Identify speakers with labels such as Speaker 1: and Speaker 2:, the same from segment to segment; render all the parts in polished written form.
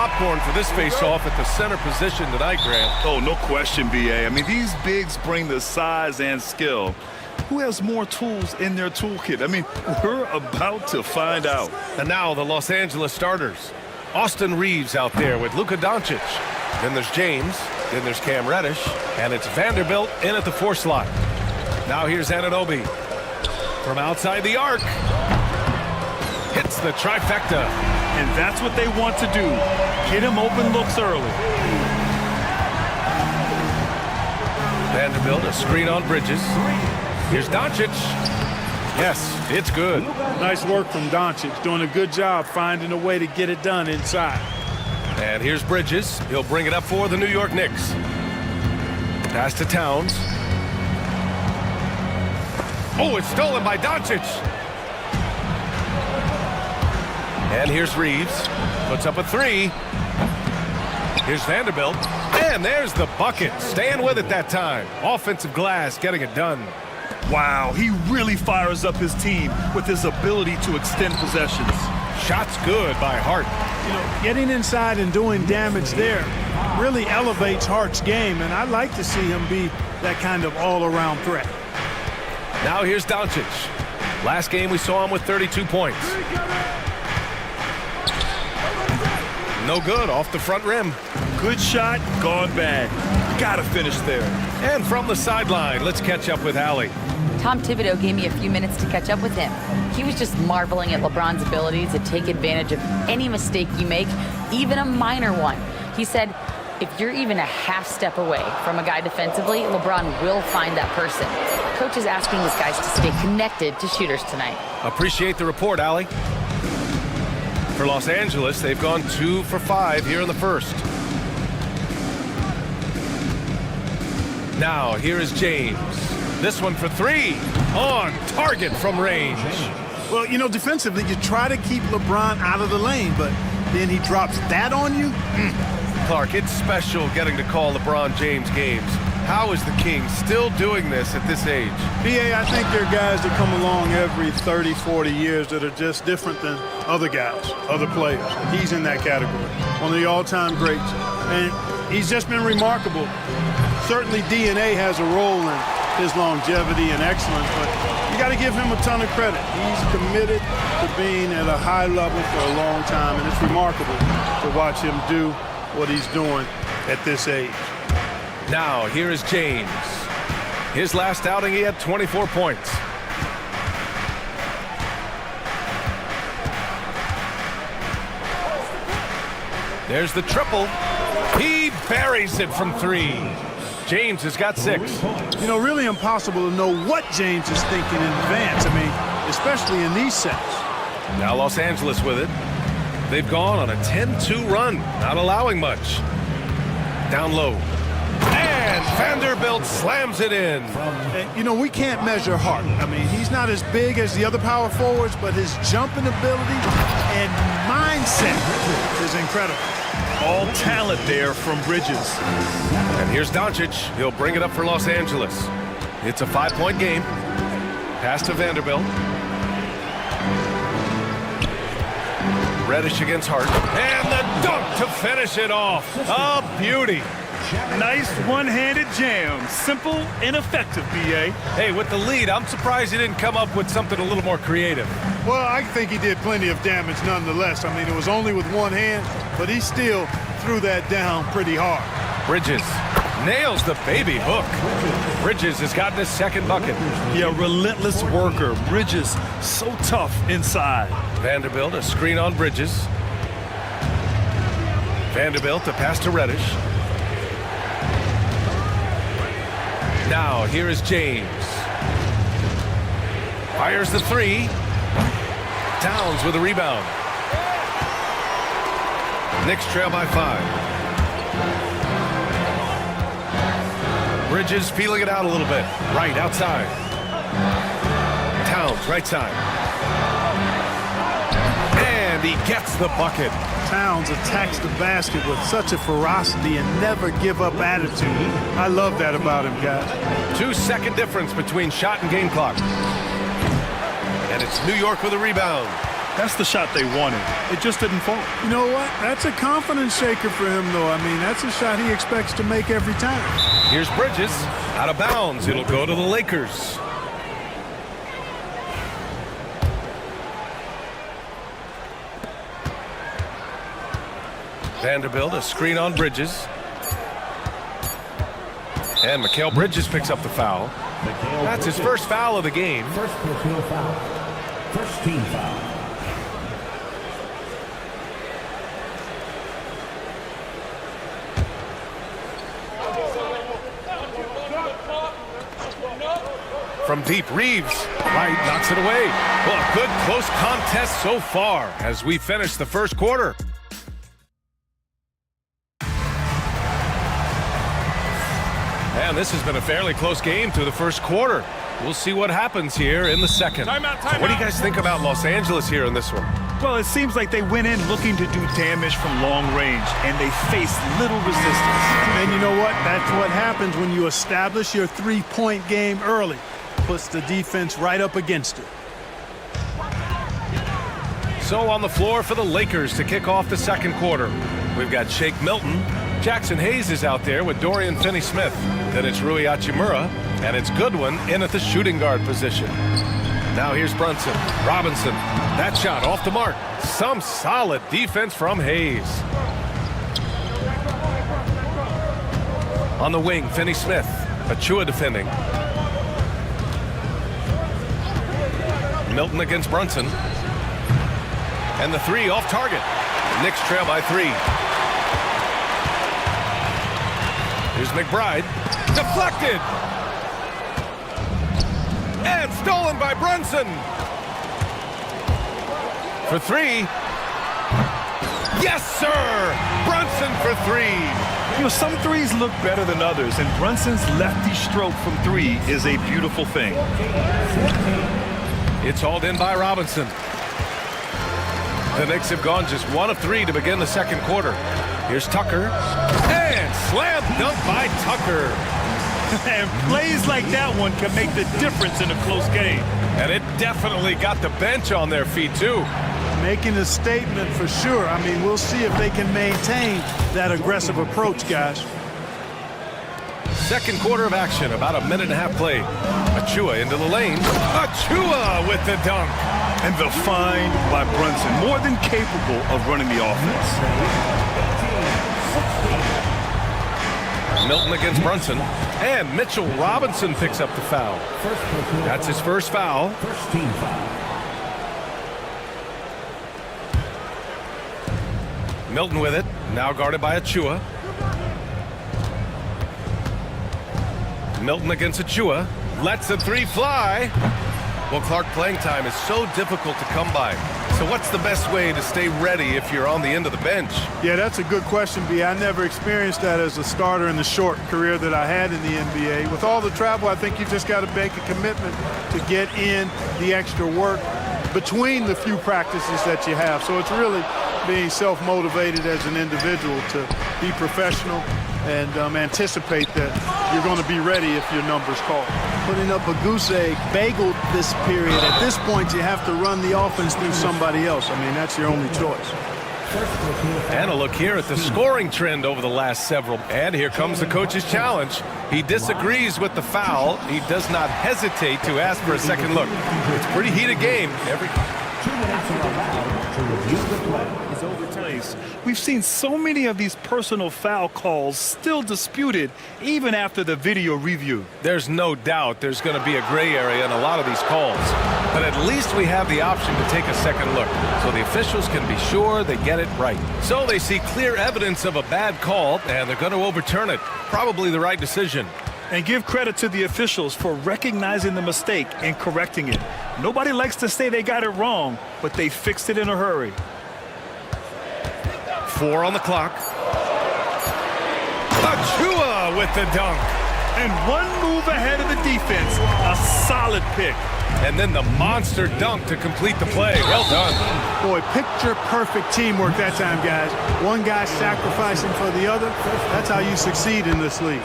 Speaker 1: popcorn for this face-off at the center position tonight, Grant.
Speaker 2: Oh, no question, B.A. I mean, these bigs bring the size and skill. Who has more tools in their toolkit? I mean, we're about to find out.
Speaker 1: And now the Los Angeles starters. Austin Reeves out there with Luka Doncic. Then there's James. Then there's Cam Reddish. And it's Vanderbilt in at the 4 slot. Now here's Anunoby. From outside the arc. Hits the trifecta.
Speaker 2: And that's what they want to do. Get him open looks early.
Speaker 1: Vanderbilt, a screen on Bridges. Here's Doncic. Yes, it's good.
Speaker 3: Nice work from Doncic, doing a good job finding a way to get it done inside.
Speaker 1: And here's Bridges. He'll bring it up for the New York Knicks. Pass to Towns. Oh, it's stolen by Doncic. And here's Reeves. Puts up a 3. Here's Vanderbilt. And there's the bucket. Staying with it that time. Offensive glass, getting it done.
Speaker 2: Wow, he really fires up his team with his ability to extend possessions.
Speaker 1: Shots good by Hart.
Speaker 3: You know, getting inside and doing damage there really elevates Hart's game, and I like to see him be that kind of all-around threat.
Speaker 1: Now here's Doncic. Last game we saw him with 32 points. No good, off the front rim.
Speaker 2: Good shot, gone bad. Gotta finish there.
Speaker 1: And from the sideline, let's catch up with Allie.
Speaker 4: Tom Thibodeau gave me a few minutes to catch up with him. He was just marveling at LeBron's ability to take advantage of any mistake you make, even a minor one. He said, if you're even a half step away from a guy defensively, LeBron will find that person. Coach is asking his guys to stay connected to shooters tonight.
Speaker 1: Appreciate the report, Allie. For Los Angeles, they've gone 2 for 5 here in the first. Now, here is James. This one for 3. On target from range.
Speaker 3: Well, you know, defensively, you try to keep LeBron out of the lane, but then he drops that on you.
Speaker 1: Clark, it's special getting to call LeBron James games. How is the King still doing this at this age?
Speaker 3: B.A., I think there are guys that come along every 30, 40 years that are just different than other guys, other players. He's in that category. One of the all-time greats. And he's just been remarkable. Certainly DNA has a role in his longevity and excellence, but you got to give him a ton of credit. He's committed to being at a high level for a long time, and it's remarkable to watch him do what he's doing at this age.
Speaker 1: Now, here is James. His last outing, he had 24 points. There's the triple. He buries it from 3. James has got 6.
Speaker 3: You know, really impossible to know what James is thinking in advance. I mean, especially in these sets.
Speaker 1: Now Los Angeles with it. They've gone on a 10-2 run, not allowing much. Down low. And Vanderbilt slams it in.
Speaker 3: And, you know, we can't measure Hart. I mean, he's not as big as the other power forwards, but his jumping ability and mindset is incredible.
Speaker 2: All talent there from Bridges.
Speaker 1: And here's Doncic. He'll bring it up for Los Angeles. It's a 5-point game. Pass to Vanderbilt. Reddish against Hart. And the dunk to finish it off. A beauty.
Speaker 2: Nice one-handed jam. Simple and effective, B.A.
Speaker 1: Hey, with the lead, I'm surprised he didn't come up with something a little more creative.
Speaker 3: Well, I think he did plenty of damage nonetheless. I mean, it was only with one hand, but he still threw that down pretty hard.
Speaker 1: Bridges nails the baby hook. Bridges has gotten his second bucket.
Speaker 2: Yeah, relentless worker. Bridges, so tough inside.
Speaker 1: Vanderbilt, a screen on Bridges. Vanderbilt, a pass to Reddish. Now, here is James. Fires the 3. Towns with a rebound. Knicks trail by 5. Bridges feeling it out a little bit. Right, outside. Towns, right side. And he gets the bucket.
Speaker 3: Towns attacks the basket with such a ferocity and never give up attitude. I love that about him, guys.
Speaker 1: 2-second difference between shot and game clock. And it's New York with a rebound.
Speaker 2: That's the shot they wanted. It just didn't fall.
Speaker 3: You know what? That's a confidence shaker for him, though. I mean, that's a shot he expects to make every time.
Speaker 1: Here's Bridges. Out of bounds. It'll go to the Lakers. Vanderbilt, a screen on Bridges. And Mikal Bridges picks up the foul. That's his first foul of the game.
Speaker 5: First personal foul. First team foul.
Speaker 1: From deep, Reeves. Right, knocks it away. Well, a good close contest so far as we finish the first quarter. And this has been a fairly close game through the first quarter. We'll see what happens here in the second. What do you guys think about Los Angeles here in this one?
Speaker 2: Well, it seems like they went in looking to do damage from long range, and they faced little resistance.
Speaker 3: And you know what? That's what happens when you establish your three-point game early. Puts the defense right up against it.
Speaker 1: So on the floor for the Lakers to kick off the second quarter. We've got Shake Milton. Jackson Hayes is out there with Dorian Finney-Smith. Then it's Rui Hachimura, and it's Goodwin in at the shooting guard position. Now here's Brunson. Robinson. That shot off the mark. Some solid defense from Hayes. On the wing, Finney-Smith. Achua defending. Milton against Brunson. And the three off target. Knicks trail by 3. Here's McBride. Deflected. And stolen by Brunson. For 3. Yes, sir! Brunson for 3.
Speaker 2: You know, some threes look better than others, and Brunson's lefty stroke from 3 is a beautiful thing.
Speaker 1: It's hauled in by Robinson. The Knicks have gone just 1 of 3 to begin the second quarter. Here's Tucker. And slam dunk by Tucker.
Speaker 2: And plays like that one can make the difference in a close game.
Speaker 1: And it definitely got the bench on their feet, too.
Speaker 3: Making a statement for sure. I mean, we'll see if they can maintain that aggressive approach, guys.
Speaker 1: Second quarter of action, about a minute and a half played. Achua into the lane. Achua with the dunk.
Speaker 2: And the find by Brunson, more than capable of running the offense.
Speaker 1: Milton against Brunson. And Mitchell Robinson picks up the foul. That's his first foul.
Speaker 5: First team foul.
Speaker 1: Milton with it, now guarded by Achua. Milton against Achua, lets the 3 fly. Well, Clark, playing time is so difficult to come by. So what's the best way to stay ready if you're on the end of the bench?
Speaker 3: Yeah, that's a good question, B. I never experienced that as a starter in the short career that I had in the NBA. With all the travel, I think you just got to make a commitment to get in the extra work between the few practices that you have. So it's really being self-motivated as an individual to be professional and anticipate that you're going to be ready if your number's called. Putting up a goose egg, bageled this period. At this point, you have to run the offense through somebody else. I mean, that's your only choice.
Speaker 1: And a look here at the scoring trend over the last several. And here comes the coach's challenge. He disagrees with the foul. He does not hesitate to ask for a second look. It's a pretty heated game.
Speaker 5: 2 minutes are allowed to review the play.
Speaker 2: We've seen so many of these personal foul calls still disputed even after the video review.
Speaker 1: There's no doubt there's going to be a gray area in a lot of these calls. But at least we have the option to take a second look, so the officials can be sure they get it right. So they see clear evidence of a bad call, and they're going to overturn it. Probably the right decision.
Speaker 2: And give credit to the officials for recognizing the mistake and correcting it. Nobody likes to say they got it wrong, but they fixed it in a hurry.
Speaker 1: 4 on the clock. Achua with the dunk.
Speaker 2: And 1 move ahead of the defense. A solid pick.
Speaker 1: And then the monster dunk to complete the play. Well done.
Speaker 3: Boy, picture-perfect teamwork that time, guys. One guy sacrificing for the other. That's how you succeed in this league.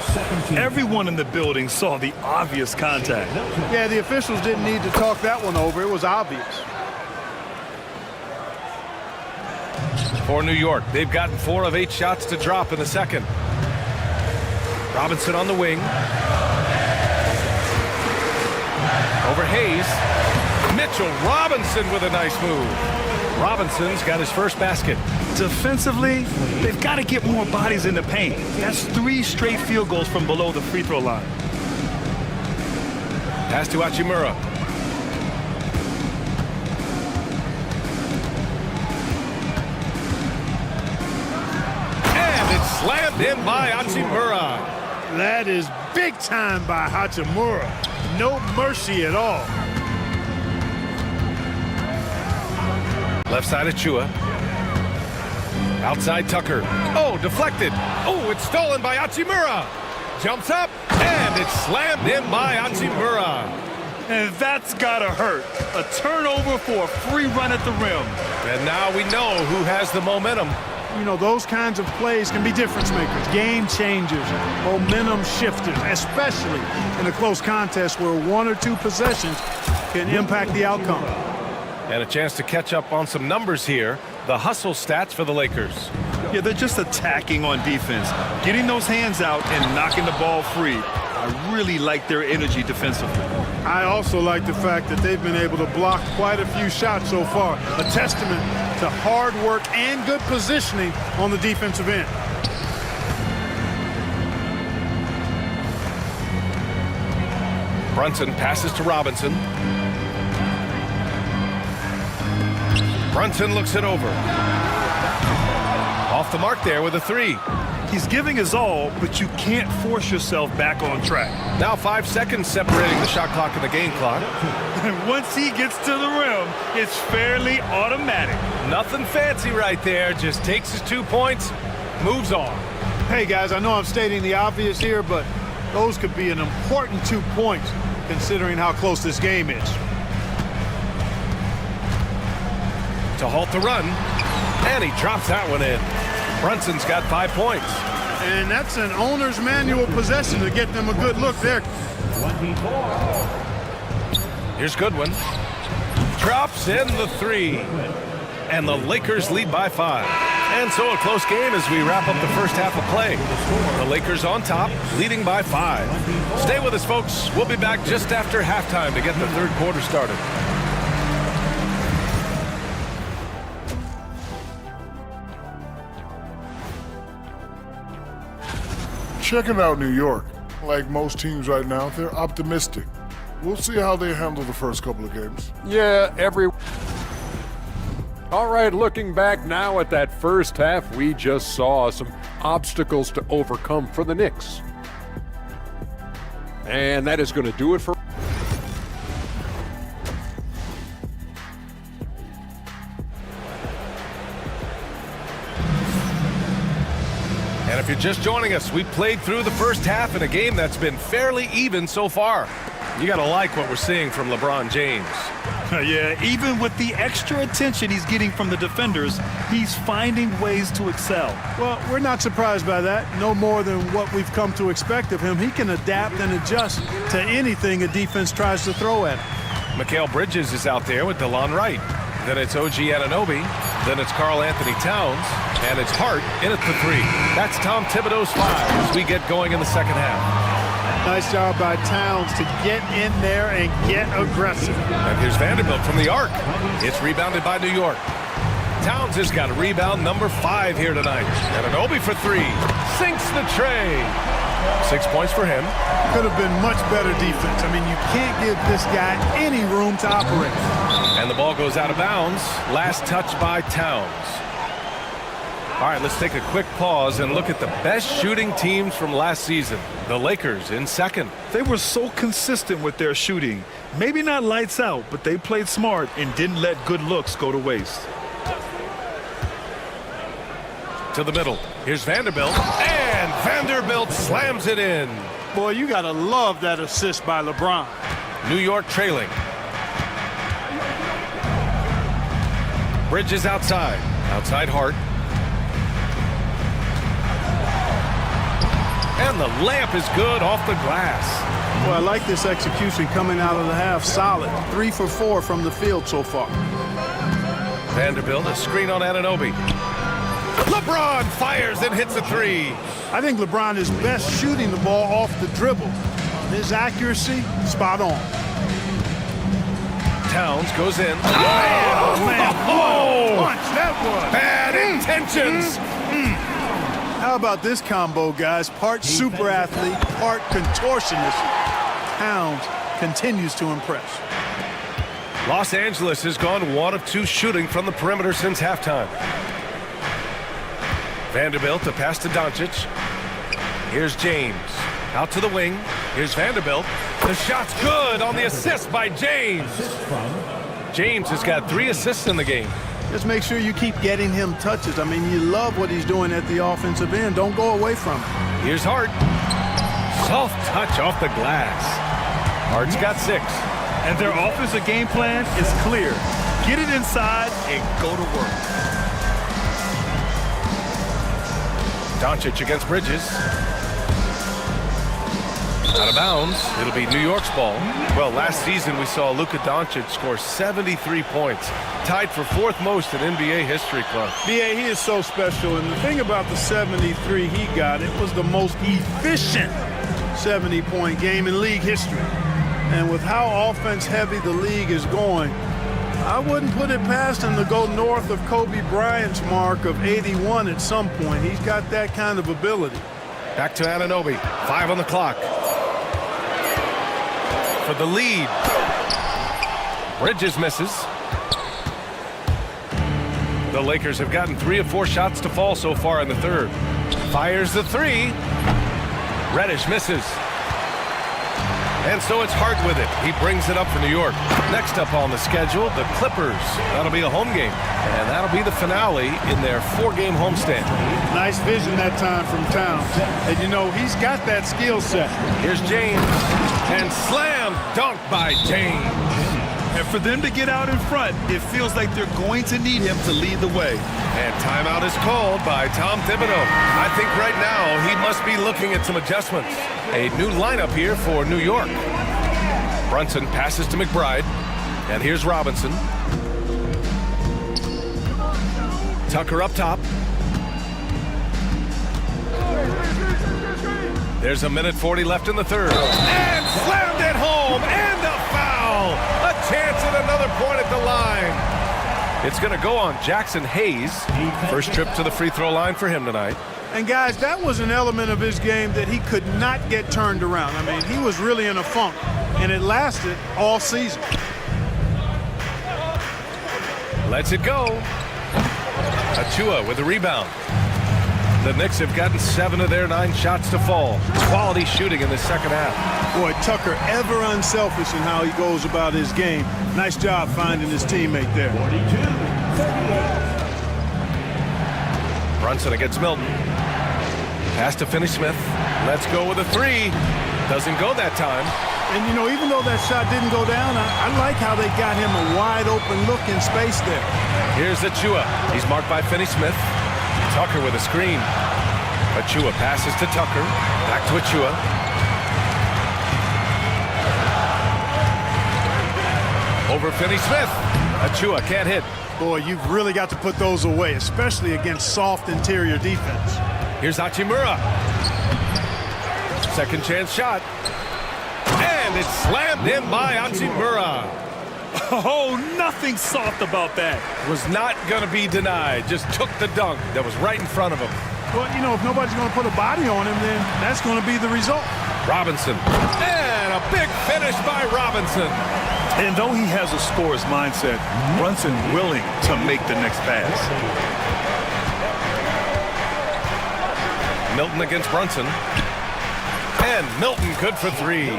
Speaker 2: Everyone in the building saw the obvious contact.
Speaker 3: Yeah, the officials didn't need to talk that one over. It was obvious.
Speaker 1: For New York, they've gotten 4 of 8 shots to drop in the second. Robinson on the wing. Over Hayes. Mitchell Robinson with a nice move. Robinson's got his first basket.
Speaker 2: Defensively, they've got to get more bodies in the paint. That's 3 straight field goals from below the free throw line.
Speaker 1: Pass to Hachimura. And it's slammed in by Hachimura.
Speaker 3: That is big time by Hachimura. No mercy at all.
Speaker 1: Left side of Chua. Outside Tucker. Oh, deflected. Oh, it's stolen by Hachimura. Jumps up, and it's slammed in by Hachimura.
Speaker 2: And that's gotta hurt. A turnover for a free run at the rim.
Speaker 1: And now we know who has the momentum.
Speaker 3: You know, those kinds of plays can be difference makers, game changers, momentum shifters, especially in a close contest where 1 or 2 possessions can impact the outcome.
Speaker 1: And a chance to catch up on some numbers here. The hustle stats for the Lakers.
Speaker 2: Yeah, they're just attacking on defense, getting those hands out and knocking the ball free. I really like their energy defensively.
Speaker 3: I also like the fact that they've been able to block quite a few shots so far. A testament to hard work and good positioning on the defensive end.
Speaker 1: Brunson passes to Robinson. Brunson looks it over. Off the mark there with a 3.
Speaker 2: He's giving his all, but you can't force yourself back on track.
Speaker 1: Now 5 seconds separating the shot clock and the game clock.
Speaker 2: And once he gets to the rim, it's fairly automatic.
Speaker 1: Nothing fancy right there. Just takes his 2 points, moves on.
Speaker 3: Hey, guys, I know I'm stating the obvious here, but those could be an important 2 points considering how close this game is.
Speaker 1: To halt the run, and he drops that one in. Brunson's got 5 points.
Speaker 3: And that's an owner's manual possession to get them a good look there.
Speaker 1: Here's Goodwin. Drops in the 3. And the Lakers lead by 5. And so a close game as we wrap up the first half of play. The Lakers on top, leading by 5. Stay with us, folks. We'll be back just after halftime to get the third quarter started.
Speaker 6: Checking out New York. Like most teams right now, they're optimistic. We'll see how they handle the first couple of games.
Speaker 7: Yeah, All right, looking back now at that first half, we just saw some obstacles to overcome for the Knicks. And that is going to do it for...
Speaker 1: And if you're just joining us, we played through the first half in a game that's been fairly even so far. You got to like what we're seeing from LeBron James.
Speaker 2: Yeah, even with the extra attention he's getting from the defenders, he's finding ways to excel.
Speaker 3: Well, we're not surprised by that. No more than what we've come to expect of him. He can adapt and adjust to anything a defense tries to throw at him.
Speaker 1: Mikal Bridges is out there with DeLon Wright. Then it's OG Anunoby. Then it's Karl Anthony Towns. And it's Hart in at the 3. That's Tom Thibodeau's 5 as we get going in the second half.
Speaker 3: Nice job by Towns to get in there and get aggressive.
Speaker 1: And here's Vanderbilt from the arc. It's rebounded by New York. Towns has got rebound number 5 here tonight. Anunoby for 3. Sinks the tray. 6 points for him.
Speaker 3: Could have been much better defense. I mean, you can't give this guy any room to operate.
Speaker 1: And the ball goes out of bounds. Last touch by Towns. All right, let's take a quick pause and look at the best shooting teams from last season. The Lakers in second.
Speaker 2: They were so consistent with their shooting. Maybe not lights out, but they played smart and didn't let good looks go to waste.
Speaker 1: To the middle. Here's Vanderbilt. And Vanderbilt slams it in.
Speaker 3: Boy, you got to love that assist by LeBron.
Speaker 1: New York trailing. Bridges outside. Outside Hart. And the layup is good off the glass.
Speaker 3: Well, I like this execution coming out of the half. Solid. 3 for 4 from the field so far.
Speaker 1: Vanderbilt, a screen on Anunoby. LeBron fires and hits a three.
Speaker 3: I think LeBron is best shooting the ball off the dribble. His accuracy, spot on.
Speaker 1: Towns goes in.
Speaker 3: Oh, man, what a punch that was.
Speaker 1: Bad intentions.
Speaker 3: How about this combo, guys? Part super athlete, part contortionist. Towns continues to impress.
Speaker 1: Los Angeles has gone 1 of 2 shooting from the perimeter since halftime. Vanderbilt to pass to Doncic. Here's James. Out to the wing. Here's Vanderbilt. The shot's good on the assist by James. James has got 3 assists in the game.
Speaker 3: Just make sure you keep getting him touches. I mean, you love what he's doing at the offensive end. Don't go away from it.
Speaker 1: Here's Hart. Soft touch off the glass. Hart's got 6.
Speaker 2: And their offensive game plan is clear. Get it inside and go to work.
Speaker 1: Doncic against Bridges. Out of bounds. It'll be New York's ball. Well, last season we saw Luka Doncic score 73 points. Tied for 4th most in NBA history, Clark.
Speaker 3: B.A., he is so special. And the thing about the 73 he got, it was the most efficient 70-point game in league history. And with how offense-heavy the league is going, I wouldn't put it past him to go north of Kobe Bryant's mark of 81 at some point. He's got that kind of ability.
Speaker 1: Back to Anunoby. 5 on the clock. For the lead. Bridges misses. The Lakers have gotten 3 of 4 shots to fall so far in the third. Fires the 3. Reddish misses. And so it's Hart with it. He brings it up for New York. Next up on the schedule, the Clippers. That'll be a home game. And that'll be the finale in their 4-game homestand.
Speaker 3: Nice vision that time from Towns. And, you know, he's got that skill set.
Speaker 1: Here's James. And slam dunk by James.
Speaker 2: And for them to get out in front, it feels like they're going to need him to lead the way.
Speaker 1: And timeout is called by Tom Thibodeau. I think right now he must be looking at some adjustments. A new lineup here for New York. Brunson passes to McBride. And here's Robinson. Tucker up top. There's 1:40 left in the third. And slammed it home. And a foul. A chance at another point at the line. It's going to go on Jackson Hayes. First trip to the free throw line for him tonight.
Speaker 3: And, guys, that was an element of his game that he could not get turned around. I mean, he was really in a funk, and it lasted all season.
Speaker 1: Lets it go. Achua with the rebound. The Knicks have gotten 7 of their 9 shots to fall. Quality shooting in the second half.
Speaker 3: Boy, Tucker ever unselfish in how he goes about his game. Nice job finding his teammate there.
Speaker 5: 42-38.
Speaker 1: Brunson against Milton. Pass to Finney-Smith. Let's go with a 3. Doesn't go that time.
Speaker 3: And, you know, even though that shot didn't go down, I like how they got him a wide-open look in space there.
Speaker 1: Here's Achua. He's marked by Finney-Smith. Tucker with a screen. Achua passes to Tucker. Back to Achua. Over Finney-Smith. Achua can't hit.
Speaker 3: Boy, you've really got to put those away, especially against soft interior defense.
Speaker 1: Here's Hachimura. Second chance shot. And it's slammed in by Hachimura.
Speaker 2: Oh, nothing soft about that.
Speaker 1: Was not going to be denied. Just took the dunk that was right in front of him.
Speaker 3: Well, you know, if nobody's going to put a body on him, then that's going to be the result.
Speaker 1: Robinson. And a big finish by Robinson.
Speaker 2: And though he has a scorer's mindset, Brunson willing to make the next pass.
Speaker 1: Milton against Brunson. And Milton good for 3.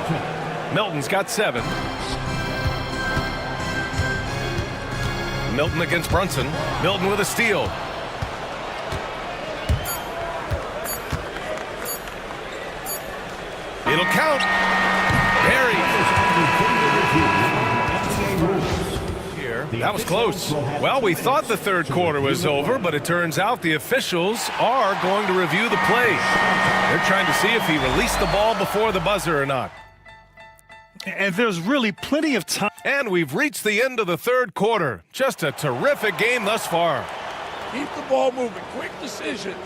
Speaker 1: Milton's got 7. Milton against Brunson. Milton with a steal. It'll count. Barry. Here. That was close. Well, we thought the third quarter was over, but it turns out the officials are going to review the play. They're trying to see if he released the ball before the buzzer or not.
Speaker 2: And there's really plenty of time.
Speaker 1: And we've reached the end of the third quarter. Just a terrific game thus far.
Speaker 7: Keep the ball moving. Quick decisions.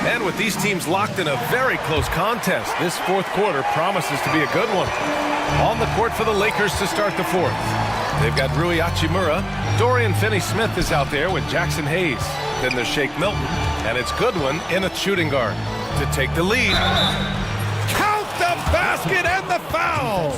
Speaker 1: And with these teams locked in a very close contest, this fourth quarter promises to be a good one. On the court for the Lakers to start the fourth. They've got Rui Hachimura. Dorian Finney-Smith is out there with Jackson Hayes. Then there's Shake Milton. And it's Goodwin in at shooting guard to take the lead. Count the basket and the foul!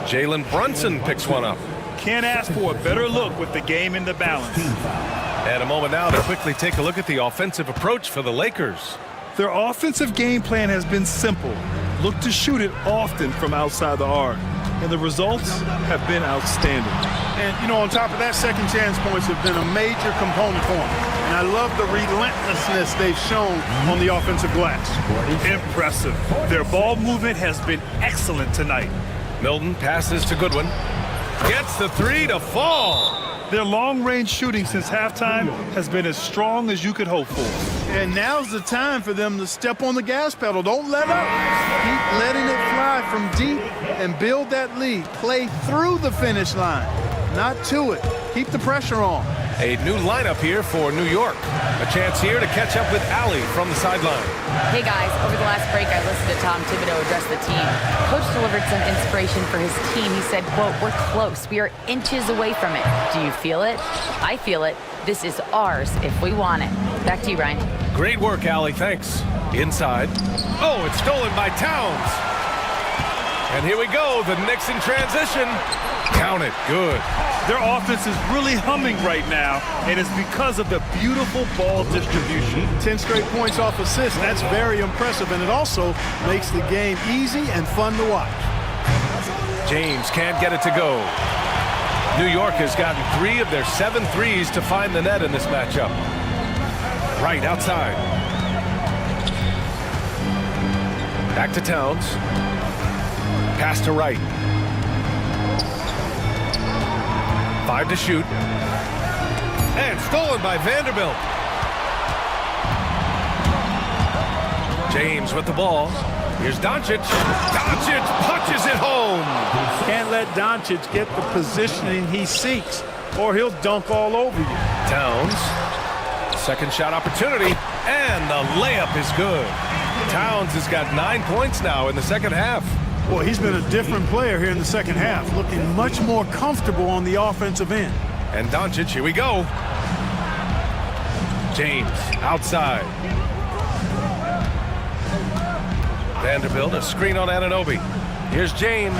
Speaker 1: Jalen Brunson picks one up.
Speaker 2: Can't ask for a better look with the game in the balance.
Speaker 1: And a moment now to quickly take a look at the offensive approach for the Lakers.
Speaker 2: Their offensive game plan has been simple. Look to shoot it often from outside the arc. And the results have been outstanding.
Speaker 3: And, you know, on top of that, second chance points have been a major component for them. And I love the relentlessness they've shown on the offensive glass.
Speaker 2: Impressive. Their ball movement has been excellent tonight.
Speaker 1: Milton passes to Goodwin. Gets the three to fall.
Speaker 2: Their long-range shooting since halftime has been as strong as you could hope for.
Speaker 3: And now's the time for them to step on the gas pedal. Don't let up. Keep letting it fly from deep and build that lead. Play through the finish line, not to it. Keep the pressure on.
Speaker 1: A new lineup here for New York. A chance here to catch up with Allie from the sideline.
Speaker 4: Hey guys, over the last break I listened to Tom Thibodeau address the team. Coach delivered some inspiration for his team. He said, quote, "We're close. We are inches away from it. Do you feel it? I feel it. This is ours if we want it." Back to you, Ryan.
Speaker 1: Great work, Allie. Thanks. Inside. Oh, it's stolen by Towns. And here we go. The Knicks in transition. Count it. Good.
Speaker 2: Their offense is really humming right now, and it's because of the beautiful ball distribution.
Speaker 3: 10 straight points off assists. That's very impressive, and it also makes the game easy and fun to watch.
Speaker 1: James can't get it to go. New York has gotten 3 of their 7 threes to find the net in this matchup. Right outside. Back to Towns. Pass to Wright. 5 to shoot. And stolen by Vanderbilt. James with the ball. Here's Doncic. Doncic punches it home.
Speaker 3: Can't let Doncic get the positioning he seeks, or he'll dunk all over you.
Speaker 1: Towns. Second shot opportunity. And the layup is good. Towns has got 9 points now in the second half.
Speaker 3: Well, he's been a different player here in the second half, looking much more comfortable on the offensive end.
Speaker 1: And Doncic, here we go. James, outside. Vanderbilt, a screen on Anunoby. Here's James.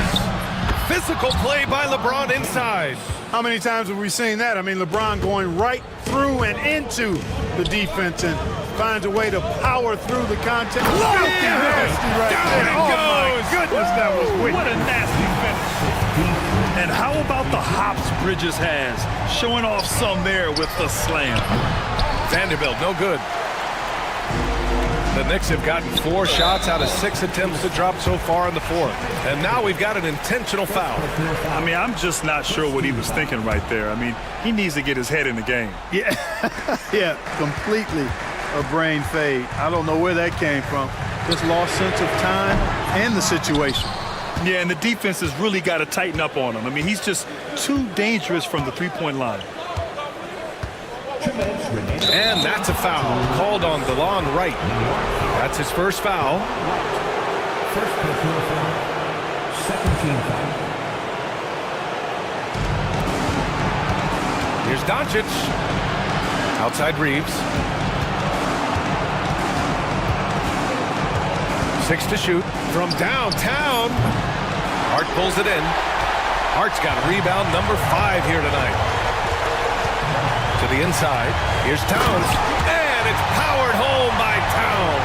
Speaker 1: Physical play by LeBron inside.
Speaker 3: How many times have we seen that? I mean, LeBron going right through and into the defense and finds a way to power through the contact.
Speaker 1: Down it
Speaker 3: Oh,
Speaker 1: goes.
Speaker 3: my goodness, that was wicked.
Speaker 2: What a nasty finish. And how about the hops Bridges has? Showing off some there with the slam.
Speaker 1: Vanderbilt, no good. The Knicks have gotten 4 shots out of 6 attempts to drop so far in the fourth. And now we've got an intentional foul.
Speaker 2: I mean, I'm just not sure what he was thinking right there. I mean, he needs to get his head in the game.
Speaker 3: Yeah, yeah, completely a brain fade. I don't know where that came from. Just lost sense of time and the situation.
Speaker 2: Yeah, and the defense has really got to tighten up on him. I mean, he's just too dangerous from the three-point line.
Speaker 1: And that's a foul called on DeLon Wright. That's his first foul.
Speaker 5: First personal foul, second team foul.
Speaker 1: Here's Doncic. Outside Reeves. 6 to shoot from downtown. Hart pulls it in. Hart's got rebound number 5 here tonight. To the inside. Here's Towns. And it's powered home by Towns.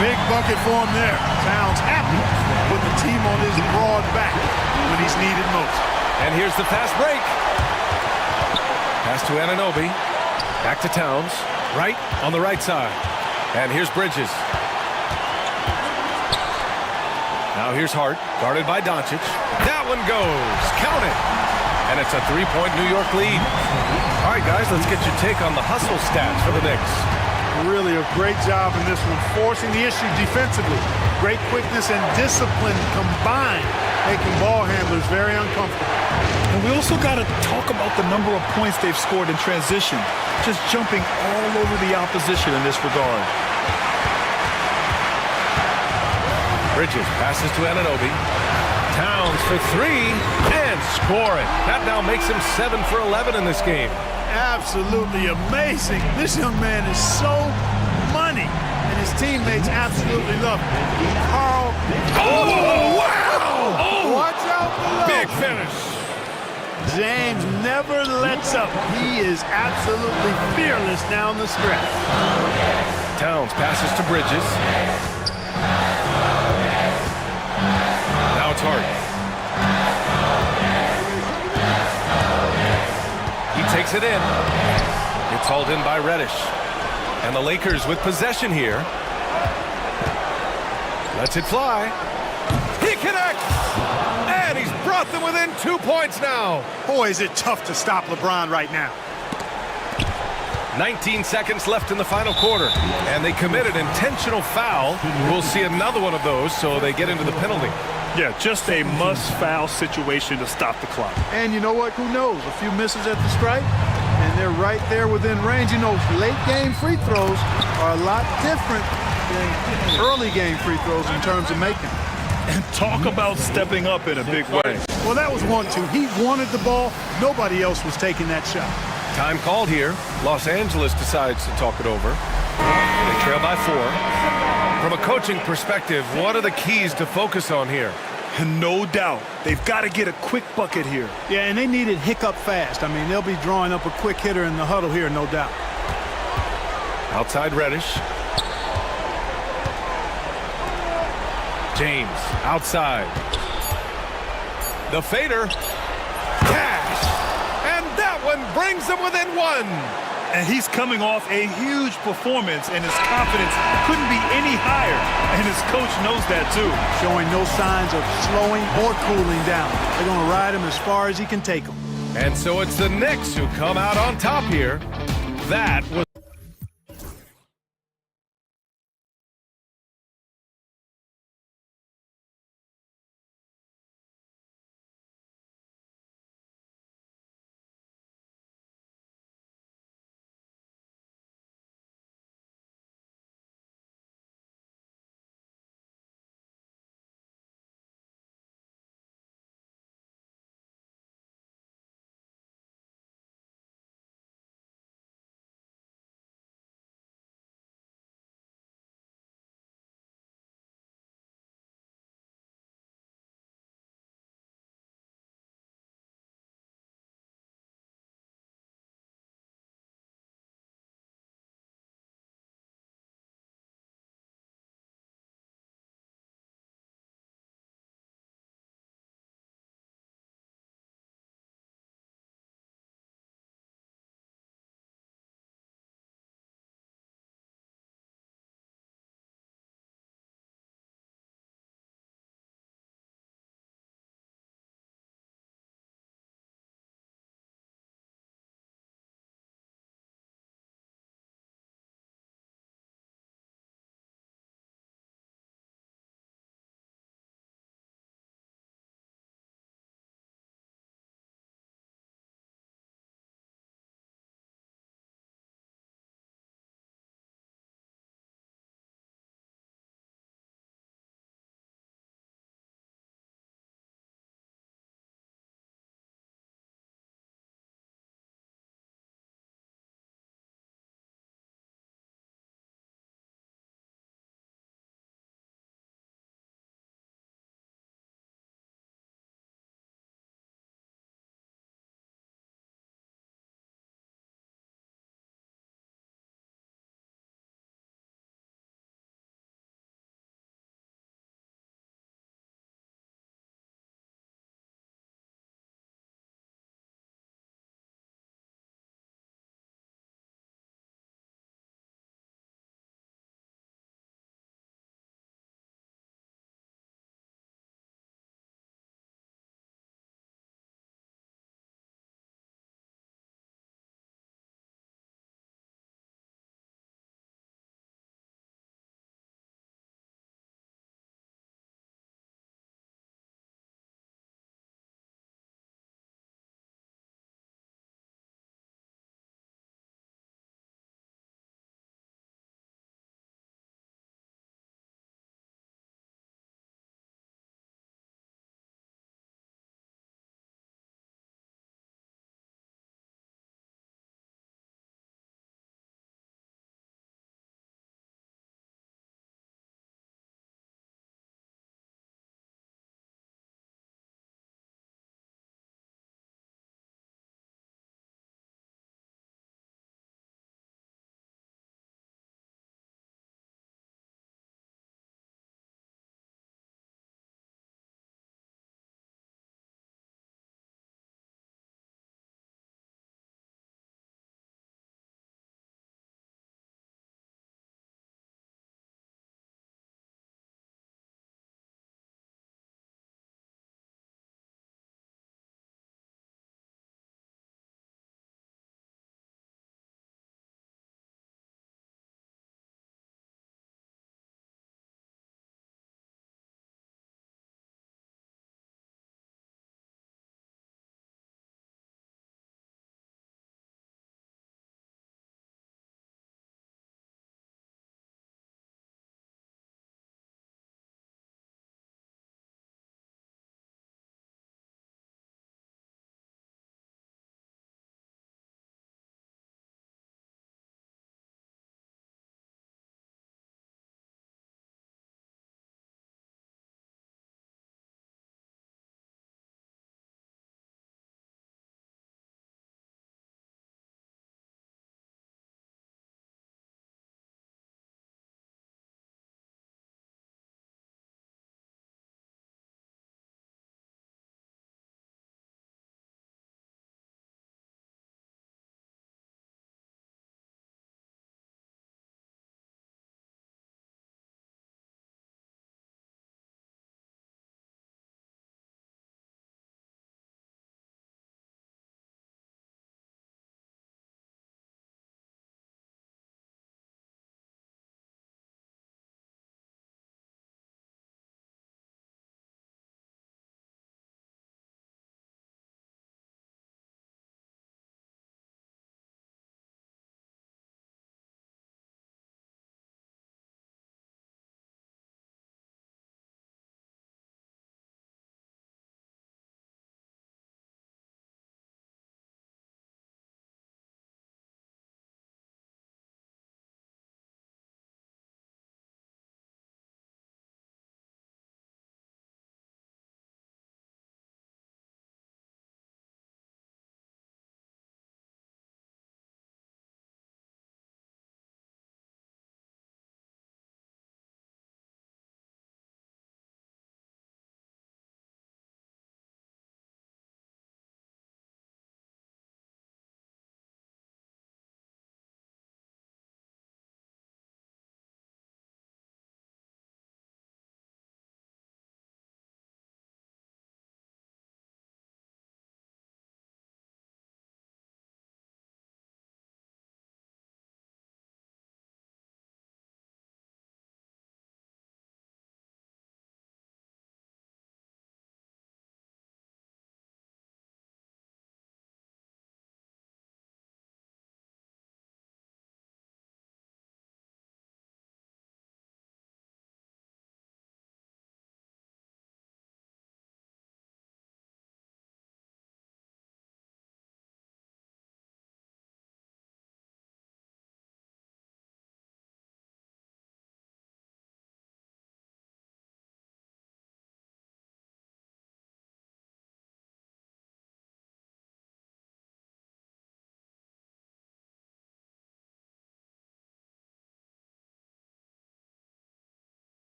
Speaker 3: Big bucket for him there. Towns happy with the team on his broad back when he's needed most.
Speaker 1: And here's the fast break. Pass to Anunoby. Back to Towns. Right on the right side. And here's Bridges. Now here's Hart, guarded by Doncic. That one goes. Count it. And it's a 3-point New York lead. All right, guys, let's get your take on the hustle stats for the Knicks.
Speaker 3: Really a great job in this one, forcing the issue defensively. Great quickness and discipline combined, making ball handlers very uncomfortable.
Speaker 2: And we also got to talk about the number of points they've scored in transition, just jumping all over the opposition in this regard.
Speaker 1: Bridges passes to Anunoby. Towns for three and score it. That now makes him 7 for 11 in this game.
Speaker 3: Absolutely amazing. This young man is so money, and his teammates absolutely love him. Carl.
Speaker 1: Oh, wow! Oh,
Speaker 3: watch out below.
Speaker 1: big finish.
Speaker 3: James never lets up. He is absolutely fearless down the stretch.
Speaker 1: Towns passes to Bridges. Now it's Hart. He takes it in. It's hauled in by Reddish. And the Lakers with possession here. Lets it fly. He connects! And he's brought them within 2 points now.
Speaker 3: Boy, is it tough to stop LeBron right now.
Speaker 1: 19 seconds left in the final quarter. And they committed intentional foul. We'll see another one of those, so they get into the penalty.
Speaker 2: Yeah, just a must-foul situation to stop the clock.
Speaker 3: And you know what? Who knows? A few misses at the stripe, and they're right there within range. You know, late-game free throws are a lot different than early-game free throws in terms of making.
Speaker 2: And talk about stepping up in a big way.
Speaker 3: Well, that was 1-2. He wanted the ball. Nobody else was taking that shot.
Speaker 1: Time called here. Los Angeles decides to talk it over. They trail by 4. From a coaching perspective, what are the keys to focus on here?
Speaker 2: And no doubt, they've got to get a quick bucket here.
Speaker 3: Yeah, and they need it hiccup fast. I mean, they'll be drawing up a quick hitter in the huddle here, no doubt.
Speaker 1: Outside Reddish. James, outside. The fader. Cash! And that one brings them within 1.
Speaker 2: And he's coming off a huge performance, and his confidence couldn't be any higher. And his coach knows that, too.
Speaker 3: Showing no signs of slowing or cooling down. They're going to ride him as far as he can take him.
Speaker 1: And so it's the Knicks who come out on top here. That was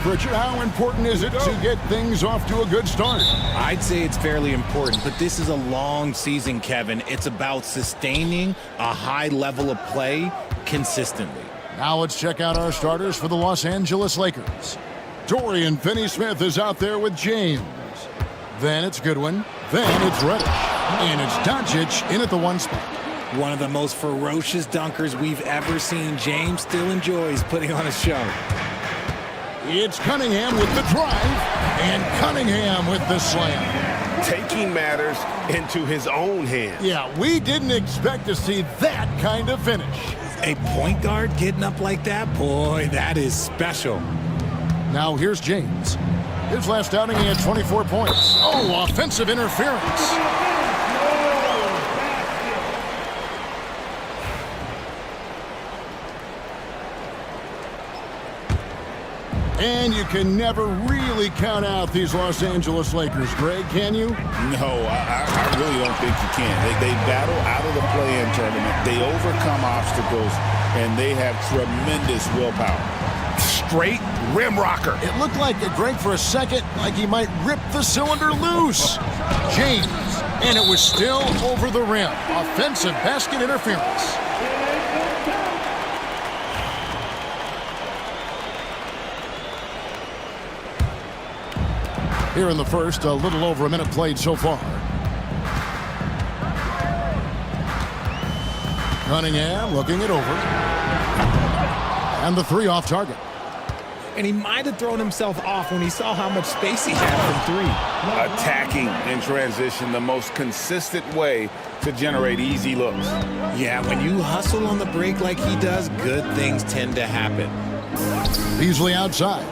Speaker 8: Richard, how important is it to get things off to a good start?
Speaker 9: I'd say it's fairly important, but this is a long season, Kevin. It's about sustaining a high level of play consistently.
Speaker 8: Now let's check out our starters for the Los Angeles Lakers. Dorian Finney-Smith is out there with James. Then it's Goodwin. Then it's Reddish. And it's Doncic in at the 1 spot.
Speaker 9: One of the most ferocious dunkers we've ever seen. James still enjoys putting on a show.
Speaker 8: It's Cunningham with the drive, and Cunningham with the slam.
Speaker 1: Taking matters into his own hands.
Speaker 8: Yeah, we didn't expect to see that kind of finish.
Speaker 9: A point guard getting up like that? Boy, that is special.
Speaker 8: Now here's James. His last outing, he had 24 points. Oh, offensive interference. And you can never really count out these Los Angeles Lakers, Greg, can you?
Speaker 10: No, I really don't think you can. They battle out of the play-in tournament. They overcome obstacles, and they have tremendous willpower.
Speaker 1: Straight rim rocker.
Speaker 8: It looked like, Greg, for a second, like he might rip the cylinder loose. James, and it was still over the rim. Offensive basket interference. Here in the first, a little over a minute played so far. Cunningham looking it over. And the 3 off target.
Speaker 9: And he might have thrown himself off when he saw how much space he had from 3.
Speaker 10: Attacking in transition, the most consistent way to generate easy looks.
Speaker 9: Yeah, when you hustle on the break like he does, good things tend to happen.
Speaker 8: Beasley outside.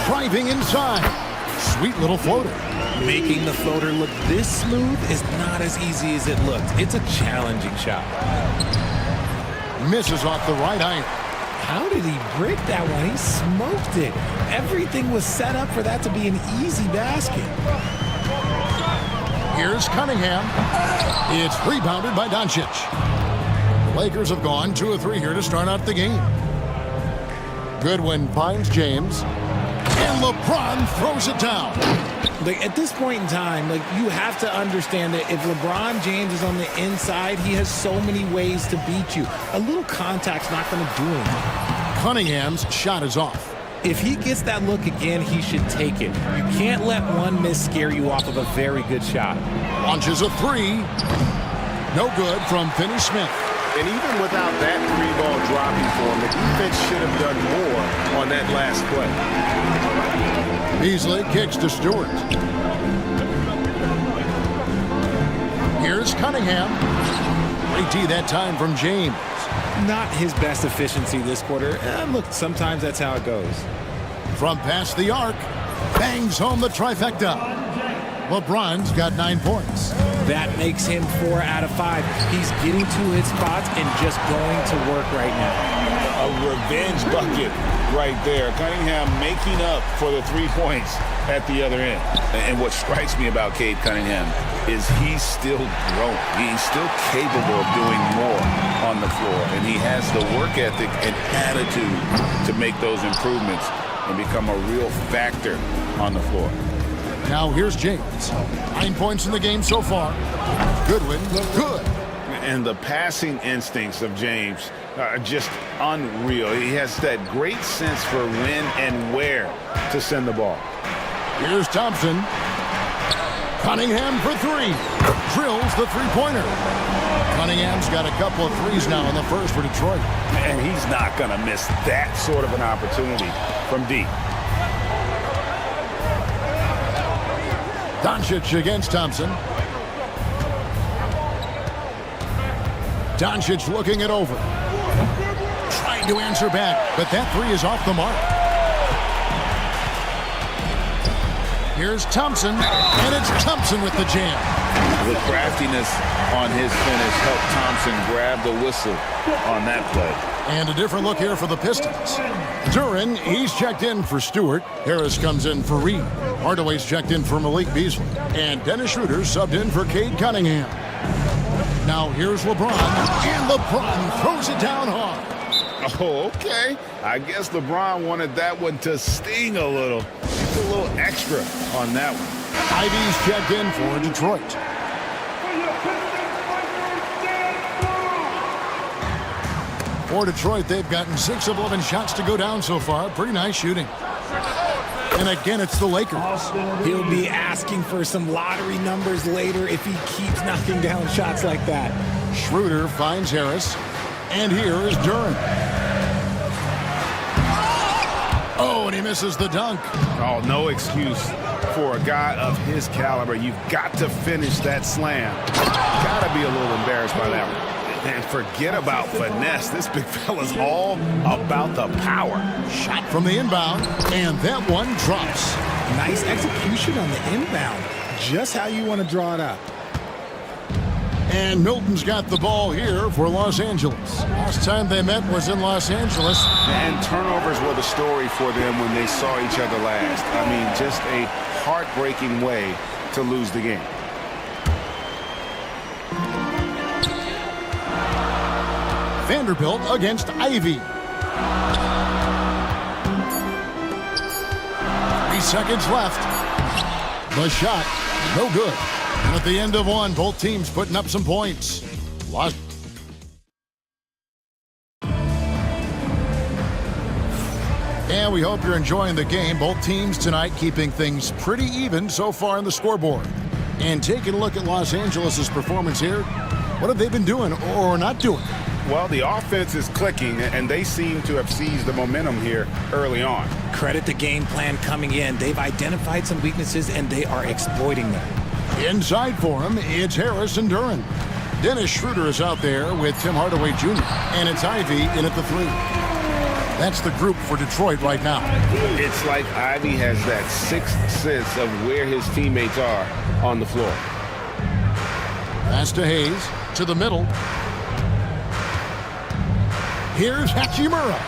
Speaker 8: Driving inside. Sweet little floater.
Speaker 9: Making the floater look this smooth is not as easy as it looked. It's a challenging shot.
Speaker 8: Misses off the right iron.
Speaker 9: How did he break that one? He smoked it. Everything was set up for that to be an easy basket.
Speaker 8: Here's Cunningham. It's rebounded by Doncic. The Lakers have gone 2 of 3 here to start out the game. Goodwin finds James. And LeBron throws it down.
Speaker 9: At this point in time, you have to understand that if LeBron James is on the inside, he has so many ways to beat you. A little contact's not going to do anything.
Speaker 8: Cunningham's shot is off.
Speaker 9: If he gets that look again, he should take it. You can't let one miss scare you off of a very good shot.
Speaker 8: Launches a 3. No good from Finney-Smith.
Speaker 1: And even without that 3-ball dropping for him, the defense should have done more on that last play.
Speaker 8: Beasley kicks to Stewart. Here's Cunningham. Great D that time from James.
Speaker 9: Not his best efficiency this quarter. Look, sometimes that's how it goes.
Speaker 8: From past the arc, bangs home the trifecta. LeBron's got 9 points.
Speaker 9: That makes him 4 out of 5. He's getting to his spots and just going to work right now.
Speaker 10: A revenge bucket right there. Cunningham making up for the 3 points at the other end. And what strikes me about Cade Cunningham is he's still growing. He's still capable of doing more on the floor. And he has the work ethic and attitude to make those improvements and become a real factor on the floor.
Speaker 8: Now here's James. 9 points in the game so far. Goodwin, good.
Speaker 10: And the passing instincts of James are just unreal. He has that great sense for when and where to send the ball.
Speaker 8: Here's Thompson. Cunningham for 3. Drills the 3-pointer. Cunningham's got a couple of 3s now in the first for Detroit.
Speaker 10: And he's not going to miss that sort of an opportunity from deep.
Speaker 8: Doncic against Thompson. Doncic looking it over. Trying to answer back, but that 3 is off the mark. Here's Thompson, and it's Thompson with the jam.
Speaker 10: The craftiness on his finish helped Thompson grab the whistle on that play.
Speaker 8: And a different look here for the Pistons. Duran, he's checked in for Stewart. Harris comes in for Reed. Hardaway's checked in for Malik Beasley. And Dennis Schroeder subbed in for Cade Cunningham. Now here's LeBron, and LeBron throws it down hard.
Speaker 10: Oh, okay. I guess LeBron wanted that one to sting a little. Just a little extra on that one.
Speaker 8: Ivy's checked in for Detroit. For Detroit, they've gotten 6 of 11 shots to go down so far. Pretty nice shooting. And again, it's the Lakers.
Speaker 9: He'll be asking for some lottery numbers later if he keeps knocking down shots like that.
Speaker 8: Schroeder finds Harris. And here is Duren. Oh, and he misses the dunk.
Speaker 10: Oh, no excuse for a guy of his caliber. You've got to finish that slam. Got to be a little embarrassed by that one. And forget about finesse. This big fella's all about the power.
Speaker 8: Shot from the inbound, and that one drops.
Speaker 9: Nice execution on the inbound. Just how you want to draw it up.
Speaker 8: And Milton's got the ball here for Los Angeles. Last time they met was in Los Angeles.
Speaker 10: And turnovers were the story for them when they saw each other last. I mean, just a heartbreaking way to lose the game.
Speaker 8: Vanderbilt against Ivy. 3 seconds left. The shot, no good. And at the end of one, both teams putting up some points. Lost. And we hope you're enjoying the game. Both teams tonight keeping things pretty even so far on the scoreboard. And taking a look at Los Angeles' performance here, what have they been doing or not doing?
Speaker 10: Well, the offense is clicking, and they seem to have seized the momentum here early on.
Speaker 9: Credit the game plan coming in. They've identified some weaknesses, and they are exploiting them.
Speaker 8: Inside for him, it's Harris and Duren. Dennis Schroeder is out there with Tim Hardaway Jr., and it's Ivy in at the 3. That's the group for Detroit right now.
Speaker 10: It's like Ivy has that sixth sense of where his teammates are on the floor.
Speaker 8: Pass to Hayes, to the middle. Here's Hachimura.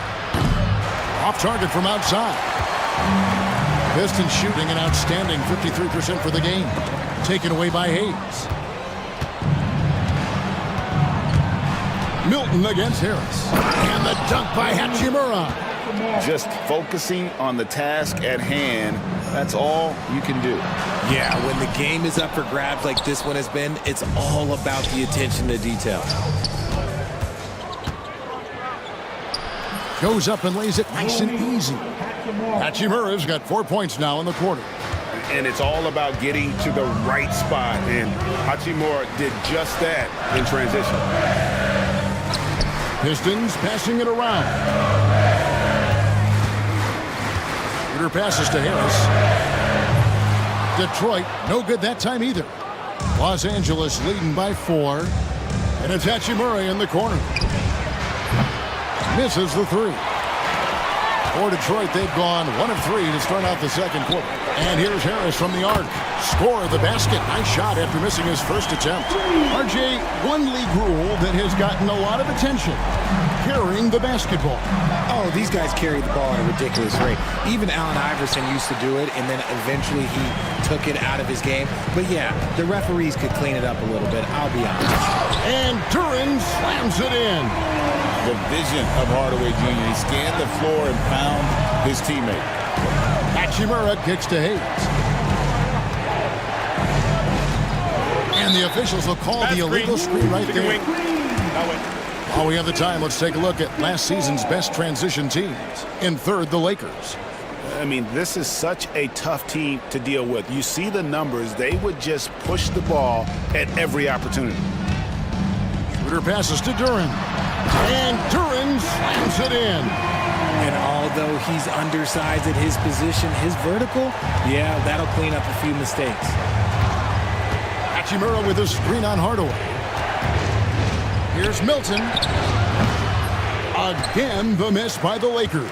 Speaker 8: Off target from outside. Pistons shooting an outstanding 53% for the game. Taken away by Hayes. Milton against Harris. And the dunk by Hachimura.
Speaker 10: Just focusing on the task at hand, that's all you can do.
Speaker 9: Yeah, when the game is up for grabs like this one has been, it's all about the attention to detail.
Speaker 8: Goes up and lays it nice and easy. Hachimura's got 4 points now in the quarter.
Speaker 10: And it's all about getting to the right spot. And Hachimura did just that in transition.
Speaker 8: Pistons passing it around. Shooter passes to Harris. Detroit, no good that time either. Los Angeles leading by 4. And it's Hachimura in the corner. Misses the 3. For Detroit, they've gone 1 of 3 to start out the second quarter. And here's Harris from the arc. Score the basket. Nice shot after missing his first attempt. RJ, one league rule that has gotten a lot of attention. Carrying the basketball.
Speaker 9: Oh, these guys carry the ball at a ridiculous rate. Even Allen Iverson used to do it, and then eventually he took it out of his game. But yeah, the referees could clean it up a little bit, I'll be honest.
Speaker 8: And Duren slams it in.
Speaker 10: The vision of Hardaway Jr. He scanned the floor and found his teammate.
Speaker 8: Hachimura kicks to Hayes. And the officials will call the illegal screen right there. While we have the time, let's take a look at last season's best transition teams. In third, the Lakers.
Speaker 10: I mean, this is such a tough team to deal with. You see the numbers. They would just push the ball at every opportunity.
Speaker 8: Schroeder passes to Duren. And Duren slams it in.
Speaker 9: And although he's undersized at his position, his vertical, yeah, that'll clean up a few mistakes.
Speaker 8: Hachimura with a screen on Hardaway. Here's Milton. Again, the miss by the Lakers.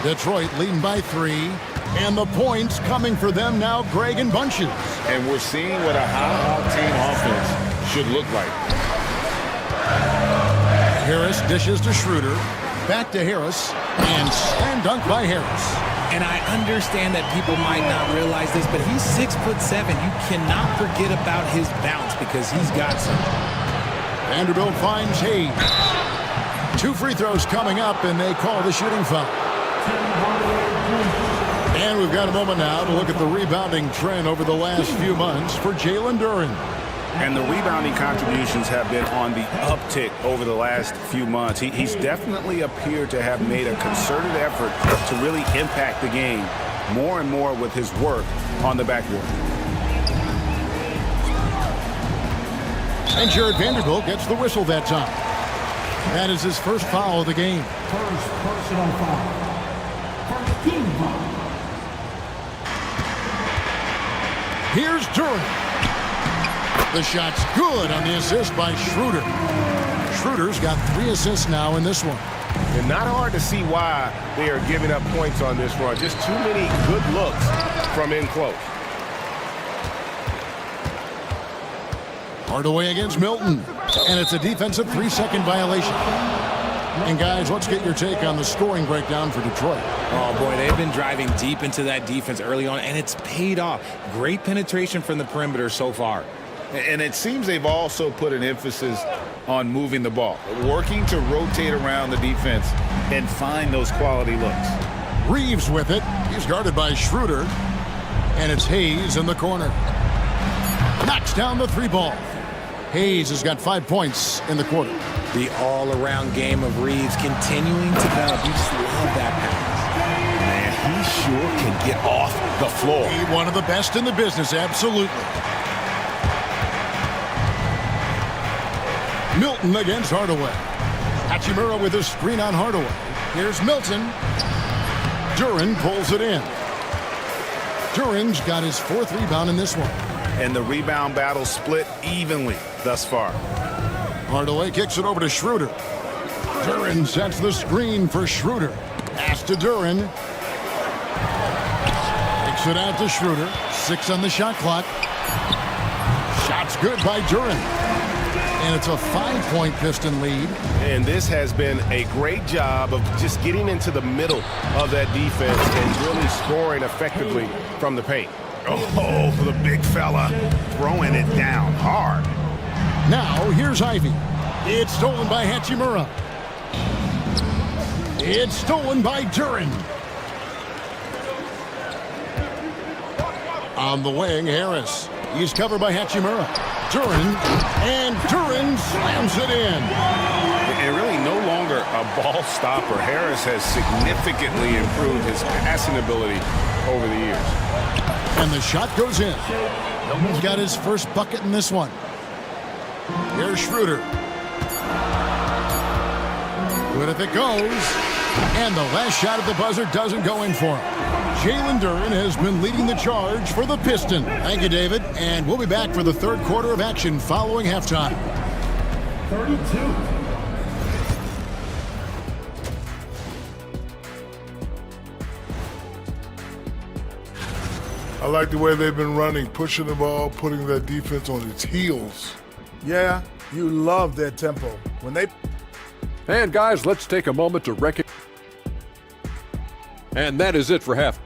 Speaker 8: Detroit leading by 3. And the points coming for them now, Greg and bunches.
Speaker 10: And we're seeing what a high-octane offense should look like.
Speaker 8: Harris dishes to Schroeder. Back to Harris. And slam dunk by Harris.
Speaker 9: And I understand that people might not realize this, but he's 6'7". You cannot forget about his bounce because he's got some.
Speaker 8: Vanderbilt finds Hayes. 2 free throws coming up, and they call the shooting foul. And we've got a moment now to look at the rebounding trend over the last few months for Jalen Duren.
Speaker 10: And the rebounding contributions have been on the uptick over the last few months. He's definitely appeared to have made a concerted effort to really impact the game more and more with his work on the backboard.
Speaker 8: And Jared Vanderbilt gets the whistle that time. That is his first foul of the game.
Speaker 5: First personal foul. First team foul.
Speaker 8: Here's Duren. The shot's good on the assist by Schroeder. Schroeder's got 3 assists now in this one.
Speaker 1: And not hard to see why they are giving up points on this run. Just too many good looks from in close.
Speaker 8: Hardaway against Milton. And it's a defensive 3-second violation. And guys, let's get your take on the scoring breakdown for Detroit.
Speaker 9: Oh boy, they've been driving deep into that defense early on, and it's paid off. Great penetration from the perimeter so far.
Speaker 10: And it seems they've also put an emphasis on moving the ball, working to rotate around the defense and find those quality looks.
Speaker 8: Reeves with it. He's guarded by Schroeder. And it's Hayes in the corner. Knocks down the 3 ball. Hayes has got 5 points in the quarter.
Speaker 9: The all-around game of Reeves continuing to develop. You just love that pass.
Speaker 10: Man, he sure can get off the floor.
Speaker 8: He one of the best in the business, absolutely. Milton against Hardaway. Hachimura with a screen on Hardaway. Here's Milton. Duren pulls it in. Duren's got his 4th rebound in this one.
Speaker 10: And the rebound battle split evenly thus far.
Speaker 8: Hardaway kicks it over to Schroeder. Duren sets the screen for Schroeder. Pass to Duren. Kicks it out to Schroeder. 6 on the shot clock. Shot's good by Duren. And it's a 5-point Piston lead.
Speaker 1: And this has been a great job of just getting into the middle of that defense and really scoring effectively from the paint.
Speaker 10: Oh, the big fella throwing it down hard.
Speaker 8: Now, here's Ivy. It's stolen by Hachimura. It's stolen by Duren. On the wing, Harris. He's covered by Hachimura. Duren, and Duren slams it in.
Speaker 10: And really no longer a ball stopper. Harris has significantly improved his passing ability over the years.
Speaker 8: And the shot goes in. He's got his first bucket in this one. Here's Schroeder. Good if it goes. And the last shot at the buzzer doesn't go in for him. Jalen Duren has been leading the charge for the Piston. Thank you, David. And we'll be back for the 3rd quarter of action following halftime.
Speaker 5: 32.
Speaker 6: I like the way they've been running, pushing the ball, putting that defense on its heels.
Speaker 11: Yeah, you love their tempo. When they...
Speaker 7: And guys, let's take a moment to recognize. And that is it for half.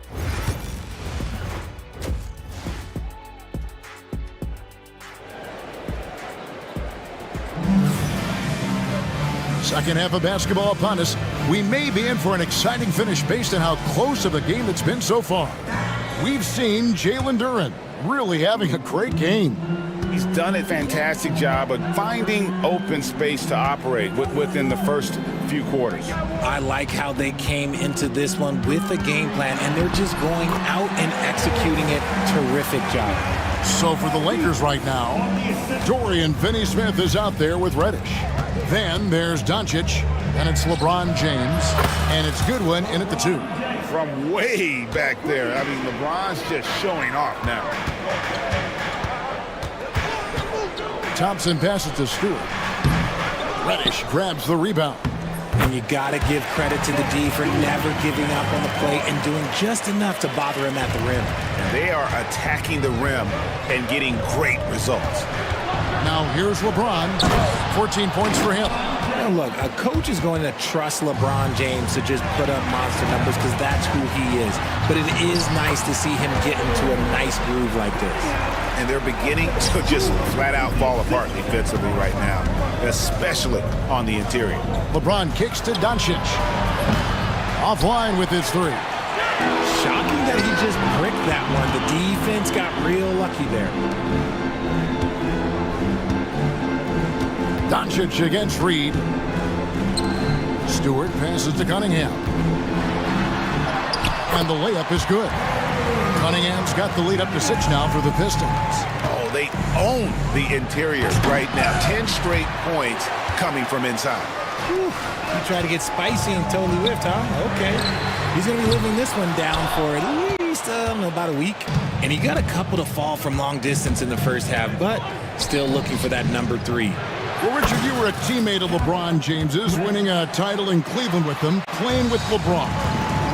Speaker 8: Second half of basketball upon us. We may be in for an exciting finish based on how close of a game it's been so far. We've seen Jalen Duren really having a great game.
Speaker 10: He's done a fantastic job of finding open space to operate within the first few quarters.
Speaker 9: I like how they came into this one with a game plan, and they're just going out and executing it. Terrific job.
Speaker 8: So for the Lakers right now, Dorian Finney-Smith is out there with Reddish. Then there's Doncic, and it's LeBron James, and it's Goodwin in at the 2.
Speaker 10: From way back there. I mean, LeBron's just showing off now.
Speaker 8: Thompson passes to Stewart. Reddish grabs the rebound.
Speaker 9: And you got to give credit to the D for never giving up on the play and doing just enough to bother him at the rim.
Speaker 10: And they are attacking the rim and getting great results.
Speaker 8: Now here's LeBron. 14 points for him.
Speaker 9: Now look, a coach is going to trust LeBron James to just put up monster numbers because that's who he is. But it is nice to see him get into a nice groove like this.
Speaker 10: And they're beginning to just flat out fall apart defensively right now, especially on the interior.
Speaker 8: LeBron kicks to Doncic. Offline with his three.
Speaker 9: Shocking that he just bricked that one. The defense got real lucky there.
Speaker 8: Doncic against Reed. Stewart passes to Cunningham. And the layup is good. Cunningham's got the lead up to 6 now for the Pistons.
Speaker 10: Oh, they own the interior right now. 10 straight points coming from inside.
Speaker 9: Whew. He tried to get spicy and totally whiffed, huh? Okay. He's going to be living this one down for at least, about a week. And he got a couple to fall from long distance in the first half, but still looking for that number 3.
Speaker 8: Well, Richard, you were a teammate of LeBron James's, winning a title in Cleveland with him, playing with LeBron.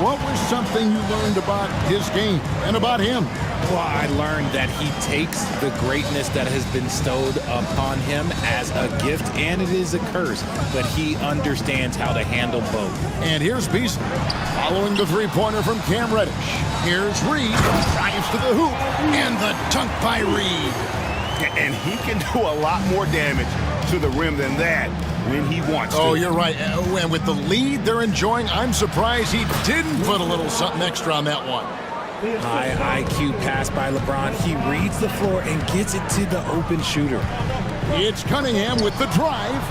Speaker 8: What was something you learned about his game and about him?
Speaker 9: Well, I learned that he takes the greatness that has been bestowed upon him as a gift, and it is a curse, but he understands how to handle both.
Speaker 8: And here's Beasley, following the three-pointer from Cam Reddish. Here's Reed, drives to the hoop, and the dunk by Reed.
Speaker 10: And he can do a lot more damage to the rim than that when he wants to.
Speaker 8: Oh, you're right. And with the lead they're enjoying, I'm surprised he didn't put a little something extra on that one.
Speaker 9: High IQ pass by LeBron. He reads the floor and gets it to the open shooter.
Speaker 8: It's Cunningham with the drive.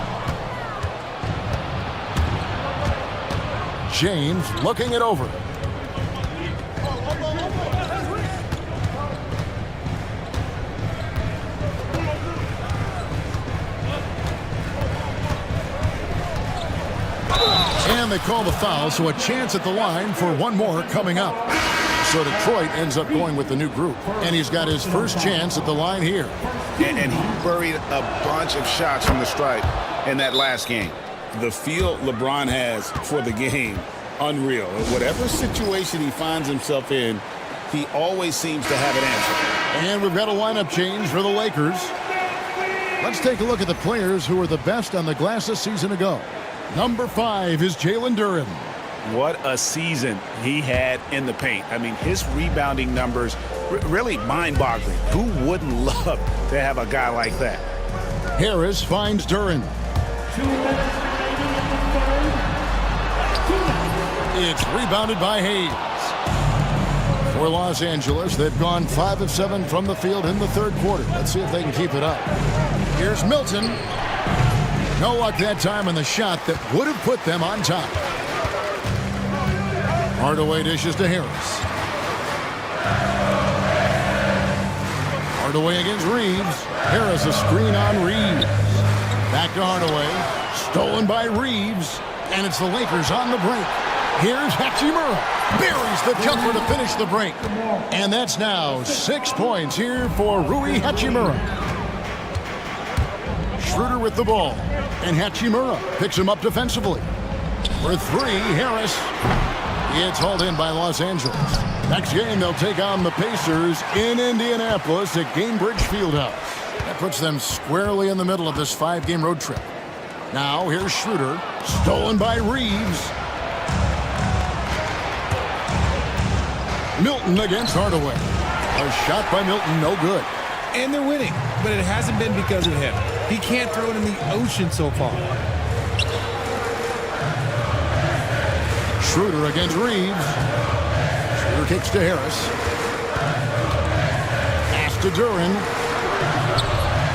Speaker 8: James looking it over. And they call the foul, so a chance at the line for one more coming up. So Detroit ends up going with the new group, and he's got his first chance at the line here.
Speaker 10: And he buried a bunch of shots from the stripe in that last game. The feel LeBron has for the game, unreal. Whatever situation he finds himself in, he always seems to have an answer.
Speaker 8: And we've got a lineup change for the Lakers. Let's take a look at the players who were the best on the glass a season ago. Number 5 is Jalen Duren.
Speaker 10: What a season he had in the paint. I mean, his rebounding numbers, really mind-boggling. Who wouldn't love to have a guy like that?
Speaker 8: Harris finds Duren. It's rebounded by Hayes. For Los Angeles, they've gone 5 of 7 from the field in the third quarter. Let's see if they can keep it up. Here's Milton. No luck that time on the shot that would have put them on top. Hardaway dishes to Harris. Hardaway against Reeves. Harris a screen on Reeves. Back to Hardaway. Stolen by Reeves. And it's the Lakers on the break. Here's Hachimura. Buries the jumper to finish the break. And that's now 6 points here for Rui Hachimura. Schroeder with the ball. And Hachimura picks him up defensively. For 3, Harris. It's hauled in by Los Angeles. Next game, they'll take on the Pacers in Indianapolis at Gainbridge Fieldhouse. That puts them squarely in the middle of this 5-game road trip. Now, here's Schroeder. Stolen by Reeves. Milton against Hardaway. A shot by Milton, no good.
Speaker 9: And they're winning, but it hasn't been because of him. He can't throw it in the ocean so far.
Speaker 8: Schroeder against Reeves. Schroeder kicks to Harris. Pass to Duren.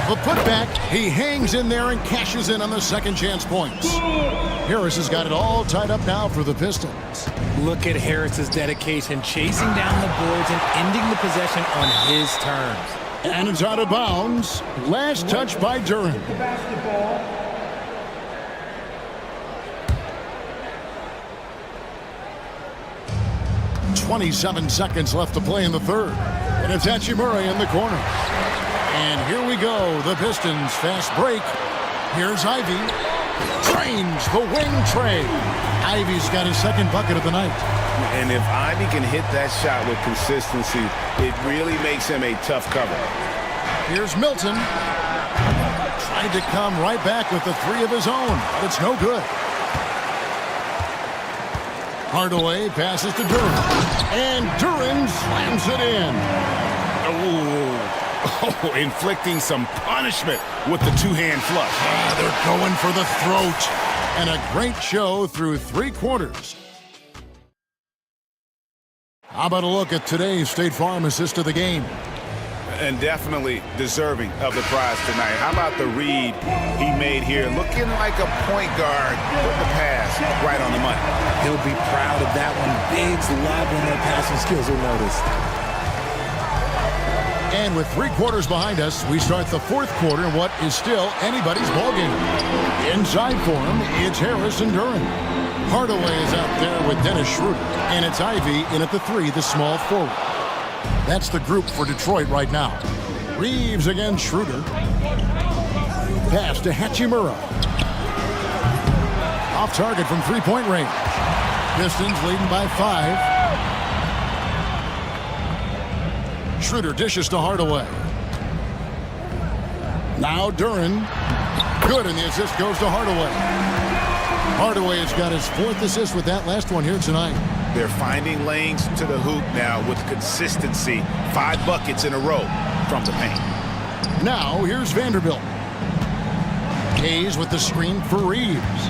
Speaker 8: The putback. He hangs in there and cashes in on the second chance points. Harris has got it all tied up now for the Pistons.
Speaker 9: Look at Harris's dedication, chasing down the boards and ending the possession on his terms.
Speaker 8: And it's out of bounds. Last touch by Duren. 27 seconds left to play in the third. And it's Hachimura in the corner. And here we go. The Pistons fast break. Here's Ivy. Drains the wing tray. Ivy's got his second bucket of the night.
Speaker 10: And if Ivy can hit that shot with consistency, it really makes him a tough cover.
Speaker 8: Here's Milton. Tried to come right back with the three of his own, but it's no good. Hardaway passes to Duran, and Duran slams it in.
Speaker 10: Oh, inflicting some punishment with the two-hand flush.
Speaker 8: They're going for the throat. And a great show through 3 quarters. How about a look at today's State Farm assist of the game?
Speaker 10: And definitely deserving of the prize tonight. How about the read he made here? Looking like a point guard with the pass right on the money.
Speaker 9: He'll be proud of that one. Bigs love when their passing skills are noticed.
Speaker 8: And with 3 quarters behind us, we start the 4th quarter in what is still anybody's ballgame. Inside for him, it's Harris and Duran. Hardaway is out there with Dennis Schroeder, and it's Ivy in at the 3, the small forward. That's the group for Detroit right now. Reeves against Schroeder. Pass to Hachimura. Off target from 3-point range. Pistons leading by 5. Schroeder dishes to Hardaway. Now Duran. Good, and the assist goes to Hardaway. Hardaway has got his 4th assist with that last one here tonight.
Speaker 10: They're finding lanes to the hoop now with consistency. 5 buckets in a row from the paint.
Speaker 8: Now here's Vanderbilt. Hayes with the screen for Reeves.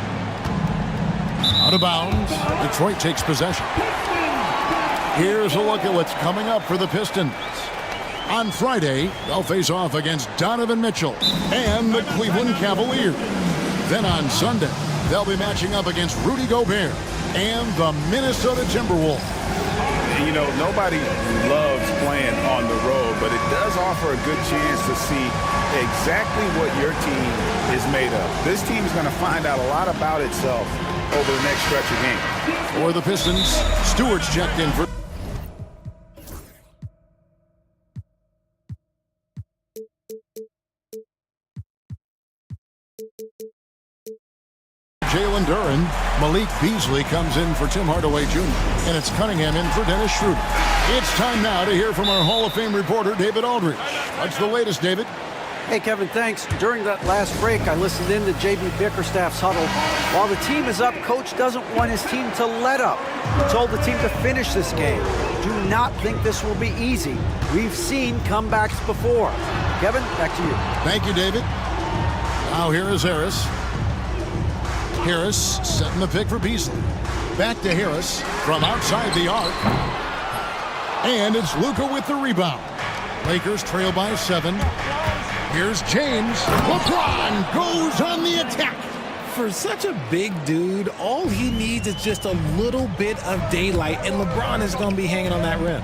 Speaker 8: Out of bounds. Detroit takes possession. Here's a look at what's coming up for the Pistons. On Friday, they'll face off against Donovan Mitchell and the Cleveland Cavaliers. Then on Sunday, they'll be matching up against Rudy Gobert and the Minnesota Timberwolves.
Speaker 10: You know, nobody loves playing on the road, but it does offer a good chance to see exactly what your team is made of. This team is going to find out a lot about itself over the next stretch of games.
Speaker 8: For the Pistons, Stewart's checked in for... Jalen Duran. Malik Beasley comes in for Tim Hardaway Jr. And it's Cunningham in for Dennis Schroeder. It's time now to hear from our Hall of Fame reporter, David Aldridge. What's the latest, David?
Speaker 12: Hey, Kevin, thanks. During that last break, I listened in to J.B. Bickerstaff's huddle. While the team is up, Coach doesn't want his team to let up. He told the team to finish this game. Do not think this will be easy. We've seen comebacks before. Kevin, back to you.
Speaker 8: Thank you, David. Now here is Harris. Harris setting the pick for Beasley. Back to Harris from outside the arc. And it's Luka with the rebound. Lakers trail by 7. Here's James. LeBron goes on the attack.
Speaker 9: For such a big dude, all he needs is just a little bit of daylight, and LeBron is going to be hanging on that rim.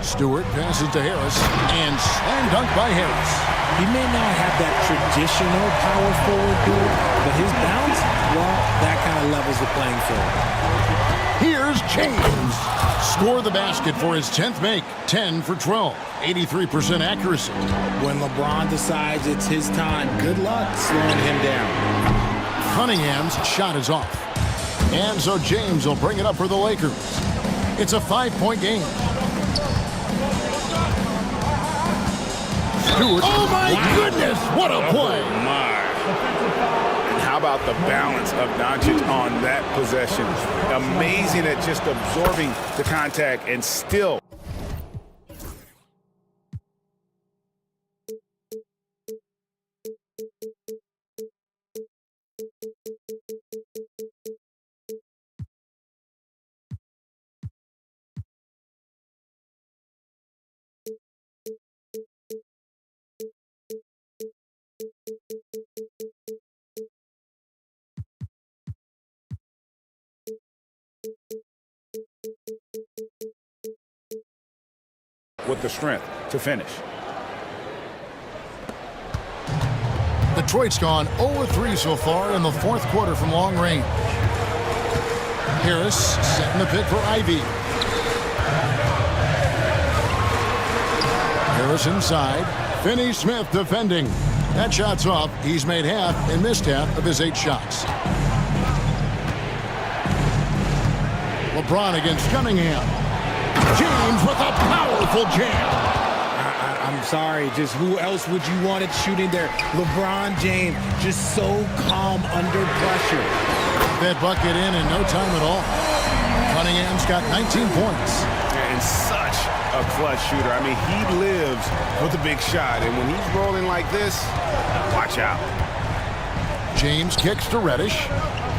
Speaker 8: Stewart passes to Harris, and slam dunk by Harris.
Speaker 9: He may not have that traditional power forward build, but his bounce, well, that kind of levels the playing field.
Speaker 8: Here's James. Score the basket for his 10th make. 10 for 12. 83% accuracy.
Speaker 9: When LeBron decides it's his time, good luck slowing him down.
Speaker 8: Cunningham's shot is off. And so James will bring it up for the Lakers. It's a 5-point game. Stewart. Oh, my goodness. What a play.
Speaker 10: Oh, my. And how about the balance of Doncic on that possession? Amazing at just absorbing the contact and still. With the strength to finish.
Speaker 8: Detroit's gone 0-3 so far in the 4th quarter from long range. Harris setting the pick for Ivy. Harris inside. Finney-Smith defending. That shot's off. He's made half and missed half of his 8 shots. LeBron against Cunningham. James with a powerful jam.
Speaker 9: I'm I'm sorry, just who else would you want it shooting there? LeBron James, just so calm under pressure.
Speaker 8: That bucket in no time at all. Cunningham's got 19 points.
Speaker 10: And such a clutch shooter. I mean, he lives with a big shot. And when he's rolling like this, watch out.
Speaker 8: James kicks to Reddish.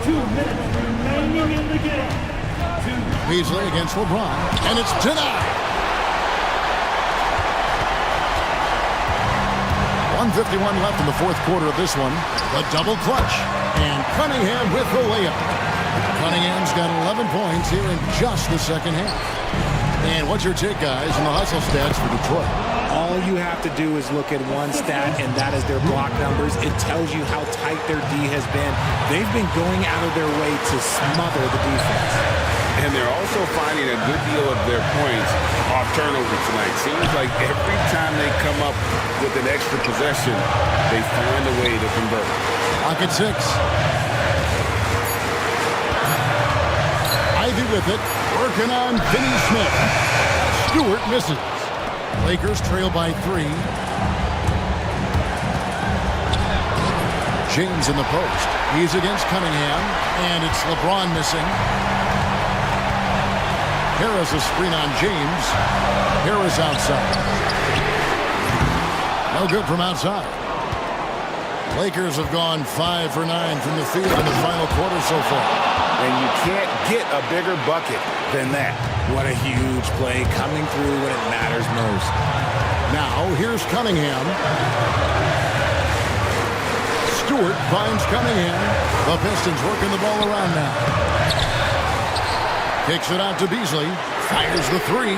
Speaker 5: 2 minutes remaining in the game.
Speaker 8: Beasley against LeBron, and it's denied. 1:51 left in the fourth quarter of this one. The double clutch, and Cunningham with the layup. Cunningham's got 11 points here in just the second half. And what's your take, guys, on the hustle stats for Detroit?
Speaker 9: All you have to do is look at one stat, and that is their block numbers. It tells you how tight their D has been. They've been going out of their way to smother the defense.
Speaker 10: And they're also finding a good deal of their points off turnover tonight. Seems like every time they come up with an extra possession, they find a way to convert.
Speaker 8: Pocket 6. Ivy with it, working on Finney Smith. Stewart misses. Lakers trail by 3. James in the post. He's against Cunningham, and it's LeBron missing. Harris a screen on James. Harris outside. No good from outside. Lakers have gone 5 for 9 from the field in the final quarter so far.
Speaker 10: And you can't get a bigger bucket than that.
Speaker 9: What a huge play coming through when it matters most.
Speaker 8: Now, here's Cunningham. Stewart finds Cunningham. The Pistons working the ball around now. Kicks it out to Beasley. Fires the 3.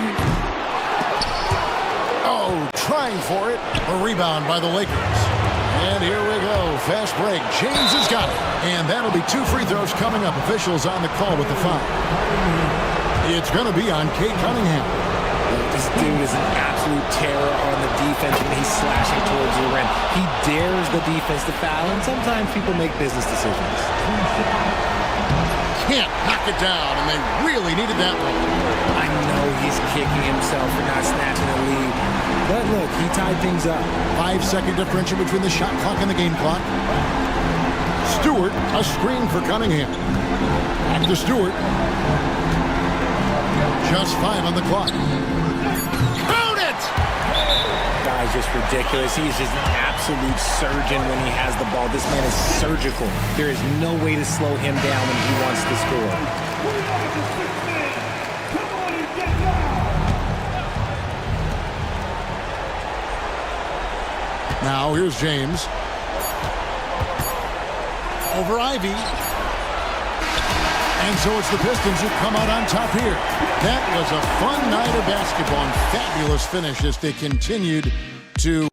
Speaker 8: Oh, trying for it. A rebound by the Lakers. And here we go. Fast break. James has got it. And that'll be 2 free throws coming up. Officials on the call with the foul. It's going to be on Cade Cunningham.
Speaker 9: This dude is an absolute terror on the defense when he's slashing towards the rim. He dares the defense to foul, and sometimes people make business decisions.
Speaker 8: Can't knock it down, and they really needed that one.
Speaker 9: I know he's kicking himself for not snatching the lead. But look, he tied things up.
Speaker 8: 5-second differential between the shot clock and the game clock. Stewart, a screen for Cunningham. Back to Stewart. Just 5 on the clock. Count it!
Speaker 9: Guy's just ridiculous. He's just an absolute surgeon when he has the ball. This man is surgical. There is no way to slow him down when he wants to score.
Speaker 8: Now here's James. Over Ivy. And so it's the Pistons who come out on top here. That was a fun night of basketball and fabulous finish as they continued to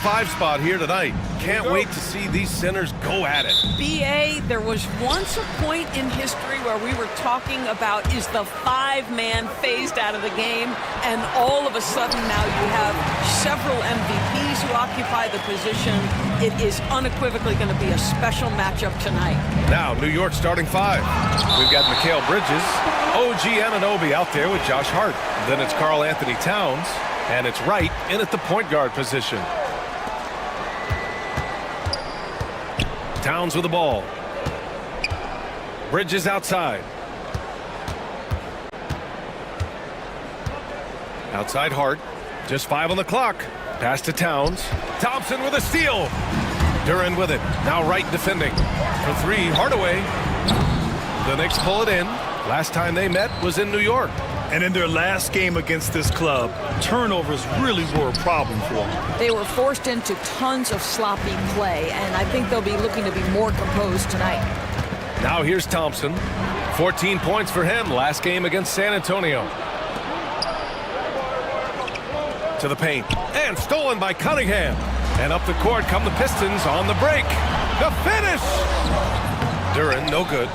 Speaker 1: 5 spot here tonight. Can't wait to see these centers go at it.
Speaker 13: BA, there was once a point in history where we were talking about is the 5-man phased out of the game, and all of a sudden now you have several MVPs who occupy the position. It is unequivocally going to be a special matchup tonight.
Speaker 1: Now, New York starting 5. We've got Mikal Bridges, OG Anunoby out there with Josh Hart. Then it's Karl Anthony Towns, and it's Wright in at the point guard position. Towns with the ball. Bridges outside. Outside Hart. Just 5 on the clock. Pass to Towns. Thompson with a steal. Duran with it. Now Wright defending. For 3, Hardaway. The Knicks pull it in. Last time they met was in New York.
Speaker 2: And in their last game against this club, turnovers really were a problem for them.
Speaker 13: They were forced into tons of sloppy play, and I think they'll be looking to be more composed tonight.
Speaker 1: Now here's Thompson. 14 points for him last game against San Antonio. To the paint. And stolen by Cunningham. And up the court come the Pistons on the break. The finish! Duran, no good.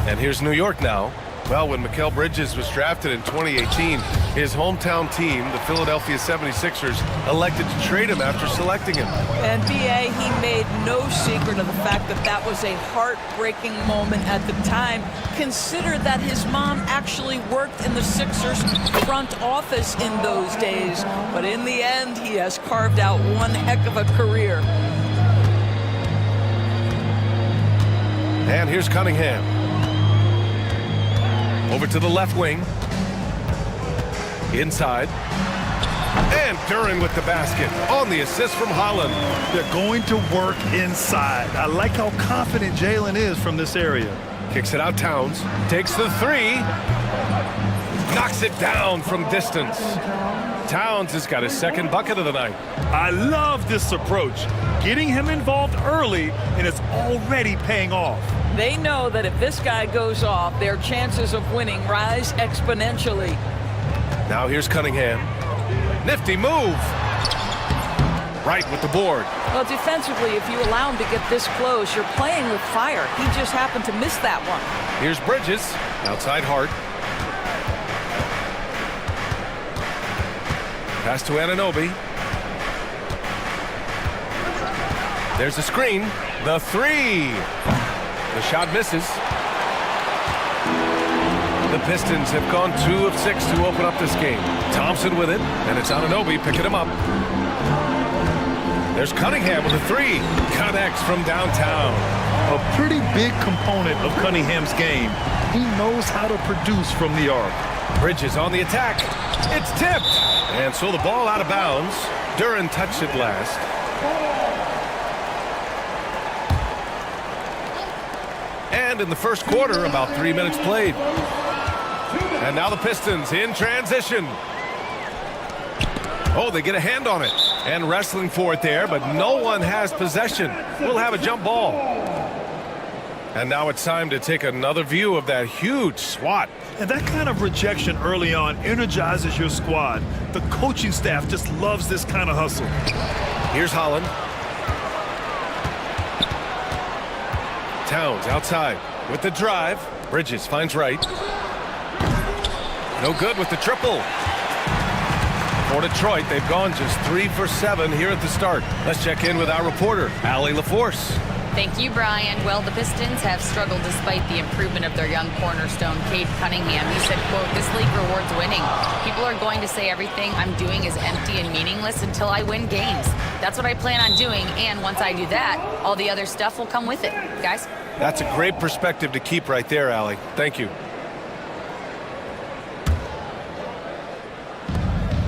Speaker 1: And here's New York now. Well, when Mikal Bridges was drafted in 2018, his hometown team, the Philadelphia 76ers, elected to trade him after selecting him.
Speaker 13: And BA, he made no secret of the fact that that was a heartbreaking moment at the time. Consider that his mom actually worked in the Sixers front office in those days. But in the end, he has carved out one heck of a career.
Speaker 1: And here's Cunningham. Over to the left wing. Inside. And Duran with the basket on the assist from Holland.
Speaker 2: They're going to work inside. I like how confident Jalen is from this area.
Speaker 1: Kicks it out Towns. Takes the 3. Knocks it down from distance. Towns has got his second bucket of the night.
Speaker 2: I love this approach. Getting him involved early, and it's already paying off.
Speaker 13: They know that if this guy goes off, their chances of winning rise exponentially.
Speaker 1: Now here's Cunningham. Nifty move. Right with the board.
Speaker 13: Well, defensively, if you allow him to get this close, you're playing with fire. He just happened to miss that one.
Speaker 1: Here's Bridges. Outside Hart. Pass to Anunoby. There's the screen. The 3. The shot misses. The Pistons have gone 2 of 6 to open up this game. Thompson with it, and it's Anunoby picking him up. There's Cunningham with a 3. Connects from downtown.
Speaker 2: A pretty big component of Cunningham's game. He knows how to produce from the arc.
Speaker 1: Bridges on the attack. It's tipped. And so the ball out of bounds. Duran touched it last. And in the first quarter, about 3 minutes played. And now the Pistons in transition. Oh, they get a hand on it. And wrestling for it there, but no one has possession. We'll have a jump ball. And now it's time to take another view of that huge swat.
Speaker 2: And that kind of rejection early on energizes your squad. The coaching staff just loves this kind of hustle.
Speaker 1: Here's Holland. Towns outside with the drive. Bridges finds Wright. No good with the triple. For Detroit, they've gone just 3 for 7 here at the start. Let's check in with our reporter, Allie LaForce.
Speaker 4: Thank you, Brian. Well, the Pistons have struggled despite the improvement of their young cornerstone, Cade Cunningham. He said, quote, "This league rewards winning. People are going to say everything I'm doing is empty and meaningless until I win games. That's what I plan on doing, and once I do that, all the other stuff will come with it." Guys?
Speaker 1: That's a great perspective to keep right there, Allie. Thank you.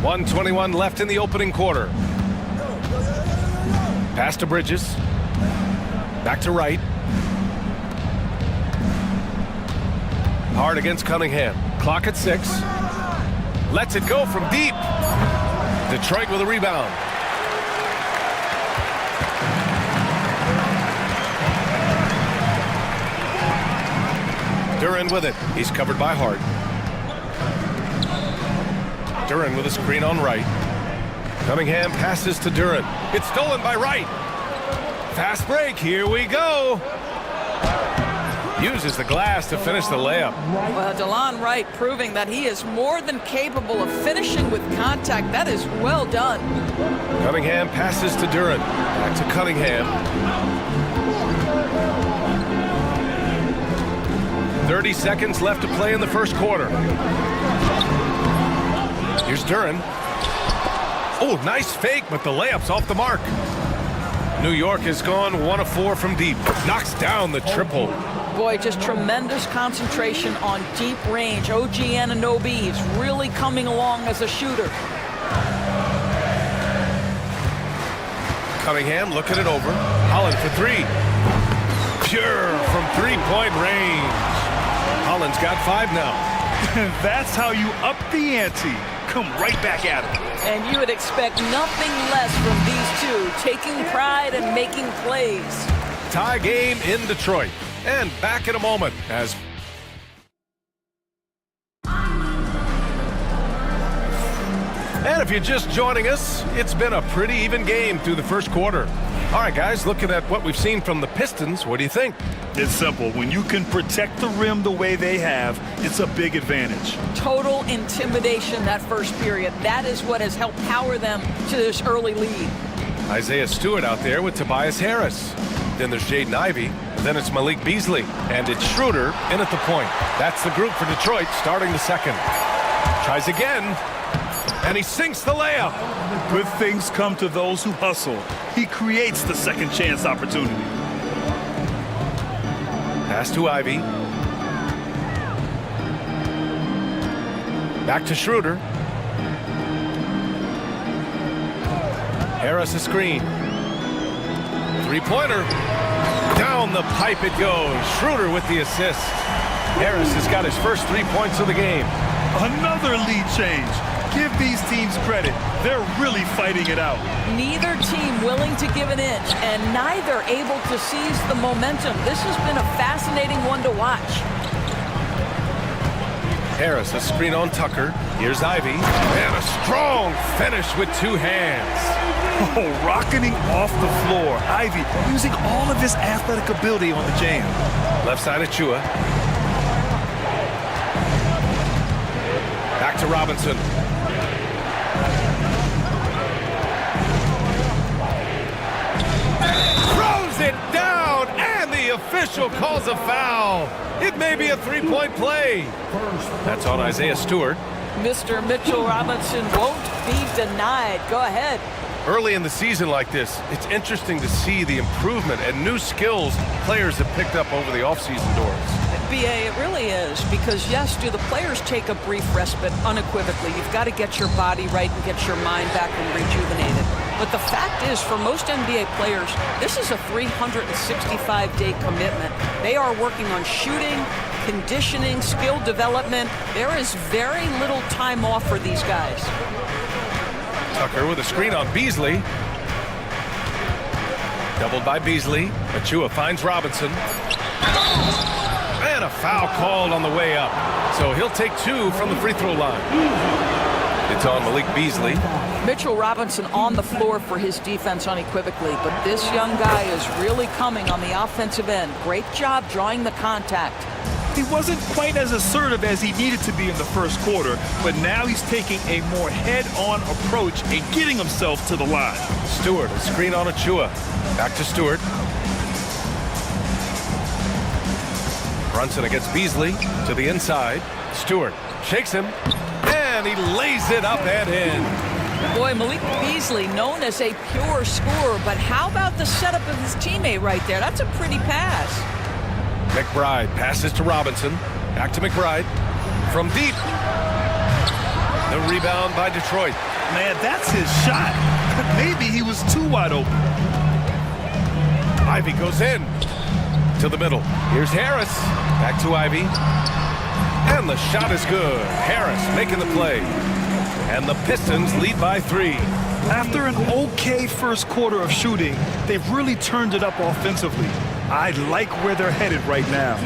Speaker 1: 1:21 left in the opening quarter. Pass to Bridges. Back to Wright. Hard against Cunningham. Clock at 6. Lets it go from deep. Detroit with a rebound. Duran with it. He's covered by Hart. Duran with a screen on Wright. Cunningham passes to Duran. It's stolen by Wright. Fast break, here we go. Uses the glass to finish the layup.
Speaker 13: Well, DeLon Wright proving that he is more than capable of finishing with contact. That is well done.
Speaker 1: Cunningham passes to Duran. Back to Cunningham. 30 seconds left to play in the first quarter. Here's Duran. Oh, nice fake, but the layup's off the mark. New York has gone 1 of 4 from deep. Knocks down the triple.
Speaker 13: Boy, just tremendous concentration on deep range. OG Anunoby is really coming along as a shooter.
Speaker 1: Cunningham looking it over. Holland for 3. Pure from three-point range. Holland's got 5 now.
Speaker 2: That's how you up the ante. Come right back at him.
Speaker 13: And you would expect nothing less from these two, taking pride and making plays.
Speaker 1: Tie game in Detroit. And back in a moment as... And if you're just joining us, it's been a pretty even game through the first quarter. All right, guys, looking at what we've seen from the Pistons, what do you think?
Speaker 2: It's simple. When you can protect the rim the way they have, it's a big advantage.
Speaker 13: Total intimidation that first period. That is what has helped power them to this early lead.
Speaker 1: Isaiah Stewart out there with Tobias Harris. Then there's Jaden Ivey. Then it's Malik Beasley. And it's Schroeder in at the point. That's the group for Detroit starting the second. Tries again. And he sinks the layup.
Speaker 2: Good things come to those who hustle. He creates the second chance opportunity.
Speaker 1: Pass to Ivey. Back to Schroeder. Harris a screen. Three-pointer. Down the pipe it goes. Schroeder with the assist. Harris has got his first 3 points of the game.
Speaker 2: Another lead change. Give these teams credit. They're really fighting it out.
Speaker 13: Neither team willing to give an inch, and neither able to seize the momentum. This has been a fascinating one to watch.
Speaker 1: Harris, a screen on Tucker. Here's Ivey. And a strong finish with 2 hands.
Speaker 2: Oh, rocketing off the floor. Ivey using all of his athletic ability on the jam.
Speaker 1: Left side of Chua. Back to Robinson. Throws it down, and the official calls a foul. It may be a 3-point play. That's on Isaiah Stewart.
Speaker 13: Mr. Mitchell Robinson won't be denied. Go ahead.
Speaker 1: Early in the season like this, it's interesting to see the improvement and new skills players have picked up over the offseason doors.
Speaker 13: BA, it really is, because yes, do the players take a brief respite unequivocally. You've got to get your body right and get your mind back and rejuvenated. But the fact is, for most NBA players, this is a 365-day commitment. They are working on shooting, conditioning, skill development. There is very little time off for these guys.
Speaker 1: Tucker with a screen on Beasley. Doubled by Beasley. Achua finds Robinson. And a foul called on the way up. So he'll take 2 from the free throw line. It's on Malik Beasley.
Speaker 13: Mitchell Robinson on the floor for his defense unequivocally, but this young guy is really coming on the offensive end. Great job drawing the contact.
Speaker 2: He wasn't quite as assertive as he needed to be in the first quarter, but now he's taking a more head-on approach and getting himself to the line.
Speaker 1: Stewart, a screen on Achua. Back to Stewart. Brunson against Beasley to the inside. Stewart shakes him, and he lays it up and in.
Speaker 13: Boy, Malik Beasley, known as a pure scorer, but how about the setup of his teammate right there? That's a pretty pass.
Speaker 1: McBride passes to Robinson. Back to McBride. From deep. The rebound by Detroit.
Speaker 2: Man, that's his shot. Maybe he was too wide open.
Speaker 1: Ivey goes in. To the middle. Here's Harris. Back to Ivey. And the shot is good. Harris making the play. And the Pistons lead by 3.
Speaker 2: After an okay first quarter of shooting, they've really turned it up offensively. I like where they're headed right now.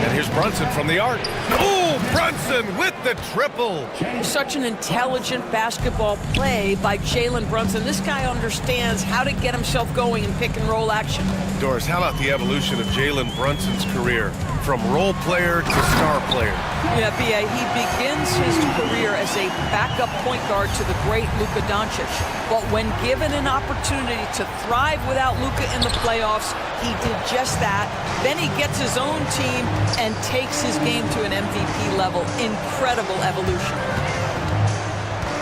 Speaker 1: And here's Brunson from the arc. Oh, Brunson with the triple.
Speaker 13: Such an intelligent basketball play by Jalen Brunson. This guy understands how to get himself going in pick and roll action.
Speaker 1: Doris, how about the evolution of Jalen Brunson's career from role player to star player?
Speaker 13: Yeah, B.A., he begins his career as a backup point guard to the great Luka Doncic. But when given an opportunity to thrive without Luka in the playoffs, he did just that. Then he gets his own team and takes his game to an MVP level. Incredible evolution.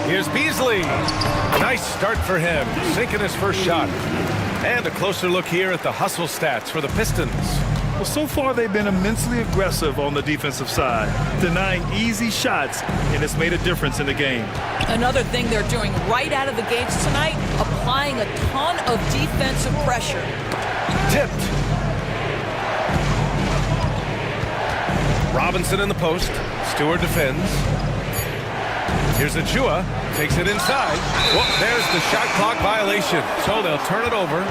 Speaker 1: Here's Beasley. Nice start for him, sinking his first shot. And a closer look here at the hustle stats for the Pistons.
Speaker 2: Well, so far they've been immensely aggressive on the defensive side, denying easy shots, and it's made a difference in the game.
Speaker 13: Another thing they're doing right out of the gates tonight, applying a ton of defensive pressure.
Speaker 1: Tipped. Robinson in the post. Stewart defends. Here's Achua. Takes it inside. Whoop, there's the shot clock violation. So they'll turn it over.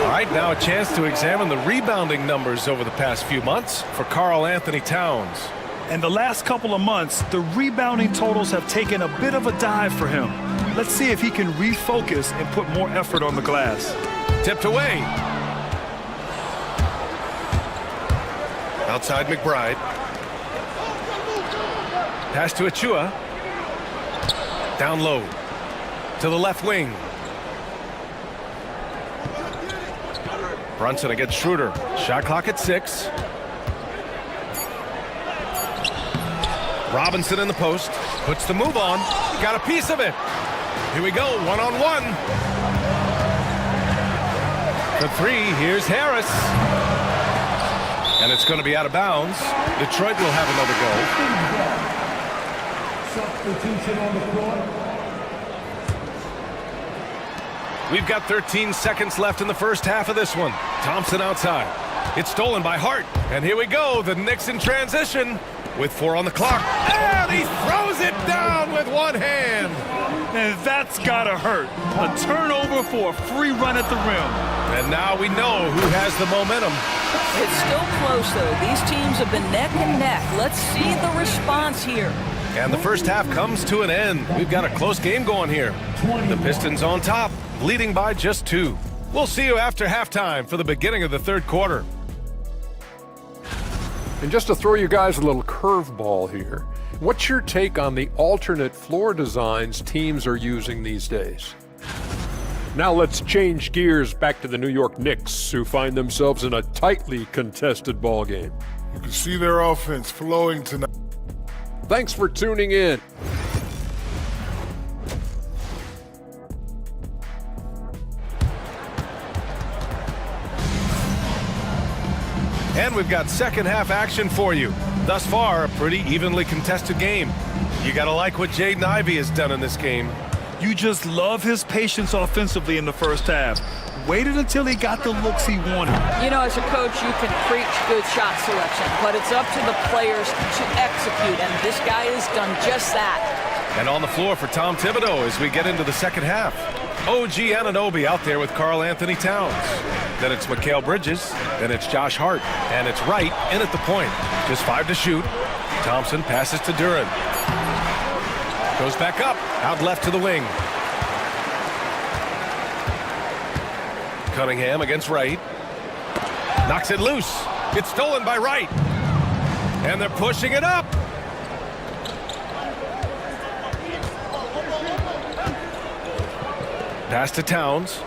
Speaker 1: All right, now a chance to examine the rebounding numbers over the past few months for Karl Anthony Towns.
Speaker 2: And the last couple of months, the rebounding totals have taken a bit of a dive for him. Let's see if he can refocus and put more effort on the glass.
Speaker 1: Tipped away. Outside McBride. Pass to Achua. Down low. To the left wing. Brunson against Schroeder. Shot clock at 6. Robinson in the post. Puts the move on. Got a piece of it. Here we go. One-on-one. For 3, here's Harris. And it's going to be out of bounds. Detroit will have another go.
Speaker 5: Substitution on the floor.
Speaker 1: We've got 13 seconds left in the first half of this one. Thompson outside. It's stolen by Hart. And here we go. The Knicks in transition with 4 on the clock. And he throws it down with one hand.
Speaker 2: And that's gotta hurt. A turnover for a free run at the rim.
Speaker 1: And now we know who has the momentum.
Speaker 13: It's still close, though. These teams have been neck and neck. Let's see the response here.
Speaker 1: And the first half comes to an end. We've got a close game going here. The Pistons on top, leading by just 2. We'll see you after halftime for the beginning of the third quarter.
Speaker 7: And just to throw you guys a little curveball here, what's your take on the alternate floor designs teams are using these days? Now let's change gears back to the New York Knicks, who find themselves in a tightly contested ball game.
Speaker 6: You can see their offense flowing tonight.
Speaker 7: Thanks for tuning in.
Speaker 1: And we've got second half action for you. Thus far, a pretty evenly contested game. You gotta like what Jaden Ivey has done in this game.
Speaker 2: You just love his patience offensively in the first half. Waited until he got the looks he wanted.
Speaker 13: You know, as a coach, you can preach good shot selection, but it's up to the players to execute, and this guy has done just that.
Speaker 1: And on the floor for Tom Thibodeau as we get into the second half. OG Anunoby out there with Karl Anthony Towns. Then it's Mikal Bridges. Then it's Josh Hart. And it's Wright in at the point. Just 5 to shoot. Thompson passes to Duren. Goes back up. Out left to the wing. Cunningham against Wright. Knocks it loose. It's stolen by Wright. And they're pushing it up. Pass to Towns.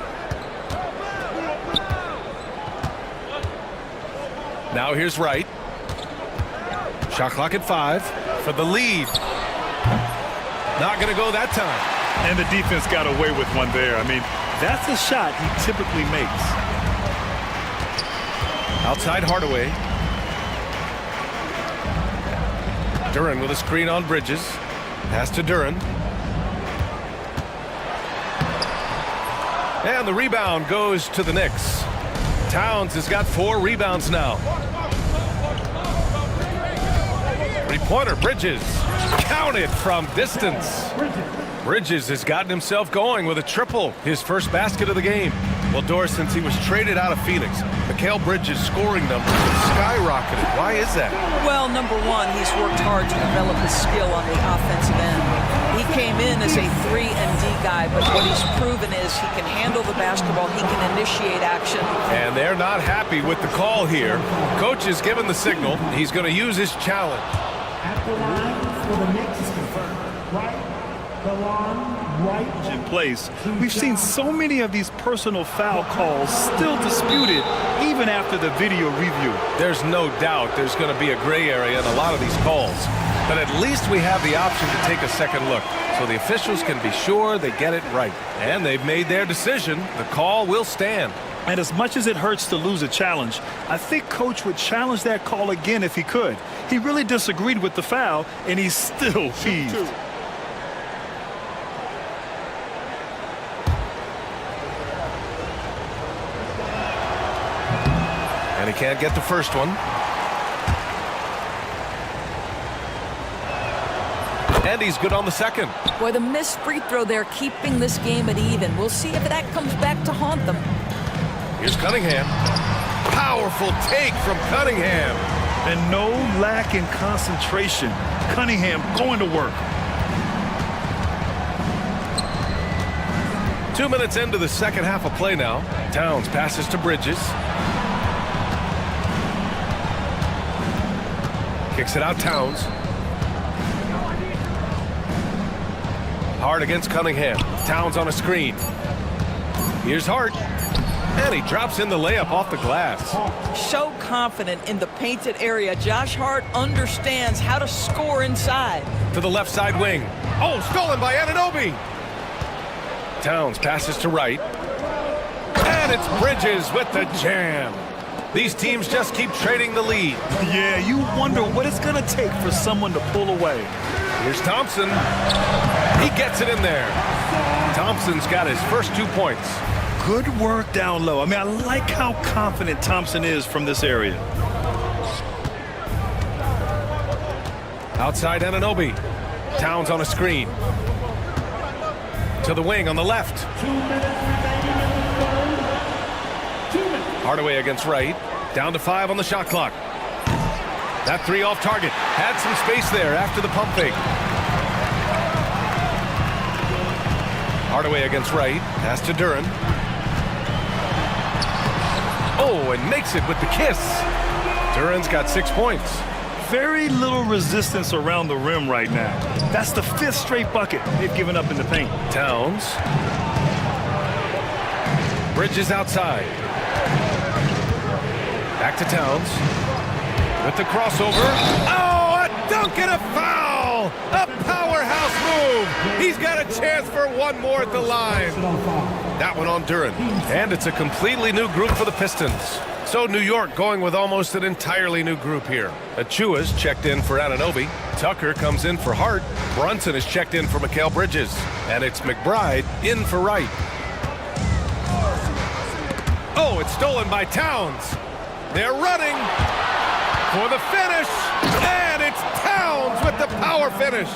Speaker 1: Now here's Wright. Shot clock at 5 for the lead. Not going to go that time.
Speaker 2: And the defense got away with one there. I mean, that's a shot he typically makes.
Speaker 1: Outside Hardaway. Duren with a screen on Bridges. Pass to Duren. And the rebound goes to the Knicks. Towns has got 4 rebounds now. Three-pointer, Bridges. Counted from distance. Bridges has gotten himself going with a triple, his first basket of the game. Well, Doris, since he was traded out of Phoenix, Mikal Mikal Bridges' scoring numbers have skyrocketed. Why is that?
Speaker 13: Well, number one, he's worked hard to develop his skill on the offensive end. He came in as a 3-and-D guy, but what he's proven is he can handle the basketball, he can initiate action.
Speaker 1: And they're not happy with the call here. Coach has given the signal. He's going to use his challenge.
Speaker 5: At the line for the next right, the line, right.
Speaker 2: In place, we've seen so many of these personal foul calls still disputed even after the video review.
Speaker 1: There's no doubt there's going to be a gray area in a lot of these calls. But at least we have the option to take a second look, so the officials can be sure they get it right. And they've made their decision. The call will stand.
Speaker 2: And as much as it hurts to lose a challenge, I think Coach would challenge that call again if he could. He really disagreed with the foul, and he's still peeved.
Speaker 1: And he can't get the first one. And he's good on the second.
Speaker 13: Boy, the missed free throw there, keeping this game at even. We'll see if that comes back to haunt them.
Speaker 1: Here's Cunningham. Powerful take from Cunningham.
Speaker 2: And no lack in concentration. Cunningham going to work.
Speaker 1: 2 minutes into the second half of play now. Towns passes to Bridges. Kicks it out, Towns. Hart against Cunningham. Towns on a screen. Here's Hart. And he drops in the layup off the glass.
Speaker 13: So confident in the painted area. Josh Hart understands how to score inside.
Speaker 1: To the left side wing. Oh, stolen by Anunoby. Towns passes to right. And it's Bridges with the jam. These teams just keep trading the lead.
Speaker 2: Yeah, you wonder what it's going to take for someone to pull away.
Speaker 1: Here's Thompson. He gets it in there. Thompson's got his first 2 points.
Speaker 2: Good work down low. I mean, I like how confident Thompson is from this area.
Speaker 1: Outside Anunoby. Towns on a screen. To the wing on the left.
Speaker 5: 2 minutes remaining in the third. 2 minutes.
Speaker 1: Hardaway against right. Down to 5 on the shot clock. That three off target. Had some space there after the pump fake. Hardaway against right. Pass to Duran. Oh, and makes it with the kiss. Duran's got 6 points.
Speaker 2: Very little resistance around the rim right now. That's the 5th straight bucket they've given up in the paint.
Speaker 1: Towns. Bridges outside. Back to Towns. With the crossover. Oh, a dunk and a foul! A powerhouse move! He's got a chance for one more at the line. That one on Duran. And it's a completely new group for the Pistons. So New York going with almost an entirely new group here. Achua's checked in for Anunoby. Tucker comes in for Hart. Brunson is checked in for Mikal Bridges. And it's McBride in for Wright. Oh, it's stolen by Towns. They're running for the finish. And it's Towns with the power finish.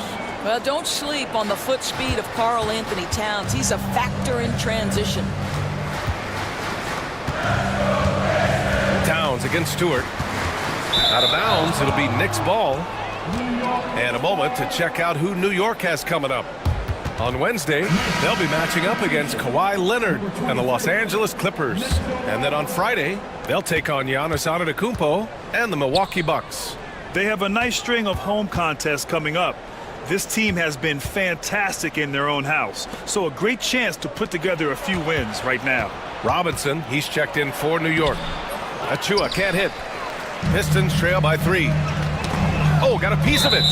Speaker 13: Well, don't sleep on the foot speed of Karl Anthony Towns. He's a factor in transition.
Speaker 1: Towns against Stewart. Out of bounds, it'll be Knicks' ball. And a moment to check out who New York has coming up. On Wednesday, they'll be matching up against Kawhi Leonard and the Los Angeles Clippers. And then on Friday, they'll take on Giannis Antetokounmpo and the Milwaukee Bucks.
Speaker 2: They have a nice string of home contests coming up. This team has been fantastic in their own house, so a great chance to put together a few wins right now.
Speaker 1: Robinson, he's checked in for New York. Achua can't hit. Pistons trail by 3. Oh, got a piece of it.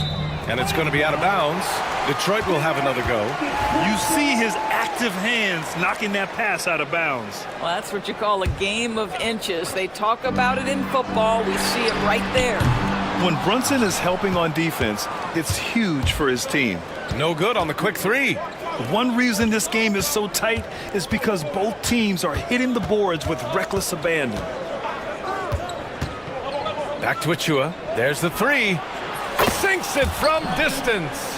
Speaker 1: And it's going to be out of bounds. Detroit will have another go.
Speaker 2: You see his active hands knocking that pass out of bounds.
Speaker 13: Well, that's what you call a game of inches. They talk about it in football. We see it right there.
Speaker 2: When Brunson is helping on defense, it's huge for his team.
Speaker 1: No good on the quick 3.
Speaker 2: One reason this game is so tight is because both teams are hitting the boards with reckless abandon.
Speaker 1: Back to Achua. There's the 3. Sinks it from distance.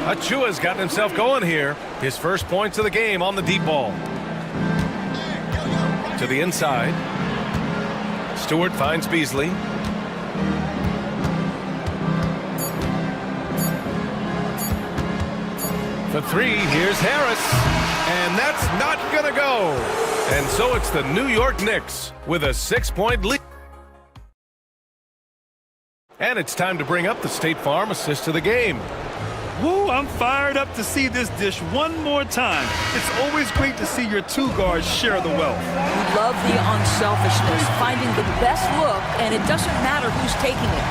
Speaker 1: Achua's gotten himself going here. His first points of the game on the deep ball. To the inside. Stewart finds Beasley. For three, here's Harris. And that's not gonna go. And so it's the New York Knicks with a 6-point lead. And it's time to bring up the State Farm assist of the game.
Speaker 2: Woo, I'm fired up to see this dish one more time. It's always great to see your two guards share the wealth.
Speaker 13: We love the unselfishness, finding the best look, and it doesn't matter who's taking it.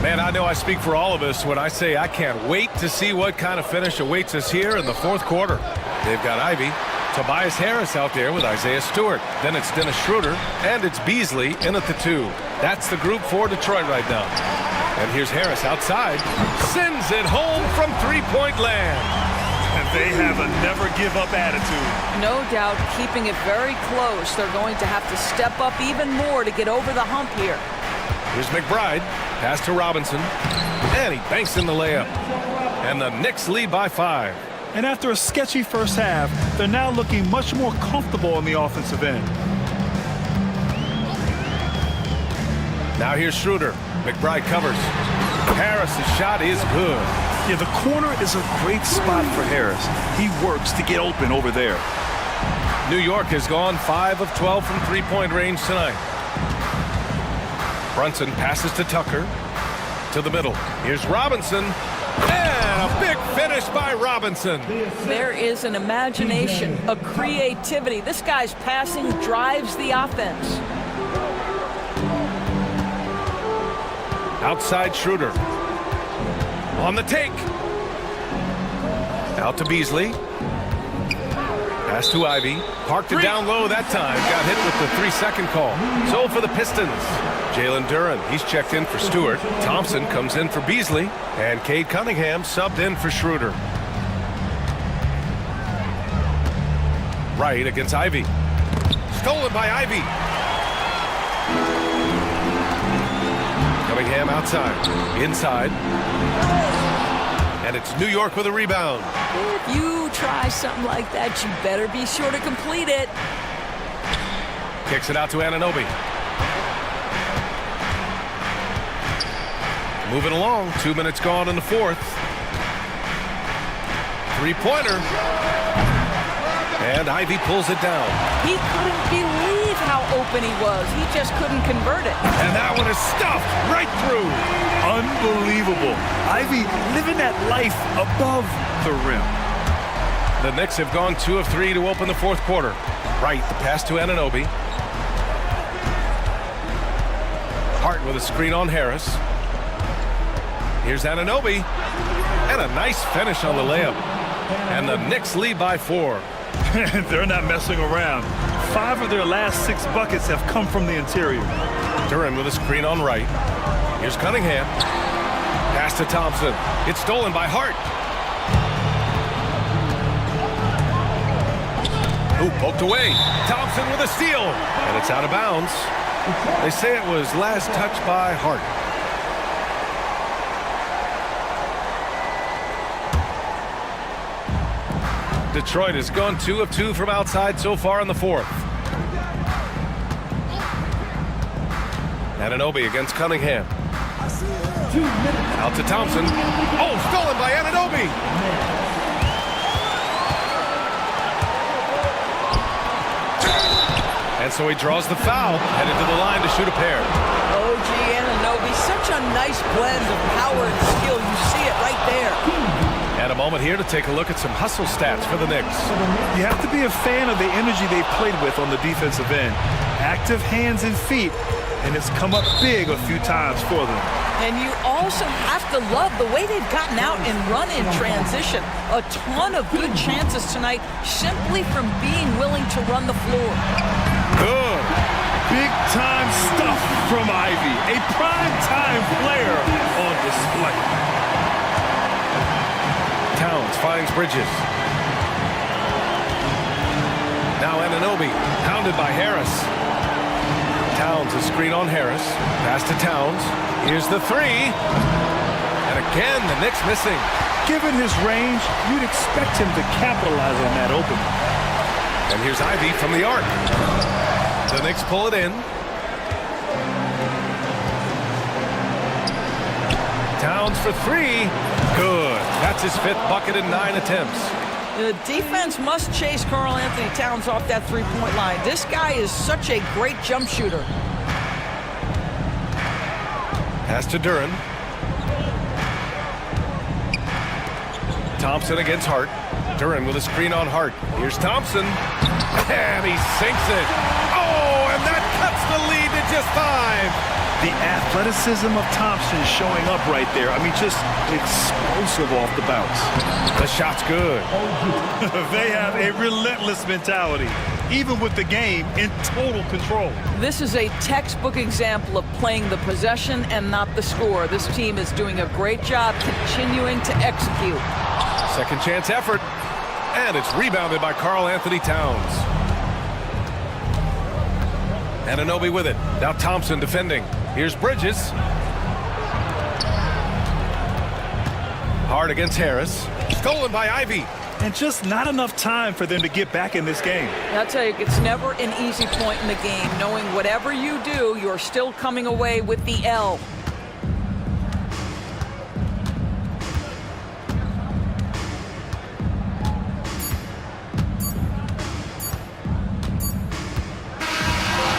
Speaker 1: Man, I know I speak for all of us when I say I can't wait to see what kind of finish awaits us here in the fourth quarter. They've got Ivy, Tobias Harris out there with Isaiah Stewart. Then it's Dennis Schroeder, and it's Beasley in at the 2. That's the group for Detroit right now. And here's Harris outside, sends it home from three-point land.
Speaker 2: And they have a never-give-up attitude.
Speaker 13: No doubt, keeping it very close. They're going to have to step up even more to get over the hump here.
Speaker 1: Here's McBride, pass to Robinson, and he banks in the layup. And the Knicks lead by 5.
Speaker 2: And after a sketchy first half, they're now looking much more comfortable on the offensive end.
Speaker 1: Now here's Schroeder. McBride covers. Harris's shot is good.
Speaker 2: Yeah, the corner is a great spot for Harris. He works to get open over there.
Speaker 1: New York has gone 5 of 12 from three-point range tonight. Brunson passes to Tucker. To the middle. Here's Robinson. And a big finish by Robinson.
Speaker 13: There is an imagination, a creativity. This guy's passing drives the offense.
Speaker 1: Outside Schroeder. On the take. Out to Beasley. Pass to Ivy. Parked it down low that time. Got hit with the 3-second call. So for the Pistons, Jalen Duren, he's checked in for Stewart. Thompson comes in for Beasley. And Cade Cunningham subbed in for Schroeder. Right against Ivy. Stolen by Ivy. Cunningham outside. Inside. And it's New York with a rebound.
Speaker 13: If you try something like that, you better be sure to complete it.
Speaker 1: Kicks it out to Anunoby. Moving along, 2 minutes gone in the fourth. Three-pointer. And Ivy pulls it down.
Speaker 13: He couldn't believe how open he was. He just couldn't convert it.
Speaker 1: And that one is stuffed right through.
Speaker 2: Unbelievable. Ivy living that life above the rim.
Speaker 1: The Knicks have gone 2 of 3 to open the fourth quarter. Right, the pass to Anunoby. Hart with a screen on Harris. Here's Anunoby. And a nice finish on the layup. And the Knicks lead by 4.
Speaker 2: They're not messing around. 5 of their last 6 buckets have come from the interior.
Speaker 1: Duren with a screen on right. Here's Cunningham. Pass to Thompson. It's stolen by Hart. Ooh, poked away. Thompson with a steal. And it's out of bounds. They say it was last touched by Hart. Detroit has gone 2 of 2 from outside so far in the fourth. Anunoby against Cunningham. Out to Thompson. Oh, stolen by Anunoby. And so he draws the foul, headed to the line to shoot a pair.
Speaker 13: OG Anunoby, such a nice blend of power and skill. You see it right there.
Speaker 1: And a moment here to take a look at some hustle stats for the Knicks.
Speaker 2: You have to be a fan of the energy they've played with on the defensive end. Active hands and feet, and it's come up big a few times for them.
Speaker 13: And you also have to love the way they've gotten out and run in transition. A ton of good chances tonight simply from being willing to run the floor.
Speaker 2: Good. Big-time stuff from Ivy. A prime-time player on display.
Speaker 1: Towns finds Bridges. Now Anunoby, pounded by Harris. Towns, a screen on Harris. Pass to Towns. Here's the 3. And again, the Knicks missing.
Speaker 2: Given his range, you'd expect him to capitalize on that opening.
Speaker 1: And here's Ivy from the arc. The Knicks pull it in. Towns for three. Good. That's his fifth bucket in 9 attempts.
Speaker 13: The defense must chase Karl Anthony Towns off that three-point line. This guy is such a great jump shooter.
Speaker 1: Pass to Duran. Thompson against Hart. Duran with a screen on Hart. Here's Thompson. And he sinks it. Oh, and that cuts the lead to just 5.
Speaker 2: The athleticism of Thompson showing up right there. I mean, just explosive off the bounce.
Speaker 1: The shot's good.
Speaker 2: They have a relentless mentality, even with the game in total control.
Speaker 13: This is a textbook example of playing the possession and not the score. This team is doing a great job continuing to execute.
Speaker 1: Second chance effort. And it's rebounded by Karl Anthony Towns. Anunoby with it. Now Thompson defending. Here's Bridges. Hard against Harris. Stolen by Ivy.
Speaker 2: And just not enough time for them to get back in this game.
Speaker 13: I'll tell you, it's never an easy point in the game, knowing whatever you do, you're still coming away with the L.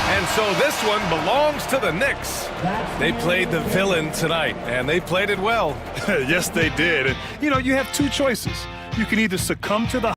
Speaker 1: And so this one belongs to the Knicks. They played the villain tonight, and they played it well.
Speaker 2: Yes, they did. And, you know, you have two choices. You can either succumb to the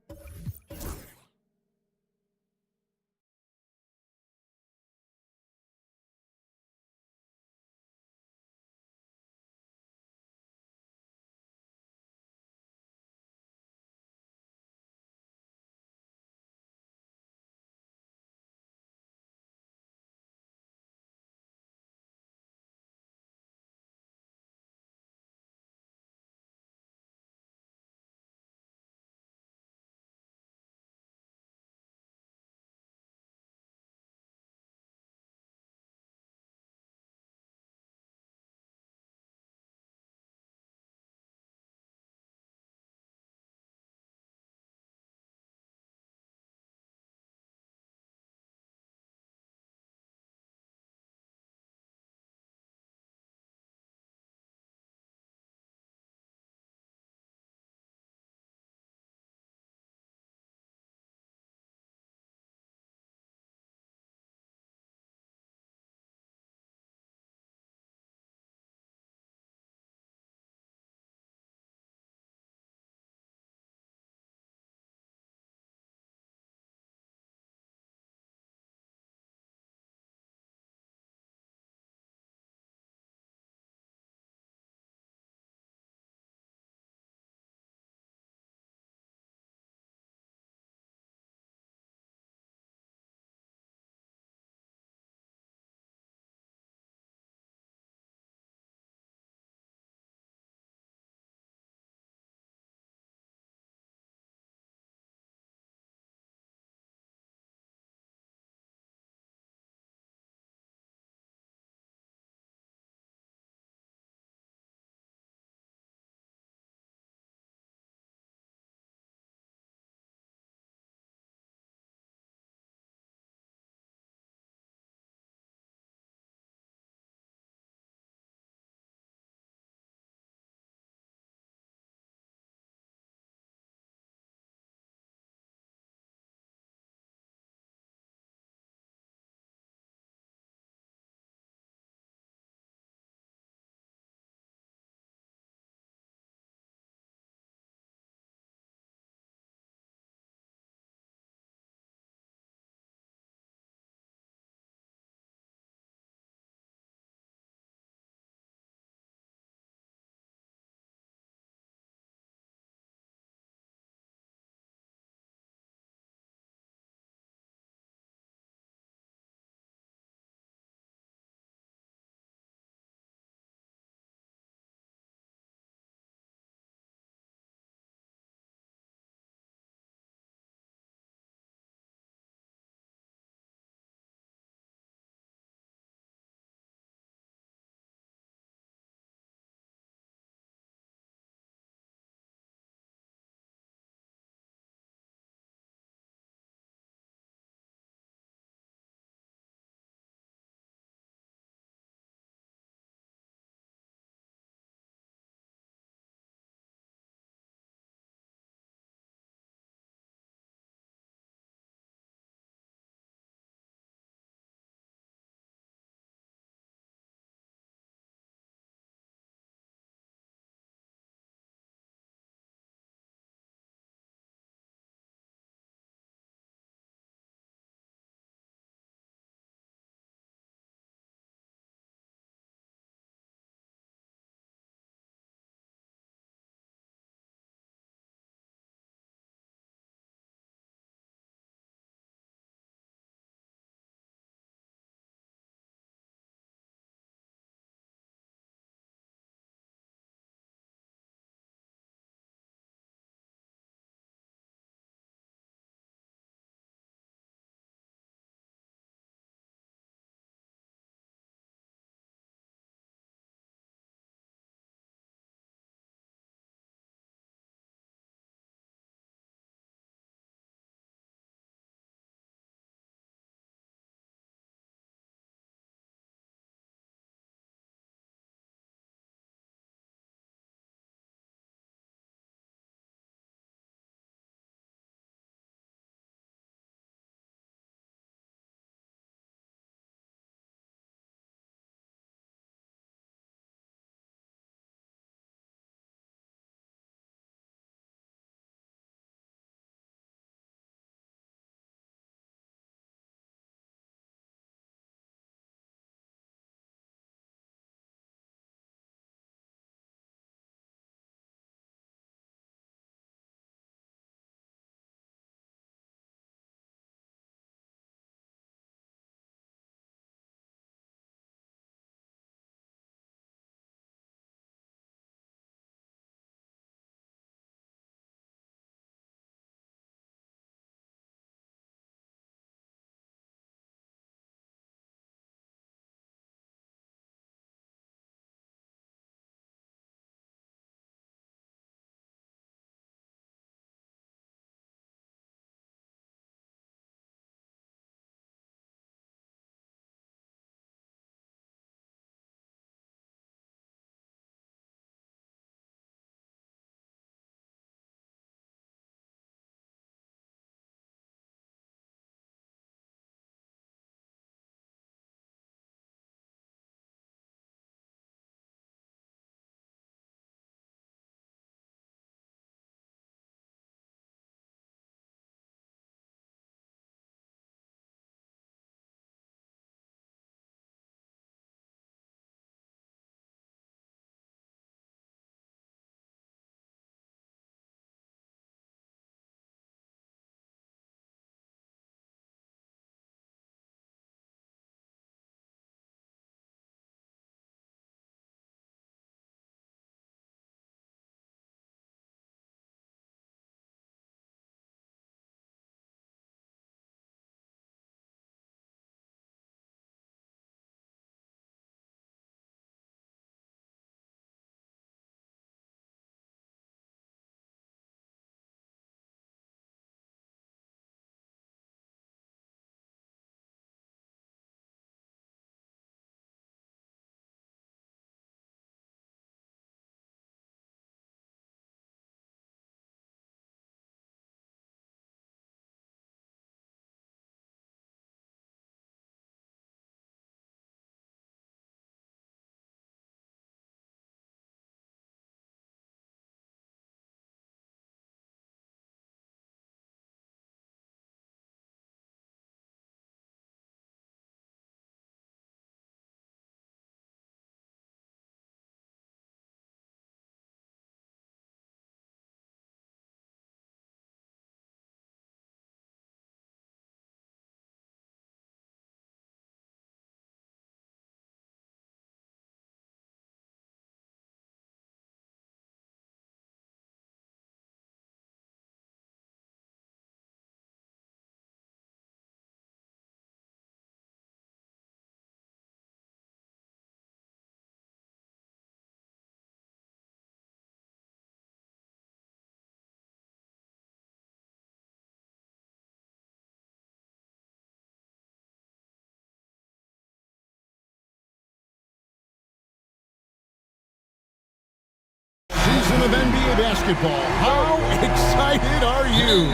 Speaker 8: game of NBA basketball. How excited are you?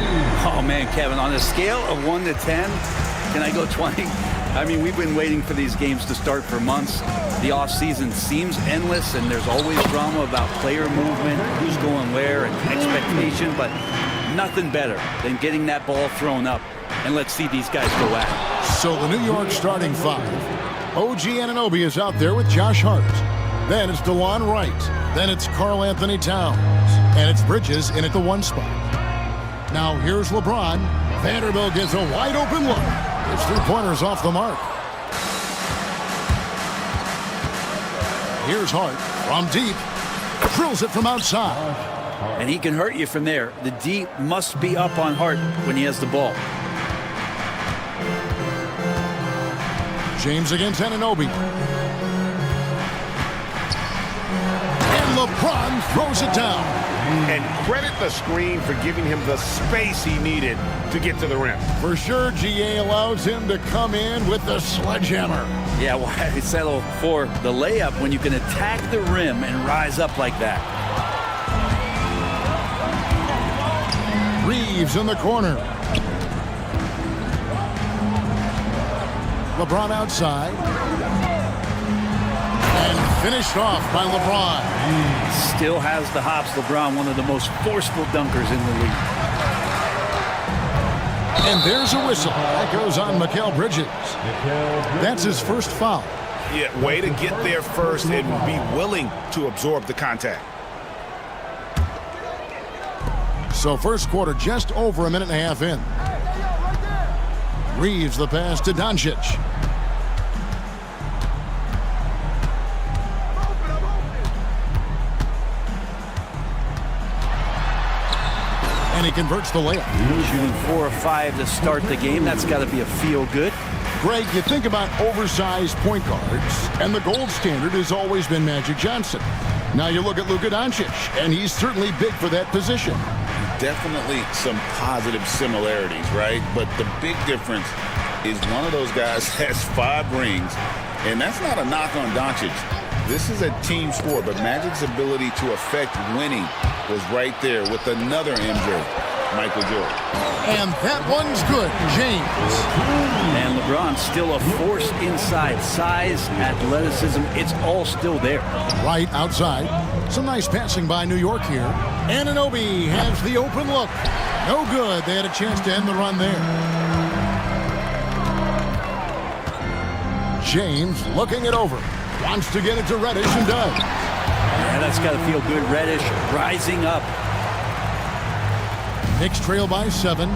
Speaker 14: Oh, man, Kevin, on a scale of 1 to 10, can I go 20? I mean, we've been waiting for these games to start for months. The offseason seems endless, and there's always drama about player movement, who's going where, and expectation, but nothing better than getting that ball thrown up. And let's see these guys go at it.
Speaker 8: So the New York starting five. OG Anunoby is out there with Josh Hart. Then it's DeLon Wright. Then it's Karl Anthony Towns. And it's Bridges in at the 1 spot. Now here's LeBron. Vanderbilt gets a wide open look. It's 3-pointers off the mark. Here's Hart from deep. Drills it from outside.
Speaker 14: And he can hurt you from there. The D must be up on Hart when he has the ball.
Speaker 8: James against Anunoby. And LeBron throws it down.
Speaker 15: And credit the screen for giving him the space he needed to get to the rim.
Speaker 8: For sure, GA allows him to come in with the sledgehammer.
Speaker 14: Yeah, why settle for the layup when you can attack the rim and rise up like that?
Speaker 8: Reeves in the corner. LeBron outside. And finished off by LeBron.
Speaker 14: Still has the hops. LeBron, one of the most forceful dunkers in the league.
Speaker 8: And there's a whistle. That goes on Mikal Bridges. That's his first foul.
Speaker 15: Yeah, way to get there first and be willing to absorb the contact.
Speaker 8: So first quarter just over a minute and a half in. Reeves the pass to Doncic. And he converts the layup.
Speaker 14: Shooting 4 or 5 to start the game. That's got to be a feel good.
Speaker 8: Greg, you think about oversized point guards, and the gold standard has always been Magic Johnson. Now you look at Luka Doncic, and he's certainly big for that position.
Speaker 10: Definitely some positive similarities, right? But the big difference is one of those guys has 5 rings, and that's not a knock on Doncic. This is a team sport, but Magic's ability to affect winning was right there with another MJ, Michael Jordan.
Speaker 8: And that one's good, James.
Speaker 14: And LeBron's still a force inside. Size, athleticism, it's all still there.
Speaker 8: Right outside. Some nice passing by New York here. Anunoby has the open look. No good. They had a chance to end the run there. James looking it over. Wants to get it to Reddish and does.
Speaker 14: Yeah, that's got to feel good. Reddish rising up.
Speaker 8: Knicks trail by 7.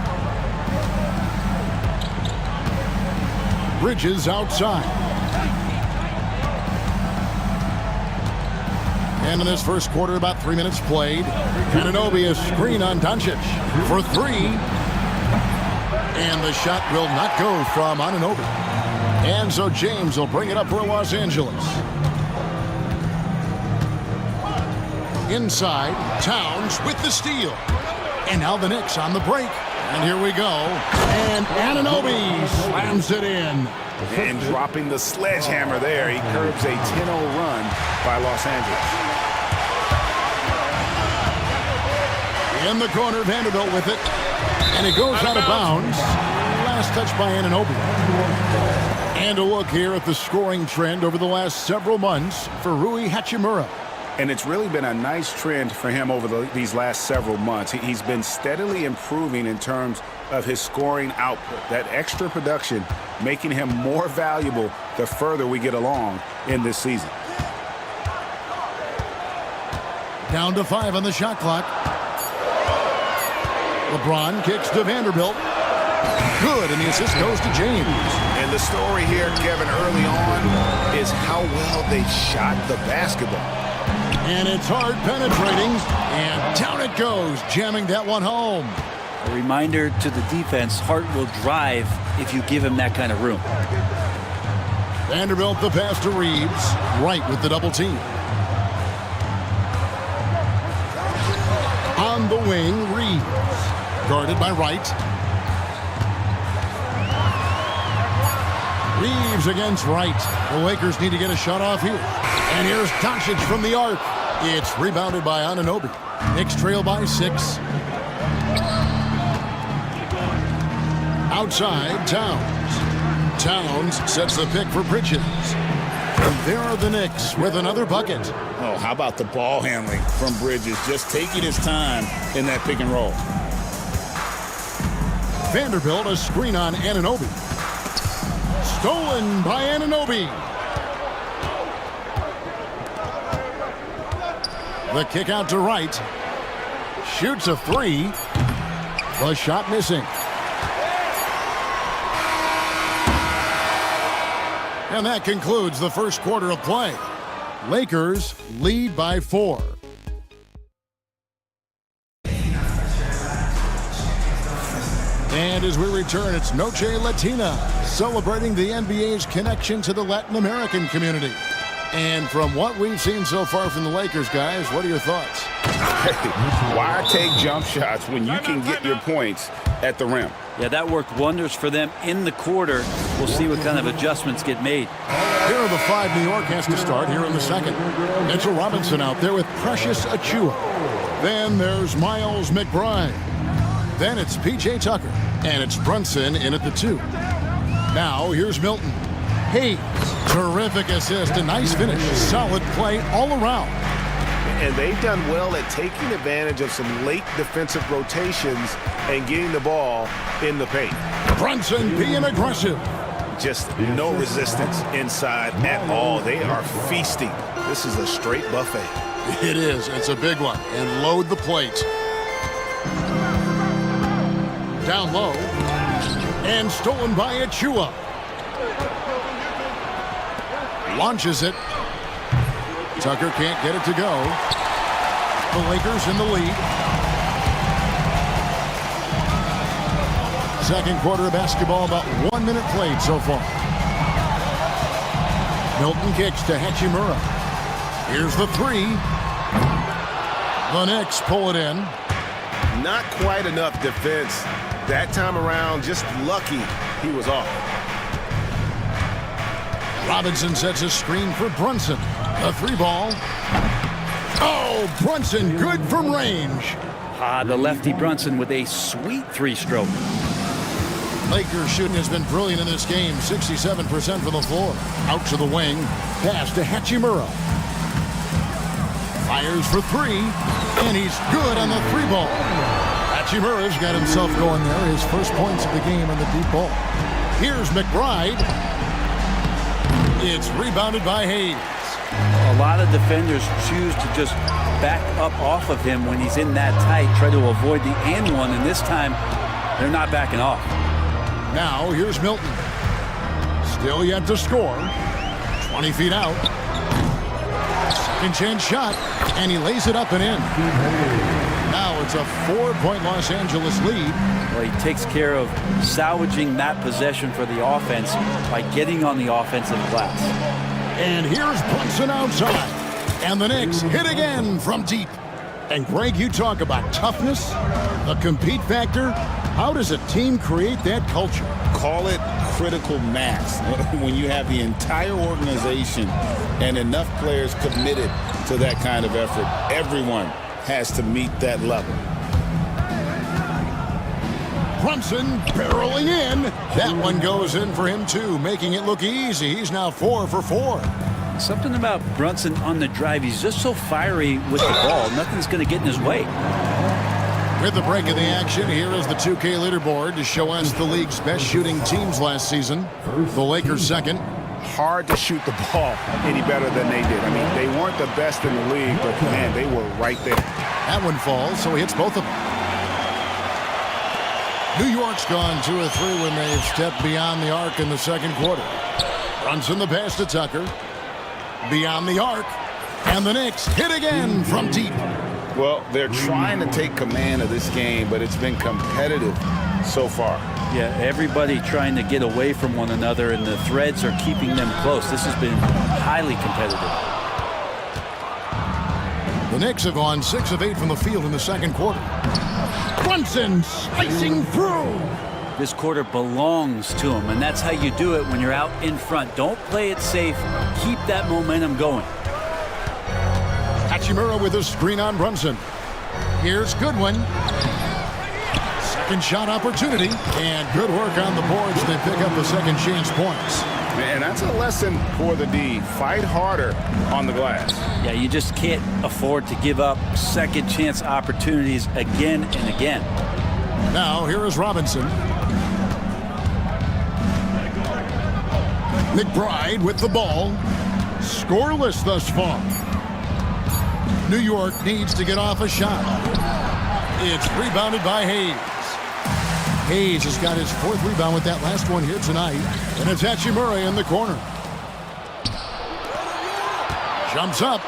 Speaker 8: Bridges outside. And in this first quarter, about 3 minutes played. Anunoby a screen on Doncic for 3. And the shot will not go from Anunoby. And so James will bring it up for Los Angeles. Inside, Towns with the steal. And now the Knicks on the break. And here we go. And Anunoby slams it in.
Speaker 15: And dropping the sledgehammer there, he curbs a 10-0 run by Los Angeles.
Speaker 8: In the corner, Vanderbilt with it. And it goes out of bounds. Last touch by Anunoby. And a look here at the scoring trend over the last several months for Rui Hachimura.
Speaker 15: And it's really been a nice trend for him over these last several months. He's been steadily improving in terms of his scoring output. That extra production making him more valuable the further we get along in this season.
Speaker 8: Down to 5 on the shot clock. LeBron kicks to Vanderbilt. Good, and the assist goes to James.
Speaker 15: And the story here, Kevin, early on is how well they shot the basketball.
Speaker 8: And it's hard penetrating, and down it goes, jamming that one home.
Speaker 14: A reminder to the defense, Hart will drive if you give him that kind of room.
Speaker 8: Vanderbilt the pass to Reeves, right with the double team. On the wing, Reeves, guarded by Wright. Reeves against Wright. The Lakers need to get a shot off here. And here's Doncic from the arc. It's rebounded by Anunoby. Knicks trail by 6. Outside, Towns. Towns sets the pick for Bridges. And there are the Knicks with another bucket.
Speaker 10: Oh, how about the ball handling from Bridges? Just taking his time in that pick and roll.
Speaker 8: Vanderbilt, a screen on Anunoby. Stolen by Anunoby. The kick out to Wright. Shoots a 3. The shot missing. And that concludes the first quarter of play. Lakers lead by 4. And as we return, it's Noche Latina, celebrating the NBA's connection to the Latin American community. And from what we've seen so far from the Lakers, guys, what are your thoughts?
Speaker 10: Why take jump shots when you can get your points at the rim?
Speaker 14: Yeah, that worked wonders for them in the quarter. We'll see what kind of adjustments get made.
Speaker 8: Here are the 5 New York has to start here in the second. Mitchell Robinson out there with Precious Achua. Then there's Miles McBride. Then it's P.J. Tucker. And it's Brunson in at the 2. Now here's Milton. Hayes, terrific assist, a nice finish, solid play all around.
Speaker 1: And they've done well at taking advantage of some late defensive rotations and getting the ball in the paint.
Speaker 8: Brunson being aggressive.
Speaker 1: Just no resistance inside at all. They are feasting. This is a straight buffet.
Speaker 8: It is. It's a big one. And load the plate. Down low. And stolen by Achua. Launches it. Tucker can't get it to go. The Lakers in the lead. Second quarter of basketball, about 1 minute played so far. Milton kicks to Hachimura. Here's the 3. The Knicks pull it in.
Speaker 1: Not quite enough defense that time around. Just lucky he was off.
Speaker 8: Robinson sets a screen for Brunson. A 3 ball. Oh, Brunson good from range.
Speaker 14: The lefty Brunson with a sweet 3-stroke.
Speaker 8: Lakers shooting has been brilliant in this game. 67% from the floor. Out to the wing. Pass to Hachimura. Fires for 3. And he's good on the 3 ball. Hachimura's got himself going there. His first points of the game on the deep ball. Here's McBride. It's rebounded by Hayes.
Speaker 14: A lot of defenders choose to just back up off of him when he's in that tight, try to avoid the and one, and this time they're not backing off.
Speaker 8: Now here's Milton. Still yet to score. 20 feet out. Second chance shot, and he lays it up and in. Now it's a 4-point Los Angeles lead.
Speaker 14: Well, he takes care of salvaging that possession for the offense by getting on the offensive glass.
Speaker 8: And here's Brunson outside. And the Knicks hit again from deep. And Greg, you talk about toughness, the compete factor. How does a team create that culture?
Speaker 10: Call it critical mass. When you have the entire organization and enough players committed to that kind of effort, everyone has to meet that level.
Speaker 8: Brunson barreling in. That one goes in for him too, making it look easy. He's now 4 for 4.
Speaker 14: Something about Brunson on the drive. He's just so fiery with the ball. Nothing's going to get in his way.
Speaker 8: With the break of the action, here is the 2K leaderboard to show us the league's best shooting teams last season. The Lakers second.
Speaker 1: Hard to shoot the ball any better than they did. I mean, they weren't the best in the league, but man, they were right there.
Speaker 8: That one falls, so he hits both of them. New York's gone 2 of 3 when they've stepped beyond the arc in the second quarter. Brunson the pass to Tucker. Beyond the arc. And the Knicks hit again from deep.
Speaker 10: Well, they're trying to take command of this game, but it's been competitive so far.
Speaker 14: Yeah, everybody trying to get away from one another, and the threads are keeping them close. This has been highly competitive.
Speaker 8: The Knicks have gone 6 of 8 from the field in the second quarter. Brunson slicing through.
Speaker 14: This quarter belongs to him, and that's how you do it when you're out in front. Don't play it safe. Keep that momentum going.
Speaker 8: Hachimura with a screen on Brunson. Here's Goodwin. Second shot opportunity. And good work on the boards. They pick up the second chance points.
Speaker 15: And that's a lesson for the D. Fight harder on the glass.
Speaker 14: Yeah, you just can't afford to give up second chance opportunities again and again.
Speaker 8: Now, here is Robinson. McBride with the ball. Scoreless thus far. New York needs to get off a shot. It's rebounded by Hayes. Hayes has got his fourth rebound with that last one here tonight. And it's Hachimura in the corner. Jumps up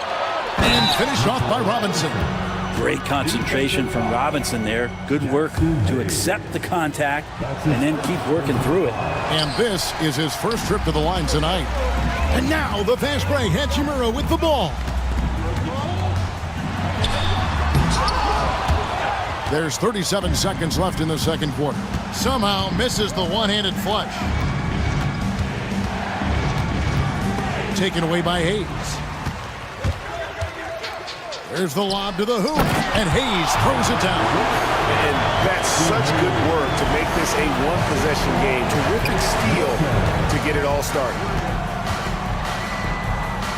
Speaker 8: and finished off by Robinson.
Speaker 14: Great concentration from Robinson there. Good work to accept the contact and then keep working through it.
Speaker 8: And this is his first trip to the line tonight. And now the fast break. Hachimura with the ball. There's 37 seconds left in the second quarter. Somehow misses the one-handed flush. Taken away by Hayes. There's the lob to the hoop, and Hayes throws it down.
Speaker 1: And that's such good work to make this a one-possession game. Terrific steal to get it all started.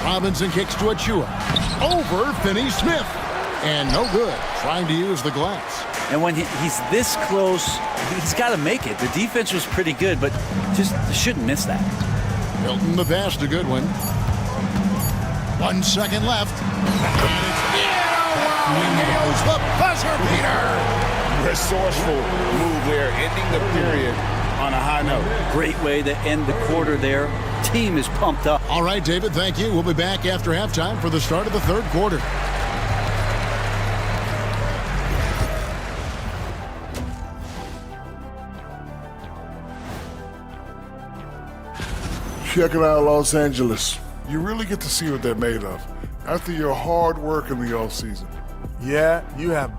Speaker 8: Robinson kicks to Achua. Over Finney-Smith. And no good, trying to use the glass.
Speaker 14: And when he's this close, he's got to make it. The defense was pretty good, but just shouldn't miss that.
Speaker 8: Hilton the pass to Goodwin. 1 second left. And it's nails the buzzer beater.
Speaker 15: Resourceful move there, ending the period on a high note.
Speaker 14: Great way to end the quarter there. Team is pumped up.
Speaker 8: All right, David, thank you. We'll be back after halftime for the start of the third quarter.
Speaker 6: Check it out, Los Angeles. You really get to see what they're made of after your hard work in the offseason.
Speaker 11: Yeah, you have.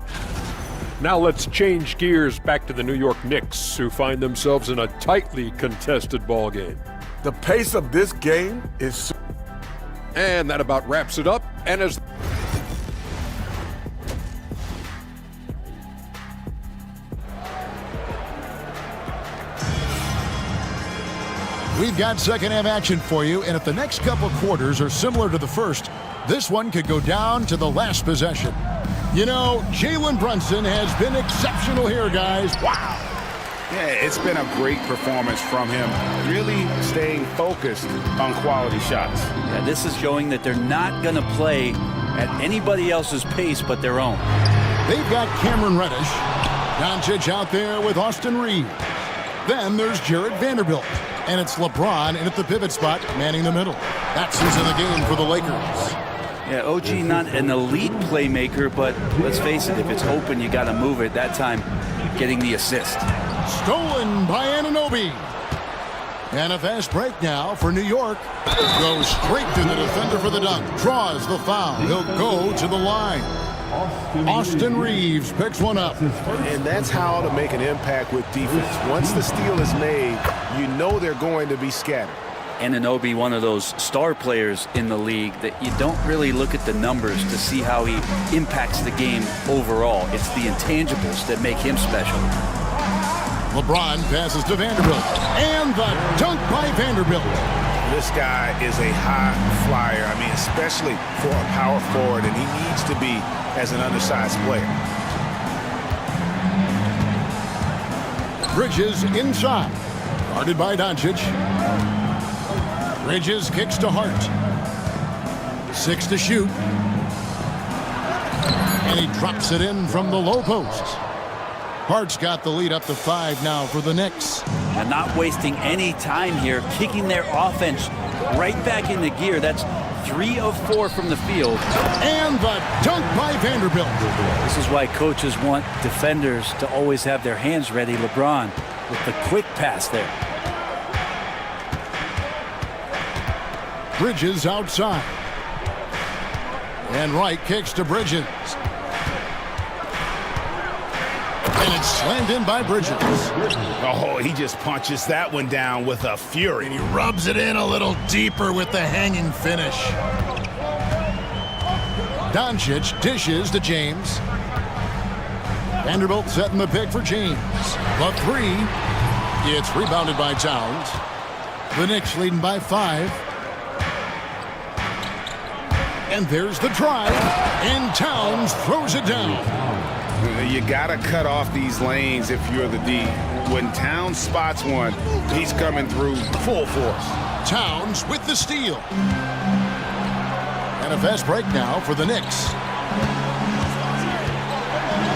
Speaker 7: Now let's change gears back to the New York Knicks, who find themselves in a tightly contested ball game.
Speaker 11: The pace of this game is...
Speaker 7: And that about wraps it up. And as
Speaker 8: we've got second half action for you, and if the next couple quarters are similar to the first, this one could go down to the last possession. You know, Jalen Brunson has been exceptional here, guys. Wow.
Speaker 15: Yeah, it's been a great performance from him, really staying focused on quality shots.
Speaker 14: Yeah, this is showing that they're not going to play at anybody else's pace but their own.
Speaker 8: They've got Cameron Reddish. Doncic out there with Austin Reeves. Then there's Jared Vanderbilt. And it's LeBron in at the pivot spot, manning the middle. That's who's in the game for the Lakers.
Speaker 14: Yeah, OG not an elite playmaker, but let's face it, if it's open, you got to move it. That time, getting the assist.
Speaker 8: Stolen by Anunoby. And a fast break now for New York. Goes straight to the defender for the dunk. Draws the foul. He'll go to the line. Austin Reeves picks one up.
Speaker 1: And that's how to make an impact with defense. Once the steal is made, you know they're going to be scattered.
Speaker 14: Anunoby, one of those star players in the league that you don't really look at the numbers to see how he impacts the game overall. It's the intangibles that make him special.
Speaker 8: LeBron passes to Vanderbilt. And the dunk by Vanderbilt.
Speaker 1: This guy is a high flyer. I mean, especially for a power forward, and he needs to be as an undersized player.
Speaker 8: Bridges inside. Guarded by Doncic. Bridges kicks to Hart. 6 to shoot. And he drops it in from the low post. Hart's got the lead up to 5 now for the Knicks.
Speaker 14: And not wasting any time here, kicking their offense right back into gear. That's 3 of 4 from the field.
Speaker 8: And the dunk by Vanderbilt.
Speaker 14: This is why coaches want defenders to always have their hands ready. LeBron with the quick pass there.
Speaker 8: Bridges outside. And Wright kicks to Bridges. And it's slammed in by Bridges.
Speaker 15: Oh, he just punches that one down with a fury.
Speaker 8: And he rubs it in a little deeper with the hanging finish. Doncic dishes to James. Vanderbilt setting the pick for James. The three. It's rebounded by Towns. The Knicks leading by 5. And there's the drive. And Towns throws it down.
Speaker 15: You got to cut off these lanes if you're the D. When Towns spots one, he's coming through full force.
Speaker 8: Towns with the steal. And a fast break now for the Knicks.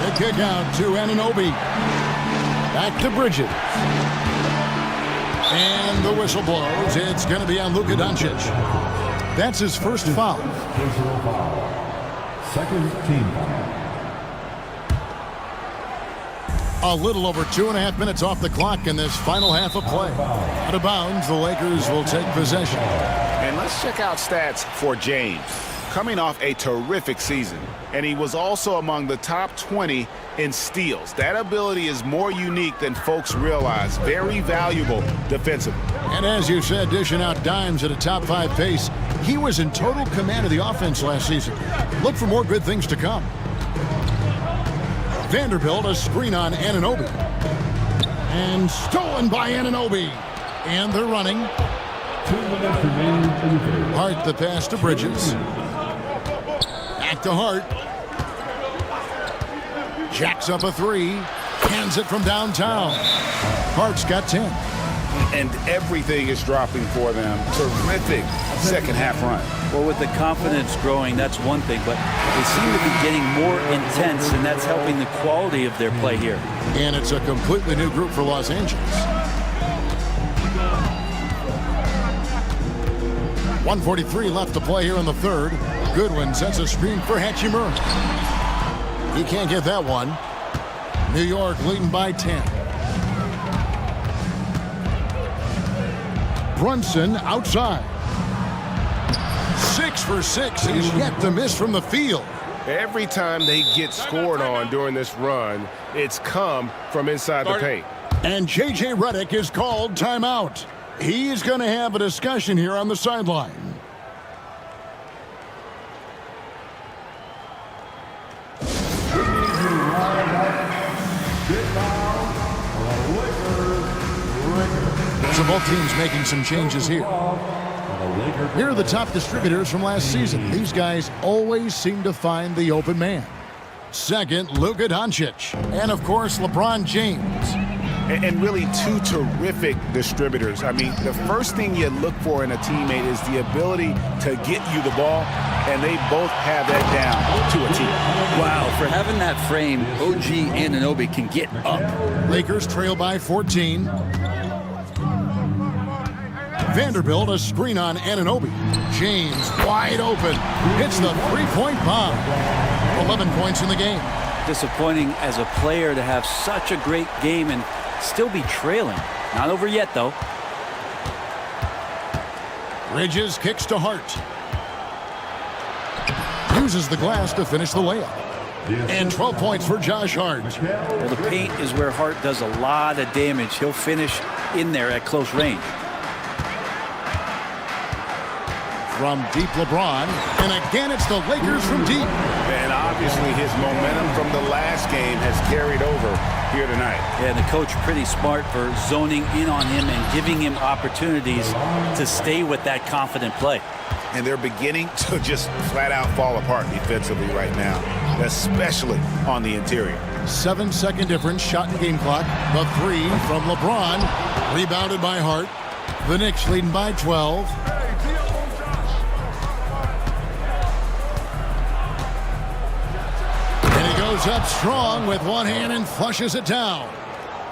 Speaker 8: The kick out to Anunoby. Back to Bridges. And the whistle blows. It's going to be on Luka Doncic. That's his first foul.
Speaker 5: Second team foul.
Speaker 8: A little over 2.5 minutes off the clock in this final half of play. Out of bounds, the Lakers will take possession.
Speaker 15: And let's check out stats for James. Coming off a terrific season, and he was also among the top 20 in steals. That ability is more unique than folks realize. Very valuable defensively.
Speaker 8: And as you said, dishing out dimes at a top 5 pace, he was in total command of the offense last season. Look for more good things to come. Vanderbilt, a screen on Anunoby. And stolen by Anunoby. And they're running.
Speaker 5: 2 minutes remaining in the third.
Speaker 8: Hart the pass to Bridges. Back to Hart. Jacks up a 3. Hands it from downtown. Hart's got 10.
Speaker 15: And everything is dropping for them. Terrific second half run.
Speaker 14: Well, with the confidence growing, that's one thing, but they seem to be getting more intense, and that's helping the quality of their play here.
Speaker 8: And it's a completely new group for Los Angeles. 1:43 left to play here in the third. Goodwin sets a screen for Hachimura. He can't get that one. New York leading by 10. Brunson outside. 6 for 6. He's yet to miss from the field.
Speaker 1: Every time they get scored on during this run, it's come from inside the paint.
Speaker 8: And J.J. Redick is called timeout. He's going to have a discussion here on the sideline. So both teams making some changes here. Here are the top distributors from last season. These guys always seem to find the open man. Second, Luka Doncic. And, of course, LeBron James.
Speaker 15: And really two terrific distributors. I mean, the first thing you look for in a teammate is the ability to get you the ball, and they both have that down to a T.
Speaker 14: Wow, for having that frame, OG Anunoby can get up.
Speaker 8: Lakers trail by 14. Vanderbilt, a screen on Anunoby. James wide open. Hits the three-point bomb. 11 points in the game.
Speaker 14: Disappointing as a player to have such a great game and still be trailing. Not over yet, though.
Speaker 8: Bridges kicks to Hart. Uses the glass to finish the layup. And 12 points for Josh Hart.
Speaker 14: Well, the paint is where Hart does a lot of damage. He'll finish in there at close range.
Speaker 8: From deep, LeBron. And again, it's the Lakers from deep.
Speaker 15: And obviously his momentum from the last game has carried over here tonight.
Speaker 14: Yeah, and the coach pretty smart for zoning in on him and giving him opportunities to stay with that confident play.
Speaker 15: And they're beginning to just flat out fall apart defensively right now, especially on the interior.
Speaker 8: 7-second difference, shot in game clock. The three from LeBron. Rebounded by Hart. The Knicks leading by 12. Goes up strong with one hand and flushes it down.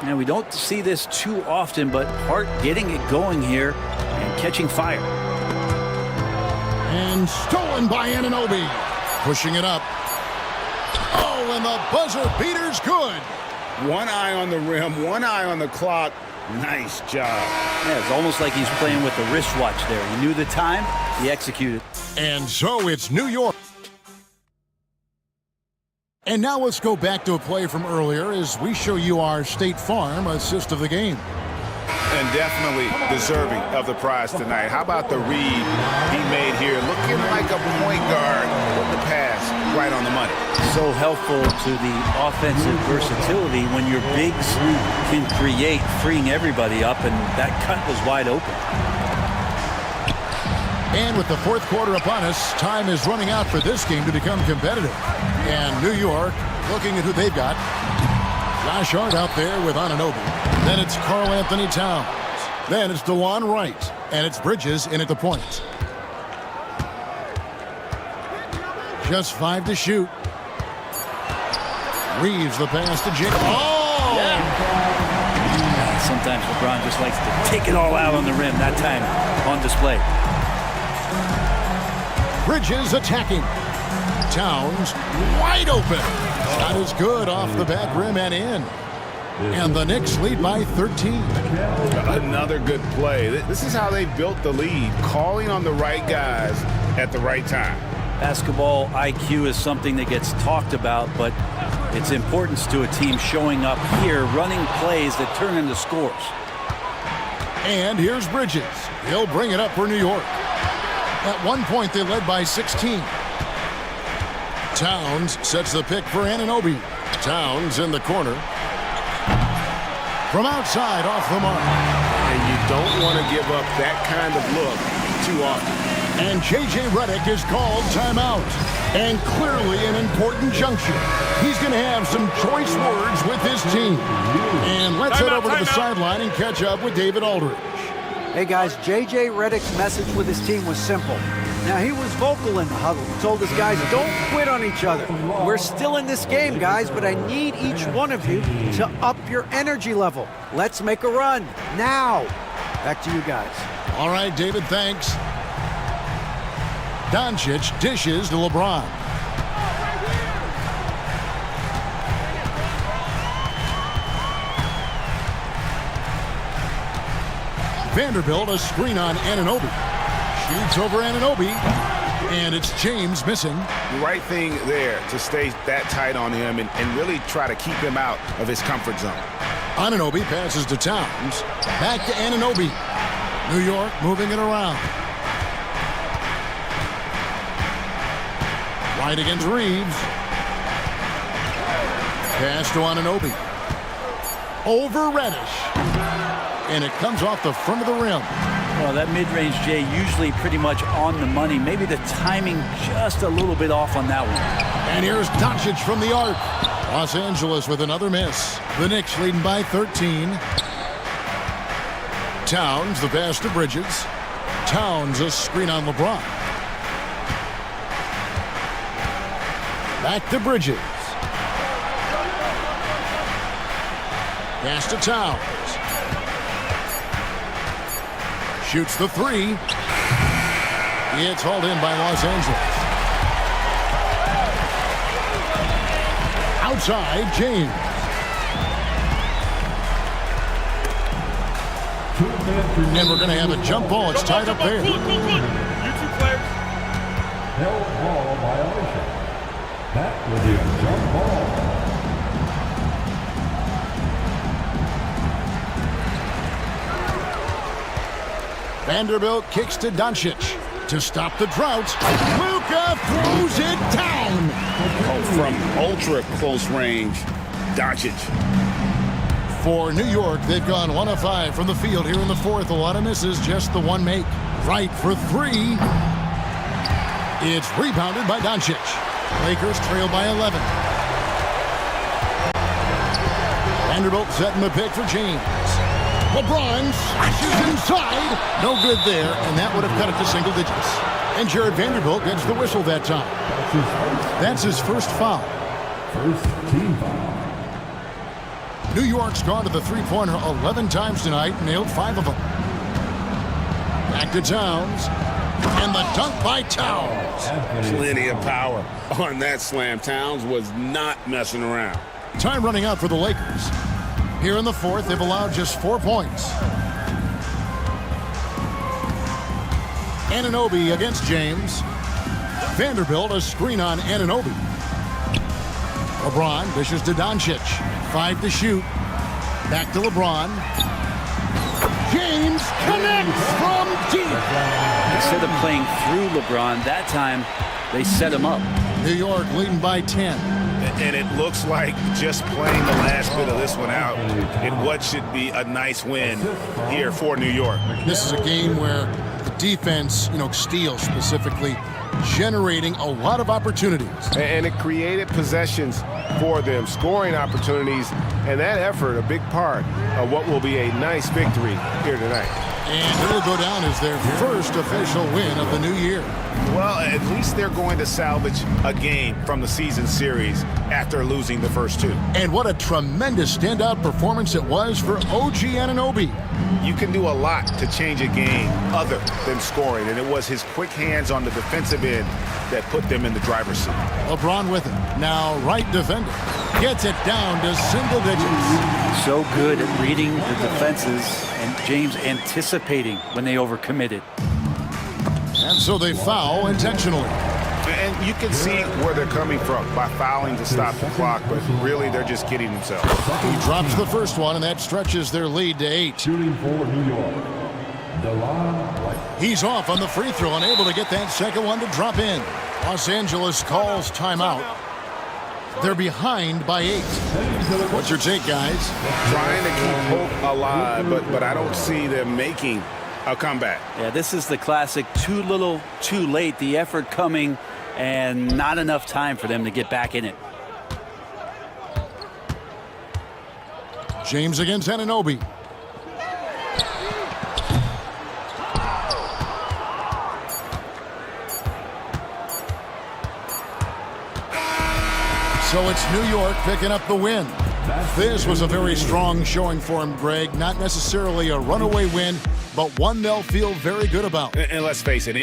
Speaker 14: And we don't see this too often, but Hart getting it going here and catching fire.
Speaker 8: And stolen by Anunoby. Pushing it up. Oh, and the buzzer beater's good.
Speaker 15: One eye on the rim, one eye on the clock. Nice job.
Speaker 14: Yeah, it's almost like he's playing with the wristwatch there. He knew the time, he executed.
Speaker 8: And so it's New York. And now let's go back to a play from earlier as we show you our State Farm assist of the game.
Speaker 15: And definitely deserving of the prize tonight. How about the read he made here? Looking like a point guard with the pass. right on the money.
Speaker 14: So helpful to the offensive versatility when your bigs can create, freeing everybody up, and that cut was wide open.
Speaker 8: And with the fourth quarter upon us, time is running out for this game to become competitive. And New York looking at who they've got. Josh Hart out there with Anunoby. Then it's Karl Anthony Towns. Then it's DeLon Wright. And it's Bridges in at the point. Just 5 to shoot. Reeves the pass to Jake. Oh!
Speaker 14: Yeah. Sometimes LeBron just likes to take it all out on the rim. That time on display.
Speaker 8: Bridges attacking. Towns wide open. Shot is good off the back rim and in. And the Knicks lead by 13.
Speaker 15: Another good play. This is how they built the lead, calling on the right guys at the right time.
Speaker 14: Basketball IQ is something that gets talked about, but its importance to a team showing up here, running plays that turn into scores.
Speaker 8: And here's Bridges. He'll bring it up for New York. At one point, they led by 16. Towns sets the pick for Anunoby. Towns in the corner. From outside, off the mark.
Speaker 15: And you don't want to give up that kind of look too often.
Speaker 8: And J.J. Redick is called timeout. And clearly an important juncture. He's going to have some choice words with his team. And let's head over to the sideline and catch up with David Aldridge.
Speaker 12: Hey guys, J.J. Redick's message with his team was simple. Now, he was vocal in the huddle. He told his guys, don't quit on each other. We're still in this game, guys, but I need each one of you to up your energy level. Let's make a run now. Back to you guys.
Speaker 8: All right, David, thanks. Doncic dishes to LeBron. Vanderbilt, a screen on Anunoby. Shoots over Anunoby. And it's James missing.
Speaker 15: The right thing there to stay that tight on him and really try to keep him out of his comfort zone.
Speaker 8: Anunoby passes to Towns. Back to Anunoby. New York moving it around. Right against Reeves. Pass to Anunoby. Over Reddish. And it comes off the front of the rim.
Speaker 14: Well, that mid-range, Jay, usually pretty much on the money. Maybe the timing just a little bit off on that one.
Speaker 8: And here's Doncic from the arc. Los Angeles with another miss. The Knicks leading by 13. Towns, the pass to Bridges. Towns, a screen on LeBron. Back to Bridges. Pass to Towns. Shoots the three. It's hauled in by Los Angeles. Outside, James. And we're going to have a jump ball. It's tied up there.
Speaker 2: You two players.
Speaker 5: Held ball violation. That will be a jump ball.
Speaker 8: Vanderbilt kicks to Doncic. To stop the drought, Luka throws it down.
Speaker 15: From ultra close range, Doncic.
Speaker 8: For New York, they've gone 1 of 5 from the field here in the fourth. A lot of misses, just the one make. Right for three. It's rebounded by Doncic. Lakers trail by 11. Vanderbilt setting the pick for James. LeBron slashes inside. No good there, and that would have cut it to single digits. And Jared Vanderbilt gets the whistle that time. That's his first foul.
Speaker 5: First team foul.
Speaker 8: New York's gone to the three-pointer 11 times tonight, nailed 5 of them. Back to Towns. And the dunk by Towns.
Speaker 15: Plenty of power on that slam. Towns was not messing around.
Speaker 8: Time running out for the Lakers. Here in the fourth, they've allowed just 4 points. Anunoby against James. Vanderbilt, a screen on Anunoby. LeBron dishes to Doncic. 5 to shoot. Back to LeBron. James connects from deep.
Speaker 14: Instead of playing through LeBron, that time they set him up.
Speaker 8: New York leading by 10.
Speaker 15: And it looks like just playing the last bit of this one out in what should be a nice win here for New York.
Speaker 8: This is a game where the defense, steals specifically, generating a lot of opportunities.
Speaker 1: And it created possessions for them, scoring opportunities, and that effort, a big part of what will be a nice victory here tonight.
Speaker 8: And it'll go down as their first official win of the new year.
Speaker 15: Well, at least they're going to salvage a game from the season series after losing the first two.
Speaker 8: And what a tremendous standout performance it was for OG Anunoby.
Speaker 15: You can do a lot to change a game other than scoring, and it was his quick hands on the defensive end that put them in the driver's seat.
Speaker 8: LeBron with it. Now right defender. Gets it down to single digits.
Speaker 14: So good at reading the defenses, and James anticipating when they overcommitted.
Speaker 8: And so they foul intentionally.
Speaker 15: And you can see where they're coming from by fouling to stop the clock, but really they're just kidding themselves.
Speaker 8: He drops the first one, and that stretches their lead to 8.
Speaker 5: Shooting for New York.
Speaker 8: He's off on the free throw, unable to get that second one to drop in. Los Angeles calls timeout. They're behind by 8. What's your take, guys?
Speaker 15: Trying to keep hope alive, but I don't see them making a comeback.
Speaker 14: Yeah, this is the classic too little, too late. The effort coming and not enough time for them to get back in it.
Speaker 8: James against Anunoby. So it's New York picking up the win. This was a very strong showing for him, Greg. Not necessarily a runaway win, but one they'll feel very good about.
Speaker 15: And let's face it,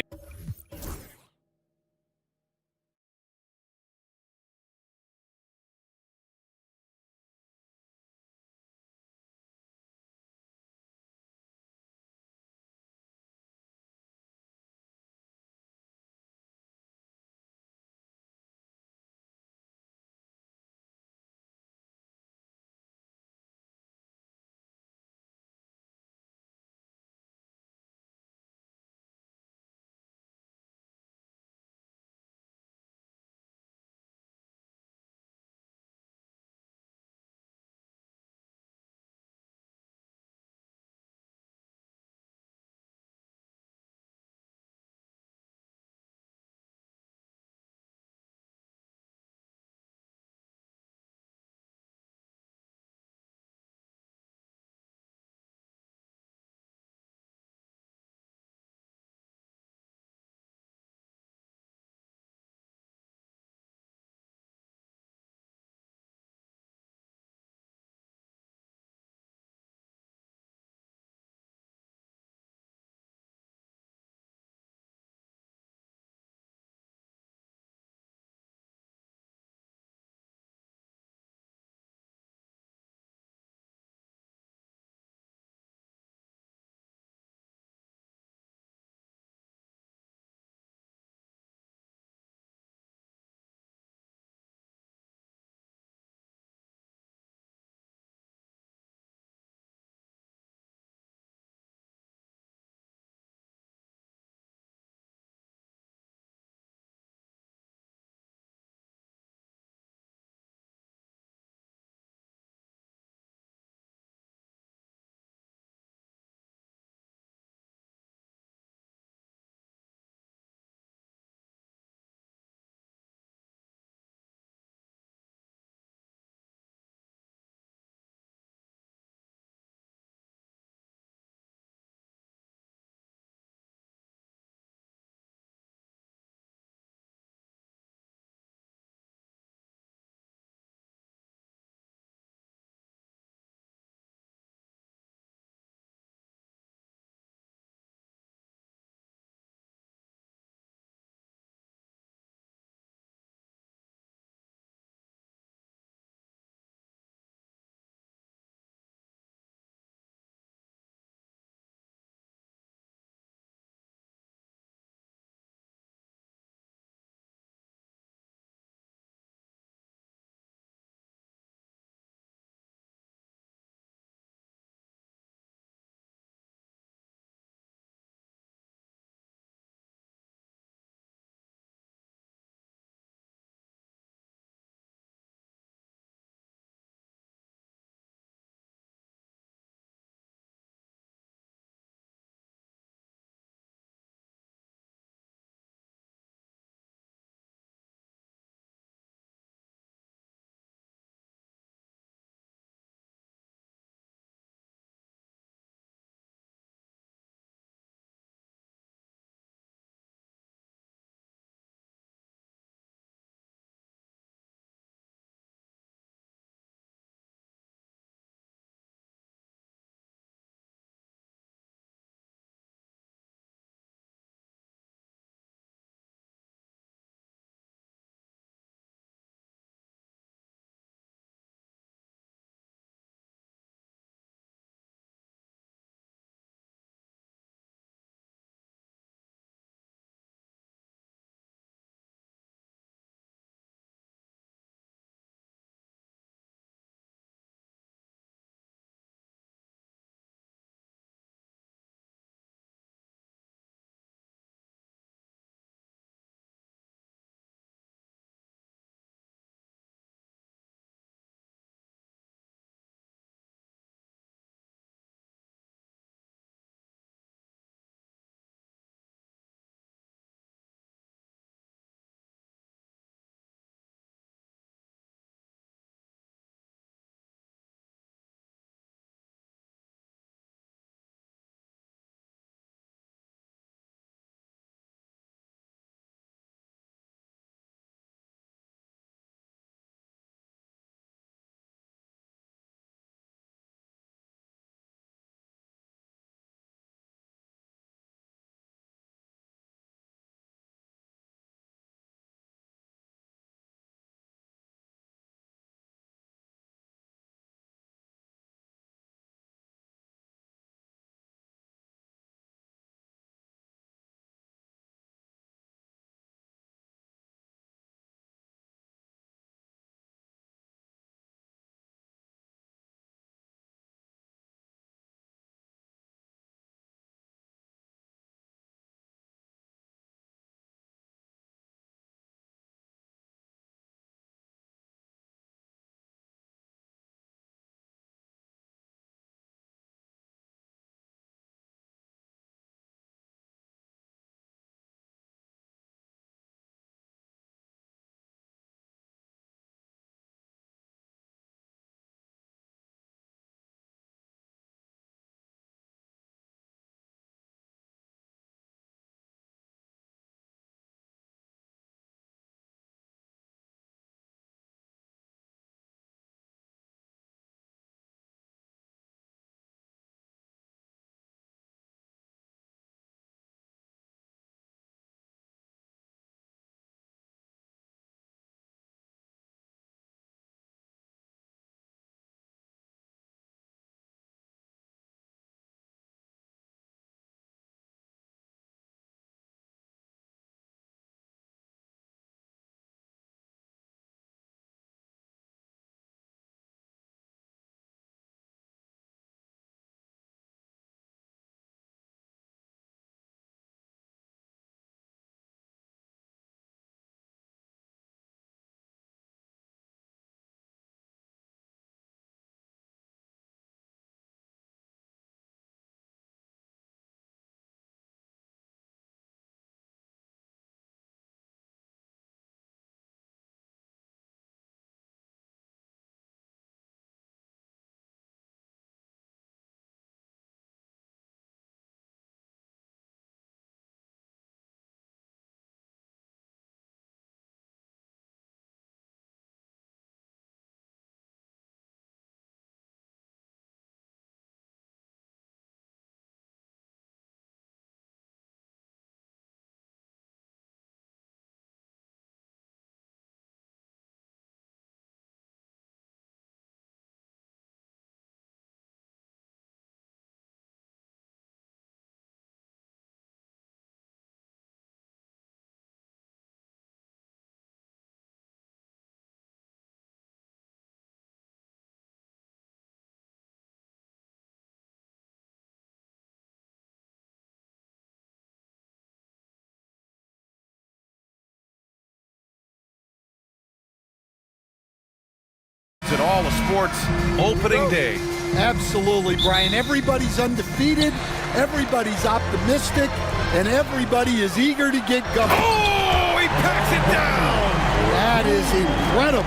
Speaker 1: esports opening day.
Speaker 11: Absolutely, Brian. Everybody's undefeated, everybody's optimistic, and everybody is eager to get going.
Speaker 1: Oh, he packs it down!
Speaker 11: That is incredible.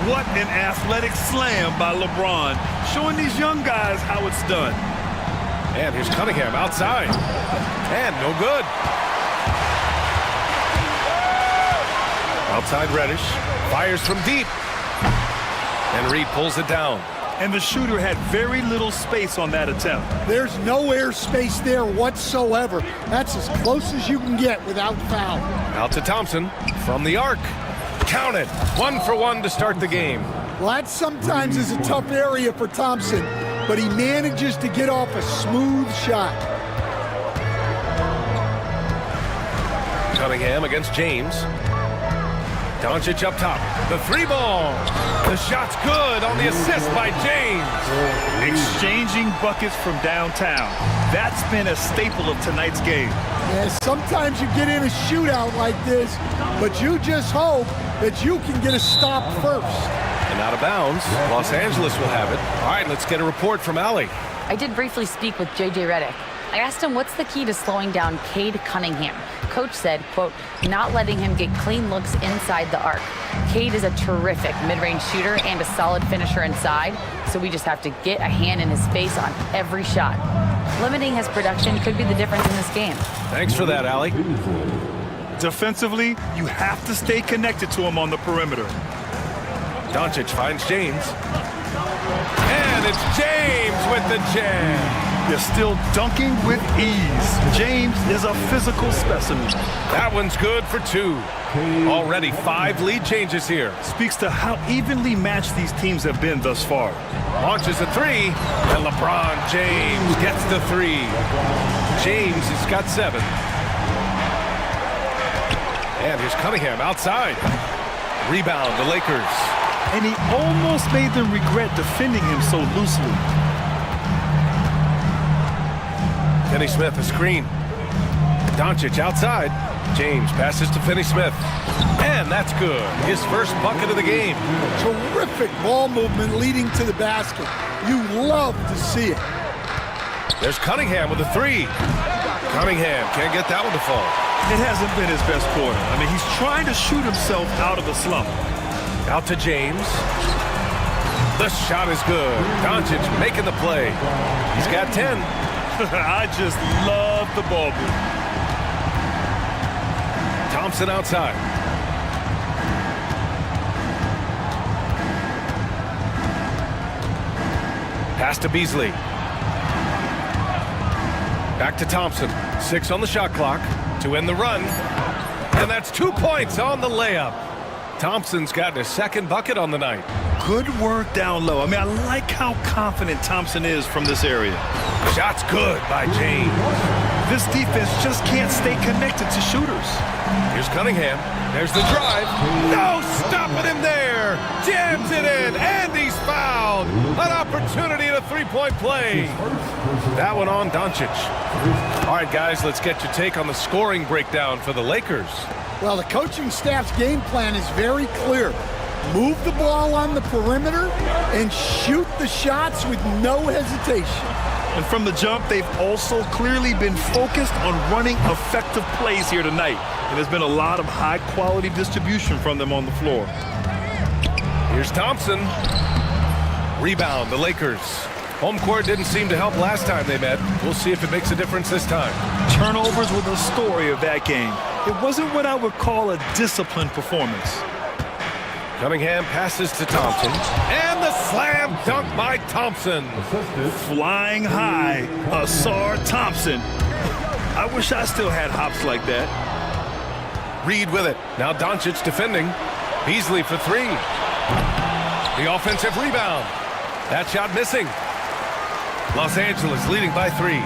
Speaker 2: What an athletic slam by LeBron, showing these young guys how it's done.
Speaker 1: And here's Cunningham outside. And no good. Outside Reddish. Fires from deep. And Reed pulls it down.
Speaker 2: And the shooter had very little space on that attempt.
Speaker 11: There's no air space there whatsoever. That's as close as you can get without foul.
Speaker 1: Out to Thompson from the arc. Count it. 1 for 1 to start the game.
Speaker 11: Well, that sometimes is a tough area for Thompson, but he manages to get off a smooth shot.
Speaker 1: Cunningham against James. Doncic up top. The 3-ball. The shot's good on the assist by James.
Speaker 2: Exchanging buckets from downtown. That's been a staple of tonight's game.
Speaker 11: Yeah, sometimes you get in a shootout like this, but you just hope that you can get a stop first.
Speaker 1: And out of bounds, Los Angeles will have it. All right, let's get a report from Allie.
Speaker 4: I did briefly speak with J.J. Redick. I asked him what's the key to slowing down Cade Cunningham. Coach said, quote, not letting him get clean looks inside the arc. Cade is a terrific mid-range shooter and a solid finisher inside, so we just have to get a hand in his face on every shot. Limiting his production could be the difference in this game.
Speaker 1: Thanks for that, Allie.
Speaker 2: Defensively, you have to stay connected to him on the perimeter.
Speaker 1: Doncic finds James. And it's James with the jam.
Speaker 2: You're still dunking with ease. James is a physical specimen.
Speaker 1: That one's good for 2. Already 5 lead changes here.
Speaker 2: Speaks to how evenly matched these teams have been thus far.
Speaker 1: Launches a 3, and LeBron James gets the 3. James has got 7. And here's Cunningham outside. Rebound, the Lakers.
Speaker 2: And he almost made them regret defending him so loosely.
Speaker 1: Finney Smith, a screen. Doncic outside. James passes to Finney Smith. And that's good. His first bucket of the game.
Speaker 11: Terrific ball movement leading to the basket. You love to see it.
Speaker 1: There's Cunningham with a 3. Cunningham can't get that one to fall.
Speaker 2: It hasn't been his best quarter. I mean, he's trying to shoot himself out of the slump.
Speaker 1: Out to James. The shot is good. Doncic making the play. He's got 10.
Speaker 2: I just love the ball move.
Speaker 1: Thompson outside. Pass to Beasley. Back to Thompson. 6 on the shot clock to end the run. And that's 2 points on the layup. Thompson's gotten his second bucket on the night.
Speaker 2: Good work down low. I mean, I like how confident Thompson is from this area.
Speaker 1: Shot's good by James.
Speaker 2: This defense just can't stay connected to shooters.
Speaker 1: Here's Cunningham. There's the drive. No, stopping him there. Jams it in, and he's fouled. An opportunity at a 3-point play. That one on Doncic. All right, guys, let's get your take on the scoring breakdown for the Lakers.
Speaker 11: Well, the coaching staff's game plan is very clear. Move the ball on the perimeter and shoot the shots with no hesitation.
Speaker 2: And from the jump, they've also clearly been focused on running effective plays here tonight. And there's been a lot of high-quality distribution from them on the floor.
Speaker 1: Here's Thompson. Rebound, the Lakers. Home court didn't seem to help last time they met. We'll see if it makes a difference this time.
Speaker 2: Turnovers were the story of that game. It wasn't what I would call a disciplined performance.
Speaker 1: Cunningham passes to Thompson. And the slam dunk by Thompson.
Speaker 2: Flying high, Asar Thompson. I wish I still had hops like that.
Speaker 1: Reed with it. Now Doncic defending. Beasley for 3. The offensive rebound. That shot missing. Los Angeles leading by 3.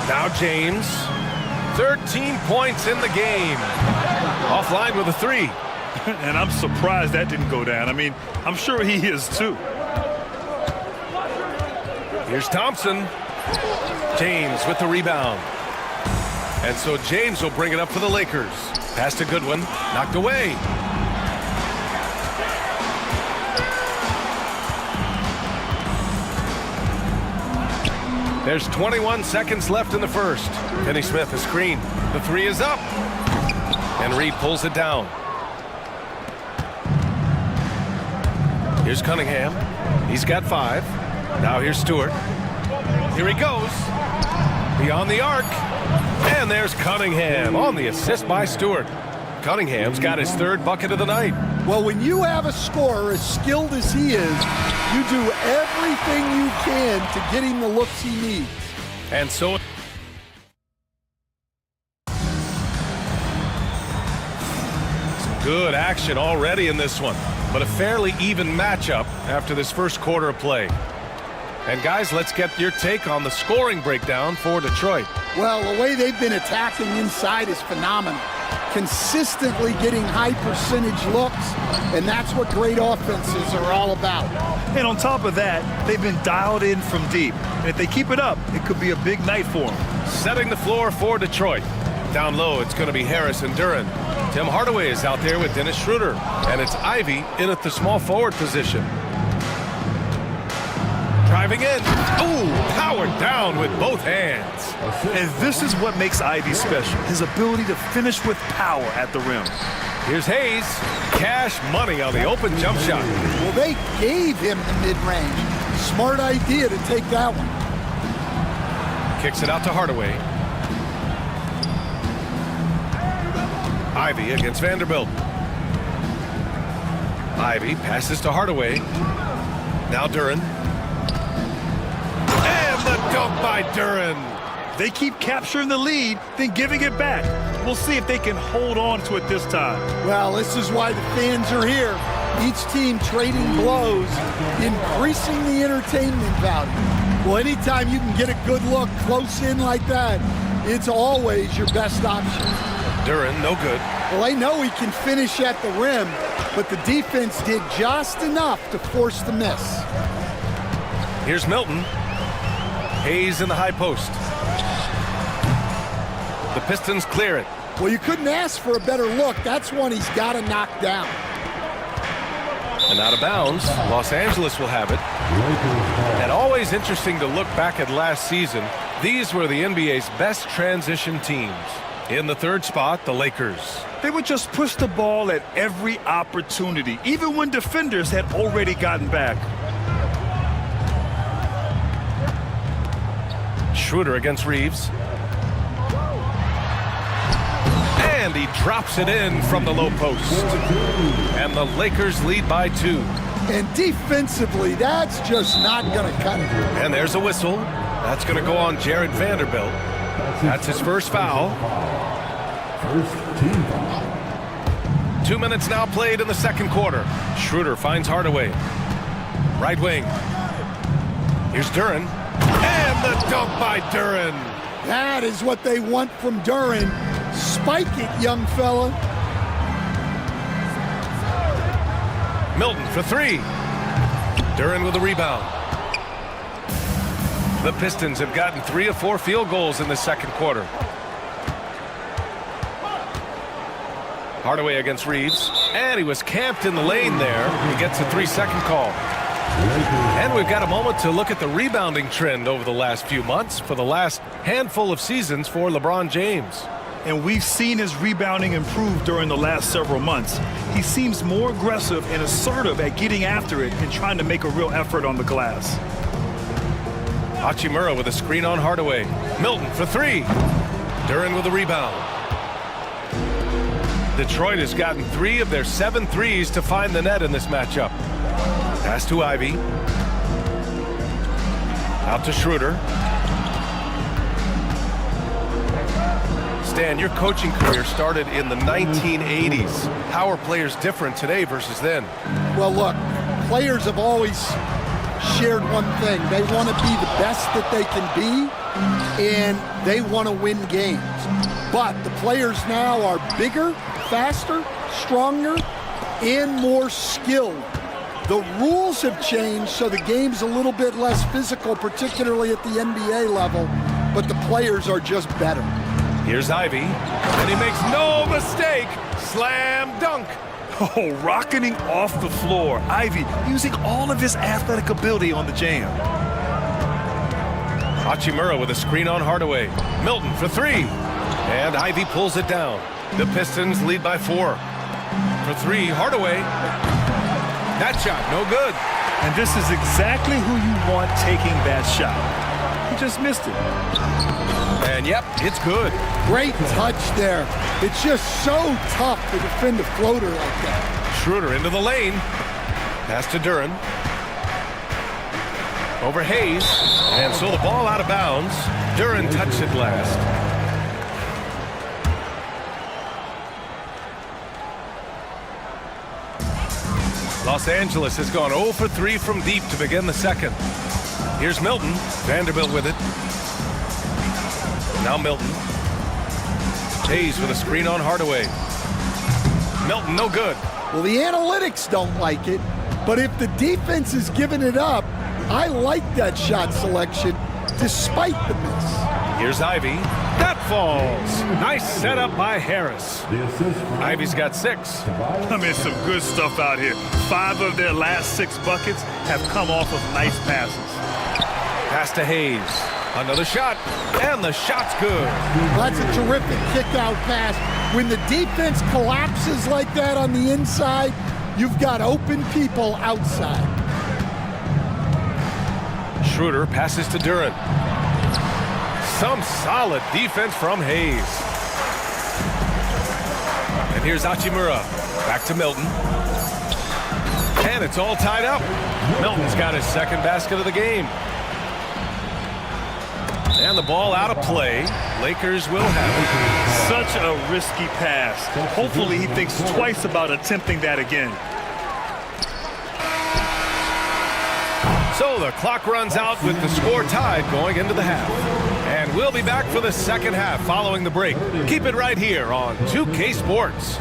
Speaker 1: Now James. 13 points in the game. Offline with a 3.
Speaker 2: And I'm surprised that didn't go down. I mean, I'm sure he is too.
Speaker 1: Here's Thompson. James with the rebound. And so James will bring it up for the Lakers. Pass to Goodwin. Knocked away. There's 21 seconds left in the first. Finney Smith, a screen. The three is up. And Reed pulls it down. Here's Cunningham. He's got 5. Now here's Stewart. Here he goes. Beyond the arc. And there's Cunningham on the assist by Stewart. Cunningham's got his 3rd bucket of the night.
Speaker 11: Well, when you have a scorer as skilled as he is, you do everything you can to get him the looks he needs.
Speaker 1: And so some good action already in this one, but a fairly even matchup after this first quarter of play. And guys, let's get your take on the scoring breakdown for Detroit.
Speaker 11: Well, the way they've been attacking inside is phenomenal. Consistently getting high percentage looks, and that's what great offenses are all about.
Speaker 2: And on top of that, they've been dialed in from deep. And if they keep it up, it could be a big night for them.
Speaker 1: Setting the floor for Detroit. Down low, it's going to be Harris and Duran. Tim Hardaway is out there with Dennis Schroeder, and it's Ivy in at the small forward position. Driving in. Ooh, powered down with both hands.
Speaker 2: And this is what makes Ivy special, his ability to finish with power at the rim.
Speaker 1: Here's Hayes. Cash money on the open jump shot.
Speaker 11: Well, they gave him the mid-range. Smart idea to take that one.
Speaker 1: Kicks it out to Hardaway. Ivy against Vanderbilt. Ivy passes to Hardaway. Now Duran. The dunk by Duran.
Speaker 2: They keep capturing the lead, then giving it back. We'll see if they can hold on to it this time.
Speaker 11: Well, this is why the fans are here. Each team trading blows, increasing the entertainment value. Well, anytime you can get a good look close in like that, it's always your best option.
Speaker 1: Duran, no good.
Speaker 11: Well, they know he can finish at the rim, but the defense did just enough to force the miss.
Speaker 1: Here's Milton. Hayes in the high post. The Pistons clear it.
Speaker 11: Well, you couldn't ask for a better look. That's one he's got to knock down.
Speaker 1: And out of bounds, Los Angeles will have it. And always interesting to look back at last season. These were the NBA's best transition teams. In the 3rd spot, the Lakers.
Speaker 2: They would just push the ball at every opportunity, even when defenders had already gotten back.
Speaker 1: Schroeder against Reeves. And he drops it in from the low post. And the Lakers lead by 2.
Speaker 11: And defensively, that's just not going to cut it.
Speaker 1: And there's a whistle. That's going to go on Jared Vanderbilt. That's his first foul.
Speaker 5: First team foul.
Speaker 1: 2 minutes now played in the second quarter. Schroeder finds Hardaway. Right wing. Here's Duran. And the dunk by Duran.
Speaker 11: That is what they want from Duran. Spike it, young fella.
Speaker 1: Milton for 3. Duran with a rebound. The Pistons have gotten 3 of 4 field goals in the second quarter. Hardaway against Reeves. And he was camped in the lane there. He gets a 3-second call. And we've got a moment to look at the rebounding trend over the last few months for the last handful of seasons for LeBron James.
Speaker 2: And we've seen his rebounding improve during the last several months. He seems more aggressive and assertive at getting after it and trying to make a real effort on the glass.
Speaker 1: Hachimura with a screen on Hardaway. Milton for 3. Duran with a rebound. Detroit has gotten 3 of their 7 threes to find the net in this matchup. Pass to Ivy. Out to Schroeder. Stan, your coaching career started in the 1980s. How are players different today versus then?
Speaker 11: Well, look, players have always shared one thing. They want to be the best that they can be, and they want to win games. But the players now are bigger, faster, stronger, and more skilled. The rules have changed, so the game's a little bit less physical, particularly at the NBA level, but the players are just better.
Speaker 1: Here's Ivy, and he makes no mistake. Slam dunk.
Speaker 2: Oh, rocketing off the floor. Ivy using all of his athletic ability on the jam.
Speaker 1: Hachimura with a screen on Hardaway. Milton for three. And Ivy pulls it down. The Pistons lead by 4. For three, Hardaway. That shot, no good.
Speaker 2: And this is exactly who you want taking that shot. He just missed it.
Speaker 1: And yep, it's good.
Speaker 11: Great touch there. It's just so tough to defend a floater like that.
Speaker 1: Schroeder into the lane. Pass to Duran. Over Hayes. And so the ball out of bounds. Duran touched it last. Los Angeles has gone 0 for 3 from deep to begin the second. Here's Milton. Vanderbilt with it. Now Milton. Hayes with a screen on Hardaway. Milton, no good.
Speaker 11: Well, the analytics don't like it, but if the defense is giving it up, I like that shot selection despite the miss.
Speaker 1: Here's Ivy. That falls. Nice setup by Harris. Ivy's got 6.
Speaker 2: I mean, some good stuff out here. 5 of their last 6 buckets have come off of nice passes.
Speaker 1: Pass to Hayes. Another shot, and the shot's good.
Speaker 11: That's a terrific kick-out pass. When the defense collapses like that on the inside, you've got open people outside.
Speaker 1: Schroeder passes to Duran. Some solid defense from Hayes. And here's Hachimura. Back to Milton. And it's all tied up. Milton's got his second basket of the game. And the ball out of play. Lakers will have it.
Speaker 2: Such a risky pass. Hopefully he thinks twice about attempting that again.
Speaker 1: So the clock runs out with the score tied going into the half. And we'll be back for the second half following the break. Keep it right here on 2K Sports.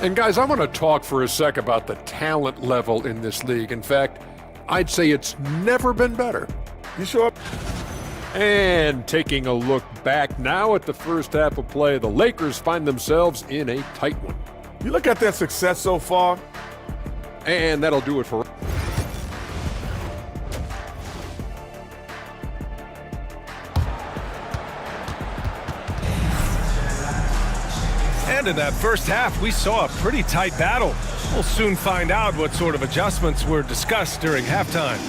Speaker 7: And guys, I want to talk for a sec about the talent level in this league. In fact, I'd say it's never been better.
Speaker 3: You sure?
Speaker 7: And taking a look back now at the first half of play, the Lakers find themselves in a tight one.
Speaker 3: You look at their success so far.
Speaker 7: And that'll do it for...
Speaker 1: And in that first half, we saw a pretty tight battle. We'll soon find out what sort of adjustments were discussed during halftime.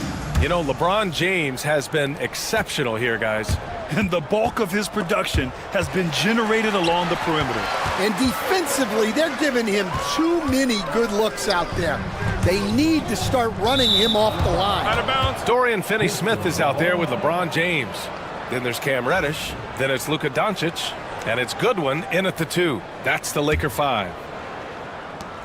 Speaker 1: You know, LeBron James has been exceptional here, guys.
Speaker 2: And the bulk of his production has been generated along the perimeter.
Speaker 11: And defensively, they're giving him too many good looks out there. They need to start running him off the line.
Speaker 1: Out of bounds. Dorian Finney-Smith is out there with LeBron James. Then there's Cam Reddish. Then it's Luka Doncic. And it's Goodwin in at the 2. That's the Laker 5.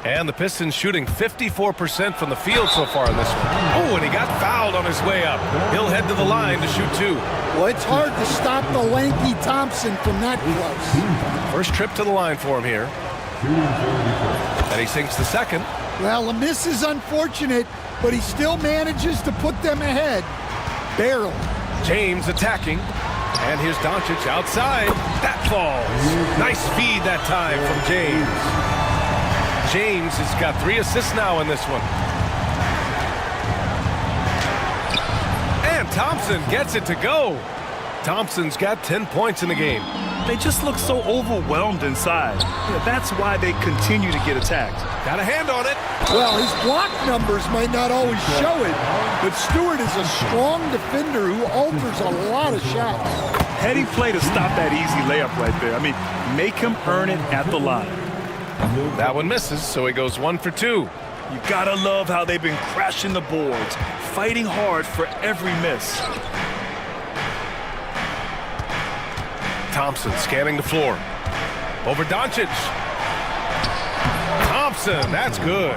Speaker 1: And the Pistons shooting 54% from the field so far in this one. Oh, and he got fouled on his way up. He'll head to the line to shoot 2.
Speaker 11: Well, it's hard to stop the lanky Thompson from that close.
Speaker 1: First trip to the line for him here. And he sinks the second.
Speaker 11: Well, the miss is unfortunate, but he still manages to put them ahead. Barely.
Speaker 1: James attacking. And here's Doncic outside. That falls. Nice feed that time from James. James has got 3 assists now in this one. And Thompson gets it to go. Thompson's got 10 points in the game.
Speaker 2: They just look so overwhelmed inside. That's why they continue to get attacked.
Speaker 1: Got a hand on it.
Speaker 11: Well, his block numbers might not always show it, but Stewart is a strong defender who alters a lot of shots.
Speaker 2: Heady play to stop that easy layup right there. I mean, make him earn it at the line.
Speaker 1: That one misses, so he goes 1 for 2.
Speaker 2: You gotta love how they've been crashing the boards, fighting hard for every miss.
Speaker 1: Thompson scanning the floor. Over Doncic. Thompson, that's good.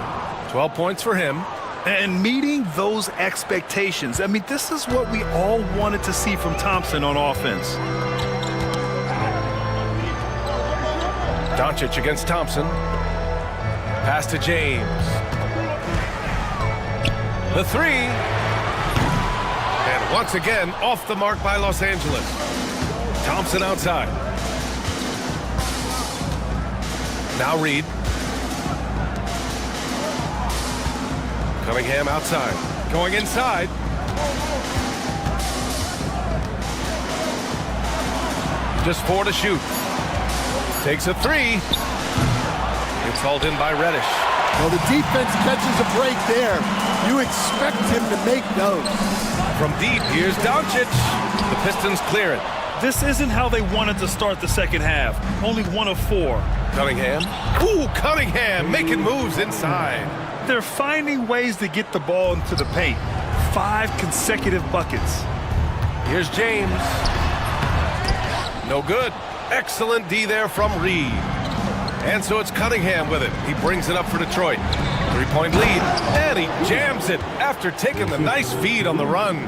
Speaker 1: 12 points for him.
Speaker 2: And meeting those expectations. I mean, this is what we all wanted to see from Thompson on offense.
Speaker 1: Doncic against Thompson. Pass to James. The 3. And once again, off the mark by Los Angeles. Thompson outside. Now Reed. Cunningham outside. Going inside. Just 4 to shoot. Takes a 3. It's hauled in by Reddish.
Speaker 11: Well, the defense catches a break there. You expect him to make those.
Speaker 1: From deep, here's Doncic. The Pistons clear it.
Speaker 2: This isn't how they wanted to start the second half. Only 1 of 4.
Speaker 1: Cunningham. Ooh, Cunningham making moves inside.
Speaker 2: They're finding ways to get the ball into the paint. 5 consecutive buckets.
Speaker 1: Here's James. No good. Excellent D there from Reed. And so it's Cunningham with it. He brings it up for Detroit. 3-point lead. And he jams it after taking the nice feed on the run.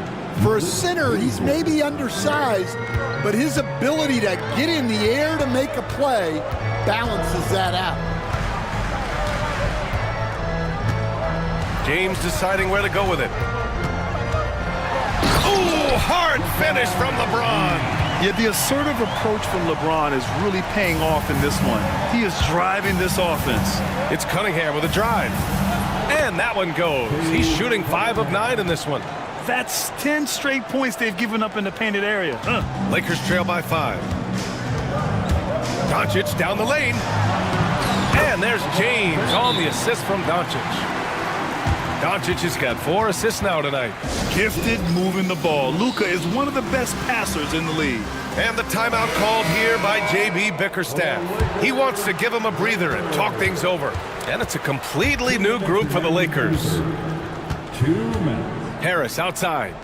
Speaker 11: For a center, he's maybe undersized, but his ability to get in the air to make a play balances that out.
Speaker 1: James deciding where to go with it. Ooh, hard finish from LeBron.
Speaker 2: Yeah, the assertive approach from LeBron is really paying off in this one. He is driving this offense.
Speaker 1: It's Cunningham with a drive. And that one goes. He's shooting 5 of 9 in this one.
Speaker 2: That's 10 straight points they've given up in the painted area.
Speaker 1: Lakers trail by 5. Doncic down the lane. And there's James on the assist from Doncic. Doncic has got 4 assists now tonight.
Speaker 2: Gifted moving the ball. Luka is one of the best passers in the league.
Speaker 1: And the timeout called here by JB Bickerstaff. He wants to give him a breather and talk things over. And it's a completely new group for the Lakers.
Speaker 5: 2 minutes.
Speaker 1: Harris outside.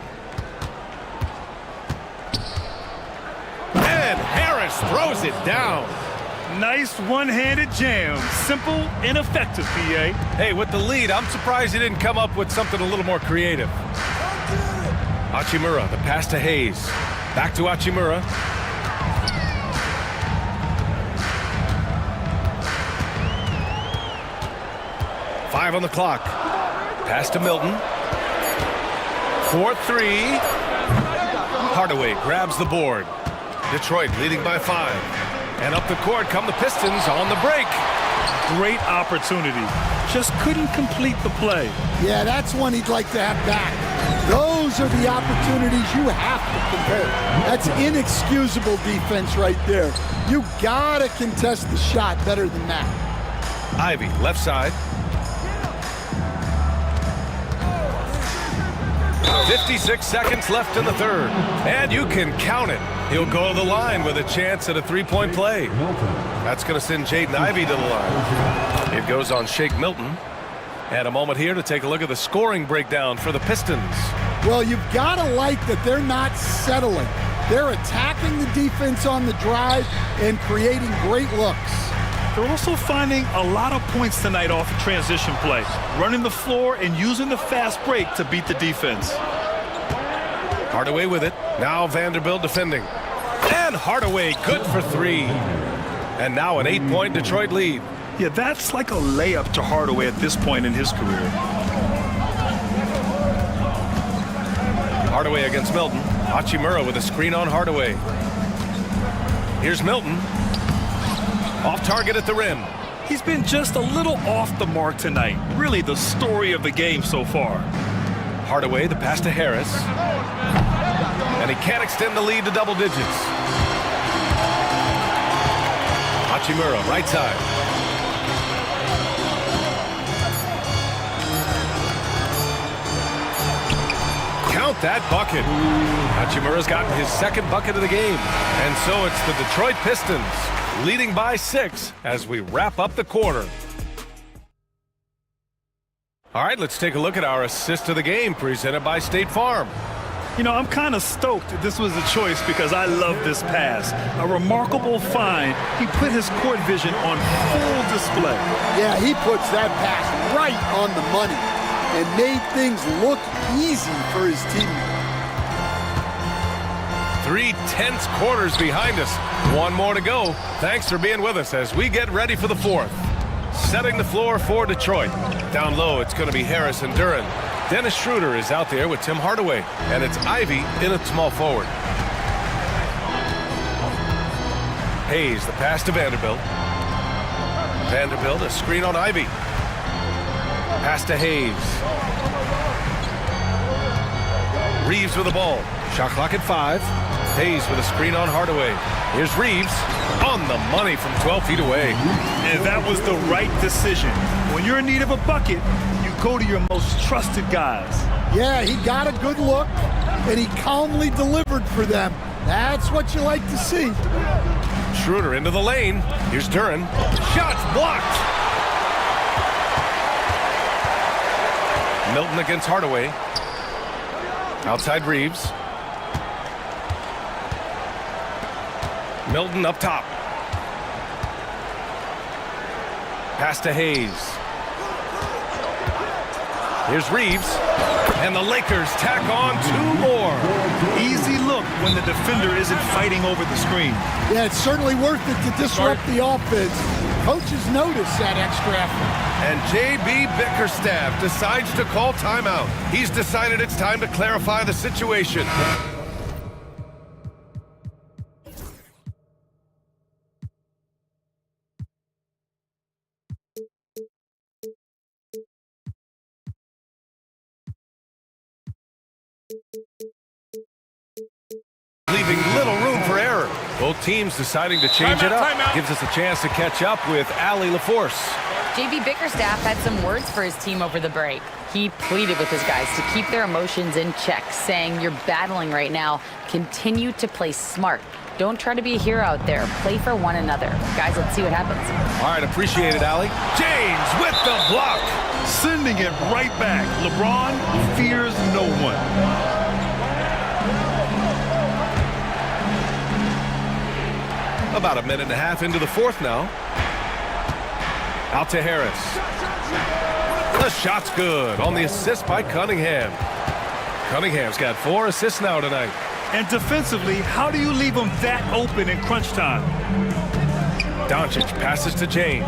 Speaker 1: And Harris throws it down.
Speaker 2: Nice one-handed jam. Simple and effective, PA.
Speaker 1: Hey, with the lead, I'm surprised he didn't come up with something a little more creative. Hachimura, the pass to Hayes. Back to Hachimura. Five on the clock. Pass to Milton. 4-3. Hardaway grabs the board. Detroit leading by 5. And up the court come the Pistons on the break.
Speaker 2: Great opportunity. Just couldn't complete the play.
Speaker 11: Yeah, that's one he'd like to have back. Those are the opportunities you have to convert. That's inexcusable defense right there. You gotta contest the shot better than that.
Speaker 1: Ivy, left side. 56 seconds left in the third. And you can count it. He'll go to the line with a chance at a 3-point play. That's going to send Jaden Ivey to the line. It goes on Shake Milton. And a moment here to take a look at the scoring breakdown for the Pistons.
Speaker 11: Well, you've got to like that they're not settling. They're attacking the defense on the drive and creating great looks.
Speaker 2: They're also finding a lot of points tonight off of transition play, running the floor and using the fast break to beat the defense.
Speaker 1: Hardaway with it. Now Vanderbilt defending. And Hardaway good for 3. And now an 8-point Detroit lead.
Speaker 2: Yeah, that's like a layup to Hardaway at this point in his career.
Speaker 1: Hardaway against Milton. Hachimura with a screen on Hardaway. Here's Milton. Off target at the rim.
Speaker 2: He's been just a little off the mark tonight. Really the story of the game so far.
Speaker 1: Hardaway, the pass to Harris. And he can't extend the lead to double digits. Hachimura, right side. Count that bucket. Hachimura's gotten his 2nd bucket of the game. And so it's the Detroit Pistons leading by 6 as we wrap up the quarter. All right, let's take a look at our assist of the game presented by State Farm.
Speaker 2: You know, I'm kind of stoked this was a choice because I love this pass. A remarkable find. He put his court vision on full display.
Speaker 11: Yeah, he puts that pass right on the money and made things look easy for his teammate.
Speaker 1: 3 tense quarters behind us. 1 more to go. Thanks for being with us as we get ready for the 4th. Setting the floor for Detroit. Down low, it's going to be Harris and Duran. Dennis Schroeder is out there with Tim Hardaway. And it's Ivy in at small forward. Hayes, the pass to Vanderbilt. Vanderbilt, a screen on Ivy. Pass to Hayes. Reeves with the ball. Shot clock at 5. Hayes with a screen on Hardaway. Here's Reeves on the money from 12 feet away.
Speaker 2: And that was the right decision. When you're in need of a bucket, you go to your most trusted guys.
Speaker 11: Yeah, he got a good look, and he calmly delivered for them. That's what you like to see.
Speaker 1: Schroeder into the lane. Here's Duran. Shots blocked. Milton against Hardaway. Outside Reeves. Milton up top. Pass to Hayes. Here's Reeves. And the Lakers tack on 2 more.
Speaker 2: Easy look when the defender isn't fighting over the screen.
Speaker 11: Yeah, it's certainly worth it to disrupt the offense. Coaches notice that extra effort.
Speaker 1: And J.B. Bickerstaff decides to call timeout. He's decided it's time to clarify the situation. Leaving little room for error. Both teams deciding to change it up. Gives us a chance to catch up with Allie LaForce.
Speaker 4: J.B. Bickerstaff had some words for his team over the break. He pleaded with his guys to keep their emotions in check, saying, "You're battling right now. Continue to play smart. Don't try to be a hero out there. Play for one another." Guys, let's see what happens.
Speaker 1: All right, appreciate it, Allie. James with the block.
Speaker 2: Sending it right back. LeBron fears no one.
Speaker 1: About a minute and a half into the fourth now. Out to Harris. The shot's good on the assist by Cunningham. Cunningham's got 4 assists now tonight.
Speaker 2: And defensively, how do you leave them that open in crunch time?
Speaker 1: Doncic passes to James.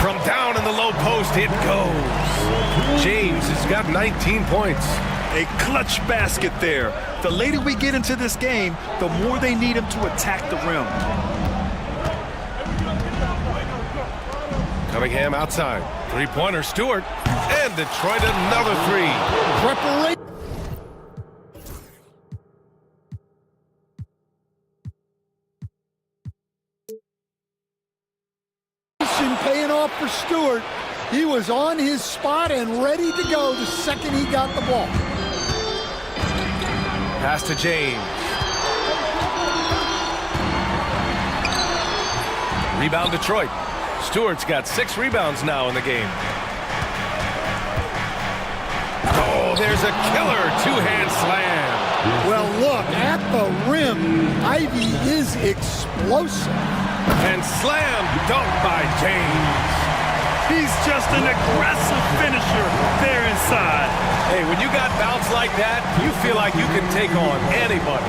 Speaker 1: From down in the low post, it goes. James has got 19 points.
Speaker 2: A clutch basket there. The later we get into this game, the more they need him to attack the rim.
Speaker 1: Cunningham outside. Three-pointer, Stewart. And Detroit another 3.
Speaker 11: Preparation. Paying off for Stewart. He was on his spot and ready to go the second he got the ball.
Speaker 1: Pass to James. Rebound Detroit. Stewart's got 6 rebounds now in the game. Oh, there's a killer 2-hand slam.
Speaker 11: Well, look, at the rim, Ivy is explosive.
Speaker 1: And slam dunk by James.
Speaker 2: He's just an aggressive finisher there inside.
Speaker 1: Hey, when you got bounce like that, you feel like you can take on anybody.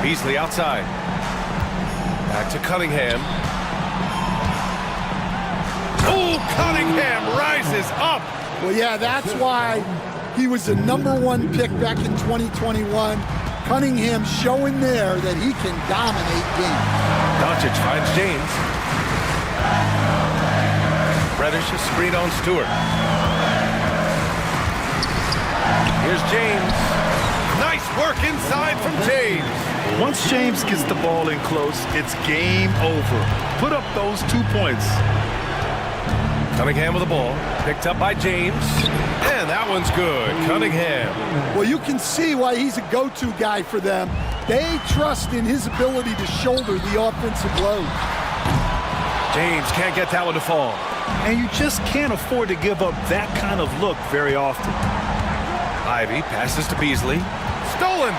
Speaker 1: Beasley outside. Back to Cunningham. Oh, Cunningham rises up.
Speaker 11: Well, yeah, that's why he was the #1 pick back in 2021. Cunningham showing there that he can dominate games.
Speaker 1: Doncic finds James. Reddish is screen on Stewart. Here's James. Nice work inside from James.
Speaker 2: Once James gets the ball in close, it's game over. Put up those 2 points.
Speaker 1: Cunningham with the ball. Picked up by James. And that one's good. Cunningham.
Speaker 11: Well, you can see why he's a go-to guy for them. They trust in his ability to shoulder the offensive load.
Speaker 1: James can't get that one to fall.
Speaker 2: And you just can't afford to give up that kind of look very often.
Speaker 1: Ivy passes to Beasley. Stolen.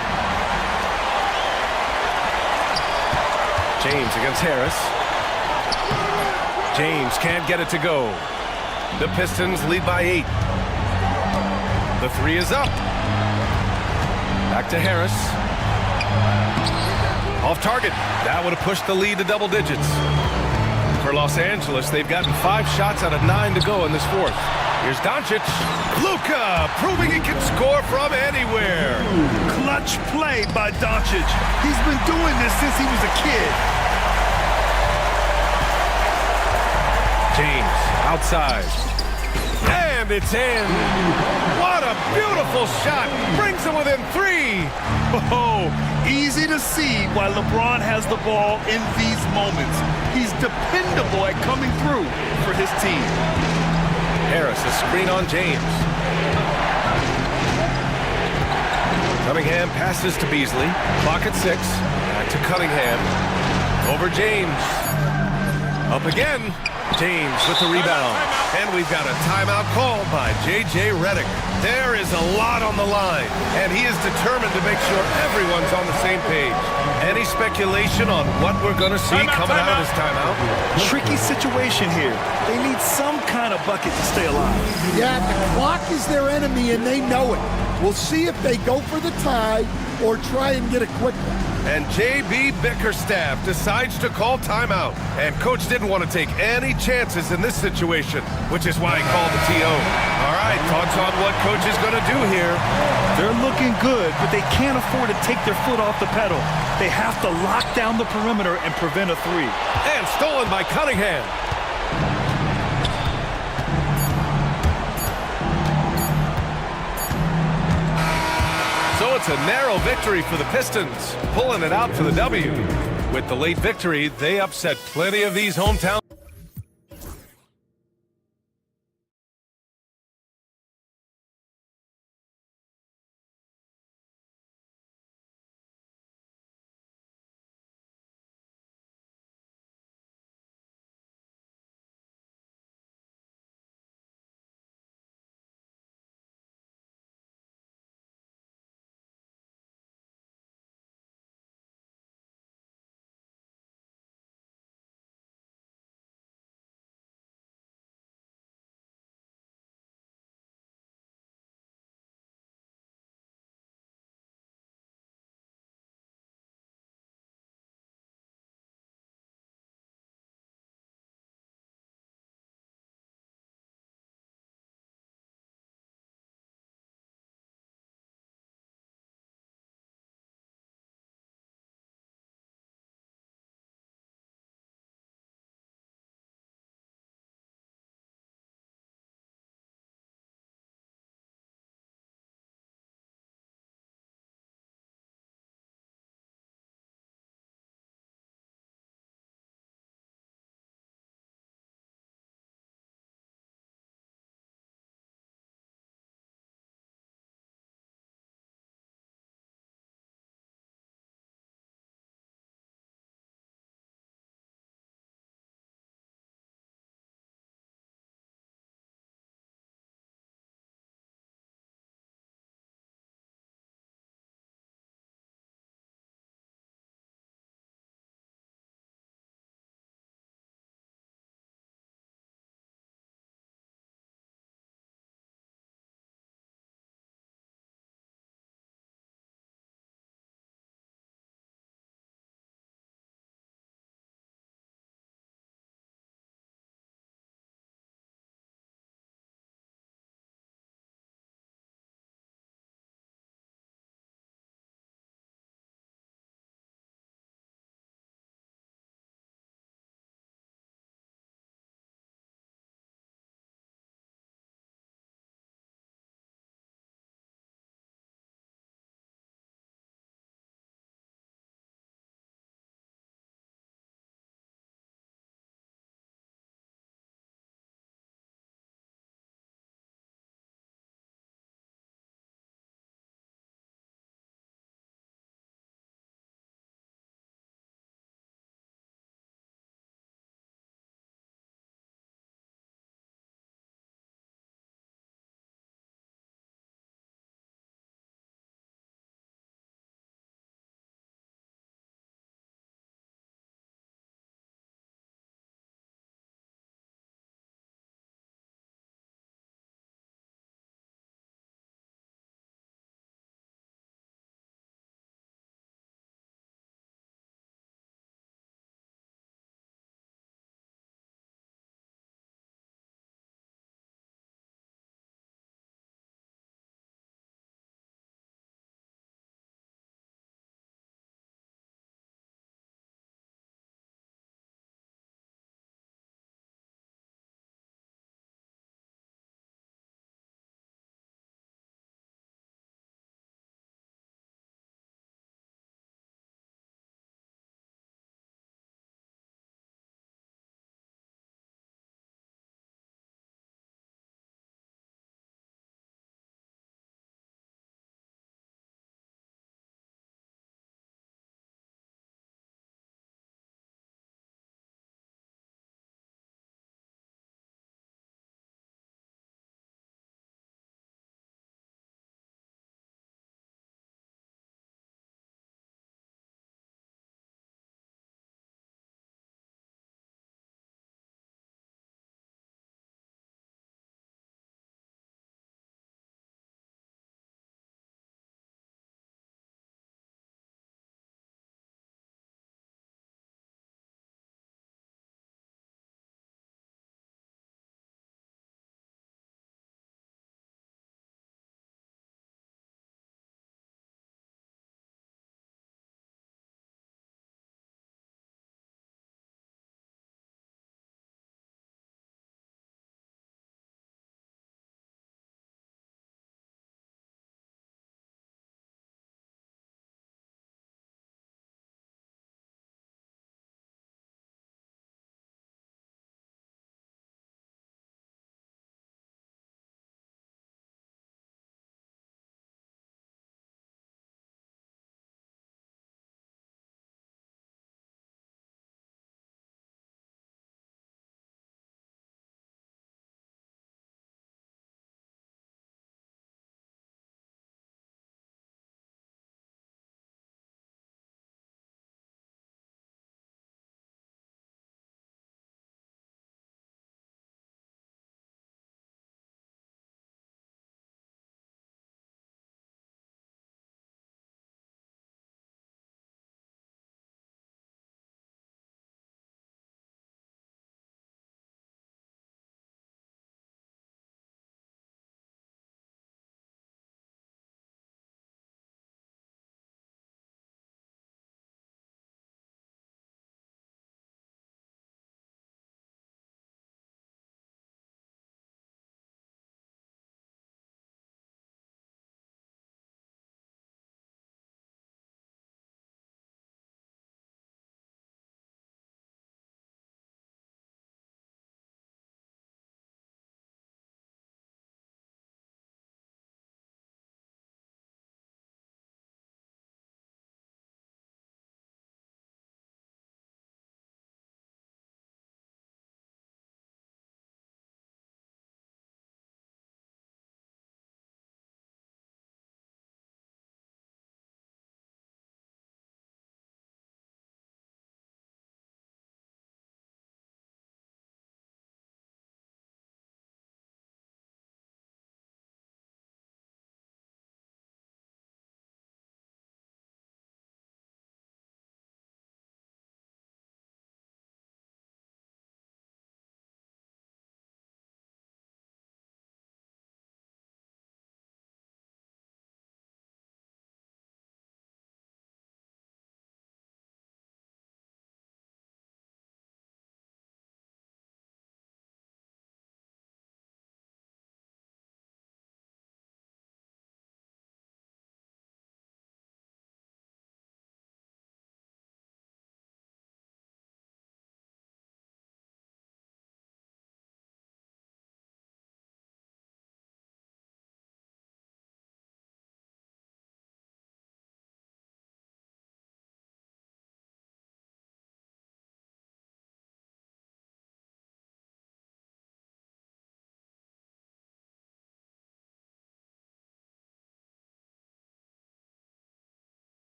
Speaker 1: James against Harris. James can't get it to go. The Pistons lead by 8. The 3 is up. Back to Harris. Off target. That would have pushed the lead to double digits. For Los Angeles, they've gotten 5 shots out of 9 to go in this fourth. Here's Doncic. Luka proving he can score from anywhere.
Speaker 2: Clutch play by Doncic. He's been doing this since he was a kid.
Speaker 1: James outside. And it's in. What a beautiful shot. Brings him within 3.
Speaker 2: Oh, easy to see why LeBron has the ball in these moments. He's dependable at coming through for his team.
Speaker 1: Harris, a screen on James. Cunningham passes to Beasley. Clock at 6. Back to Cunningham. Over James. Up again. James with the rebound. And we've got a timeout called by J.J. Redick. There is a lot on the line, and he is determined to make sure everyone's on the same page. Any speculation on what we're going to see coming out of this timeout?
Speaker 2: Tricky situation here. They need some kind of bucket to stay alive.
Speaker 11: Yeah, the clock is their enemy, and they know it. We'll see if they go for the tie or try and get a quick one.
Speaker 1: And J.B. Bickerstaff decides to call timeout. And Coach didn't want to take any chances in this situation, which is why he called the TO. All right, thoughts on what Coach is going to do here?
Speaker 2: They're looking good, but they can't afford to take their foot off the pedal. They have to lock down the perimeter and prevent a 3.
Speaker 1: And stolen by Cunningham. So it's a narrow victory for the Pistons, pulling it out for the W. With the late victory, they upset plenty of these hometown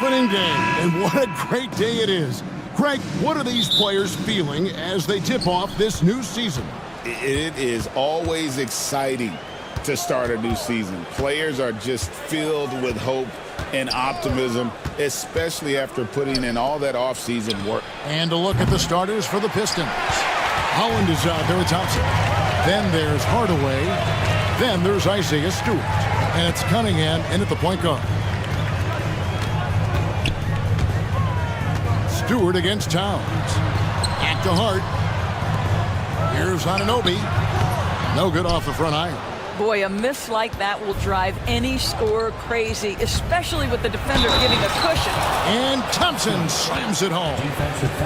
Speaker 8: opening day, and what a great day it is. Greg, what are these players feeling as they tip off this new season?
Speaker 10: It is always exciting to start a new season. Players are just filled with hope and optimism, especially after putting in all that offseason work.
Speaker 8: And a look at the starters for the Pistons. Holland is out there with Thompson. Then there's Hardaway. Then there's Isaiah Stewart. And it's Cunningham in at the point guard. Stewart against Towns. Back to Hart. Here's Anunoby. No good off the front iron.
Speaker 13: Boy, a miss like that will drive any scorer crazy, especially with the defender giving a cushion.
Speaker 8: And Thompson slams it home.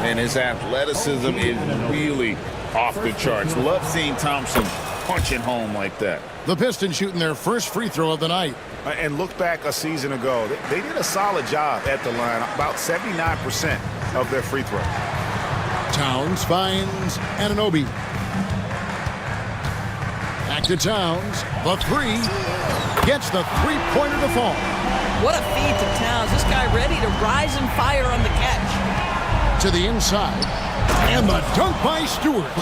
Speaker 10: And his athleticism is really off the charts. Love seeing Thompson punching home like that.
Speaker 8: The Pistons shooting their first free throw of the night.
Speaker 15: And look back a season ago. They did a solid job at the line, about 79% of their free throws.
Speaker 8: Towns finds Anunoby. Back to Towns. The three. Gets the three-pointer to fall.
Speaker 13: What a feed to Towns. This guy ready to rise and fire on the catch.
Speaker 8: To the inside. And the dunk by Stewart.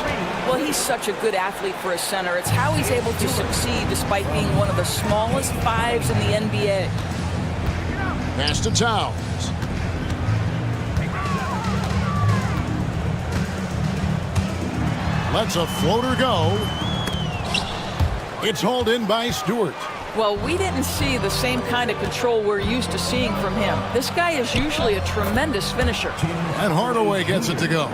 Speaker 13: Well, he's such a good athlete for a center. It's how he's able to succeed despite being one of the smallest fives in the NBA.
Speaker 8: Pass to Towns. Lets a floater go. It's hauled in by Stewart.
Speaker 13: Well, we didn't see the same kind of control we're used to seeing from him. This guy is usually a tremendous finisher.
Speaker 8: And Hardaway gets it to go.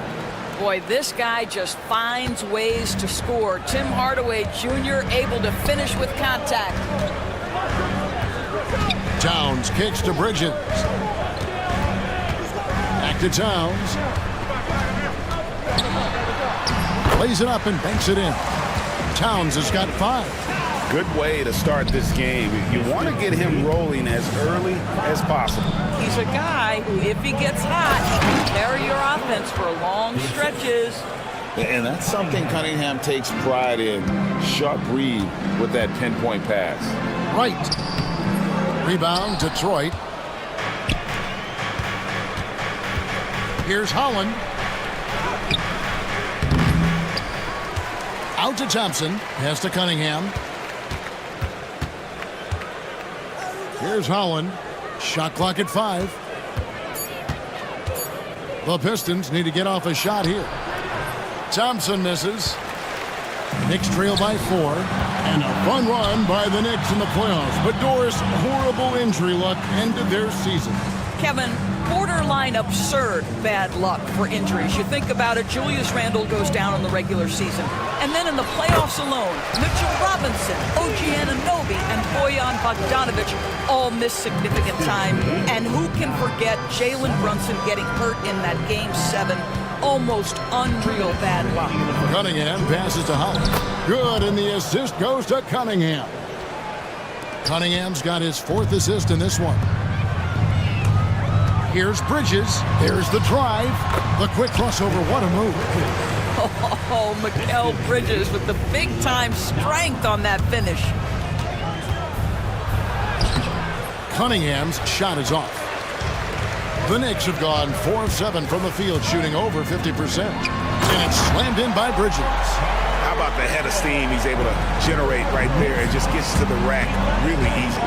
Speaker 13: Boy, this guy just finds ways to score. Tim Hardaway Jr. able to finish with contact.
Speaker 8: Towns kicks to Bridges. Back to Towns. Lays it up and banks it in. Towns has got 5.
Speaker 10: Good way to start this game. You want to get him rolling as early as possible.
Speaker 13: He's a guy who, if he gets hot, he can carry your offense for long stretches.
Speaker 10: And that's something Cunningham takes pride in. Sharp read with that pinpoint pass.
Speaker 8: Right. Rebound, Detroit. Here's Holland. Out to Thompson. Pass to Cunningham. Here's Holland. Shot clock at 5. The Pistons need to get off a shot here. Thompson misses. Knicks trail by 4. And a fun run by the Knicks in the playoffs. But Doris' horrible injury luck ended their season.
Speaker 13: Kevin, borderline absurd bad luck for injuries. You think about it, Julius Randle goes down in the regular season. And then in the playoffs alone, Mitchell Robinson, OG Anunoby, and Bojan Bogdanovic all miss significant time. And who can forget Jalen Brunson getting hurt in that Game 7? Almost unreal bad luck.
Speaker 8: Cunningham passes to Holland. Good, and the assist goes to Cunningham. Cunningham's got his 4th assist in this one. Here's Bridges. There's the drive. The quick crossover. What a move.
Speaker 13: Oh, Mikal Bridges with the big-time strength on that finish.
Speaker 8: Cunningham's shot is off. The Knicks have gone 4 of 7 from the field, shooting over 50%. And it's slammed in by Bridges.
Speaker 15: How about the head of steam he's able to generate right there? It just gets to the rack really easy.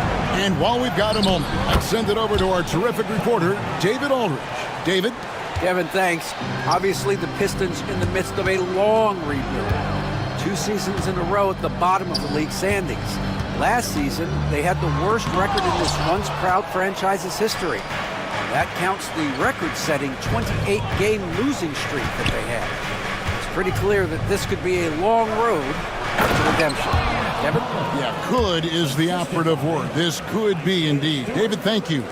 Speaker 8: And while we've got a moment, let's send it over to our terrific reporter, David Aldridge. David?
Speaker 12: Kevin, thanks. Obviously, the Pistons in the midst of a long rebuild. 2 seasons in a row at the bottom of the league standings. Last season, they had the worst record in this once-proud franchise's history. That counts the record-setting 28-game losing streak that they had. It's pretty clear that this could be a long road to redemption. Kevin?
Speaker 8: Yeah, could is the operative word. This could be indeed. David, thank you.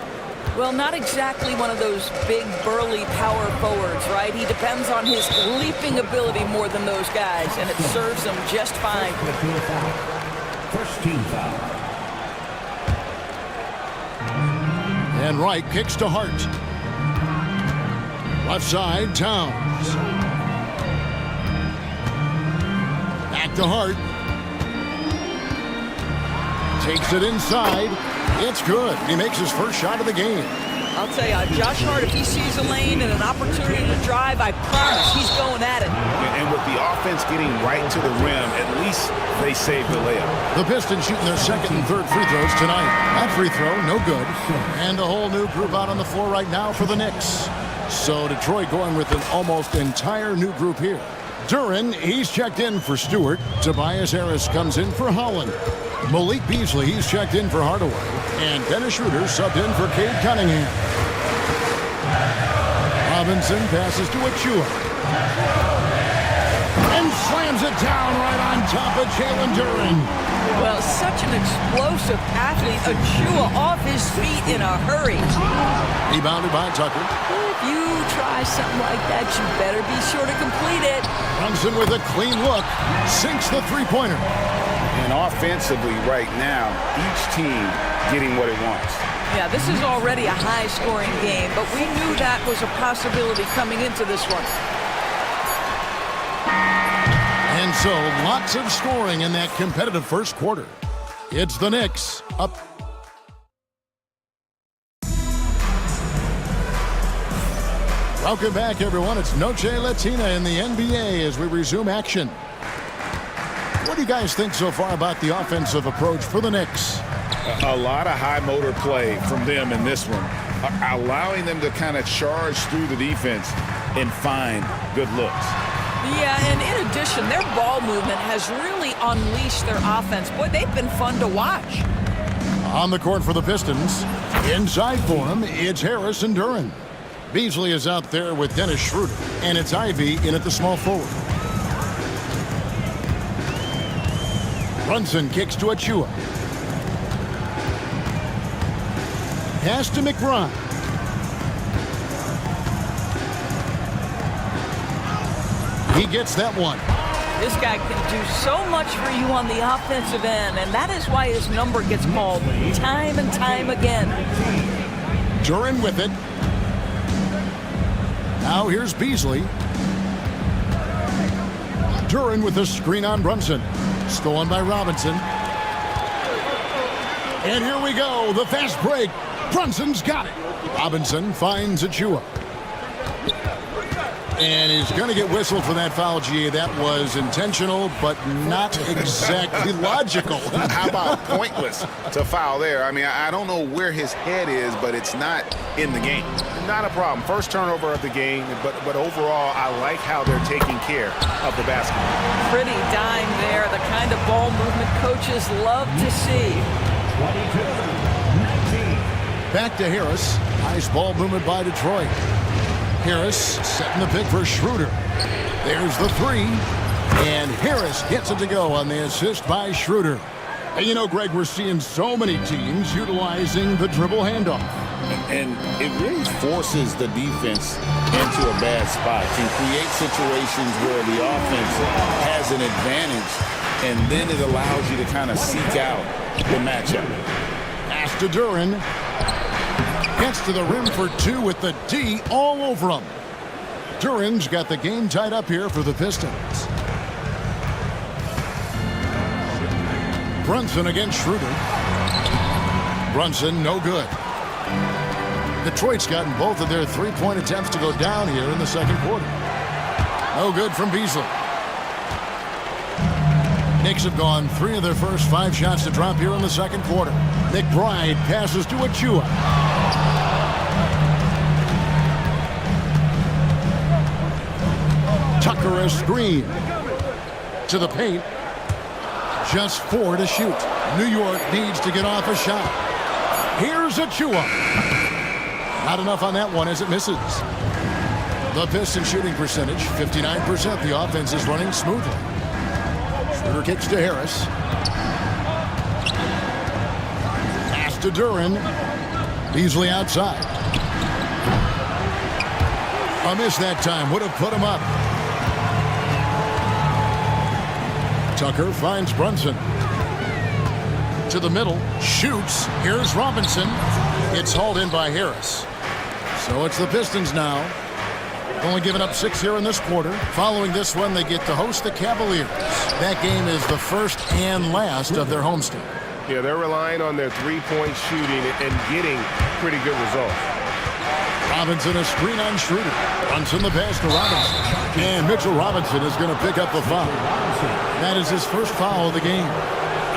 Speaker 13: Well, not exactly one of those big, burly power forwards, right? He depends on his leaping ability more than those guys, and it serves him just fine.
Speaker 5: First team foul.
Speaker 8: And Wright kicks to Hart. Left side, Towns. Back to Hart. Takes it inside. It's good. He makes his first shot of the game.
Speaker 13: I'll tell you, Josh Hart, if he sees a lane and an opportunity to drive, I promise he's going at it.
Speaker 15: And with the offense getting right to the rim, at least they saved the layup.
Speaker 8: The Pistons shooting their second and third free throws tonight. That free throw, no good. And a whole new group out on the floor right now for the Knicks. So Detroit going with an almost entire new group here. Duren, he's checked in for Stewart. Tobias Harris comes in for Holland. Malik Beasley, he's checked in for Hardaway. And Dennis Schroeder subbed in for Cade Cunningham. Robinson passes to Achua. And slams it down right on top of Jalen Duren.
Speaker 13: Well, such an explosive athlete. Achua off his feet in a hurry.
Speaker 8: Rebounded by Tucker.
Speaker 13: If you try something like that, you better be sure to complete it.
Speaker 8: Brunson with a clean look. Sinks the three-pointer.
Speaker 15: And offensively right now, each team getting what it wants.
Speaker 13: Yeah, this is already a high-scoring game, but we knew that was a possibility coming into this one.
Speaker 8: And so, lots of scoring in that competitive first quarter. It's the Knicks up. Welcome back, everyone. It's Noche Latina in the NBA as we resume action. What do you guys think so far about the offensive approach for the Knicks?
Speaker 10: A lot of high motor play from them in this one, allowing them to kind of charge through the defense and find good looks.
Speaker 13: Yeah, and in addition, their ball movement has really unleashed their offense. Boy, they've been fun to watch.
Speaker 8: On the court for the Pistons, inside for him, it's Harris and Duren. Beasley is out there with Dennis Schroeder, and it's Ivy in at the small forward. Brunson kicks to Achua. Pass to McBride. He gets that one.
Speaker 13: This guy can do so much for you on the offensive end, and that is why his number gets called time and time again.
Speaker 8: Duren with it. Now here's Beasley. Duren with the screen on Brunson. Stolen by Robinson. And here we go, the fast break. Brunson's got it. Robinson finds Achua. And he's going to get whistled for that foul, G. That was intentional, but not exactly logical.
Speaker 10: How about pointless to foul there? I mean, I don't know where his head is, but it's not in the game.
Speaker 15: Not a problem. First turnover of the game, but overall, I like how they're taking care of the basketball.
Speaker 13: Pretty dime there, the kind of ball movement coaches love to see.
Speaker 5: 22-19.
Speaker 8: Back to Harris. Nice ball movement by Detroit. Harris setting the pick for Schroeder. There's the three. And Harris gets it to go on the assist by Schroeder. And you know, Greg, we're seeing so many teams utilizing the dribble handoff.
Speaker 10: And it really forces the defense into a bad spot. Can create situations where the offense has an advantage, and then it allows you to kind of seek out the matchup.
Speaker 8: Pass to Duren. Gets to the rim for two with the D all over him. Duren's got the game tied up here for the Pistons. Brunson against Schroeder. Brunson, no good. Detroit's gotten both of their three-point attempts to go down here in the second quarter. No good from Beasley. Knicks have gone 3 of their first 5 shots to drop here in the second quarter. McBride passes to Achua. Tucker a screen. To the paint. Just 4 to shoot. New York needs to get off a shot. Here's Achua. Not enough on that one as it misses. The Pistons shooting percentage, 59%. The offense is running smoothly. Schroeder kicks to Harris. Pass to Duren. Beasley outside. A miss that time. Would have put him up. Tucker finds Brunson. To the middle. Shoots. Here's Robinson. It's hauled in by Harris. So it's the Pistons now. Only giving up 6 here in this quarter. Following this one, they get to host the Cavaliers. That game is the first and last of their homestand.
Speaker 15: Yeah, they're relying on their three-point shooting and getting pretty good results.
Speaker 8: Robinson, a screen on Schroeder. Brunson the pass to Robinson. And Mitchell Robinson is going to pick up the foul. That is his first foul of the game.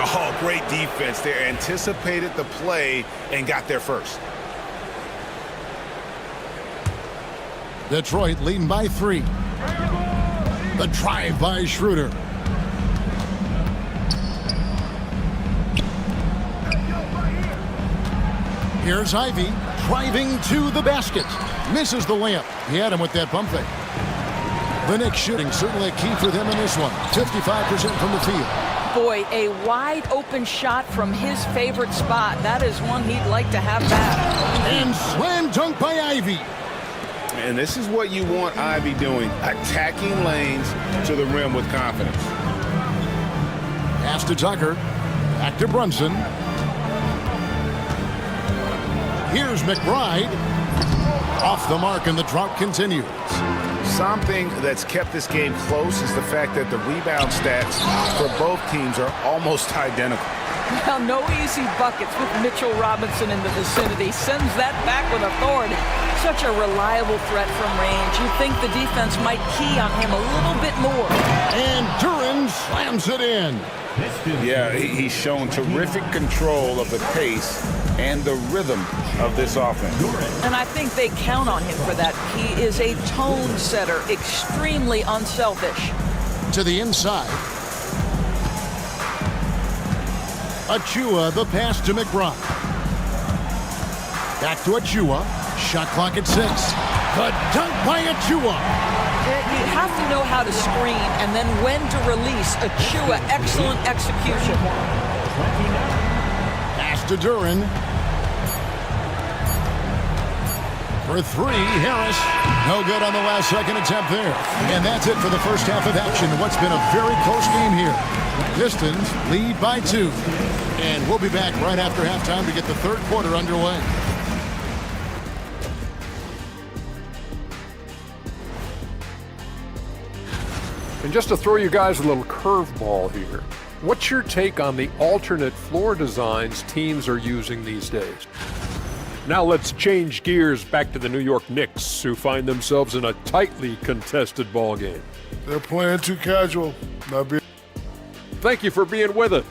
Speaker 15: Oh, great defense there. Anticipated the play and got there first.
Speaker 8: Detroit leading by 3. The drive by Schroeder. Here's Ivy driving to the basket. Misses the layup. He had him with that pump fake. The Knicks shooting certainly a key for them in this one. 55% from the field.
Speaker 13: Boy, a wide open shot from his favorite spot. That is one he'd like to have back.
Speaker 8: And slam dunk by Ivy.
Speaker 15: And this is what you want Ivy doing, attacking lanes to the rim with confidence.
Speaker 8: Pass to Tucker. Back to Brunson. Here's McBride. Off the mark, and the drought continues.
Speaker 15: Something that's kept this game close is the fact that the rebound stats for both teams are almost identical.
Speaker 13: Well, no easy buckets with Mitchell Robinson in the vicinity. Sends that back with authority. Such a reliable threat from range. You'd think the defense might key on him a little bit more.
Speaker 8: And Duran slams it in.
Speaker 15: Yeah, he's shown terrific control of the pace and the rhythm of this offense.
Speaker 13: And I think they count on him for that. He is a tone setter, extremely unselfish.
Speaker 8: To the inside. Achua, the pass to McBride. Back to Achua. Shot clock at 6. The dunk by Achua.
Speaker 13: You have to know how to screen and then when to release. Achua, excellent execution.
Speaker 8: Pass to Duran. For 3, Harris. No good on the last second attempt there. And that's it for the first half of action. What's been a very close game here. Pistons lead by 2. And we'll be back right after halftime to get the third quarter underway.
Speaker 7: And just to throw you guys a little curveball here, what's your take on the alternate floor designs teams are using these days? Now let's change gears back to the New York Knicks, who find themselves in a tightly contested ball game.
Speaker 6: They're playing too casual.
Speaker 7: Thank you for being with us.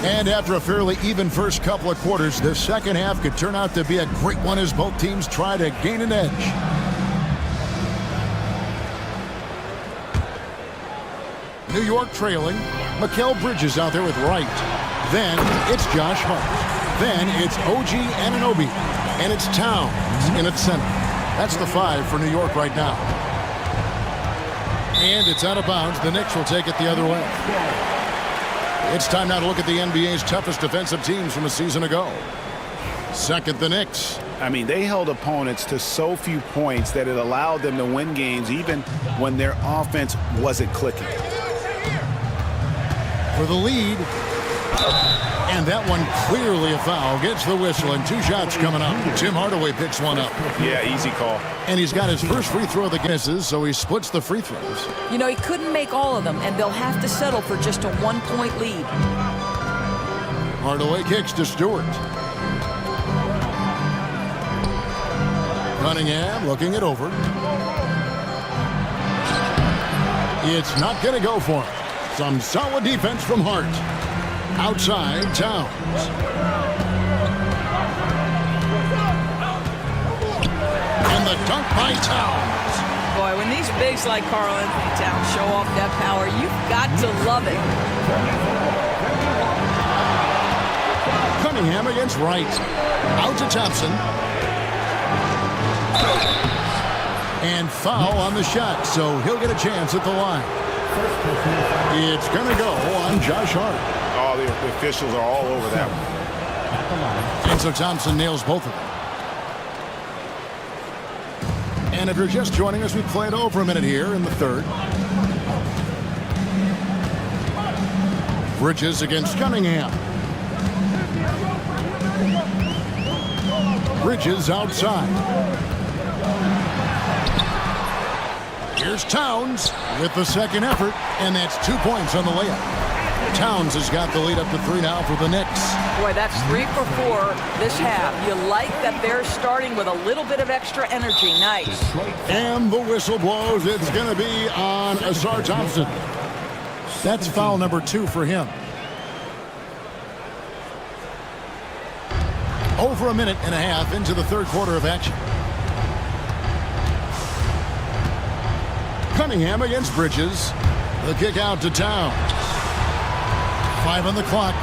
Speaker 8: And after a fairly even first couple of quarters, the second half could turn out to be a great one as both teams try to gain an edge. New York trailing. Mikal Bridges out there with Wright. Then it's Josh Hart. Then it's OG Anunoby. And it's Towns in its center. That's the 5 for New York right now. And it's out of bounds. The Knicks will take it the other way. It's time now to look at the NBA's toughest defensive teams from a season ago. Second, the Knicks.
Speaker 15: I mean, they held opponents to so few points that it allowed them to win games even when their offense wasn't clicking.
Speaker 8: For the lead. And that one clearly a foul. Gets the whistle and 2 shots coming up. Tim Hardaway picks one up.
Speaker 15: Yeah, easy call.
Speaker 8: And he's got his first free throw of the misses, so he splits the free throws.
Speaker 13: You know, he couldn't make all of them, and they'll have to settle for just a 1-point lead.
Speaker 8: Hardaway kicks to Stewart. Cunningham looking it over. It's not going to go for him. Some solid defense from Hart. Outside, Towns. And the dunk by Towns.
Speaker 13: Boy, when these bigs like Karl Anthony Towns show off that power, you've got to love it.
Speaker 8: Cunningham against Wright. Out to Thompson. And foul on the shot, so he'll get a chance at the line. It's going to go on Josh Hart.
Speaker 15: Oh, the officials are all over that one.
Speaker 8: And so Thompson nails both of them. And if you're just joining us, we played over a minute here in the third. Bridges against Cunningham. Bridges outside. Here's Towns with the second effort, and that's 2 points on the layup. Towns has got the lead up to 3 now for the Knicks.
Speaker 13: Boy, that's 3 for 4 this half. You like that they're starting with a little bit of extra energy. Nice.
Speaker 8: And the whistle blows. It's going to be on Asar Thompson. That's foul number 2 for him. Over a minute and a half into the third quarter of action. Cunningham against Bridges. The kick out to Towns. 5 on the clock.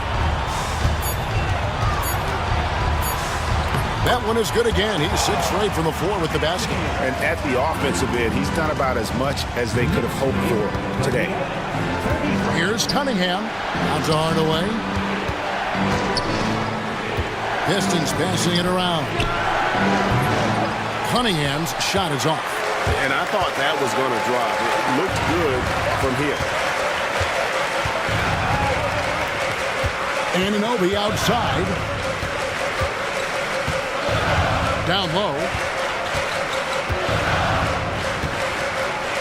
Speaker 8: That one is good again. He's 6 straight from the floor with the basket.
Speaker 15: And at the offensive end, he's done about as much as they could have hoped for today.
Speaker 8: Here's Cunningham. Out to Hardaway. Pistons passing it around. Cunningham's shot is off.
Speaker 15: And I thought that was going to drop. It looked good from here.
Speaker 8: Anunoby outside. Down low.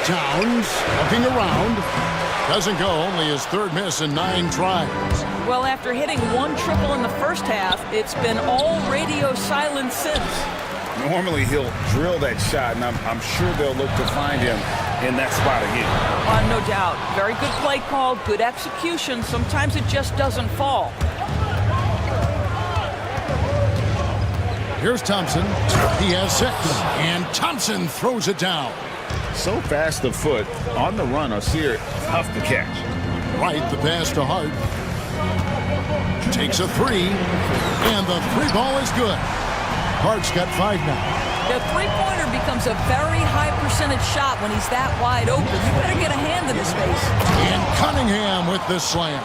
Speaker 8: Towns looking around. Doesn't go. Only his third miss in 9 tries.
Speaker 13: Well, after hitting 1 triple in the first half, it's been all radio silence since.
Speaker 15: Normally he'll drill that shot, and I'm sure they'll look to find him in that spot again.
Speaker 13: No doubt. Very good play call, good execution. Sometimes it just doesn't fall.
Speaker 8: Here's Thompson. He has 6. And Thompson throws it down.
Speaker 15: So fast of foot. On the run, Asir, tough to catch.
Speaker 8: Right, the pass to Hart. Takes a 3. And the 3 ball is good. Hart's got 5 now.
Speaker 13: The three-pointer becomes a very high percentage shot when he's that wide open. You better get a hand in his face.
Speaker 8: And Cunningham with the slam.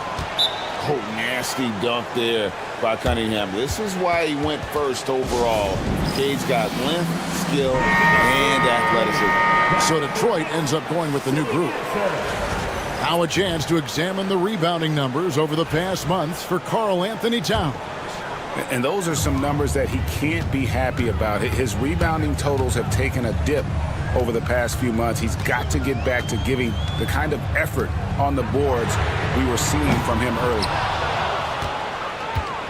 Speaker 10: Oh, nasty dunk there by Cunningham. This is why he went first overall. Cade's got length, skill, and athleticism.
Speaker 8: So Detroit ends up going with the new group. Now a chance to examine the rebounding numbers over the past months for Karl Anthony Towns.
Speaker 15: And those are some numbers that he can't be happy about. His rebounding totals have taken a dip over the past few months. He's got to get back to giving the kind of effort on the boards we were seeing from him early.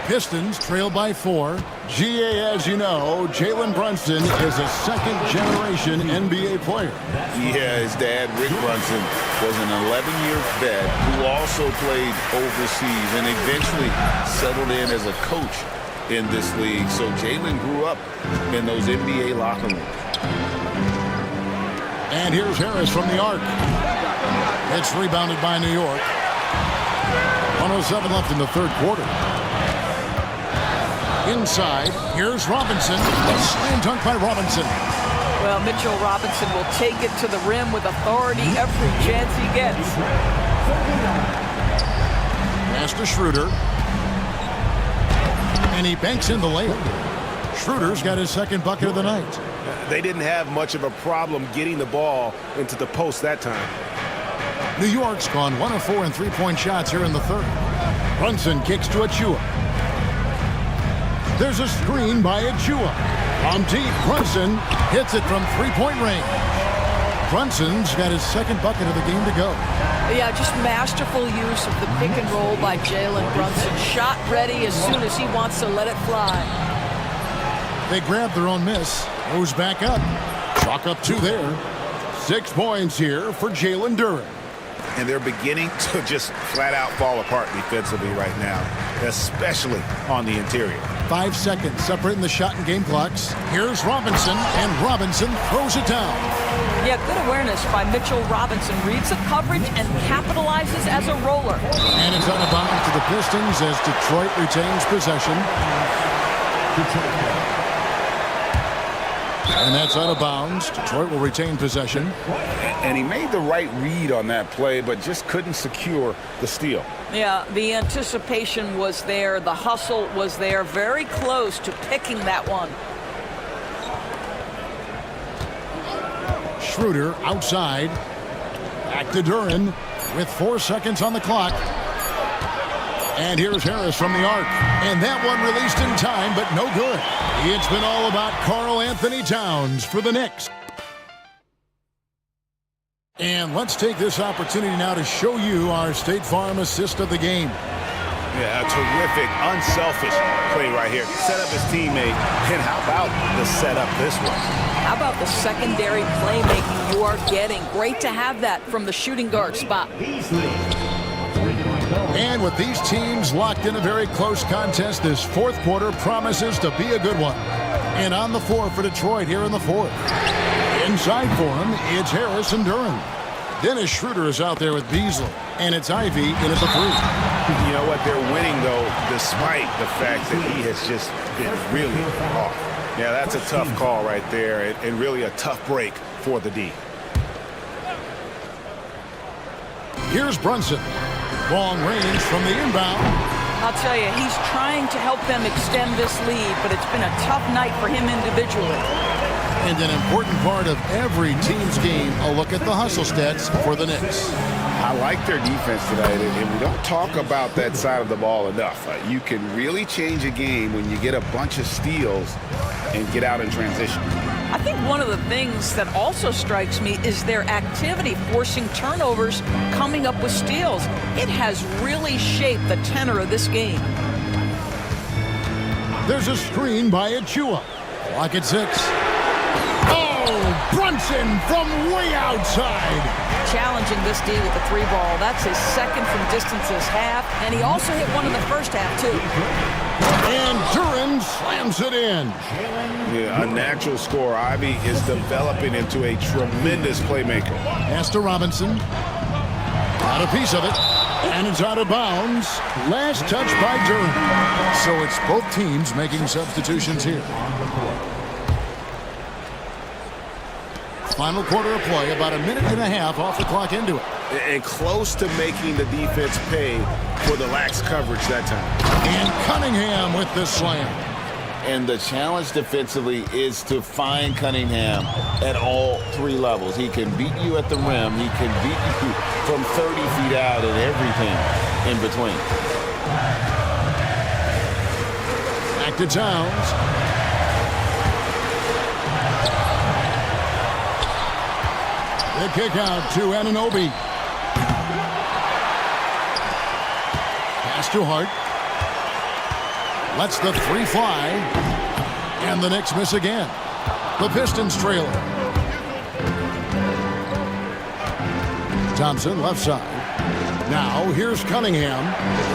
Speaker 8: Pistons trail by 4. GA, as you know, Jalen Brunson is a second-generation NBA player.
Speaker 10: Yeah, his dad, Rick Brunson, was an 11-year vet who also played overseas and eventually settled in as a coach in this league. So Jalen grew up in those NBA locker rooms.
Speaker 8: And here's Harris from the arc. It's rebounded by New York. 1:07 left in the third quarter. Inside, here's Robinson. Slam dunk by Robinson.
Speaker 13: Well, Mitchell Robinson will take it to the rim with authority every chance he gets.
Speaker 8: Pass to Schroeder. And he banks in the layup. Schroeder's got his second bucket of the night.
Speaker 15: They didn't have much of a problem getting the ball into the post that time.
Speaker 8: New York's gone 1 of 4 in three-point shots here in the third. Brunson kicks to Achua. There's a screen by Achua. From deep, Brunson hits it from three-point range. Brunson's got his second bucket of the game to go.
Speaker 13: Yeah, just masterful use of the pick and roll by Jalen Brunson. Shot ready as soon as he wants to let it fly.
Speaker 8: They grab their own miss. Goes back up. Chalk up 2 there. 6 points here for Jalen Duren.
Speaker 15: And they're beginning to just flat out fall apart defensively right now, especially on the interior.
Speaker 8: 5 seconds separating the shot and game clocks. Here's Robinson, and Robinson throws it down.
Speaker 13: Yeah, good awareness by Mitchell Robinson. Reads the coverage and capitalizes as a roller.
Speaker 8: And it's out of bounds to the Pistons as Detroit retains possession. And that's out of bounds. Detroit will retain possession.
Speaker 15: And he made the right read on that play, but just couldn't secure the steal.
Speaker 13: Yeah, the anticipation was there. The hustle was there. Very close to picking that one.
Speaker 8: Schroeder outside. Back to Duren with 4 seconds on the clock. And here's Harris from the arc. And that one released in time, but no good. It's been all about Karl Anthony Towns for the Knicks. And let's take this opportunity now to show you our State Farm assist of the game.
Speaker 15: Yeah, a terrific, unselfish play right here. Set up his teammate, and how about the setup this one?
Speaker 13: How about the secondary playmaking you are getting? Great to have that from the shooting guard spot.
Speaker 8: And with these teams locked in a very close contest, this fourth quarter promises to be a good one. And on the floor for Detroit here in the fourth. Inside for him, it's Harris and Durham. Dennis Schroeder is out there with Beasley, and it's Ivy in at the three.
Speaker 15: You know what? They're winning, though, despite the fact that he has just been really off. Yeah, that's a tough call right there, and really a tough break for the D.
Speaker 8: Here's Brunson. Long range from the inbound.
Speaker 13: I'll tell you, he's trying to help them extend this lead, but it's been a tough night for him individually.
Speaker 8: And an important part of every team's game, a look at the hustle stats for the Knicks.
Speaker 15: I like their defense tonight, and we don't talk about that side of the ball enough. You can really change a game when you get a bunch of steals and get out in transition.
Speaker 13: I think one of the things that also strikes me is their activity, forcing turnovers, coming up with steals. It has really shaped the tenor of this game.
Speaker 8: There's a screen by Achua. Clock at 6. Oh, Brunson from way outside.
Speaker 13: Challenging this D with the three ball. That's his second from distance this half, and he also hit one in the first half, too.
Speaker 8: And Duran slams it in.
Speaker 15: Yeah, a natural scorer. Ivy is developing into a tremendous playmaker.
Speaker 8: Pass to Robinson. Got a piece of it. And it's out of bounds. Last touch by Duran. So it's both teams making substitutions here. Final quarter of play, about a minute and a half off the clock into it.
Speaker 15: And close to making the defense pay for the lax coverage that time.
Speaker 8: And Cunningham with the slam.
Speaker 10: And the challenge defensively is to find Cunningham at all three levels. He can beat you at the rim. He can beat you from 30 feet out and everything in between.
Speaker 8: Back to Towns. The kick out to Anunoby. Pass to Hart. Lets the three fly. And the Knicks miss again. The Pistons trailer. Thompson left side. Now here's Cunningham.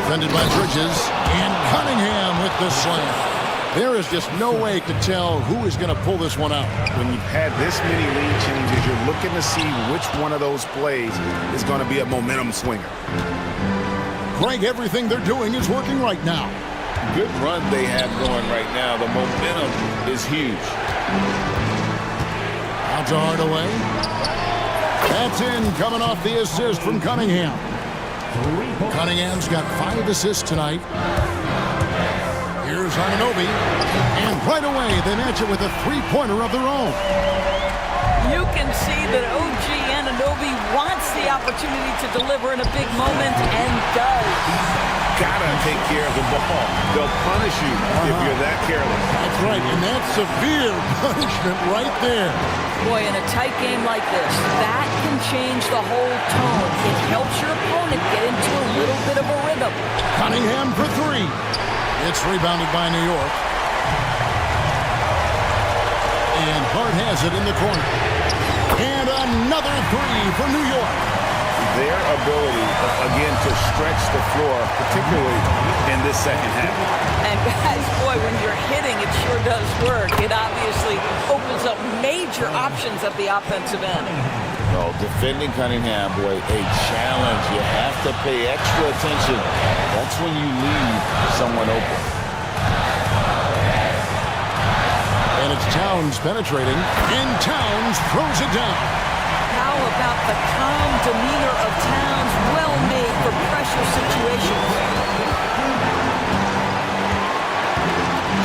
Speaker 8: Defended by Bridges. And Cunningham with the slam. There is just no way to tell who is going to pull this one out.
Speaker 15: When you've had this many lead changes, you're looking to see which one of those plays is going to be a momentum swinger.
Speaker 8: Greg, everything they're doing is working right now.
Speaker 10: Good run they have going right now. The momentum is huge.
Speaker 8: Out to Hardaway. That's in, coming off the assist from Cunningham. Cunningham's got 5 assists tonight. Here's Anunoby, and right away they match it with a three-pointer of their own.
Speaker 13: You can see that OG Anunoby wants the opportunity to deliver in a big moment and does.
Speaker 15: Gotta take care of the ball. They'll punish you if you're that careless.
Speaker 8: That's right, and that's severe punishment right there.
Speaker 13: Boy, in a tight game like this, that can change the whole tone. It helps your opponent get into a little bit of a rhythm.
Speaker 8: Cunningham for 3. It's rebounded by New York. And Hart has it in the corner. And another 3 for New York.
Speaker 15: Their ability, again, to stretch the floor, particularly in this second half.
Speaker 13: And guys, boy, when you're hitting, it sure does work. It obviously opens up major options at the offensive end.
Speaker 10: Well, defending Cunningham, boy, a challenge. You have to pay extra attention. That's when you leave someone open.
Speaker 8: And it's Towns penetrating, and Towns throws it down.
Speaker 13: How about the calm demeanor of Towns, well made for pressure situations?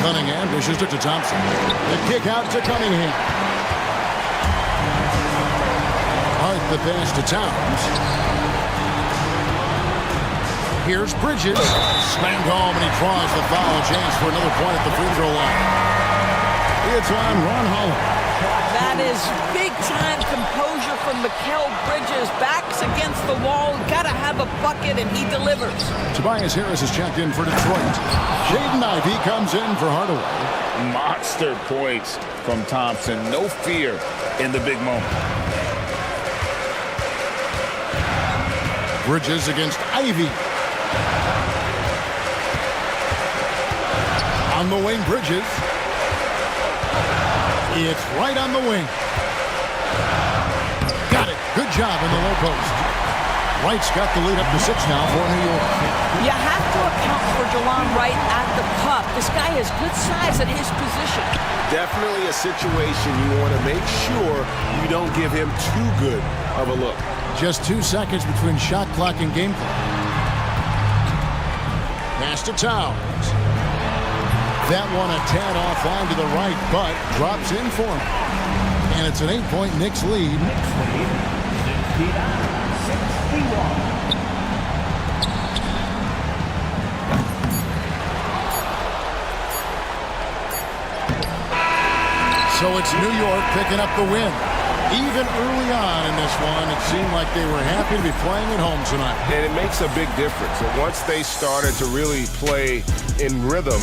Speaker 8: Cunningham dishes it to Thompson. The kick out to Cunningham. Hart the pass to Towns. Here's Bridges. Slammed home, and he draws the foul. Chance for another point at the free throw line. It's on Ron Holland.
Speaker 13: That is big-time composure for from Mikal Bridges. Backs against the wall. Got to have a bucket, and he delivers.
Speaker 8: Tobias Harris is checked in for Detroit. Jaden Ivey comes in for Hardaway.
Speaker 10: Monster points from Thompson. No fear in the big moment.
Speaker 8: Bridges against Ivey. On the wing, Bridges. It's right on the wing. Got it. Good job in the low post. Wright's got the lead up to 6 now for New York.
Speaker 13: You have to account for Delon Wright at the cup. This guy has good size at his position.
Speaker 1: Definitely a situation you want to make sure you don't give him too good of a look.
Speaker 8: Just 2 seconds between shot clock and game clock. Pass to Towns. That one a tad offline to the right, but drops in for him. And it's an 8-point Knicks lead. So it's New York picking up the win. Even early on in this one, it seemed like they were happy to be playing at home tonight.
Speaker 1: And it makes a big difference. And once they started to really play in rhythm,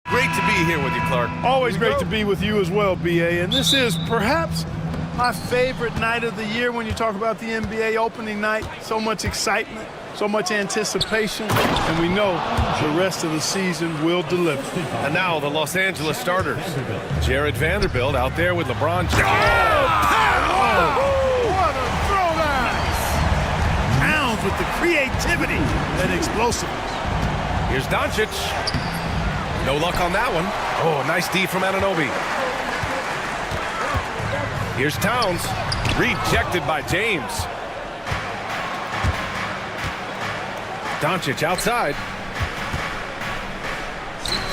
Speaker 1: Great to be here with you, Clark.
Speaker 3: Always great to be with you as well, BA. And this is perhaps my favorite night of the year when you talk about the NBA opening night. So much excitement, so much anticipation, and we know the rest of the season will deliver.
Speaker 1: And now the Los Angeles starters. Jared Vanderbilt out there with LeBron James.
Speaker 3: What a throwdown! Towns with the creativity and explosiveness.
Speaker 1: Here's Doncic. No luck on that one. Oh, nice D from Anunoby. Here's Towns. Rejected by James. Doncic outside.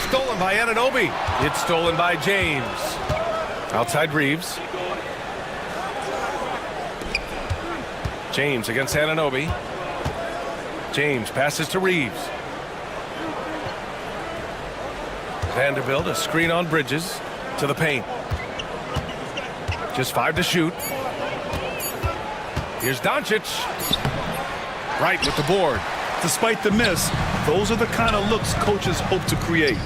Speaker 1: Stolen by Anunoby. It's stolen by James. Outside Reeves. James against Anunoby. James passes to Reeves. Vanderbilt, a screen on Bridges to the paint. Just 5 to shoot. Here's Doncic. Right with the board.
Speaker 2: Despite the miss, those are the kind of looks coaches hope to create.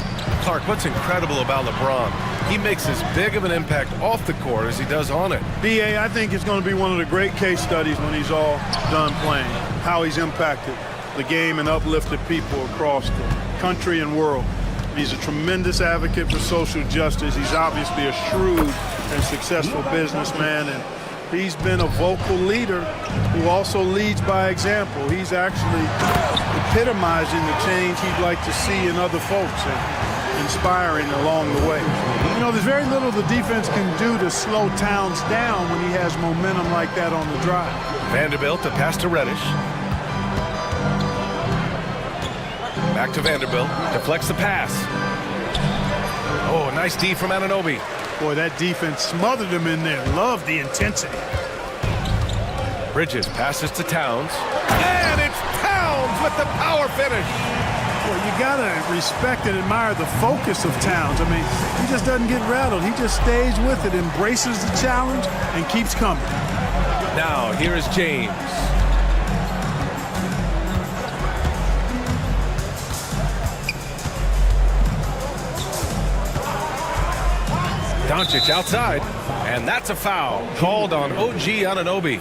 Speaker 1: Clark, what's incredible about LeBron? He makes as big of an impact off the court as he does on it.
Speaker 3: BA, I think it's going to be one of the great case studies when he's all done playing, how he's impacted the game and uplifted people across the country and world. He's a tremendous advocate for social justice. He's obviously a shrewd and successful businessman, and he's been a vocal leader who also leads by example. He's actually epitomizing the change he'd like to see in other folks and inspiring along the way. You know, there's very little the defense can do to slow Towns down when he has momentum like that on the drive.
Speaker 1: Vanderbilt to pass to Reddish. Back to Vanderbilt. Deflects the pass. Oh, nice D from Anunoby.
Speaker 3: Boy, that defense smothered him in there. Love the intensity.
Speaker 1: Bridges passes to Towns. And it's Towns with the power finish.
Speaker 3: Well, you got to respect and admire the focus of Towns. I mean, he just doesn't get rattled. He just stays with it, embraces the challenge, and keeps coming.
Speaker 1: Now, here is James. Doncic outside, and that's a foul called on OG Anunoby.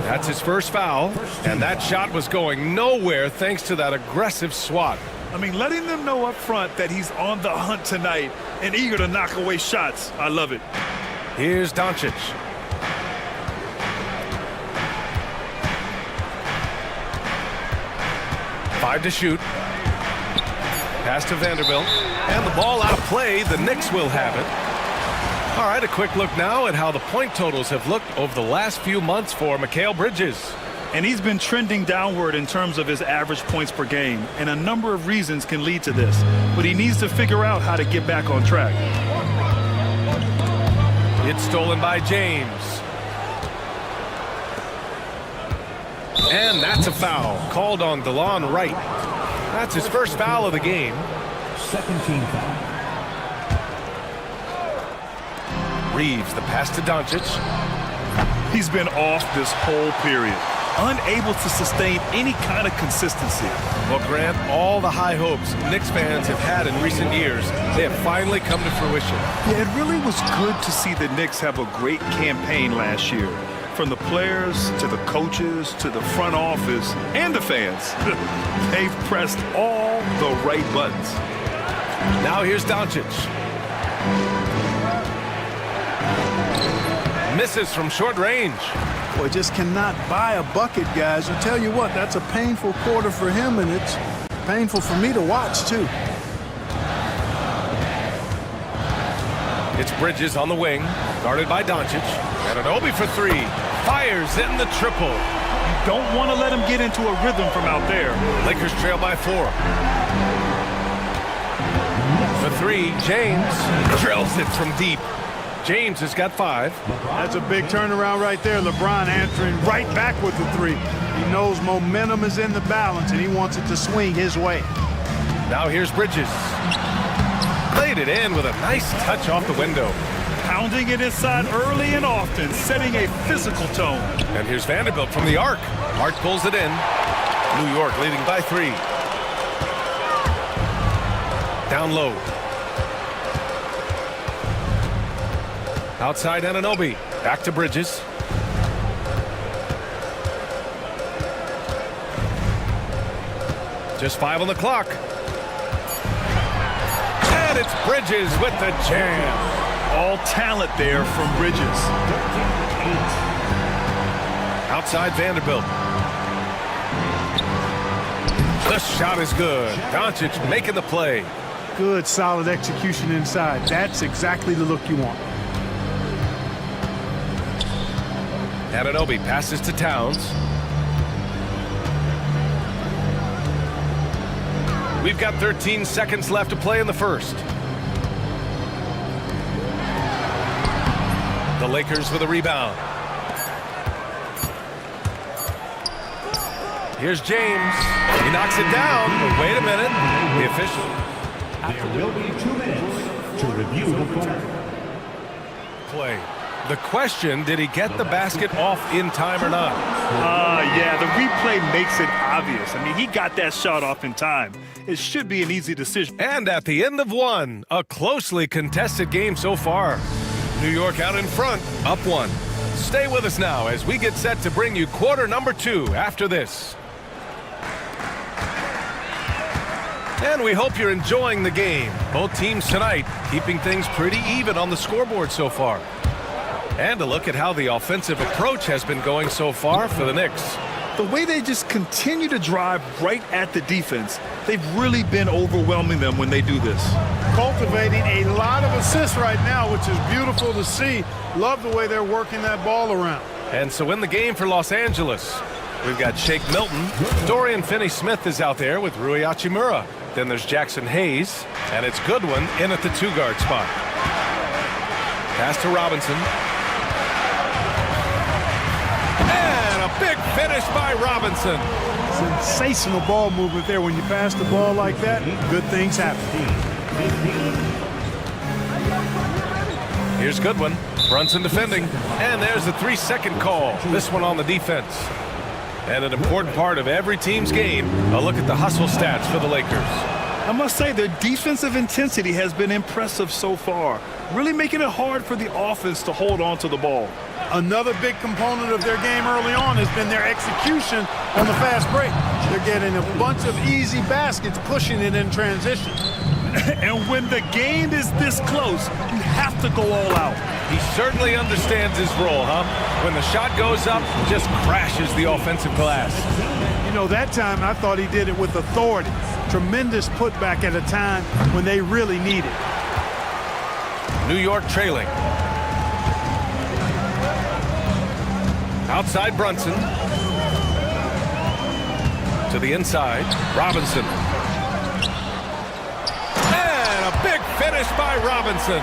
Speaker 1: That's his first foul, and that shot was going nowhere thanks to that aggressive swat.
Speaker 2: I mean, letting them know up front that he's on the hunt tonight and eager to knock away shots. I love it.
Speaker 1: Here's Doncic. Five to shoot. Pass to Vanderbilt, and the ball out of play. The Knicks will have it. All right, a quick look now at how the point totals have looked over the last few months for Mikal Bridges.
Speaker 2: And he's been trending downward in terms of his average points per game, and a number of reasons can lead to this. But he needs to figure out how to get back on track.
Speaker 1: It's stolen by James. And that's a foul called on DeLon Wright. That's his first foul of the game.
Speaker 5: Second team foul.
Speaker 1: Reeves, the pass to Doncic.
Speaker 2: He's been off this whole period, unable to sustain any kind of consistency.
Speaker 1: Well, Grant, all the high hopes Knicks fans have had in recent years, they have finally come to fruition.
Speaker 2: Yeah, it really was good to see the Knicks have a great campaign last year. From the players to the coaches to the front office and the fans. They've pressed all the right buttons.
Speaker 1: Now here's Doncic. Misses from short range.
Speaker 3: Boy, just cannot buy a bucket, guys. I tell you what, that's a painful quarter for him, and it's painful for me to watch, too.
Speaker 1: It's Bridges on the wing, guarded by Doncic. Anunoby for three. Fires in the triple.
Speaker 2: You don't want to let him get into a rhythm from out there.
Speaker 1: Lakers trail by 4. For three, James drills it from deep. James has got 5.
Speaker 3: That's a big turnaround right there. LeBron answering right back with the 3. He knows momentum is in the balance, and he wants it to swing his way.
Speaker 1: Now here's Bridges. Played it in with a nice touch off the window.
Speaker 2: Pounding it inside early and often, setting a physical tone.
Speaker 1: And here's Vanderbilt from the arc. Hart pulls it in. New York leading by 3. Down low. Outside Anunoby. Back to Bridges. Just 5 on the clock. And it's Bridges with the jam.
Speaker 2: All talent there from Bridges.
Speaker 1: Outside Vanderbilt. The shot is good. Doncic making the play.
Speaker 3: Good, solid execution inside. That's exactly the look you want.
Speaker 1: Anunoby passes to Towns. We've got 13 seconds left to play in the first. The Lakers with a rebound. Here's James. He knocks it down. But wait a minute. The official.
Speaker 5: There will be 2 minutes to review the play.
Speaker 1: Play. The question, did he get the basket off in time or not?
Speaker 2: Yeah, the replay makes it obvious. I mean, he got that shot off in time. It should be an easy decision.
Speaker 1: And at the end of one, a closely contested game so far. New York out in front, up 1. Stay with us now as we get set to bring you quarter number 2 after this. And we hope you're enjoying the game. Both teams tonight keeping things pretty even on the scoreboard so far. And a look at how the offensive approach has been going so far for the Knicks.
Speaker 2: The way they just continue to drive right at the defense, they've really been overwhelming them when they do this.
Speaker 3: Cultivating a lot of assists right now, which is beautiful to see. Love the way they're working that ball around.
Speaker 1: And so in the game for Los Angeles, we've got Shake Milton. Dorian Finney-Smith is out there with Rui Hachimura. Then there's Jackson Hayes, and it's Goodwin in at the 2-guard spot. Pass to Robinson. And a big finish by Robinson.
Speaker 3: Sensational ball movement there. When you pass the ball like that, good things happen.
Speaker 1: Here's Goodwin. Brunson defending. And there's the 3-second call. This one on the defense. And an important part of every team's game, a look at the hustle stats for the Lakers.
Speaker 2: I must say their defensive intensity has been impressive so far, really making it hard for the offense to hold on to the ball.
Speaker 3: Another big component of their game early on has been their execution on the fast break. They're getting a bunch of easy baskets, pushing it in transition.
Speaker 2: And when the game is this close, you have to go all out.
Speaker 1: He certainly understands his role, huh? When the shot goes up, just crashes the offensive glass.
Speaker 3: You know, that time I thought he did it with authority. Tremendous putback at a time when they really need it.
Speaker 1: New York trailing. Outside Brunson. To the inside, Robinson. And a big finish by Robinson.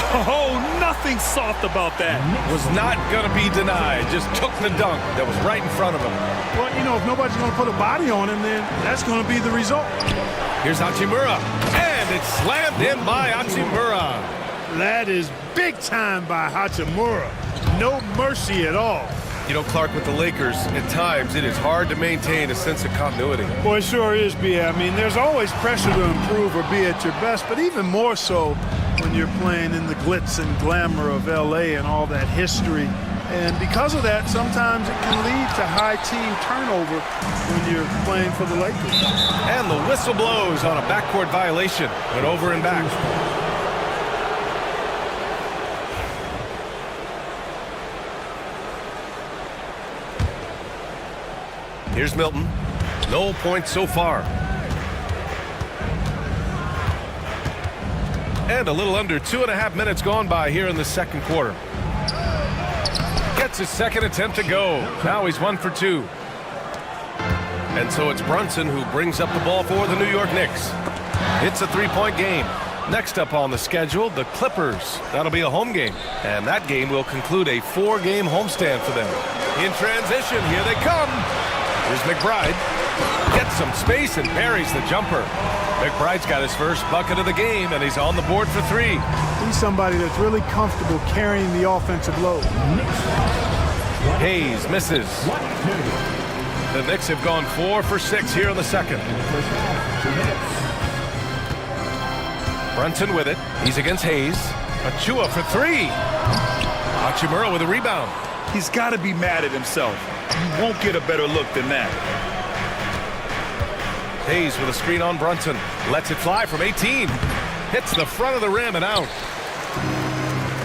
Speaker 2: Oh, nothing soft about that.
Speaker 1: Was not going to be denied. Just took the dunk that was right in front of him.
Speaker 3: Well, you know, if nobody's going to put a body on him, then that's going to be the result.
Speaker 1: Here's Hachimura. And it's slammed in by Hachimura.
Speaker 3: That is big time by Hachimura. No mercy at all.
Speaker 1: You know, Clark, with the Lakers, at times it is hard to maintain a sense of continuity.
Speaker 3: Well, it sure is, B.A. I mean, there's always pressure to improve or be at your best, but even more so when you're playing in the glitz and glamour of L.A. and all that history. And because of that, sometimes it can lead to high team turnover when you're playing for the Lakers.
Speaker 1: And the whistle blows on a backcourt violation, but over and back. Here's Milton. No points so far. And a little under 2.5 minutes gone by here in the second quarter. Gets his second attempt to go. Now he's 1 for 2. And so it's Brunson who brings up the ball for the New York Knicks. It's a 3-point game. Next up on the schedule, the Clippers. That'll be a home game. And that game will conclude a 4-game homestand for them. In transition, here they come. Here's McBride. Gets some space and buries the jumper. McBride's got his first bucket of the game, and he's on the board for 3.
Speaker 3: He's somebody that's really comfortable carrying the offensive load.
Speaker 1: Hayes misses. The Knicks have gone 4 for 6 here in the second. Brunson with it. He's against Hayes. Achua for three. Hachimura with a rebound.
Speaker 2: He's got to be mad at himself. You won't get a better look than that.
Speaker 1: Hayes with a screen on Brunson. Lets it fly from 18. Hits the front of the rim and out.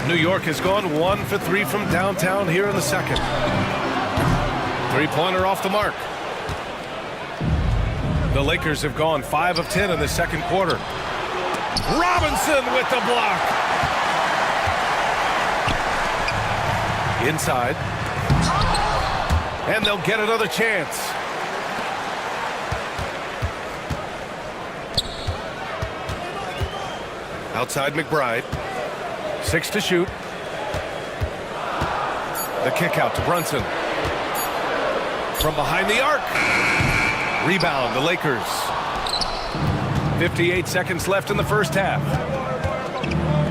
Speaker 1: New York has gone 1 for 3 from downtown here in the second. Three-pointer off the mark. The Lakers have gone 5 of 10 in the second quarter. Robinson with the block. Inside. And they'll get another chance. Outside McBride. 6 to shoot. The kick out to Brunson. From behind the arc. Rebound, the Lakers. 58 seconds left in the first half.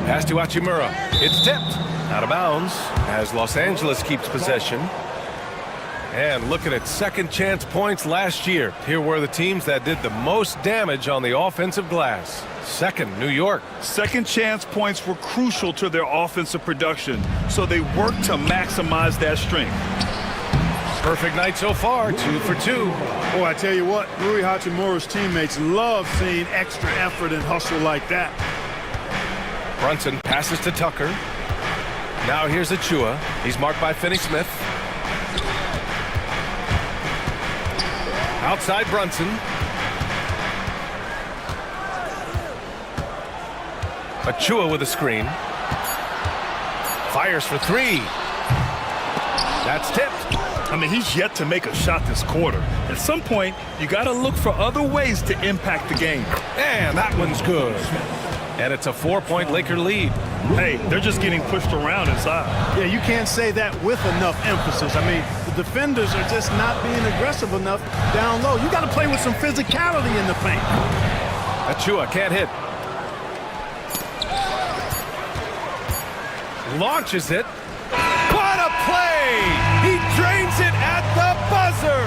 Speaker 1: Pass to Hachimura. It's tipped. Out of bounds as Los Angeles keeps possession. And looking at second chance points last year, here were the teams that did the most damage on the offensive glass. Second, New York.
Speaker 2: Second chance points were crucial to their offensive production, so they worked to maximize that strength.
Speaker 1: Perfect night so far, 2 for 2.
Speaker 3: Boy, I tell you what, Rui Hachimura's teammates love seeing extra effort and hustle like that.
Speaker 1: Brunson passes to Tucker. Now here's Achua. He's marked by Finney-Smith. Outside Brunson. Achua with a screen. Fires for three. That's tipped.
Speaker 2: I mean, he's yet to make a shot this quarter. At some point, you got to look for other ways to impact the game.
Speaker 1: And that one's good. And it's a 4-point Laker lead.
Speaker 2: Hey, they're just getting pushed around inside.
Speaker 3: Yeah, you can't say that with enough emphasis. I mean, the defenders are just not being aggressive enough down low. You got to play with some physicality in the paint.
Speaker 1: Achua can't hit. Launches it. What a play! He drains it at the buzzer!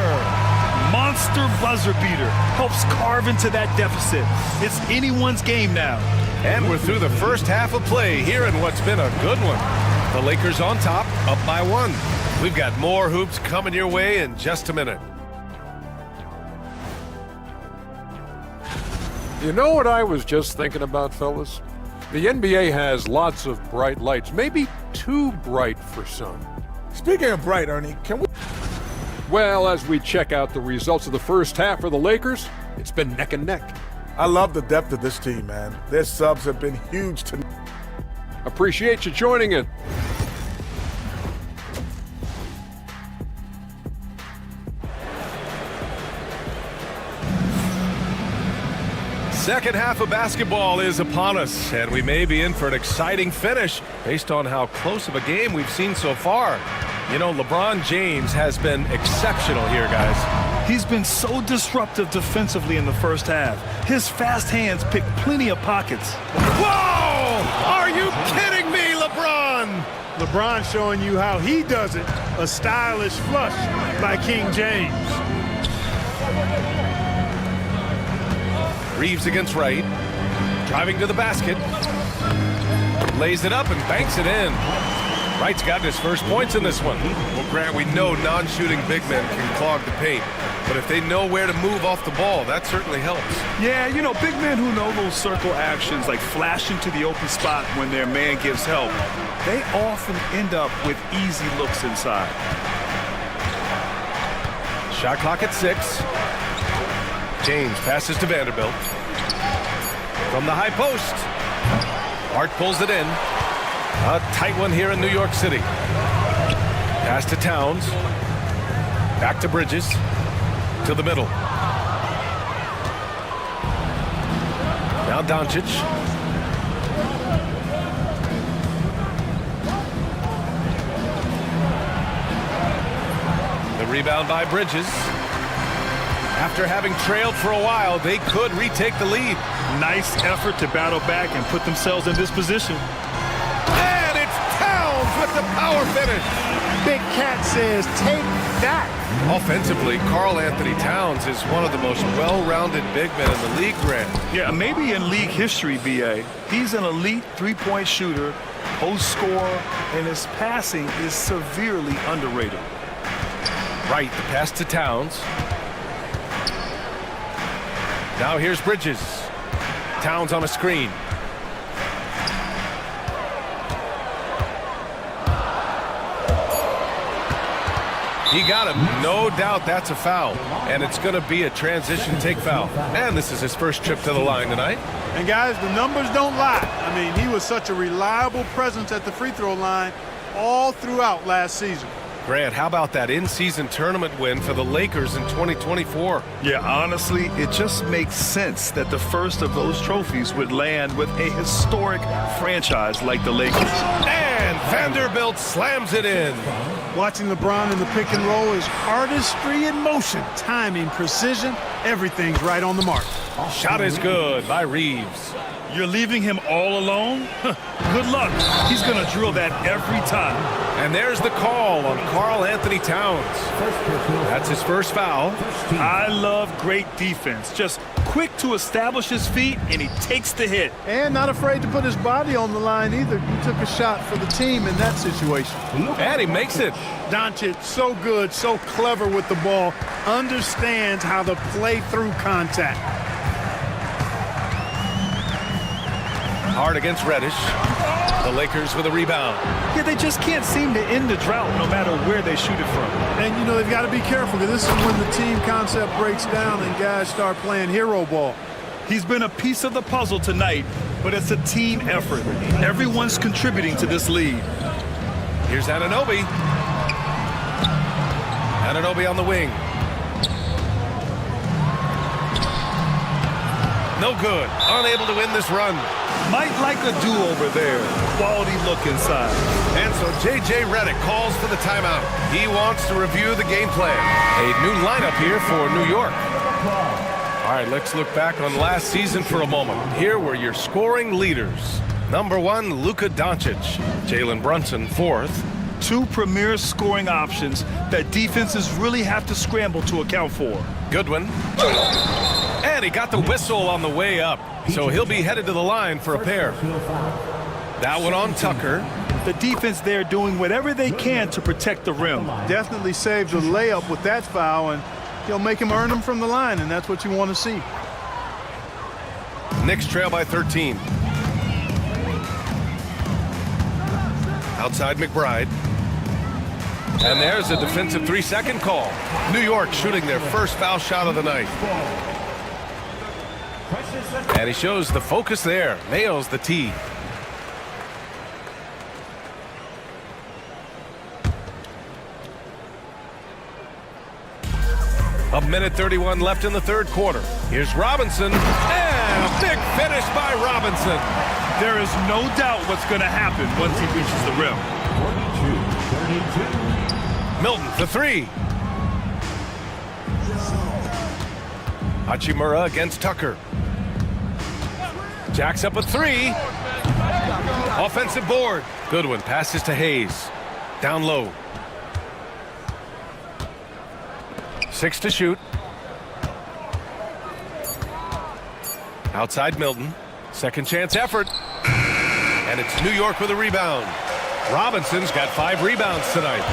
Speaker 2: Monster buzzer beater. Helps carve into that deficit. It's anyone's game now.
Speaker 1: And we're through the first half of play here in what's been a good one. The Lakers on top, up by 1. We've got more hoops coming your way in just a minute.
Speaker 7: You know what I was just thinking about, fellas? The NBA has lots of bright lights, maybe too bright for some.
Speaker 16: Speaking of bright, Ernie, can we...
Speaker 7: Well, as we check out the results of the first half for the Lakers, it's been neck and neck.
Speaker 16: I love the depth of this team, man. Their subs have been huge tonight.
Speaker 7: Appreciate you joining in.
Speaker 1: Second half of basketball is upon us, and we may be in for an exciting finish based on how close of a game we've seen so far. You know, LeBron James has been exceptional here, guys.
Speaker 2: He's been so disruptive defensively in the first half. His fast hands pick plenty of pockets.
Speaker 1: Whoa! Are you kidding me, LeBron?
Speaker 3: LeBron showing you how he does it. A stylish flush by King James.
Speaker 1: Reeves against Wright. Driving to the basket. Lays it up and banks it in. Wright's gotten his first points in this one. Well, Grant, we know non-shooting big men can clog the paint. But if they know where to move off the ball, that certainly helps.
Speaker 2: Yeah, you know, big men who know those circle actions, like flashing to the open spot when their man gives help, they often end up with easy looks inside.
Speaker 1: Shot clock at 6. James passes to Vanderbilt. From the high post. Hart pulls it in. A tight one here in New York City. Pass to Towns. Back to Bridges. To the middle. Now Doncic. The rebound by Bridges. After having trailed for a while, they could retake the lead.
Speaker 2: Nice effort to battle back and put themselves in this position.
Speaker 1: And it's Towns with the power finish.
Speaker 3: Big Cat says, take that.
Speaker 1: Offensively, Karl Anthony Towns is one of the most well-rounded big men in the league, Grant.
Speaker 2: Yeah, maybe in league history, B.A. He's an elite three-point shooter, post scorer, and his passing is severely underrated.
Speaker 1: Right, the pass to Towns. Now here's Bridges. Towns on a screen. He got him. No doubt that's a foul. And it's going to be a transition take foul. And this is his first trip to the line tonight.
Speaker 3: And guys, the numbers don't lie. I mean, he was such a reliable presence at the free throw line all throughout last season.
Speaker 1: Grant, how about that in-season tournament win for the Lakers in 2024?
Speaker 2: Yeah, honestly, it just makes sense that the first of those trophies would land with a historic franchise like the Lakers.
Speaker 1: And Vanderbilt slams it in.
Speaker 3: Watching LeBron in the pick and roll is artistry in motion. Timing, precision, everything's right on the mark.
Speaker 1: Shot is good by Reeves.
Speaker 2: You're leaving him all alone? Good luck. He's going to drill that every time.
Speaker 1: And there's the call on Karl Anthony Towns. That's his first foul.
Speaker 2: I love great defense. Just quick to establish his feet, and he takes the hit.
Speaker 3: And not afraid to put his body on the line either. He took a shot for the team in that situation.
Speaker 1: And he makes it.
Speaker 3: Doncic, so good, so clever with the ball, understands how to play through contact.
Speaker 1: Hard against Reddish. The Lakers with a rebound.
Speaker 2: Yeah, they just can't seem to end the drought no matter where they shoot it from.
Speaker 3: And, you know, they've got to be careful because this is when the team concept breaks down and guys start playing hero ball.
Speaker 2: He's been a piece of the puzzle tonight, but it's a team effort. Everyone's contributing to this lead.
Speaker 1: Here's Anunoby. Anunoby on the wing. No good. Unable to win this run.
Speaker 2: Might like a do-over there. Quality look inside.
Speaker 1: And so J.J. Redick calls for the timeout. He wants to review the game plan. A new lineup here for New York. All right, let's look back on last season for a moment. Here were your scoring leaders. Number 1, Luka Doncic. Jalen Brunson, 4th.
Speaker 2: Two premier scoring options that defenses really have to scramble to account for.
Speaker 1: Goodwin. And he got the whistle on the way up. So he'll be headed to the line for a pair. That one on Tucker.
Speaker 2: The defense there doing whatever they can to protect the rim.
Speaker 3: Definitely saved the layup with that foul, and he'll make him earn them from the line, and that's what you want to see.
Speaker 1: Knicks trail by 13. Outside McBride. And there's a defensive 3-second call. New York shooting their first foul shot of the night. And he shows the focus there. Nails the tee. A minute 31 left in the third quarter. Here's Robinson. And a big finish by Robinson.
Speaker 2: There is no doubt what's going to happen once he reaches the rim.
Speaker 5: 42-32.
Speaker 1: Milton for 3. Hachimura against Tucker. Jacks up a 3. Offensive board. Goodwin passes to Hayes. Down low. 6 to shoot. Outside Milton. Second chance effort. And it's New York with a rebound. Robinson's got 5 rebounds tonight.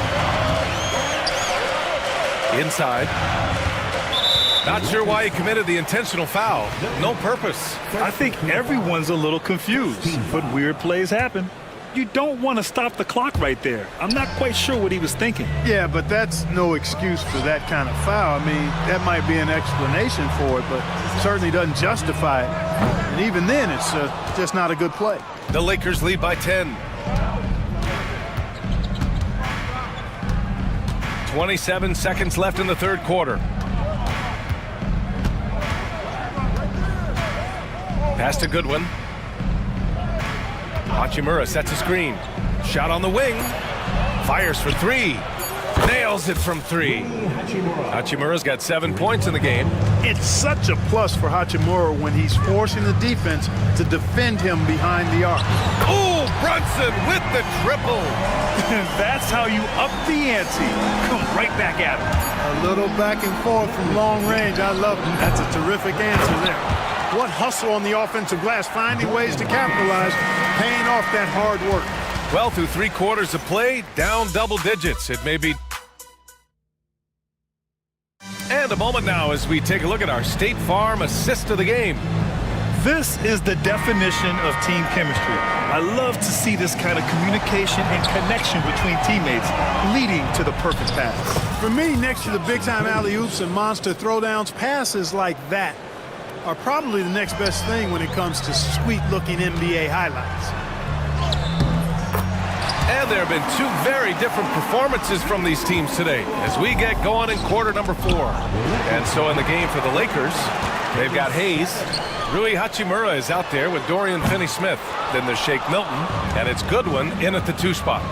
Speaker 1: Inside. Not sure why he committed the intentional foul. No purpose.
Speaker 2: I think everyone's a little confused, but weird plays happen. You don't want to stop the clock right there. I'm not quite sure what he was thinking.
Speaker 3: Yeah, but that's no excuse for that kind of foul. I mean, that might be an explanation for it, but certainly doesn't justify it. And even then, it's just not a good play.
Speaker 1: The Lakers lead by 10. 27 seconds left in the third quarter. Pass to Goodwin. Hachimura sets a screen. Shot on the wing. Fires for 3. Nails it from 3. Hachimura's got 7 points in the game.
Speaker 3: It's such a plus for Hachimura when he's forcing the defense to defend him behind the arc.
Speaker 1: Oh, Brunson with the triple.
Speaker 2: That's how you up the ante. Come right back at him.
Speaker 3: A little back and forth from long range. I love it. That's a terrific answer there. What hustle on the offensive glass, finding ways to capitalize, paying off that hard work.
Speaker 1: Well, through 3 quarters of play, down double digits. It may be... And a moment now as we take a look at our State Farm assist of the game.
Speaker 2: This is the definition of team chemistry. I love to see this kind of communication and connection between teammates leading to the perfect pass.
Speaker 3: For me, next to the big-time alley-oops and monster throwdowns, passes like that are probably the next best thing when it comes to sweet-looking NBA highlights.
Speaker 1: And there have been 2 very different performances from these teams today as we get going in quarter number 4. And so in the game for the Lakers, they've got Hayes. Rui Hachimura is out there with Dorian Finney-Smith. Then there's Shake Milton, and it's Goodwin in at the 2 spot.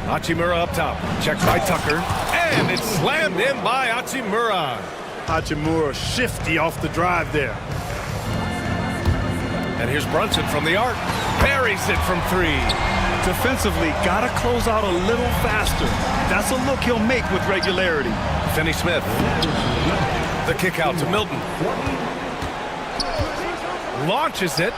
Speaker 1: Hachimura up top, checked by Tucker, and it's slammed in by Hachimura.
Speaker 3: Hachimura shifty off the drive there.
Speaker 1: And here's Brunson from the arc, buries it from 3.
Speaker 2: Defensively, gotta close out a little faster. That's a look he'll make with regularity.
Speaker 1: Finney-Smith. The kick out to Milton. Launches it.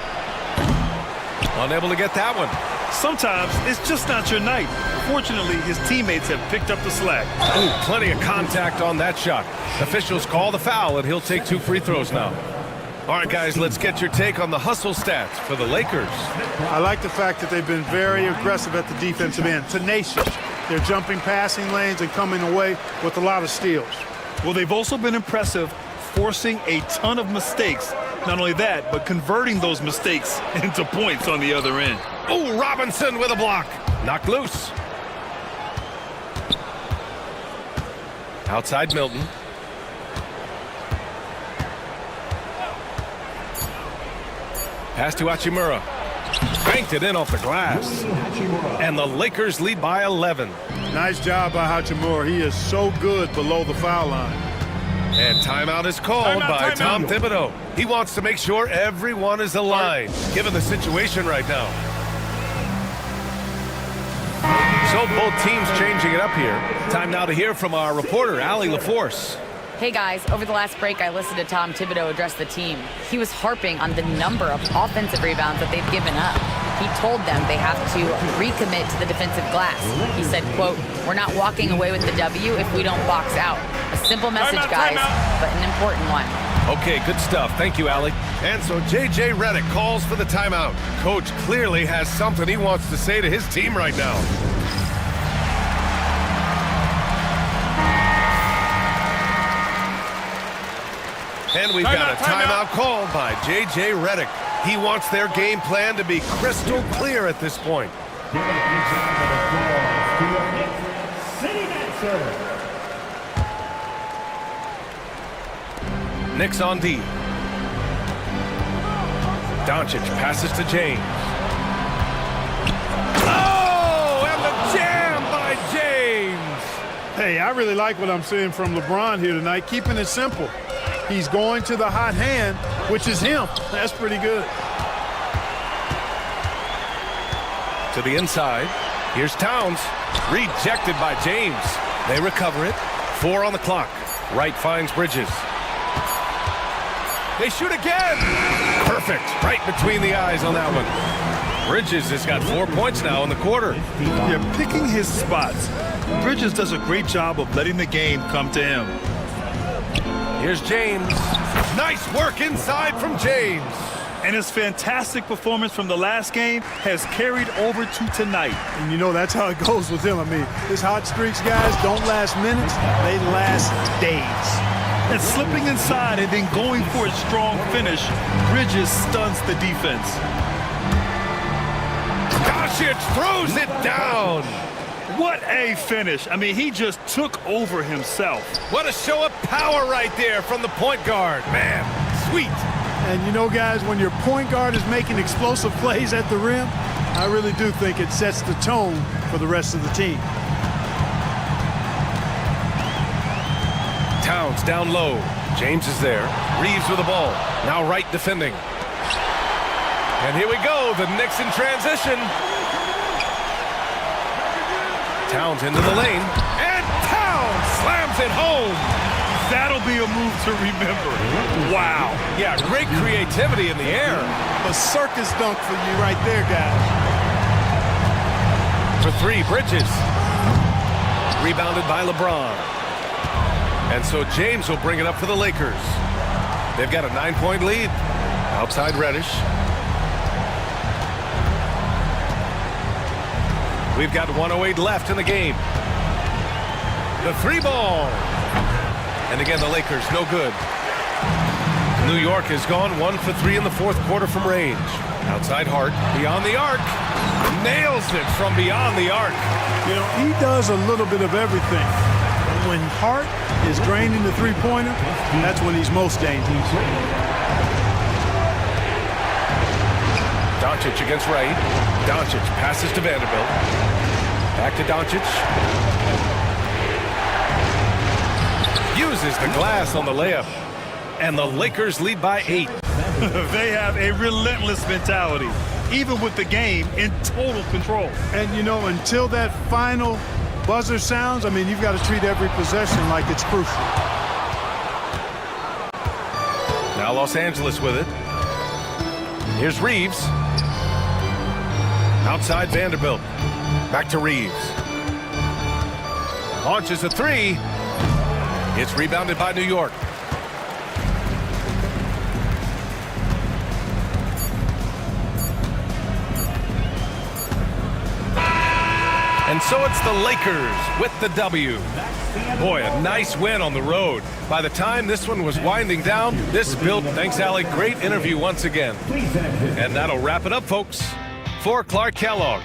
Speaker 1: Unable to get that one.
Speaker 2: Sometimes it's just not your night. Fortunately, his teammates have picked up the slack.
Speaker 1: Ooh, plenty of contact on that shot. Officials call the foul, and he'll take 2 free throws now. All right, guys, let's get your take on the hustle stats for the Lakers.
Speaker 3: I like the fact that they've been very aggressive at the defensive end, tenacious. They're jumping passing lanes and coming away with a lot of steals.
Speaker 2: Well, they've also been impressive, forcing a ton of mistakes. Not only that, but converting those mistakes into points on the other end.
Speaker 1: Oh, Robinson with a block. Knocked loose. Outside Milton. Pass to Hachimura. Banked it in off the glass. And the Lakers lead by 11.
Speaker 3: Nice job by Hachimura. He is so good below the foul line.
Speaker 1: And timeout is called by Tom Thibodeau. He wants to make sure everyone is aligned, given the situation right now. So both teams changing it up here. Time now to hear from our reporter, Allie LaForce.
Speaker 4: Hey guys, over the last break, I listened to Tom Thibodeau address the team. He was harping on the number of offensive rebounds that they've given up. He told them they have to recommit to the defensive glass. He said, quote, "We're not walking away with the W if we don't box out." A simple message, guys, but an important one.
Speaker 1: Okay, good stuff. Thank you, Allie. And so J.J. Redick calls for the timeout. Coach clearly has something he wants to say to his team right now. And we've got a timeout called by J.J. Redick. He wants their game plan to be crystal clear at this point. Knicks on D. Doncic passes to James. Oh, and the jam by James.
Speaker 3: Hey, I really like what I'm seeing from LeBron here tonight, keeping it simple. He's going to the hot hand, which is him. That's pretty good.
Speaker 1: To the inside. Here's Towns. Rejected by James. They recover it. 4 on the clock. Wright finds Bridges. They shoot again. Perfect. Right between the eyes on that one. Bridges has got 4 points now in the quarter.
Speaker 2: Yeah, picking his spots. Bridges does a great job of letting the game come to him.
Speaker 1: Here's James. Nice work inside from James.
Speaker 2: And his fantastic performance from the last game has carried over to tonight.
Speaker 3: And you know, that's how it goes with him. I mean, his hot streaks, guys, don't last minutes. They last days.
Speaker 2: And slipping inside and then going for a strong finish, Bridges stuns the defense.
Speaker 1: Doncic throws it down.
Speaker 2: What a finish. I mean, he just took over himself.
Speaker 1: What a show of power right there from the point guard. Man, sweet.
Speaker 3: And you know, guys, when your point guard is making explosive plays at the rim, I really do think it sets the tone for the rest of the team.
Speaker 1: Towns down low. James is there. Reeves with the ball. Now Wright defending. And here we go, the Knicks in transition. Towns into the lane, and Towns slams it home.
Speaker 2: That'll be a move to remember. Wow.
Speaker 1: Yeah, great creativity in the air.
Speaker 3: A circus dunk for you right there, guys.
Speaker 1: For three, Bridges. Rebounded by LeBron. And so James will bring it up for the Lakers. They've got a 9-point lead. Outside Reddish. We've got 1:08 left in the game. The three ball. And again, the Lakers, no good. New York has gone 1 for 3 in the fourth quarter from range. Outside Hart, beyond the arc. Nails it from beyond the arc.
Speaker 3: You know, he does a little bit of everything. When Hart is draining the three-pointer, that's when he's most dangerous.
Speaker 1: Doncic against Wright. Doncic passes to Vanderbilt. Back to Doncic. Uses the glass on the layup. And the Lakers lead by 8.
Speaker 2: They have a relentless mentality, even with the game in total control.
Speaker 3: And, you know, until that final buzzer sounds, I mean, you've got to treat every possession like it's crucial.
Speaker 1: Now Los Angeles with it. Here's Reeves. Outside Vanderbilt. Back to Reeves. Launches a three. It's rebounded by New York. And so it's the Lakers with the W. Boy, a nice win on the road. By the time this one was winding down, this built, thanks Alec, great interview once again. And that'll wrap it up, folks. For Clark Kellogg.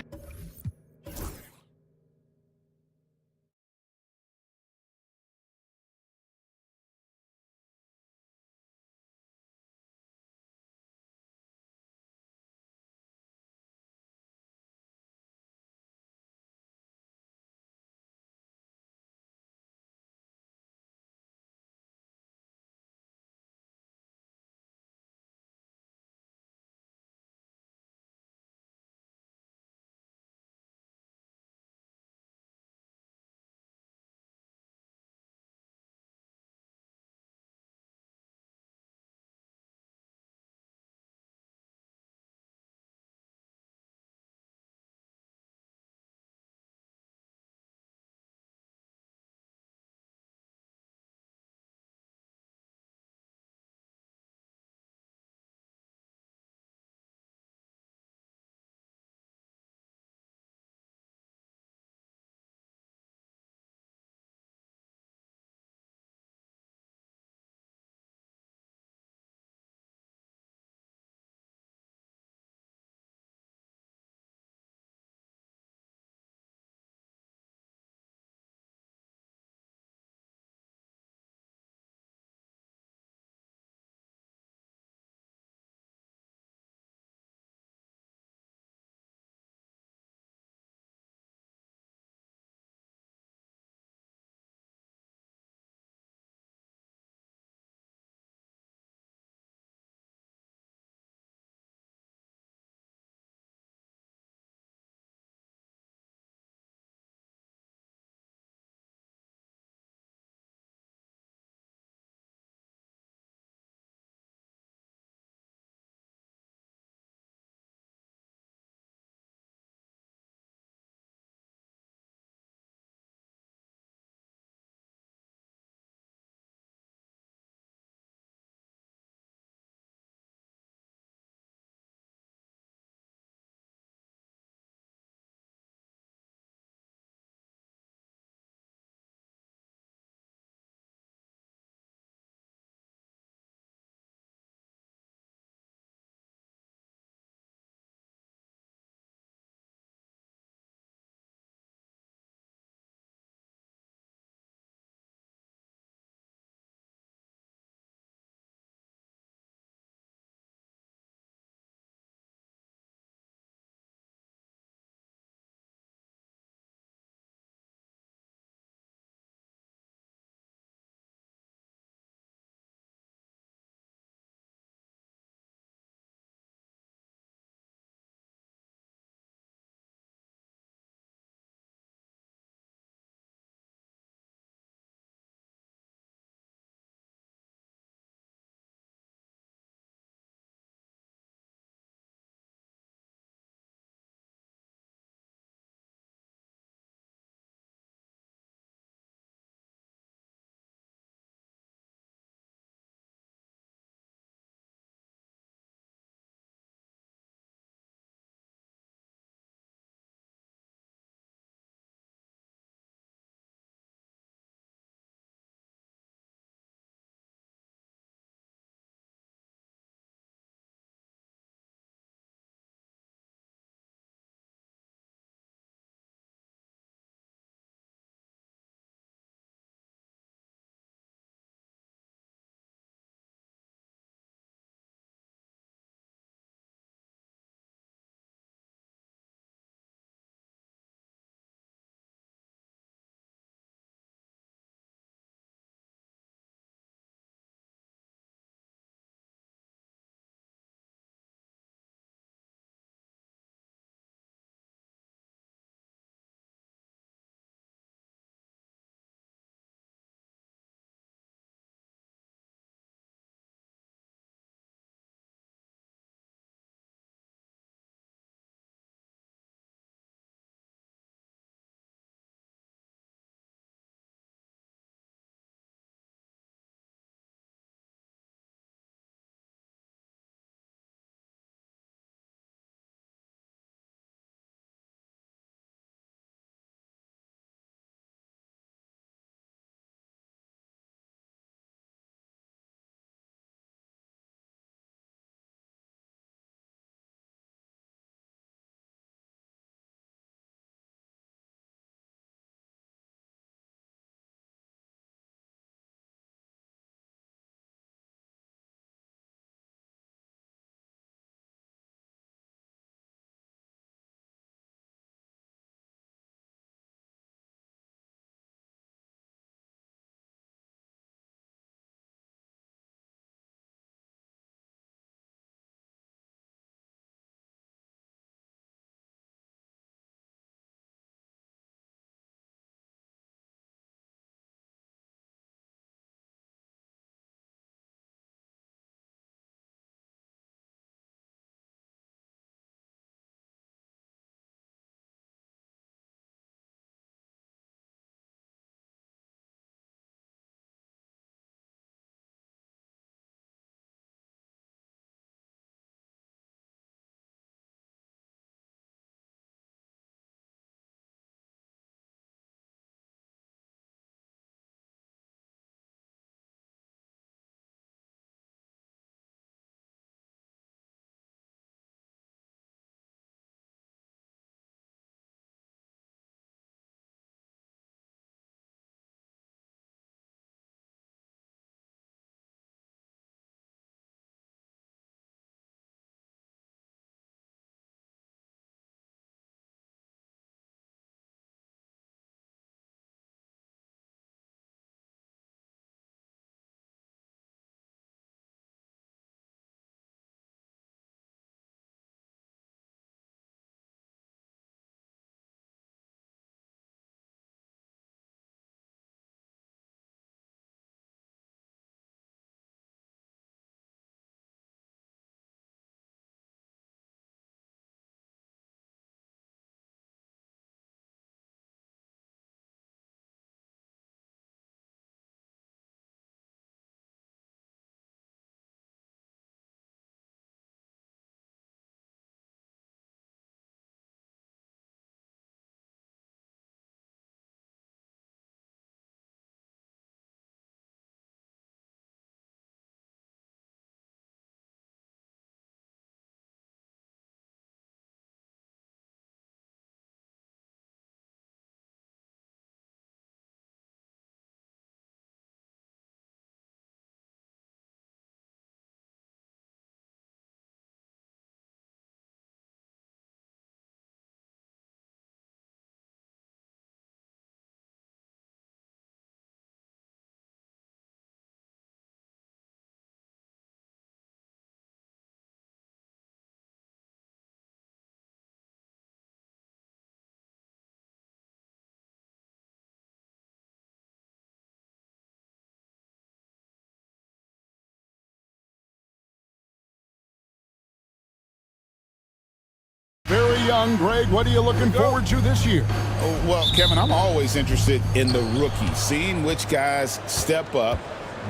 Speaker 8: young. Greg, what are you looking forward to this year?
Speaker 10: Oh, well, Kevin, I'm always interested in the rookies, seeing which guys step up.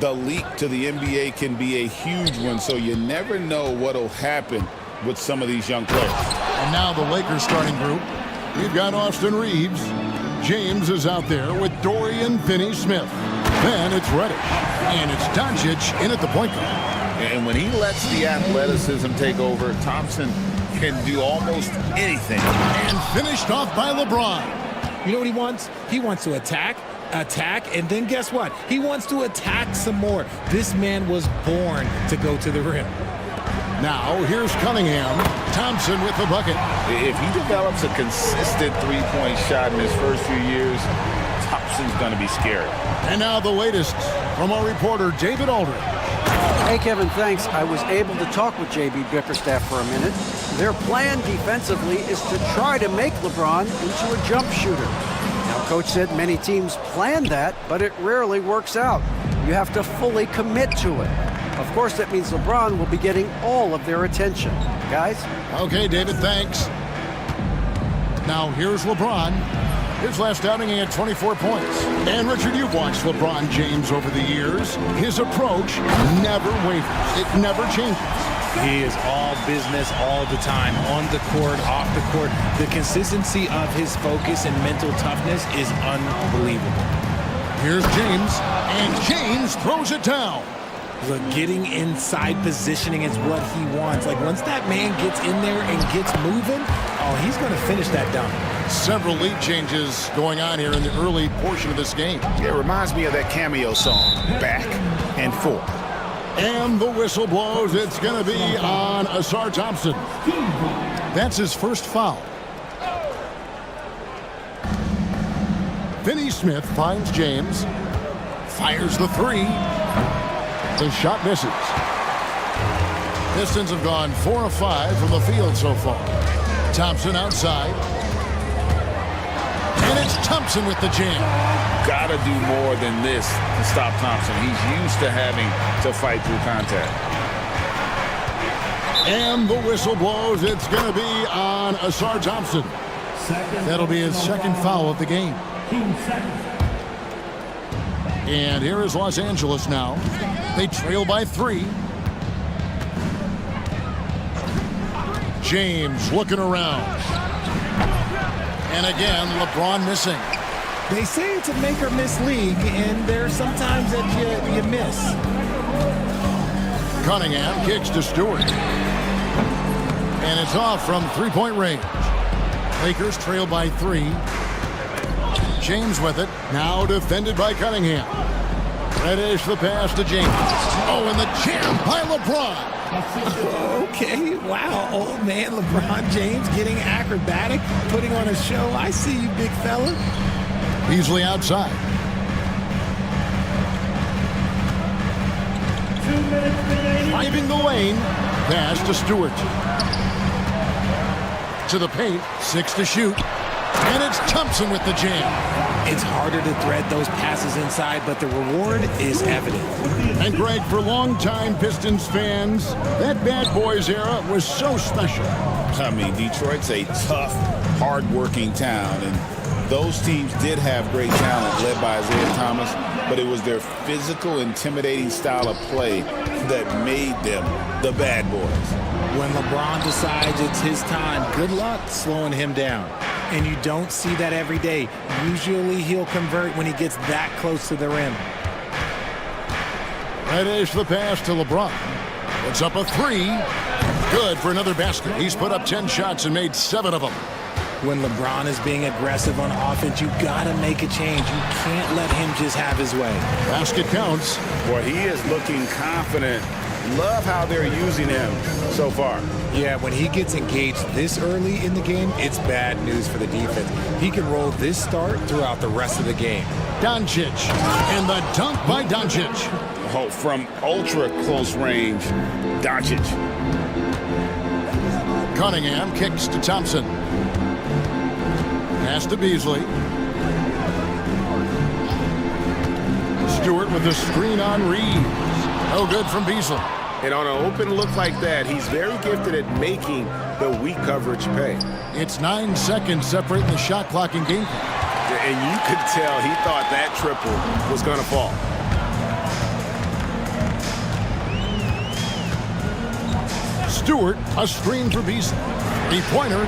Speaker 10: The leap to the NBA can be a huge one, so you never know what will happen with some of these young players.
Speaker 8: And now the Lakers starting group. You've got Austin Reeves. James is out there with Dorian Finney-Smith. Then it's Reddish. And it's Doncic in at the point guard.
Speaker 10: And when he lets the athleticism take over, Thompson can do almost anything.
Speaker 8: And finished off by LeBron.
Speaker 9: You know what he wants? He wants to attack, and then guess what? He wants to attack some more. This man was born to go to the rim.
Speaker 8: Now, here's Cunningham. Thompson with the bucket.
Speaker 10: If he develops a consistent three-point shot in his first few years, Thompson's going to be scary.
Speaker 8: And now the latest from our reporter, David Aldridge.
Speaker 12: Hey, Kevin, thanks. I was able to talk with J.B. Bickerstaff for a minute. Their plan defensively is to try to make LeBron into a jump shooter. Now, Coach said many teams plan that, but it rarely works out. You have to fully commit to it. Of course, that means LeBron will be getting all of their attention. Guys?
Speaker 8: Okay, David, thanks. Now, here's LeBron. His last outing, he had 24 points. And, Richard, you've watched LeBron James over the years. His approach never wavers. It never changes.
Speaker 9: He is all business all the time, on the court, off the court. The consistency of his focus and mental toughness is unbelievable.
Speaker 8: Here's James, and James throws it down.
Speaker 9: Look, getting inside positioning is what he wants. Like, once that man gets in there and gets moving, oh, he's going to finish that dunk.
Speaker 8: Several lead changes going on here in the early portion of this game.
Speaker 15: It reminds me of that cameo song, Back and Forth.
Speaker 8: And the whistle blows. It's going to be on Asar Thompson. That's his first foul. Finney-Smith finds James. Fires the three. The shot misses. Pistons have gone 4 of 5 from the field so far. Thompson outside. And it's Thompson with the jam.
Speaker 10: Got to do more than this to stop Thompson. He's used to having to fight through contact.
Speaker 8: And the whistle blows. It's going to be on Asar Thompson. That'll be his second foul of the game. And here is Los Angeles now. They trail by 3. James looking around. And again, LeBron missing.
Speaker 9: They say it's a make or miss league, and there are some times that you miss.
Speaker 8: Cunningham kicks to Stewart. And it's off from three-point range. Lakers trail by 3. James with it. Now defended by Cunningham. Reddish the pass to James. Oh, and the jam by LeBron.
Speaker 9: Okay, wow, old man LeBron James getting acrobatic, putting on a show. I see you, big fella.
Speaker 8: Beasley outside.
Speaker 5: 2 minutes remaining.
Speaker 8: Driving the lane. Pass to Stewart. To the paint. 6 to shoot. And it's Thompson with the jam.
Speaker 9: It's harder to thread those passes inside, but the reward is evident.
Speaker 8: And Greg, for longtime Pistons fans, that Bad Boys era was so special.
Speaker 10: I mean, Detroit's a tough, hard-working town, and those teams did have great talent led by Isaiah Thomas, but it was their physical, intimidating style of play that made them the Bad Boys.
Speaker 9: When LeBron decides it's his time, good luck slowing him down. And you don't see that every day. Usually he'll convert when he gets that close to the rim.
Speaker 8: Reddish the pass to LeBron. Puts up a 3. Good for another basket. He's put up 10 shots and made 7 of them.
Speaker 9: When LeBron is being aggressive on offense, you gotta make a change. You can't let him just have his way.
Speaker 8: Basket counts.
Speaker 10: Boy, he is looking confident. Love how they're using him so far.
Speaker 9: Yeah, when he gets engaged this early in the game, it's bad news for the defense. He can roll this start throughout the rest of the game.
Speaker 8: Doncic, and the dunk by Doncic.
Speaker 10: Oh, from ultra close range, Doncic.
Speaker 8: Cunningham kicks to Thompson. Pass to Beasley. Stewart with the screen on Reeves. No good from Beasley.
Speaker 15: And on an open look like that, he's very gifted at making the weak coverage pay.
Speaker 8: It's 9 seconds separating the shot clock and game clock.
Speaker 15: And you could tell he thought that triple was going to fall.
Speaker 8: Stewart, a screen for Beasley. Three-pointer,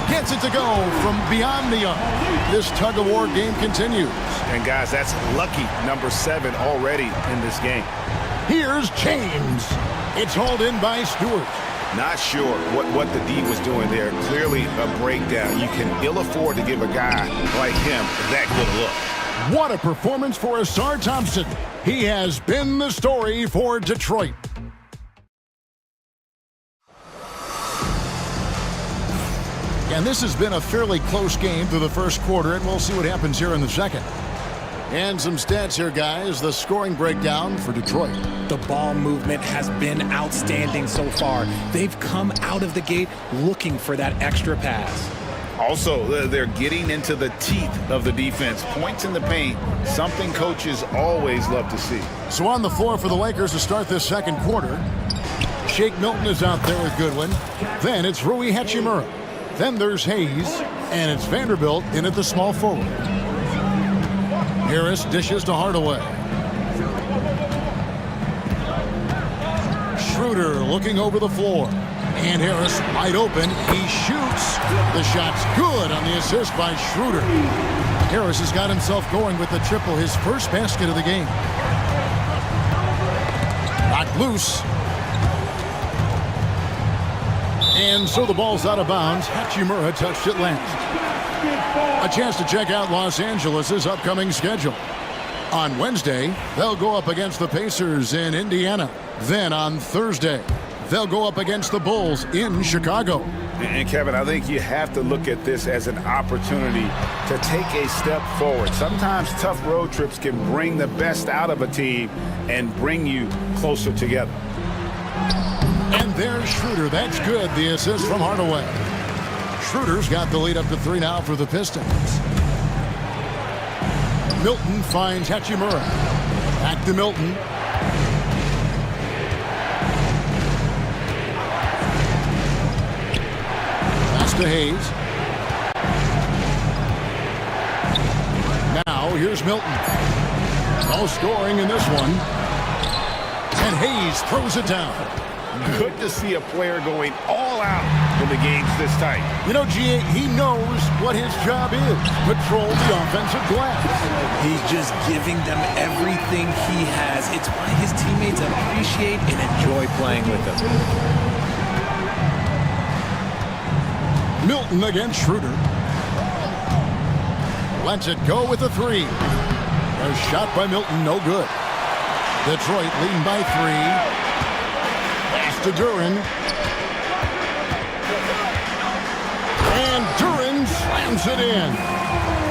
Speaker 8: gets it to go from beyond the arc. This tug-of-war game continues.
Speaker 15: And guys, that's lucky number 7 already in this game.
Speaker 8: Here's James. It's hauled in by Stewart.
Speaker 15: Not sure what the D was doing there. Clearly a breakdown. You can ill afford to give a guy like him that good look.
Speaker 8: What a performance for Asar Thompson. He has been the story for Detroit. And this has been a fairly close game through the first quarter, and we'll see what happens here in the second. And some stats here, guys. The scoring breakdown for Detroit.
Speaker 9: The ball movement has been outstanding so far. They've come out of the gate looking for that extra pass.
Speaker 10: Also, they're getting into the teeth of the defense. Points in the paint, something coaches always love to see.
Speaker 8: So on the floor for the Lakers to start this second quarter, Shake Milton is out there with Goodwin. Then it's Rui Hachimura. Then there's Hayes, and it's Vanderbilt in at the small forward. Harris dishes to Hardaway. Schroeder looking over the floor. And Harris wide open. He shoots. The shot's good on the assist by Schroeder. Harris has got himself going with the triple, his first basket of the game. Knocked loose. And so the ball's out of bounds. Hachimura touched it last. A chance to check out Los Angeles' upcoming schedule. On Wednesday, they'll go up against the Pacers in Indiana. Then on Thursday, they'll go up against the Bulls in Chicago.
Speaker 15: And Kevin, I think you have to look at this as an opportunity to take a step forward. Sometimes tough road trips can bring the best out of a team and bring you closer together.
Speaker 8: And there's Schroeder. That's good. The assist from Hardaway. Schroeder's got the lead up to 3 now for the Pistons. Milton finds Hachimura. Back to Milton. Pass to Hayes. Now here's Milton. No scoring in this one. And Hayes throws it down.
Speaker 15: Good to see a player going all out when the game's this tight.
Speaker 8: You know, GA, he knows what his job is. Patrol the offensive glass.
Speaker 9: He's just giving them everything he has. It's why his teammates appreciate and enjoy playing with him.
Speaker 8: Milton against Schroeder. Lets it go with a 3. A shot by Milton, no good. Detroit leading by 3. To Duran. And Duran slams it in.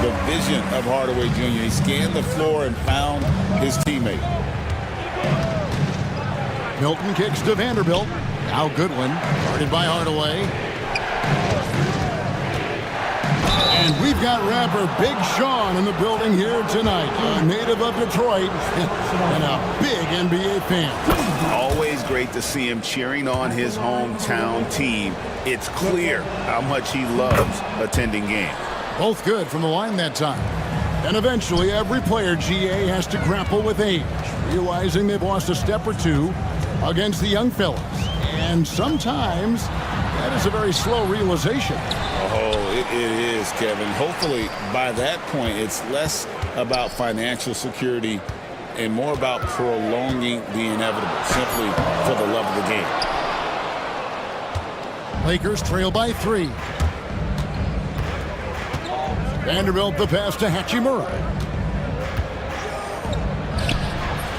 Speaker 10: The vision of Hardaway Jr. He scanned the floor and found his teammate.
Speaker 8: Milton kicks to Vanderbilt. Now Goodwin, guarded by Hardaway. And we've got rapper Big Sean in the building here tonight. A native of Detroit and a big NBA fan.
Speaker 15: Always great to see him cheering on his hometown team. It's clear how much he loves attending games.
Speaker 8: Both good from the line that time. And eventually every player, GA, has to grapple with age, realizing they've lost a step or two against the young fellas. And sometimes that is a very slow realization.
Speaker 10: Oh, it is, Kevin. Hopefully by that point it's less about financial security and more about prolonging the inevitable, simply for the love of the game.
Speaker 8: Lakers trail by 3. Vanderbilt the pass to Hachimura.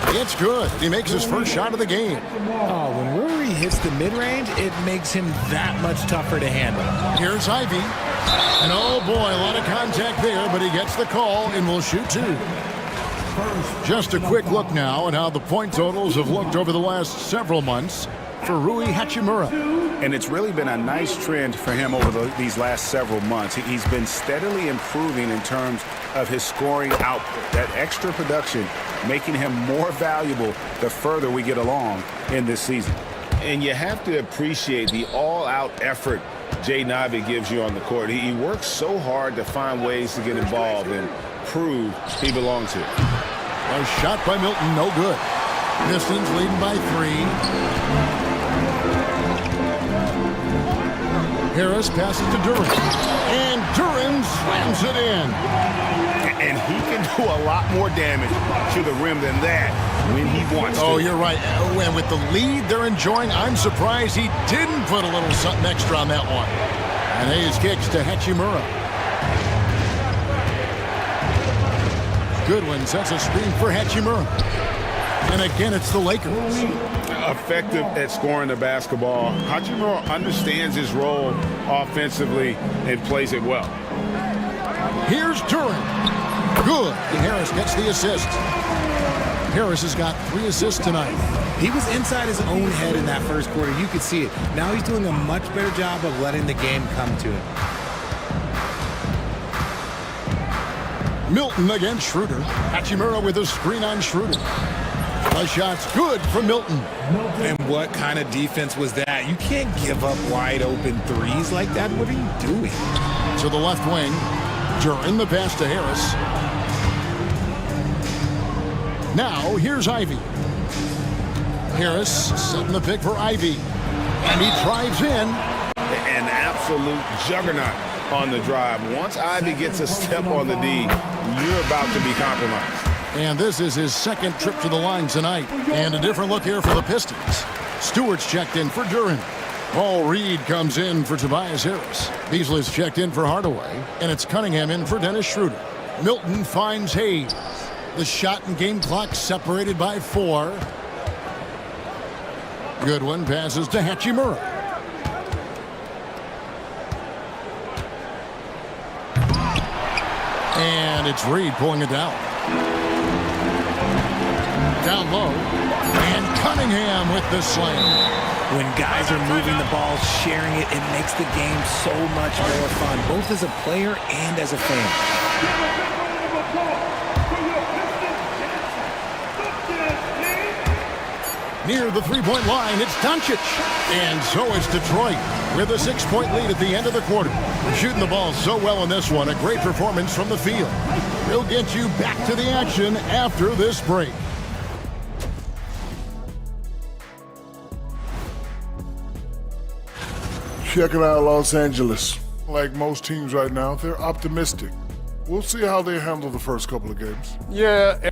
Speaker 8: It's good. He makes his first shot of the game.
Speaker 9: Oh, when Rui hits the mid-range, it makes him that much tougher to handle.
Speaker 8: Here's Ivy. And oh boy, a lot of contact there, but he gets the call and will shoot 2. Just a quick look now at how the point totals have looked over the last several months for Rui Hachimura.
Speaker 15: And it's really been a nice trend for him over these last several months. He's been steadily improving in terms of his scoring output. That extra production making him more valuable the further we get along in this season.
Speaker 10: And you have to appreciate the all-out effort Jay Navi gives you on the court. He works so hard to find ways to get involved and prove he belongs here.
Speaker 8: A shot by Milton, no good. Pistons leading by 3. Harris passes to Duran. And Duran slams it in.
Speaker 10: And he can do a lot more damage to the rim than that when he wants to.
Speaker 8: Oh, you're right. And with the lead they're enjoying, I'm surprised he didn't put a little something extra on that one. And Hayes kicks to Hachimura. Goodwin sets a screen for Hachimura. And again, it's the Lakers.
Speaker 10: Effective at scoring the basketball. Hachimura understands his role offensively and plays it well.
Speaker 8: Here's Duran. Good. And Harris gets the assist. Harris has got 3 assists tonight.
Speaker 9: He was inside his own head in that first quarter. You could see it. Now he's doing a much better job of letting the game come to him.
Speaker 8: Milton against Schroeder. Hachimura with a screen on Schroeder. A shot's good from Milton.
Speaker 9: And what kind of defense was that? You can't give up wide open threes like that. What are you doing?
Speaker 8: To the left wing. Duran the pass to Harris. Now here's Ivy. Harris setting the pick for Ivy. And he drives in.
Speaker 10: An absolute juggernaut on the drive. Once Ivy gets a step on the D, you're about to be compromised.
Speaker 8: And this is his second trip to the line tonight. And a different look here for the Pistons. Stewart's checked in for Duran. Paul Reed comes in for Tobias Harris. Beasley's checked in for Hardaway. And it's Cunningham in for Dennis Schroeder. Milton finds Hayes. The shot and game clock separated by 4. Goodwin passes to Hachimura. And it's Reed pulling it down. Down low. And Cunningham with the slam.
Speaker 9: When guys are moving the ball, sharing it, it makes the game so much more fun, both as a player and as a fan.
Speaker 8: Near the three-point line, it's Doncic. And so it's Detroit with a 6-point lead at the end of the quarter. Shooting the ball so well in this one. A great performance from the field. We'll get you back to the action after this break.
Speaker 6: Checking out Los Angeles. Like most teams right now, they're optimistic. We'll see how they handle the first couple of games.
Speaker 7: Yeah.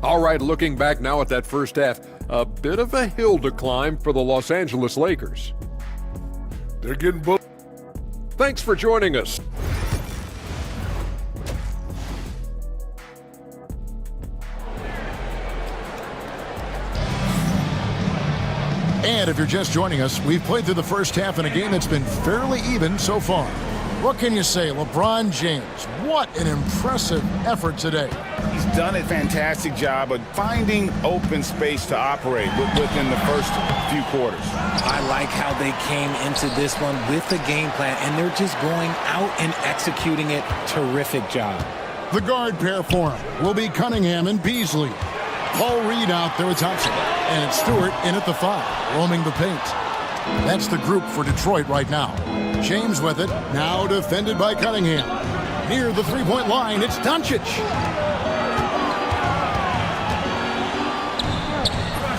Speaker 7: All right, looking back now at that first half, a bit of a hill to climb for the Los Angeles Lakers.
Speaker 6: They're getting bullied.
Speaker 7: Thanks for joining us.
Speaker 8: And if you're just joining us, we've played through the first half in a game that's been fairly even so far. What can you say? LeBron James, what an impressive effort today.
Speaker 10: He's done a fantastic job of finding open space to operate within the first few quarters.
Speaker 9: I like how they came into this one with the game plan, and they're just going out and executing it. Terrific job.
Speaker 8: The guard pair for him will be Cunningham and Beasley. Paul Reed out there with Thompson. And it's Stewart in at the 5, roaming the paint. That's the group for Detroit right now. James with it, now defended by Cunningham. Near the three-point line, it's Doncic.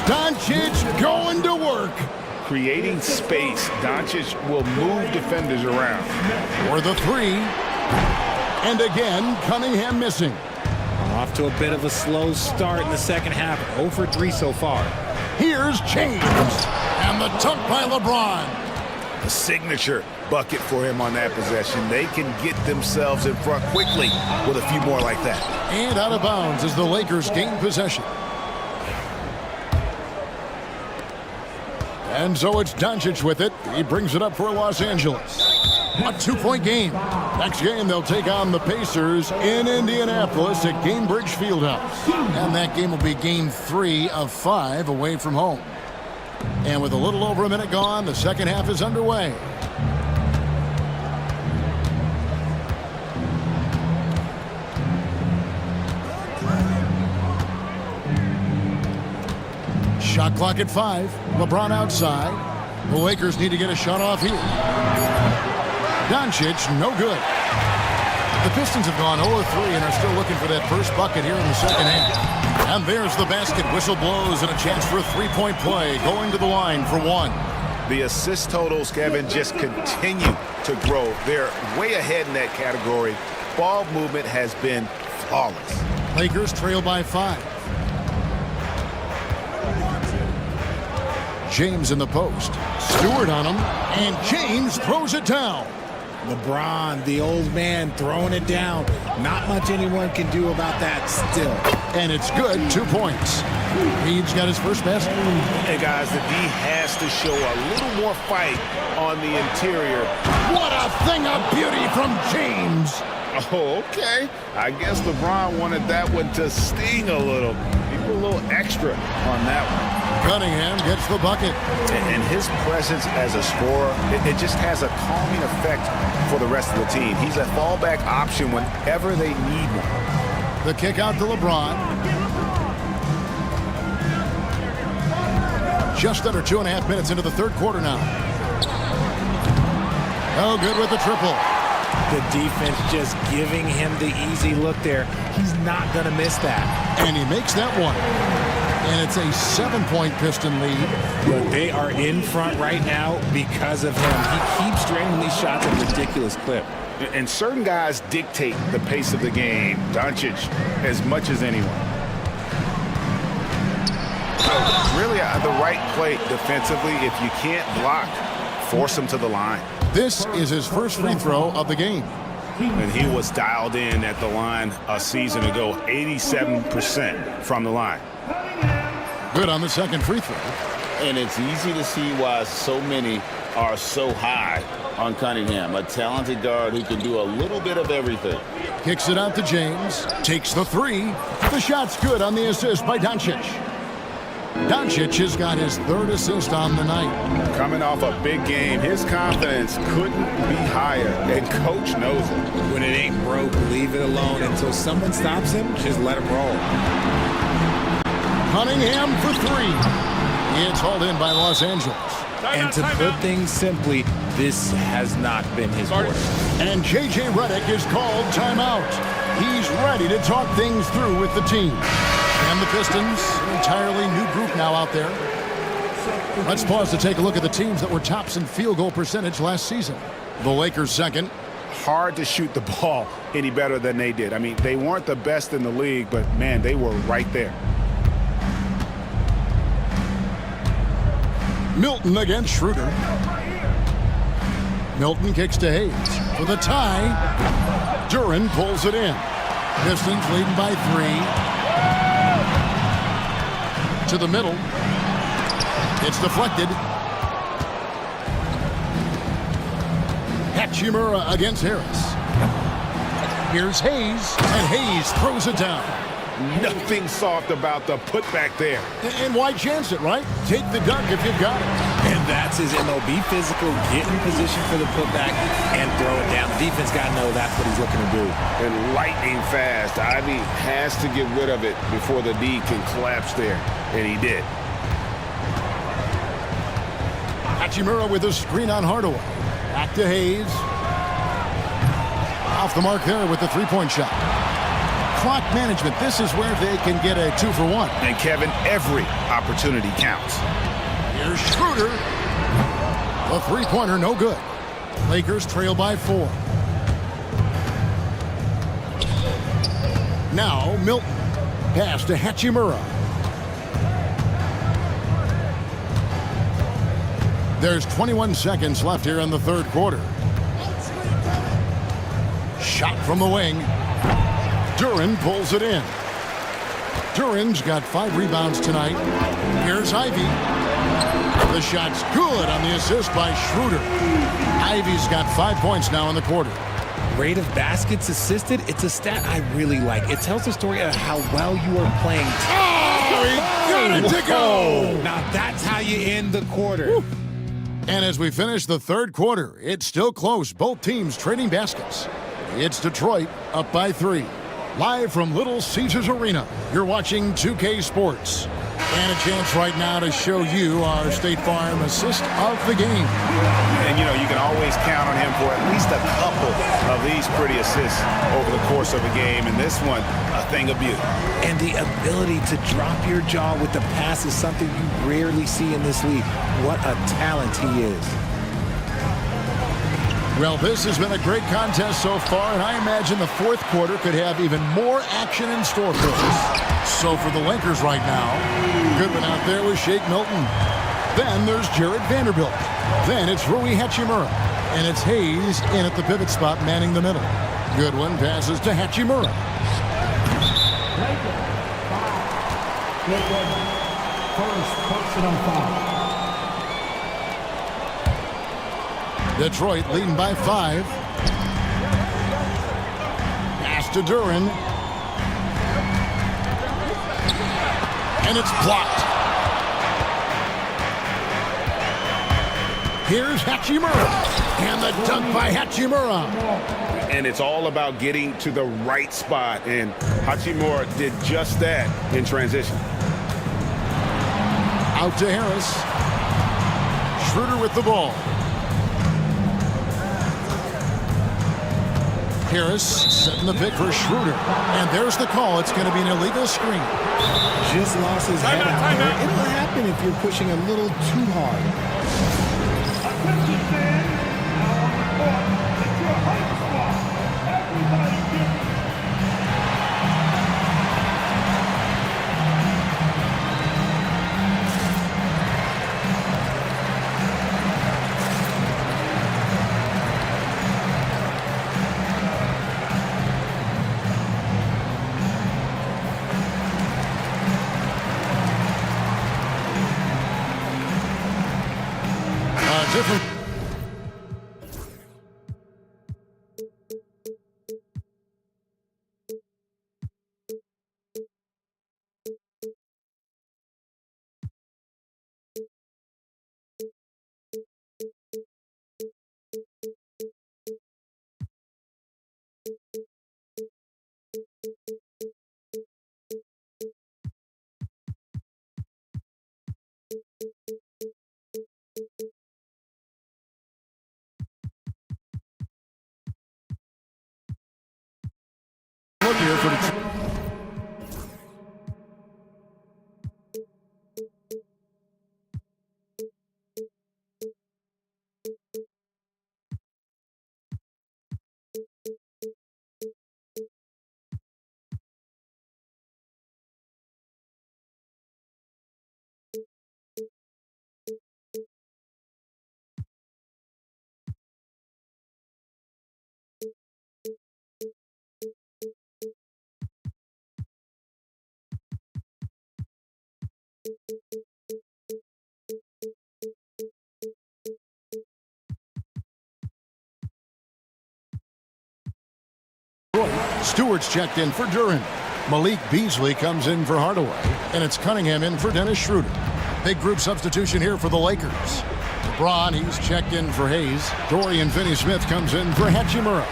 Speaker 8: Doncic going to work.
Speaker 10: Creating space, Doncic will move defenders around.
Speaker 8: For the 3. And again, Cunningham missing.
Speaker 9: Off to a bit of a slow start in the second half. 0 for 3 so far.
Speaker 8: Here's James. And the dunk by LeBron.
Speaker 10: A signature bucket for him on that possession. They can get themselves in front quickly with a few more like that.
Speaker 8: And out of bounds as the Lakers gain possession. And so it's Doncic with it. He brings it up for Los Angeles. A 2-point game. Next game, they'll take on the Pacers in Indianapolis at Gainbridge Fieldhouse. And that game will be game 3 of 5 away from home. And with a little over a minute gone, the second half is underway. Shot clock at 5. LeBron outside. The Lakers need to get a shot off here. Doncic, no good. The Pistons have gone 0-3 and are still looking for that first bucket here in the second half. And there's the basket. Whistle blows and a chance for a three-point play. Going to the line for one.
Speaker 15: The assist totals, Kevin, just continue to grow. They're way ahead in that category. Ball movement has been flawless.
Speaker 8: Lakers trail by 5. James in the post. Stewart on him, and James throws it down.
Speaker 9: LeBron, the old man, throwing it down. Not much anyone can do about that still.
Speaker 8: And it's good, 2 points. Reed's got his first basket.
Speaker 15: Hey, guys, the D has to show a little more fight on the interior.
Speaker 8: What a thing of beauty from James.
Speaker 15: Oh, okay. I guess LeBron wanted that one to sting a little. He put a little extra on that one.
Speaker 8: Cunningham gets the bucket.
Speaker 15: And his presence as a scorer, it just has a calming effect for the rest of the team. He's a fallback option whenever they need one.
Speaker 8: The kick out to LeBron. Just under 2.5 minutes into the third quarter now. Oh, good with the triple.
Speaker 9: The defense just giving him the easy look there. He's not going to miss that.
Speaker 8: And he makes that one. And it's a 7-point Piston lead.
Speaker 9: But they are in front right now because of him. He keeps draining these shots at a ridiculous clip.
Speaker 15: And certain guys dictate the pace of the game. Doncic as much as anyone. Really the right play defensively. If you can't block, force him to the line.
Speaker 8: This is his first free throw of the game.
Speaker 15: And he was dialed in at the line a season ago, 87% from the line.
Speaker 8: Good on the second free throw.
Speaker 10: And it's easy to see why so many are so high on Cunningham, a talented guard who can do a little bit of everything.
Speaker 8: Kicks it out to James. Takes the three. The shot's good on the assist by Doncic. Doncic has got his third assist on the night.
Speaker 15: Coming off a big game, his confidence couldn't be higher, and coach knows it.
Speaker 9: When it ain't broke, leave it alone until someone stops him. Just let him roll.
Speaker 8: Cunningham for three. It's hauled in by Los Angeles.
Speaker 9: And to put things simply, this has not been his quarter.
Speaker 8: And J.J. Redick is called timeout. He's ready to talk things through with the team. And the Pistons, an entirely new group now out there. Let's pause to take a look at the teams that were tops in field goal percentage last season. The Lakers second.
Speaker 15: Hard to shoot the ball any better than they did. I mean, they weren't the best in the league, but, man, they were right there.
Speaker 8: Milton against Schroeder. Milton kicks to Hayes for the tie. Duran pulls it in. Pistons leading by 3. To the middle. It's deflected. Hachimura against Harris. Here's Hayes, and Hayes throws it down.
Speaker 15: Nothing soft about the putback there.
Speaker 8: And why chance it, right? Take the dunk if you've got it.
Speaker 9: And that's his MO. Be physical, get in position for the putback, and throw it down. The defense got to know that's what he's looking to do.
Speaker 15: And lightning fast. Ivy has to get rid of it before the D can collapse there. And he did.
Speaker 8: Hachimura with a screen on Hardaway. Back to Hayes. Off the mark there with the three-point shot. Clock management. This is where they can get a 2-for-1.
Speaker 15: And Kevin, every opportunity counts.
Speaker 8: Here's Schroeder. The three-pointer, no good. Lakers trail by 4. Now Milton. Pass to Hachimura. There's 21 seconds left here in the third quarter. Shot from the wing. Duran pulls it in. Duran's got 5 rebounds tonight. Here's Ivy. The shot's good on the assist by Schroeder. Ivy's got 5 points now in the quarter.
Speaker 9: Rate of baskets assisted, it's a stat I really like. It tells the story of how well you are playing.
Speaker 8: Oh, he got it to go!
Speaker 9: Now that's how you end the quarter.
Speaker 8: Woo. And as we finish the third quarter, it's still close. Both teams trading baskets. It's Detroit up by 3. Live from Little Caesars Arena, you're watching 2K Sports. And a chance right now to show you our State Farm assist of the game.
Speaker 15: And, you know, you can always count on him for at least a couple of these pretty assists over the course of a game. And this one, a thing of beauty.
Speaker 9: And the ability to drop your jaw with the pass is something you rarely see in this league. What a talent he is.
Speaker 8: Well, this has been a great contest so far, and I imagine the fourth quarter could have even more action in store for us. So for the Lakers right now, Goodwin out there with Shake Milton. Then there's Jared Vanderbilt. Then it's Rui Hachimura. And it's Hayes in at the pivot spot, manning the middle. Goodwin passes to Hachimura.
Speaker 5: First personal foul.
Speaker 8: Detroit leading by 5. Pass to Duran. And it's blocked. Here's Hachimura. And the dunk by Hachimura.
Speaker 15: And it's all about getting to the right spot. And Hachimura did just that in transition.
Speaker 8: Out to Harris. Schroeder with the ball. Harris setting the pick for Schroeder. And there's the call. It's going to be an illegal screen.
Speaker 9: Just lost his head out there. It'll happen if you're pushing a little too hard.
Speaker 8: Different. Look here for the Stewart's checked in for Duran. Malik Beasley comes in for Hardaway. And it's Cunningham in for Dennis Schroeder. Big group substitution here for the Lakers. LeBron, he's checked in for Hayes. Dorian Finney-Smith comes in for Hachimura.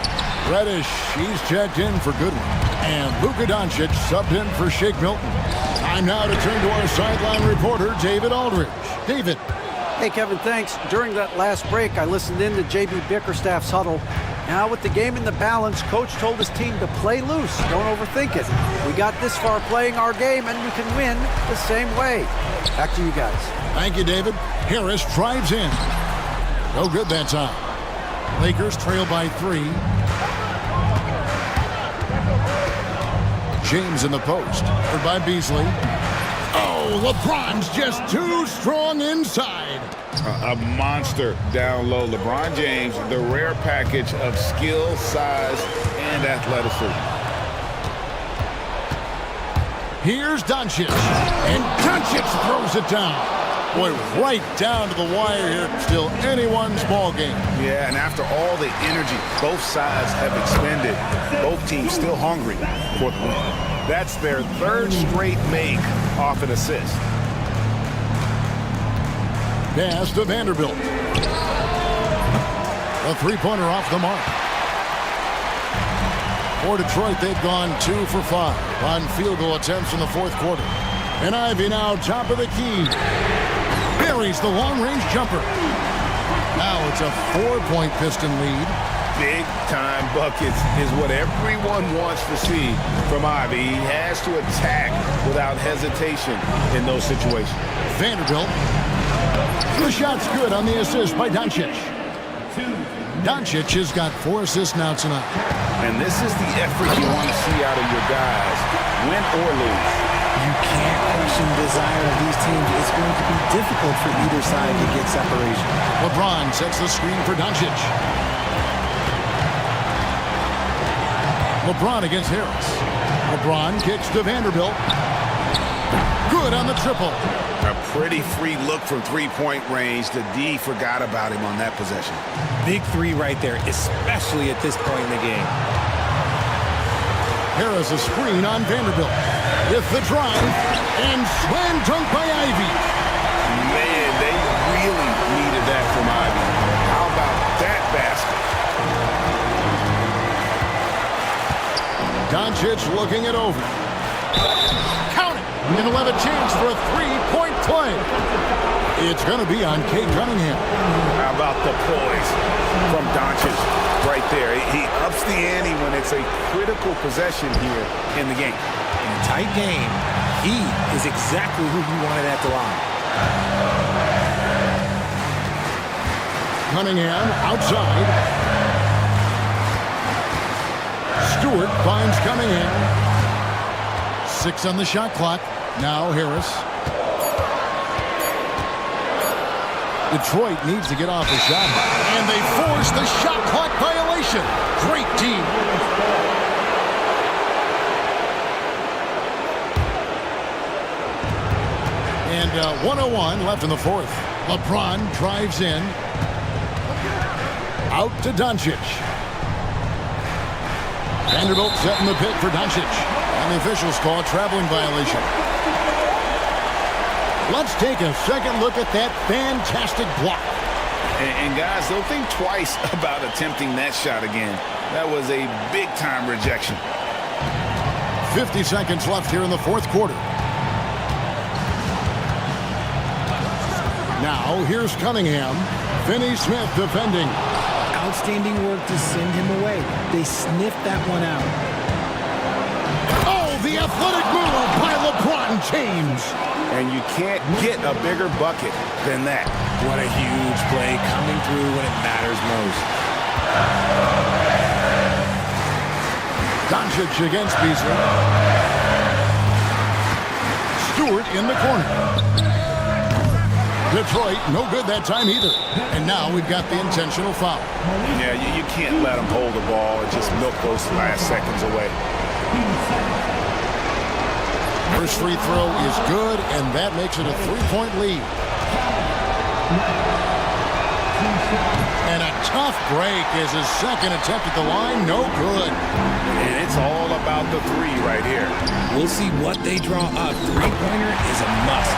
Speaker 8: Reddish, he's checked in for Goodwin. And Luka Doncic subbed in for Shake Milton. Time now to turn to our sideline reporter, David Aldridge. David.
Speaker 12: Hey, Kevin, thanks. During that last break, I listened in to J.B. Bickerstaff's huddle. Now, with the game in the balance, Coach told his team to play loose. Don't overthink it. We got this far playing our game, and we can win the same way. Back to you guys.
Speaker 8: Thank you, David. Harris drives in. No good that time. Lakers trail by 3. James in the post. Covered by Beasley. Oh, LeBron's just too strong inside.
Speaker 15: A monster down low. LeBron James, the rare package of skill, size, and athleticism.
Speaker 8: Here's Doncic. And Doncic throws it down. Boy, right down to the wire here. Still anyone's ball game.
Speaker 15: Yeah, and after all the energy both sides have expended, both teams still hungry for the win. That's their third straight make off an assist.
Speaker 8: Pass to Vanderbilt. A three-pointer off the mark. For Detroit, they've gone 2 for 5 on field goal attempts in the fourth quarter. And Ivy now top of the key. Buries the long-range jumper. Now it's a 4-point Piston lead.
Speaker 10: Big-time buckets is what everyone wants to see from Ivy. He has to attack without hesitation in those situations.
Speaker 8: Vanderbilt. The shot's good on the assist by Doncic. Doncic has got 4 assists now tonight.
Speaker 10: And this is the effort you want to see out of your guys, win or lose.
Speaker 9: You can't question the desire of these teams. It's going to be difficult for either side to get separation.
Speaker 8: LeBron sets the screen for Doncic. LeBron against Harris. LeBron kicks to Vanderbilt. Good on the triple.
Speaker 10: A pretty free look from three-point range. The D forgot about him on that possession.
Speaker 9: Big three right there, especially at this point in the game.
Speaker 8: Harris a screen on Vanderbilt. With the drive, and slam dunk by Ivy.
Speaker 10: Man, they really needed that from Ivy. How about that basket?
Speaker 8: Doncic looking it over. Count it! And he'll have a chance for a 3-point play. It's going to be on Cade Cunningham.
Speaker 10: How about the poise from Doncic right there? He ups the ante when it's a critical possession here in the game.
Speaker 9: In a tight game, he is exactly who you wanted at the line.
Speaker 8: Cunningham outside. Stewart finds Cunningham. 6 on the shot clock. Now Harris. Detroit needs to get off the shot. And they force the shot clock violation. Great team. And 1:01 left in the fourth. LeBron drives in. Out to Doncic. Vanderbilt setting the pick for Doncic. And the officials call a traveling violation. Let's take a second look at that fantastic block.
Speaker 10: And guys, don't think twice about attempting that shot again. That was a big-time rejection.
Speaker 8: 50 seconds left here in the fourth quarter. Now, here's Cunningham. Finney Smith defending.
Speaker 9: Outstanding work to send him away. They sniffed that one out.
Speaker 8: Oh, the athletic move by LeBron James.
Speaker 10: And you can't get a bigger bucket than that.
Speaker 9: What a huge play coming through when it matters most.
Speaker 8: Doncic against Beasley. Stewart in the corner. Detroit, no good that time either. And now we've got the intentional foul.
Speaker 10: Yeah, you can't let them hold the ball and just milk those last seconds away.
Speaker 8: First free throw is good, and that makes it a 3-point lead. And a tough break is his second attempt at the line. No good.
Speaker 10: And it's all about the three right here.
Speaker 9: We'll see what they draw up. Three-pointer is a must.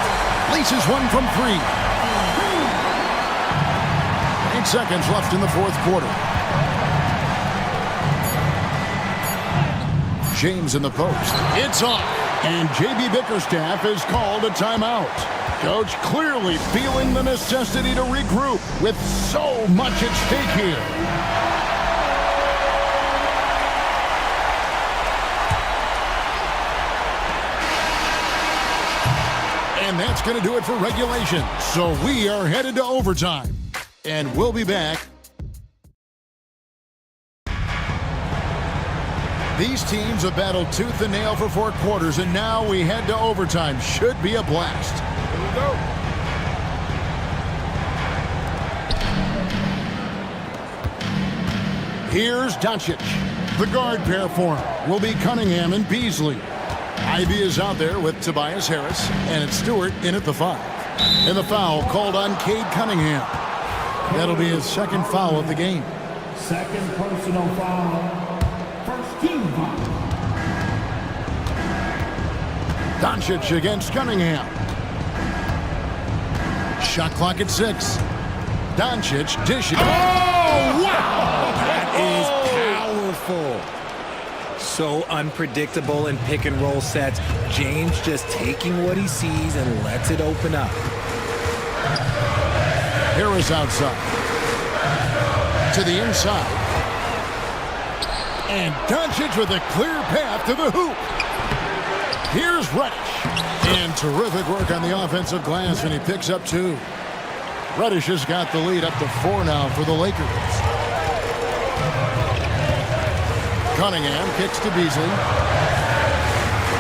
Speaker 8: Laces one from 3. 8 seconds left in the fourth quarter. James in the post. It's off. And J.B. Bickerstaff has called a timeout. Coach clearly feeling the necessity to regroup with so much at stake here. And that's going to do it for regulation. So we are headed to overtime. And we'll be back. These teams have battled tooth and nail for 4 quarters, and now we head to overtime. Should be a blast. Here we go. Here's Doncic. The guard pair for him will be Cunningham and Beasley. Ivy is out there with Tobias Harris, and it's Stewart in at the 5. And the foul called on Cade Cunningham. That'll be his second foul of the game.
Speaker 5: Second personal foul. First team foul.
Speaker 8: Doncic against Cunningham. Shot clock at 6. Doncic dishes. Oh, wow!
Speaker 9: That is powerful. so unpredictable in pick and roll sets. James just taking what he sees and lets it open up.
Speaker 8: Harris outside. To the inside. And Doncic with a clear path to the hoop. Here's Reddish. And terrific work on the offensive glass, and he picks up 2. Reddish has got the lead up to 4 now for the Lakers. Cunningham kicks to Beasley.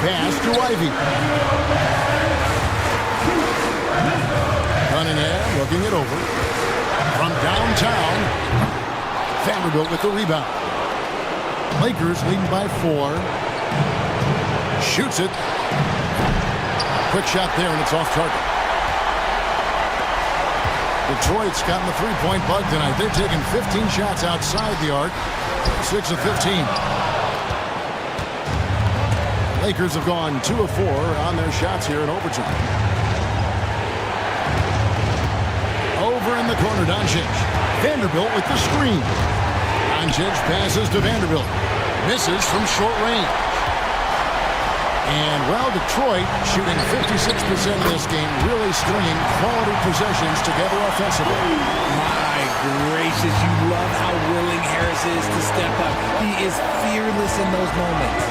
Speaker 8: Pass to Ivy. Cunningham looking it over. From downtown, Vanderbilt with the rebound. Lakers leading by 4. Shoots it. Quick shot there, and it's off target. Detroit's gotten the three-point bug tonight. They've taken 15 shots outside the arc. 6 of 15. Lakers have gone 2 of 4 on their shots here in overtime. Over in the corner, Doncic. Vanderbilt with the screen. Doncic passes to Vanderbilt. Misses from short range. And, well, Detroit shooting 56% of this game, really stringing quality possessions together offensively.
Speaker 9: My gracious, you love how willing Harris is to step up. He is fearless in those moments.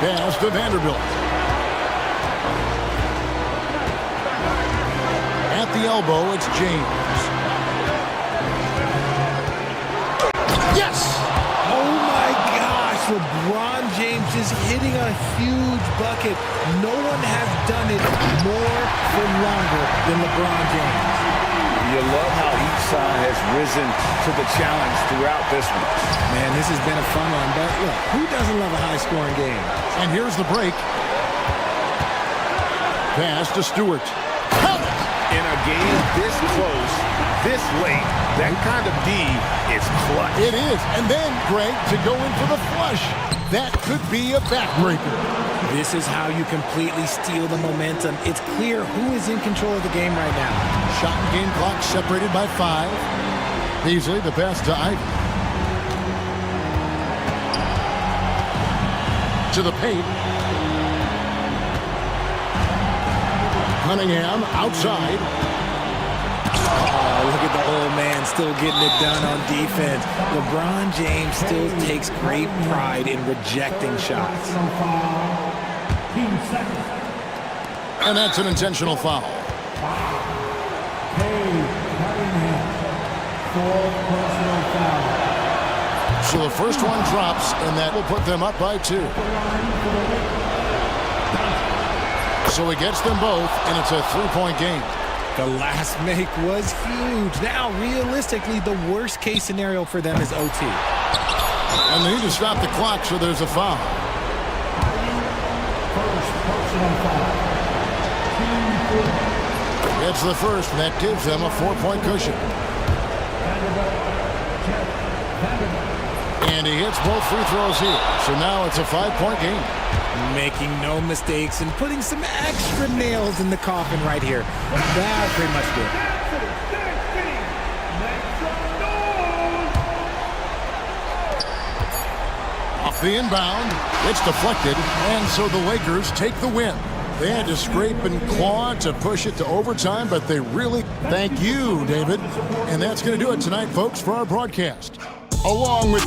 Speaker 8: Pass to Vanderbilt. At the elbow, it's James. Yes!
Speaker 9: Oh my gosh, LeBron James is hitting a huge bucket. No one has done it more for longer than LeBron James.
Speaker 10: You love how each side has risen to the challenge throughout this one.
Speaker 9: Man, this has been a fun one, but look, who doesn't love a high-scoring game?
Speaker 8: And here's the break. Pass to Stewart.
Speaker 10: In a game this close, this late, that kind of D is clutch.
Speaker 8: It is. And then, Greg, to go in for the flush. That could be a backbreaker.
Speaker 9: This is how you completely steal the momentum. It's clear who is in control of the game right now.
Speaker 8: Shot and game clock separated by 5. Beasley, the pass to Ivy. To the paint. Cunningham outside.
Speaker 9: Oh, look at the old man still getting it done on defense. LeBron James still takes great pride in rejecting shots.
Speaker 8: And that's an intentional foul. So the first one drops, and that will put them up by 2. So he gets them both, and it's a 3-point game.
Speaker 9: The last make was huge. Now, realistically, the worst-case scenario for them is OT.
Speaker 8: And they need to stop the clock, so there's a foul. It's the first, and that gives them a 4-point cushion. And he hits both free throws here. So now it's a 5-point game.
Speaker 9: Making no mistakes and putting some extra nails in the coffin right here. That's pretty much good.
Speaker 8: Off the inbound, it's deflected, and so the Lakers take the win. They had to scrape and claw to push it to overtime, but they really thank you, David. And that's going to do it tonight, folks, for our broadcast. Along with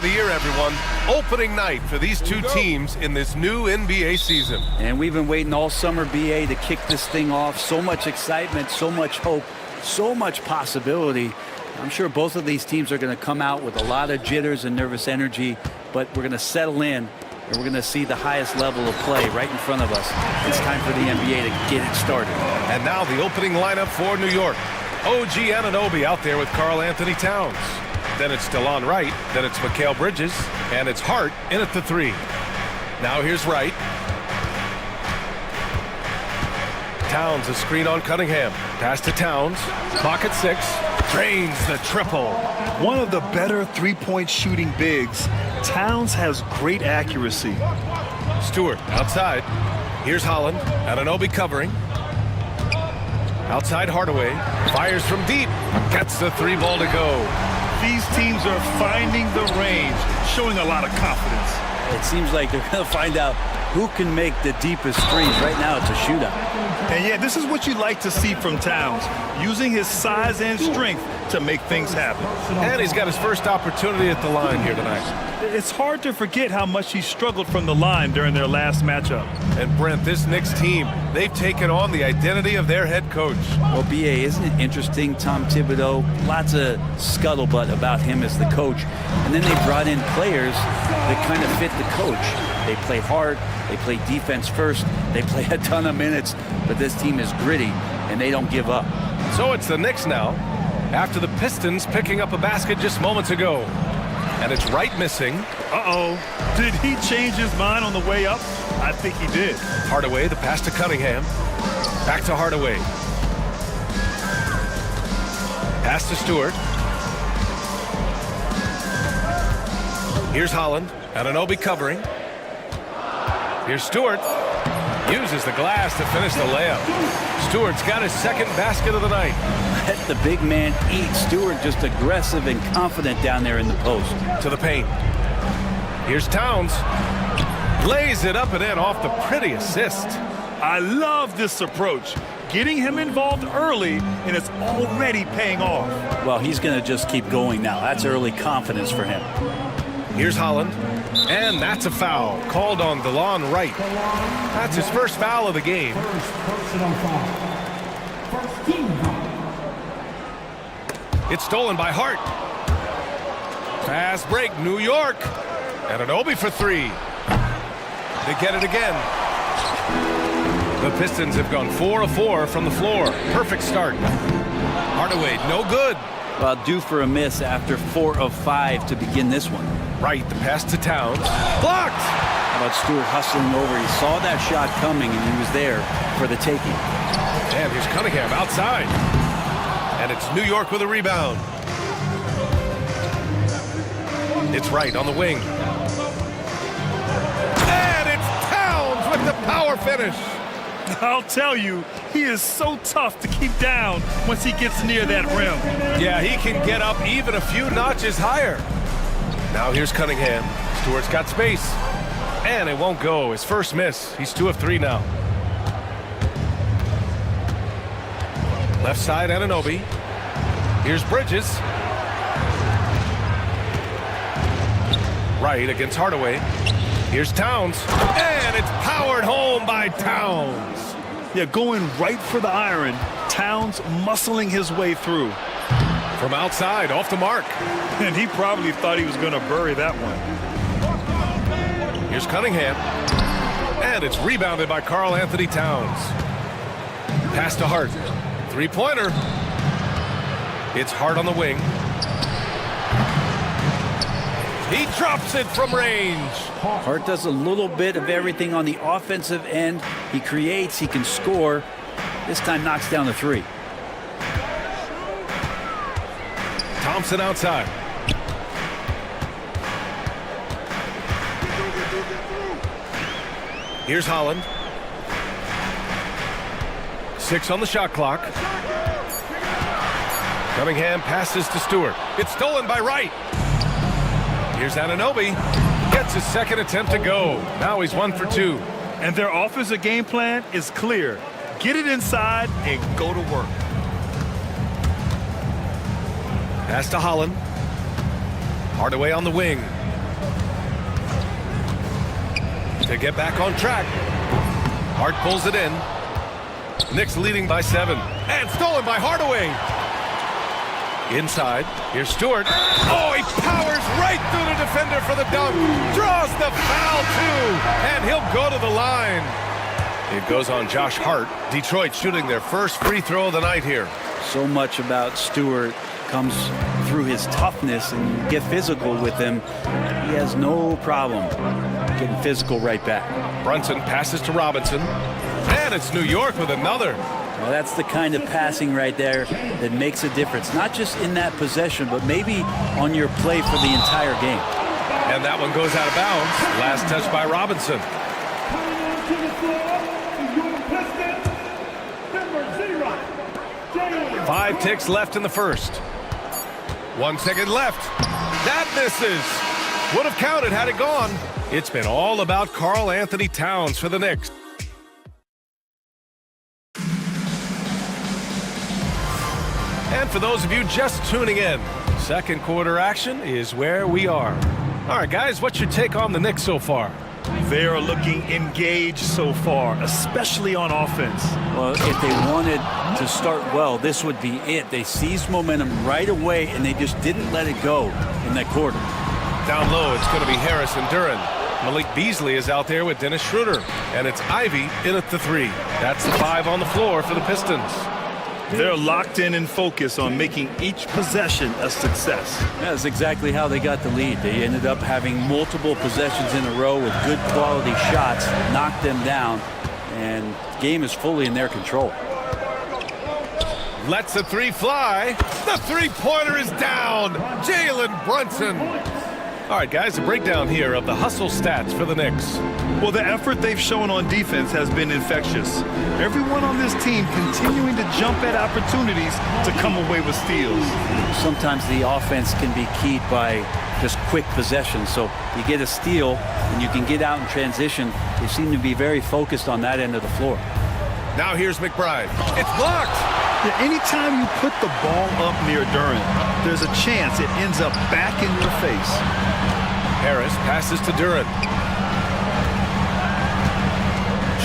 Speaker 1: the year, everyone. Opening night for these two teams in this new NBA season.
Speaker 14: And we've been waiting all summer, BA, to kick this thing off. So much excitement, so much hope, so much possibility. I'm sure both of these teams are going to come out with a lot of jitters and nervous energy, but we're going to settle in, and we're going to see the highest level of play right in front of us. It's time for the NBA to get it started.
Speaker 1: And now the opening lineup for New York. OG Anunoby out there with Karl Anthony Towns. Then it's DeLon Wright, then it's Mikal Bridges, and it's Hart in at the 3. Now here's Wright. Towns, a screen on Cunningham. Pass to Towns. Clock at 6. Drains the triple.
Speaker 2: One of the better three-point shooting bigs. Towns has great accuracy.
Speaker 1: Stewart outside. Here's Holland. Anunoby covering. Outside Hardaway. Fires from deep. Gets the 3 ball to go.
Speaker 2: These teams are finding the range, showing a lot of confidence.
Speaker 14: It seems like they're going to find out who can make the deepest threes. Right now, it's a shootout.
Speaker 2: And yeah, this is what you like to see from Towns, using his size and strength to make things happen.
Speaker 1: And he's got his first opportunity at the line here tonight.
Speaker 2: It's hard to forget how much he struggled from the line during their last matchup.
Speaker 1: And Brent, this Knicks team, they've taken on the identity of their head coach.
Speaker 14: Well, BA, isn't it interesting, Tom Thibodeau? Lots of scuttlebutt about him as the coach. And then they brought in players that kind of fit the coach. They play hard, they play defense first, they play a ton of minutes, but this team is gritty, and they don't give up.
Speaker 1: So it's the Knicks now, after the Pistons picking up a basket just moments ago. And it's Wright missing.
Speaker 2: Uh-oh. Did he change his mind on the way up? I think he did.
Speaker 1: Hardaway, the pass to Cunningham. Back to Hardaway. Pass to Stewart. Here's Holland. Anunoby covering. Here's Stewart. Uses the glass to finish the layup. Stewart's got his second basket of the night.
Speaker 14: Let the big man eat. Stewart just aggressive and confident down there in the post.
Speaker 1: To the paint. Here's Towns. Lays it up and in off the pretty assist.
Speaker 2: I love this approach. Getting him involved early, and it's already paying off.
Speaker 14: Well, he's going to just keep going now. That's early confidence for him.
Speaker 1: Here's Holland. And that's a foul called on DeLon Wright. That's his first foul of the game. It's stolen by Hart. Fast break, New York. Anunoby for 3. They get it again. The Pistons have gone 4 of 4 from the floor. Perfect start. Hardaway, no good.
Speaker 14: Well, due for a miss after 4 of 5 to begin this one.
Speaker 1: Right, the pass to Towns. Blocked!
Speaker 14: How about Stewart hustling over? He saw that shot coming, and he was there for the taking.
Speaker 1: And here's Cunningham outside. And it's New York with a rebound. It's Wright on the wing. And it's Towns with the power finish.
Speaker 2: I'll tell you, he is so tough to keep down once he gets near that rim.
Speaker 1: Yeah, he can get up even a few notches higher. Now here's Cunningham. Stewart's got space. And it won't go. His first miss. He's 2 of 3 now. Left side, Anunoby. Here's Bridges. Right against Hardaway. Here's Towns. And it's powered home by Towns.
Speaker 2: Yeah, going right for the iron. Towns muscling his way through.
Speaker 1: From outside, off the mark.
Speaker 2: And he probably thought he was going to bury that one.
Speaker 1: Here's Cunningham. And it's rebounded by Karl Anthony Towns. Pass to Hart. 3-pointer. It's Hart on the wing. He drops it from range.
Speaker 14: Hart does a little bit of everything on the offensive end. He creates, he can score. This time knocks down the 3.
Speaker 1: Thompson outside. Here's Holland. 6 on the shot clock. Cunningham passes to Stewart. It's stolen by Wright. Here's Anunoby. Gets his second attempt to go. Now he's 1 for 2.
Speaker 2: And their offensive game plan is clear. Get it inside and go to work.
Speaker 1: Pass to Holland. Hardaway on the wing. to get back on track. Hart pulls it in. Knicks leading by 7. And stolen by Hardaway. Inside, here's Stewart. Oh, he powers right through the defender for the dunk. Draws the foul, too. And he'll go to the line. It goes on Josh Hart. Detroit shooting their first free throw of the night here.
Speaker 14: So much about Stewart comes through his toughness, and you get physical with him. He has no problem getting physical right back.
Speaker 1: Brunson passes to Robinson. And it's New York with another.
Speaker 14: Well, that's the kind of passing right there that makes a difference, not just in that possession, but maybe on your play for the entire game.
Speaker 1: And that one goes out of bounds. Last touch by Robinson. 5 ticks left in the first. 1 second left. That misses. Would have counted had it gone. It's been all about Karl Anthony Towns for the Knicks. And for those of you just tuning in, second quarter action is where we are. All right, guys, what's your take on the Knicks so far?
Speaker 2: They are looking engaged so far, especially on offense.
Speaker 14: Well, if they wanted to start well, this would be it. They seized momentum right away, and they just didn't let it go in that quarter.
Speaker 1: Down low, it's going to be Harris and Duren. Malik Beasley is out there with Dennis Schroeder. And it's Ivy in at the 3. That's the 5 on the floor for the Pistons.
Speaker 2: They're locked in and focused on making each possession a success.
Speaker 14: That's exactly how they got the lead. They ended up having multiple possessions in a row with good quality shots, knocked them down, and game is fully in their control.
Speaker 1: Lets the 3 fly. The three-pointer is down. Jalen Brunson. All right, guys, a breakdown here of the hustle stats for the Knicks.
Speaker 2: Well, the effort they've shown on defense has been infectious. Everyone on this team continuing to jump at opportunities to come away with steals.
Speaker 14: Sometimes the offense can be keyed by just quick possession. So you get a steal and you can get out in transition. They seem to be very focused on that end of the floor.
Speaker 1: Now here's McBride. It's blocked.
Speaker 2: Yeah, anytime you put the ball up near Duren, there's a chance it ends up back in your face.
Speaker 1: Harris passes to Duren.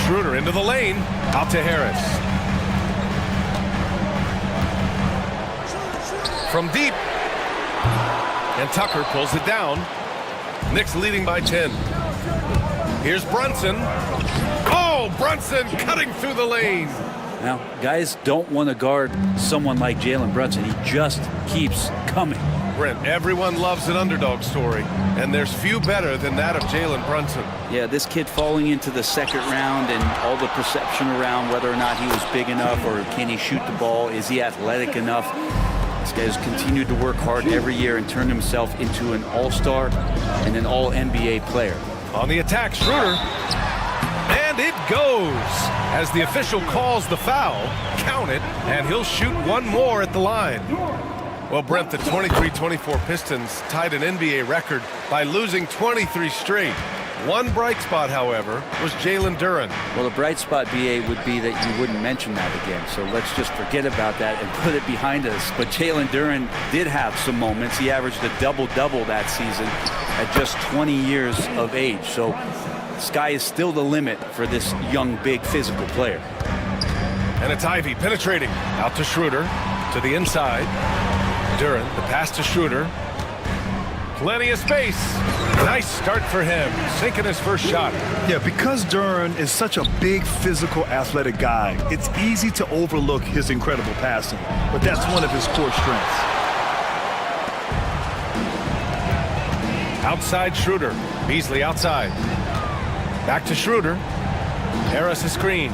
Speaker 1: Schroeder into the lane. Out to Harris. From deep. And Tucker pulls it down. Knicks leading by 10. Here's Brunson. Oh, Brunson cutting through the lane.
Speaker 14: Now, guys don't want to guard someone like Jalen Brunson. He just keeps coming.
Speaker 1: Brent, everyone loves an underdog story, and there's few better than that of Jalen Brunson.
Speaker 14: Yeah, this kid falling into the second round and all the perception around whether or not he was big enough or can he shoot the ball, is he athletic enough? This guy has continued to work hard every year and turn himself into an all-star and an all-NBA player.
Speaker 1: On the attack, Schroeder. And it goes. As the official calls the foul, count it, and he'll shoot one more at the line. Well, Brent, the 23-24 Pistons tied an NBA record by losing 23 straight. One bright spot, however, was Jalen Duren.
Speaker 14: Well, the bright spot, BA, would be that you wouldn't mention that again. So let's just forget about that and put it behind us. But Jalen Duren did have some moments. He averaged a double-double that season at just 20 years of age. So sky is still the limit for this young, big, physical player.
Speaker 1: And it's Ivy penetrating. Out to Schroeder, to the inside. Duren, the pass to Schroeder. Plenty of space. Nice start for him, sinking his first shot.
Speaker 2: Yeah, because Duren is such a big, physical, athletic guy, it's easy to overlook his incredible passing, but that's one of his core strengths.
Speaker 1: Outside Schroeder. Beasley outside. Back to Schroeder. Harris a screen.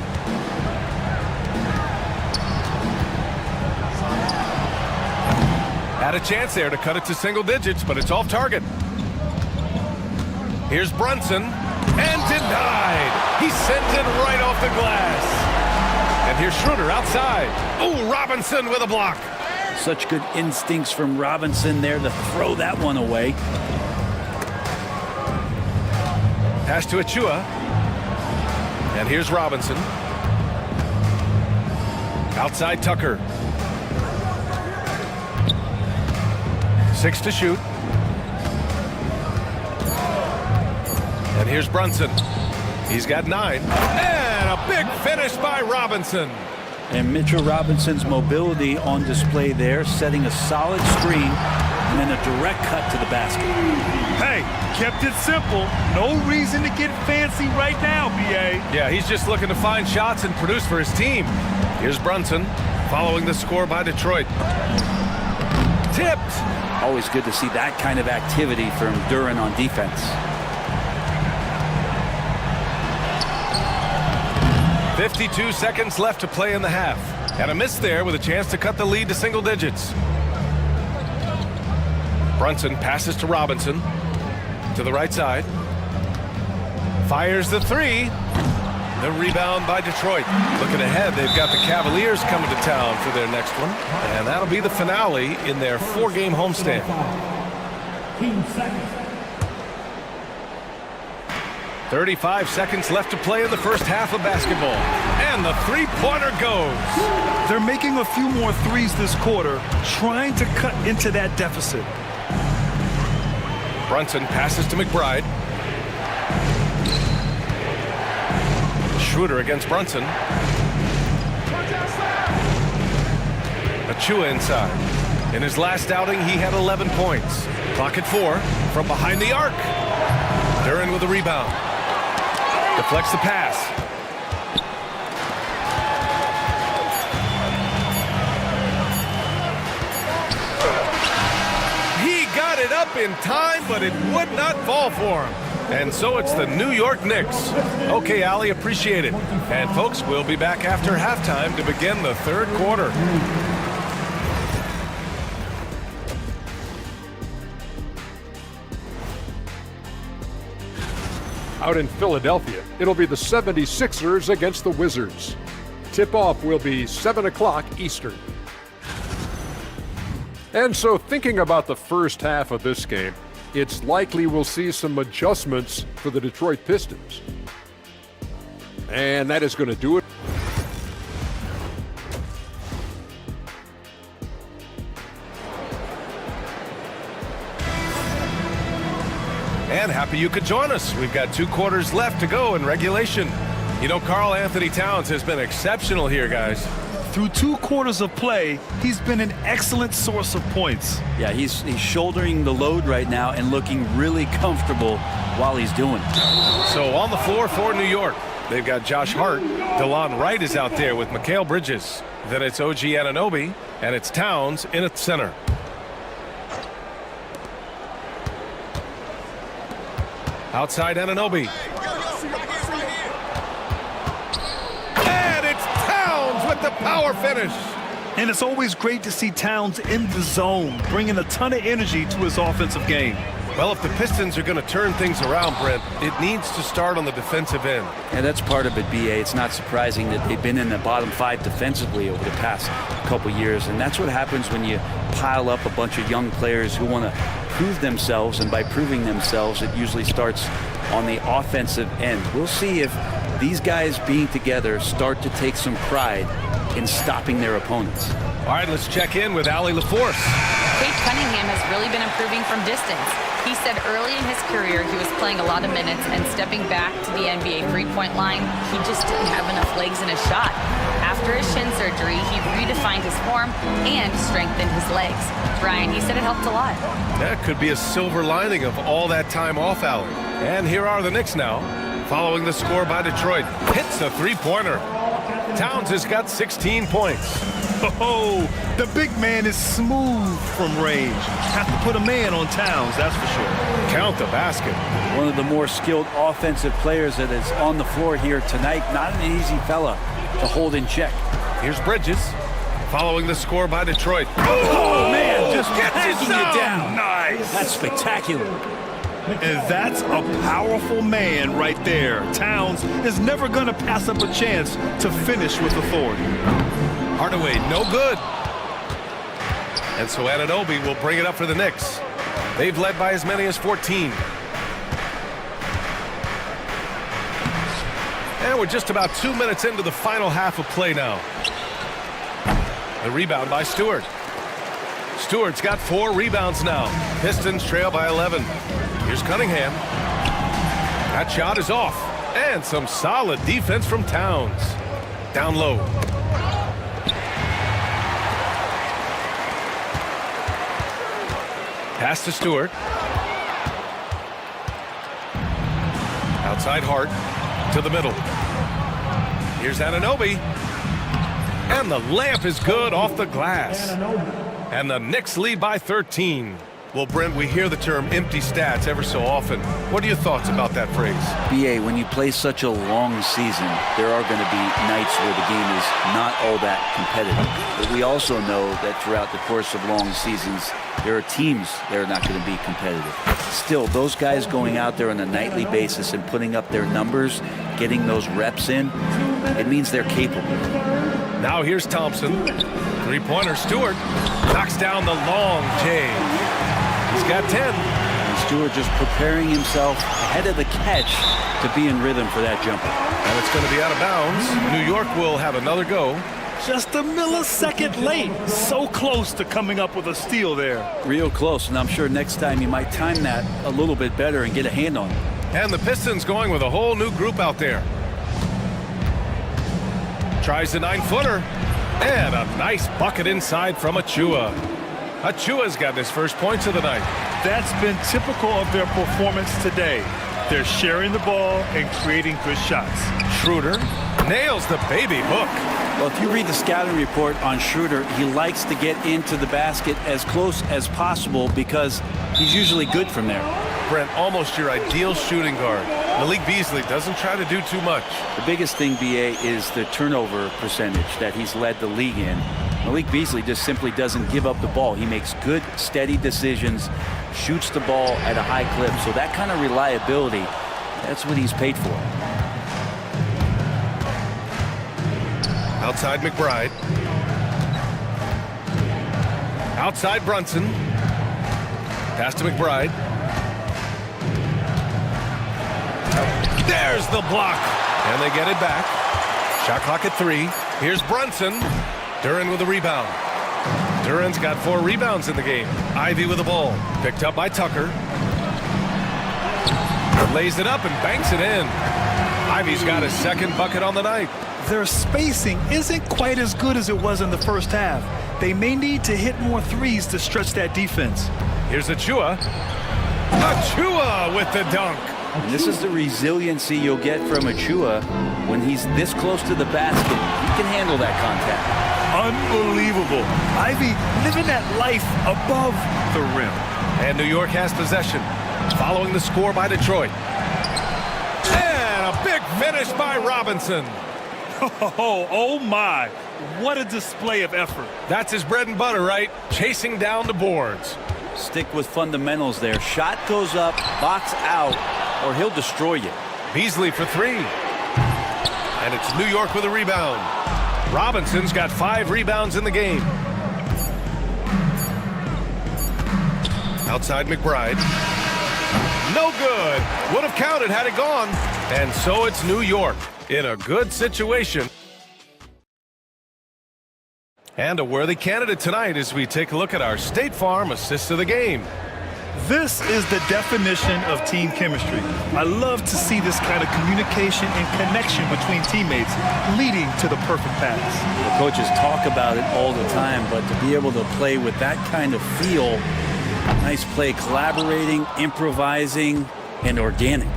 Speaker 1: Had a chance there to cut it to single digits, but it's off target. Here's Brunson, and denied. He sends it right off the glass. And here's Schroeder outside. Oh, Robinson with a block.
Speaker 14: Such good instincts from Robinson there to throw that one away.
Speaker 1: Pass to Achua. And here's Robinson. Outside Tucker. 6 to shoot. And here's Brunson. He's got 9. And a big finish by Robinson.
Speaker 14: And Mitchell Robinson's mobility on display there, setting a solid screen and then a direct cut to the basket.
Speaker 2: Hey, kept it simple. No reason to get fancy right now, B.A.
Speaker 1: Yeah, he's just looking to find shots and produce for his team. Here's Brunson following the score by Detroit. Tipped.
Speaker 14: Always good to see that kind of activity from Duren on defense.
Speaker 1: 52 seconds left to play in the half. And a miss there with a chance to cut the lead to single digits. Brunson passes to Robinson. To the right side. Fires the 3. The rebound by Detroit. Looking ahead, they've got the Cavaliers coming to town for their next one. And that'll be the finale in their 4-game homestand. 35 seconds left to play in the first half of basketball. And the three-pointer goes.
Speaker 2: They're making a few more threes this quarter, trying to cut into that deficit.
Speaker 1: Brunson passes to McBride. Schroeder against Brunson. Achua inside. In his last outing, he had 11 points. Clock at 4 from behind the arc. Duren with a rebound. Deflects the pass. He got it up in time, but it would not fall for him. And so it's the New York Knicks. Okay, Allie, appreciate it. And folks, we'll be back after halftime to begin the third quarter.
Speaker 7: Out in Philadelphia, it'll be the 76ers against the Wizards. Tip-off will be 7 o'clock Eastern. And so thinking about the first half of this game, it's likely we'll see some adjustments for the Detroit Pistons. And that is going to do it.
Speaker 1: And happy you could join us. We've got 2 quarters left to go in regulation. You know, Karl Anthony Towns has been exceptional here, guys.
Speaker 2: Through 2 quarters of play, he's been an excellent source of points.
Speaker 14: Yeah, he's shouldering the load right now and looking really comfortable while he's doing it.
Speaker 1: So on the floor for New York, they've got Josh Hart. DeLon Wright is out there with Mikal Bridges. Then it's OG Anunoby, and it's Towns in at center. Outside Anunoby. And it's Towns with the power finish.
Speaker 2: And it's always great to see Towns in the zone, bringing a ton of energy to his offensive game.
Speaker 1: Well, if the Pistons are going to turn things around, Brent, it needs to start on the defensive end.
Speaker 14: And that's part of it, B.A. It's not surprising that they've been in the bottom 5 defensively over the past couple years. And that's what happens when you pile up a bunch of young players who want to prove themselves. And by proving themselves, it usually starts on the offensive end. We'll see if these guys being together start to take some pride in stopping their opponents.
Speaker 1: All right, let's check in with Allie LaForce.
Speaker 4: Cade Cunningham has really been improving from distance. He said early in his career he was playing a lot of minutes, and stepping back to the NBA three-point line, he just didn't have enough legs in his shot. After his shin surgery, he redefined his form and strengthened his legs. Brian, he said it helped a lot.
Speaker 1: That could be a silver lining of all that time off, Allie. And here are the Knicks now, following the score by Detroit. Hits a three-pointer. Towns has got 16 points.
Speaker 2: Oh, the big man is smooth from range. Have to put a man on Towns, that's for sure.
Speaker 1: Count the basket.
Speaker 14: One of the more skilled offensive players that is on the floor here tonight. Not an easy fella to hold in check.
Speaker 1: Here's Bridges, following the score by Detroit.
Speaker 14: Oh man, just
Speaker 1: gets
Speaker 14: you down.
Speaker 2: Nice.
Speaker 14: That's spectacular.
Speaker 2: And that's a powerful man right there. Towns is never going to pass up a chance to finish with authority.
Speaker 1: Hardaway, no good. And so Anunoby will bring it up for the Knicks. They've led by as many as 14. And we're just about 2 minutes into the final half of play now. The rebound by Stewart. Stewart's got 4 rebounds now. Pistons trail by 11. Here's Cunningham. That shot is off. And some solid defense from Towns. Down low. Pass to Stewart. Outside Hart to the middle. Here's Anunoby. And the layup is good off the glass. And the Knicks lead by 13. Well, Brent, we hear the term empty stats ever so often. What are your thoughts about that phrase?
Speaker 14: BA, when you play such a long season, there are going to be nights where the game is not all that competitive. But we also know that throughout the course of long seasons, there are teams that are not going to be competitive. Still, those guys going out there on a nightly basis and putting up their numbers, getting those reps in, it means they're capable.
Speaker 1: Now here's Thompson. Three-pointer. Stewart knocks down the long J. He's got 10.
Speaker 14: And Stewart just preparing himself ahead of the catch to be in rhythm for that jumper.
Speaker 1: And it's going to be out of bounds. New York will have another go.
Speaker 2: Just a millisecond late. So close to coming up with a steal there.
Speaker 14: Real close, and I'm sure next time you might time that a little bit better and get a hand on it.
Speaker 1: And the Pistons going with a whole new group out there. Tries the 9-footer. And a nice bucket inside from Achua. Achua's got his first points of the night.
Speaker 2: That's been typical of their performance today. They're sharing the ball and creating good shots.
Speaker 1: Schroeder nails the baby hook.
Speaker 14: Well, if you read the scouting report on Schroeder, he likes to get into the basket as close as possible because he's usually good from there.
Speaker 1: Brent, almost your ideal shooting guard. Malik Beasley doesn't try to do too much.
Speaker 14: The biggest thing, BA, is the turnover percentage that he's led the league in. Malik Beasley just simply doesn't give up the ball. He makes good, steady decisions, shoots the ball at a high clip. So that kind of reliability, that's what he's paid for.
Speaker 1: Outside McBride. Outside Brunson. Pass to McBride. There's the block. And they get it back. Shot clock at 3. Here's Brunson. Duren with a rebound. Duren's got 4 rebounds in the game. Ivy with the ball. Picked up by Tucker. Lays it up and banks it in. Ivy's got his second bucket on the night.
Speaker 2: Their spacing isn't quite as good as it was in the first half. They may need to hit more threes to stretch that defense.
Speaker 1: Here's Achua. Achua with the dunk.
Speaker 14: And this is the resiliency you'll get from Achua when he's this close to the basket. He can handle that contact.
Speaker 2: Unbelievable. Ivy living that life above the rim.
Speaker 1: And New York has possession, following the score by Detroit. And a big finish by Robinson.
Speaker 2: Oh my, what a display of effort.
Speaker 1: That's his bread and butter, right? Chasing down the boards.
Speaker 14: Stick with fundamentals there. Shot goes up, box out, or he'll destroy you.
Speaker 1: Beasley for 3. And it's New York with a rebound. Robinson's got 5 rebounds in the game. Outside McBride. No good. Would have counted had it gone. And so it's New York in a good situation. And a worthy candidate tonight as we take a look at our State Farm Assist of the Game.
Speaker 2: This is the definition of team chemistry. I love to see this kind of communication and connection between teammates leading to the perfect pass.
Speaker 14: The coaches talk about it all the time, but to be able to play with that kind of feel, nice play, collaborating, improvising, and organic.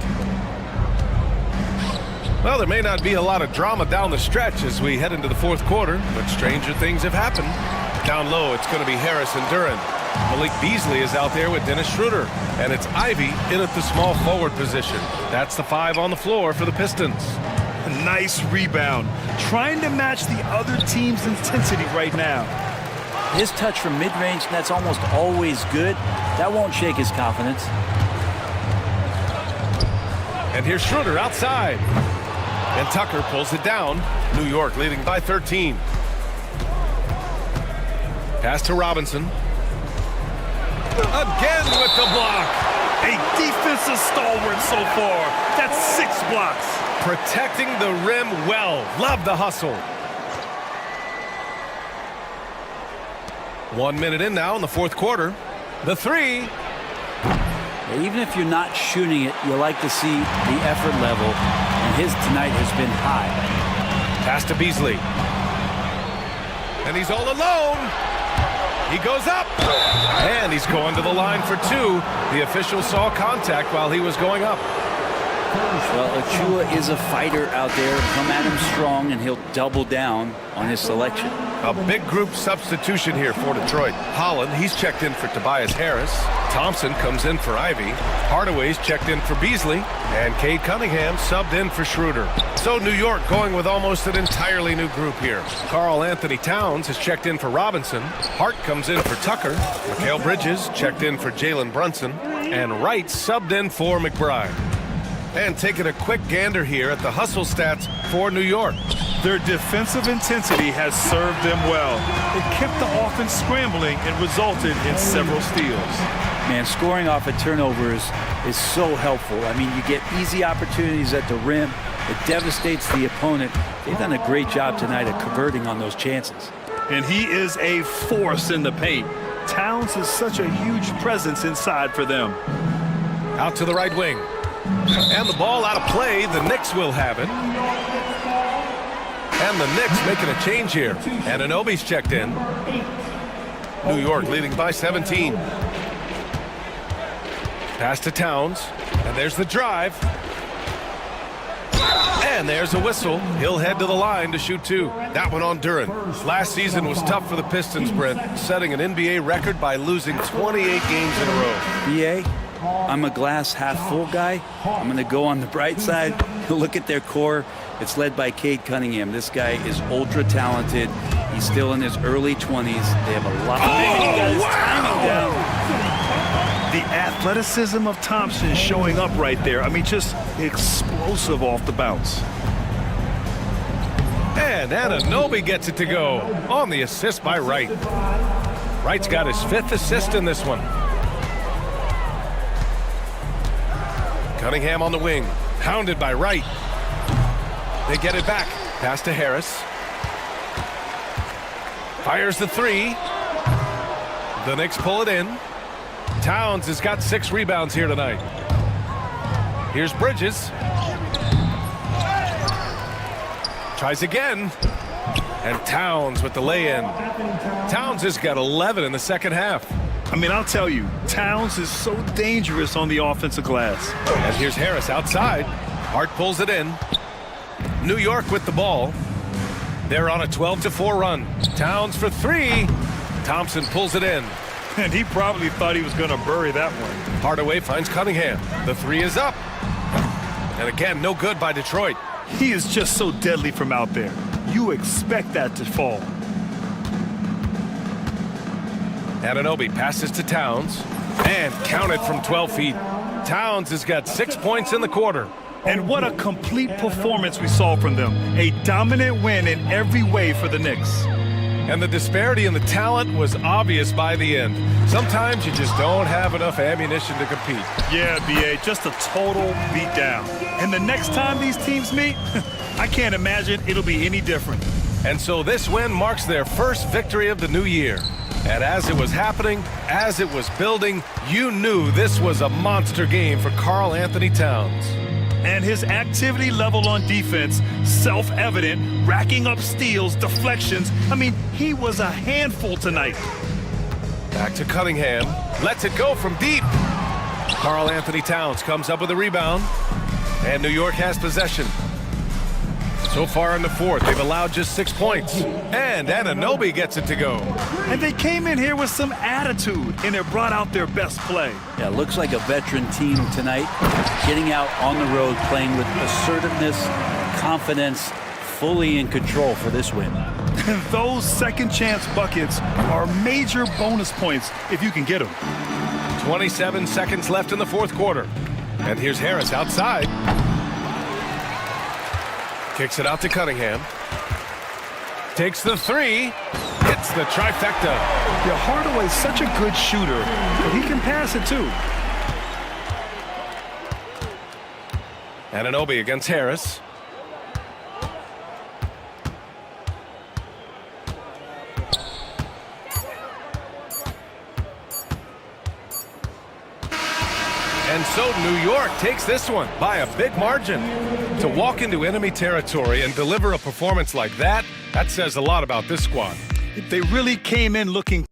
Speaker 1: Well, there may not be a lot of drama down the stretch as we head into the fourth quarter, but stranger things have happened. Down low, it's going to be Harris and Duren. Malik Beasley is out there with Dennis Schroeder, and it's Ivy in at the small forward position. That's the 5 on the floor for the Pistons.
Speaker 2: A nice rebound, trying to match the other team's intensity right now.
Speaker 14: His touch from mid-range, that's almost always good. That won't shake his confidence.
Speaker 1: And here's Schroeder outside. And Tucker pulls it down. New York leading by 13. Pass to Robinson. Again with the block.
Speaker 2: A defensive stalwart so far. That's 6 blocks.
Speaker 1: Protecting the rim well. Love the hustle. 1 minute in now in the fourth quarter. The 3.
Speaker 14: Even if you're not shooting it, you like to see the effort level and his tonight has been high.
Speaker 1: Pass to Beasley. And he's all alone. He goes up. And he's going to the line for two. The official saw contact while he was going up.
Speaker 14: Well, Achua is a fighter out there. Come at him strong, and he'll double down on his selection.
Speaker 1: A big group substitution here for Detroit. Holland, he's checked in for Tobias Harris. Thompson comes in for Ivy. Hardaway's checked in for Beasley. And Cade Cunningham subbed in for Schroeder. So New York going with almost an entirely new group here. Karl Anthony Towns has checked in for Robinson. Hart comes in for Tucker. Mikal Bridges checked in for Jalen Brunson. And Wright subbed in for McBride. And taking a quick gander here at the hustle stats for New York.
Speaker 2: Their defensive intensity has served them well. It kept the offense scrambling and resulted in several steals.
Speaker 14: Man, scoring off of turnovers is so helpful. I mean, you get easy opportunities at the rim. It devastates the opponent. They've done a great job tonight at converting on those chances.
Speaker 2: And he is a force in the paint. Towns is such a huge presence inside for them.
Speaker 1: Out to the right wing. And the ball out of play. The Knicks will have it. And the Knicks making a change here. And Anunoby's checked in. New York leading by 17. Pass to Towns. And there's the drive. And there's a whistle. He'll head to the line to shoot two. That one on Duren. Last season was tough for the Pistons, Brent, setting an NBA record by losing 28 games in a row.
Speaker 14: BA, I'm a glass half full guy. I'm going to go on the bright side. Look at their core. It's led by Cade Cunningham. This guy is ultra talented. He's still in his early 20s. They have a lot of timing down.
Speaker 2: The athleticism of Thompson showing up right there. I mean, just explosive off the bounce.
Speaker 1: And Anunoby gets it to go on the assist by Wright. Wright's got his 5th assist in this one. Cunningham on the wing, hounded by Wright. They get it back. Pass to Harris. Fires the three. The Knicks pull it in. Towns has got 6 rebounds here tonight. Here's Bridges. Tries again. And Towns with the lay-in. Towns has got 11 in the second half.
Speaker 2: I mean, I'll tell you, Towns is so dangerous on the offensive glass.
Speaker 1: And here's Harris outside. Hart pulls it in. New York with the ball. They're on a 12-4 run. Towns for 3. Thompson pulls it in.
Speaker 2: And he probably thought he was going to bury that one.
Speaker 1: Hardaway finds Cunningham. The 3 is up. And again, no good by Detroit.
Speaker 2: He is just so deadly from out there. You expect that to fall.
Speaker 1: Anunoby passes to Towns. And counted from 12 feet. Towns has got 6 points in the quarter.
Speaker 2: And what a complete performance we saw from them. A dominant win in every way for the Knicks.
Speaker 1: And the disparity in the talent was obvious by the end. Sometimes you just don't have enough ammunition to compete.
Speaker 2: Yeah, BA, just a total beatdown. And the next time these teams meet, I can't imagine it'll be any different.
Speaker 1: And so this win marks their first victory of the new year. And as it was happening, as it was building, you knew this was a monster game for Karl Anthony Towns.
Speaker 2: And his activity level on defense, self-evident, racking up steals, deflections. I mean, he was a handful tonight.
Speaker 1: Back to Cunningham. Lets it go from deep. Karl Anthony Towns comes up with a rebound. And New York has possession. So far in the fourth, they've allowed just 6 points. And Anunoby gets it to go.
Speaker 2: And they came in here with some attitude, and it brought out their best play.
Speaker 14: Yeah, looks like a veteran team tonight. Getting out on the road, playing with assertiveness, confidence, fully in control for this win.
Speaker 2: And those second chance buckets are major bonus points if you can get them.
Speaker 1: 27 seconds left in the fourth quarter. And here's Harris outside. Kicks it out to Cunningham. Takes the 3. Hits the trifecta.
Speaker 2: Yeah, Hardaway's such a good shooter, but he can pass it too.
Speaker 1: Anunoby against Harris. And And so New York takes this one by a big margin. To walk into enemy territory and deliver a performance like that, that says a lot about this squad.
Speaker 2: They really came in looking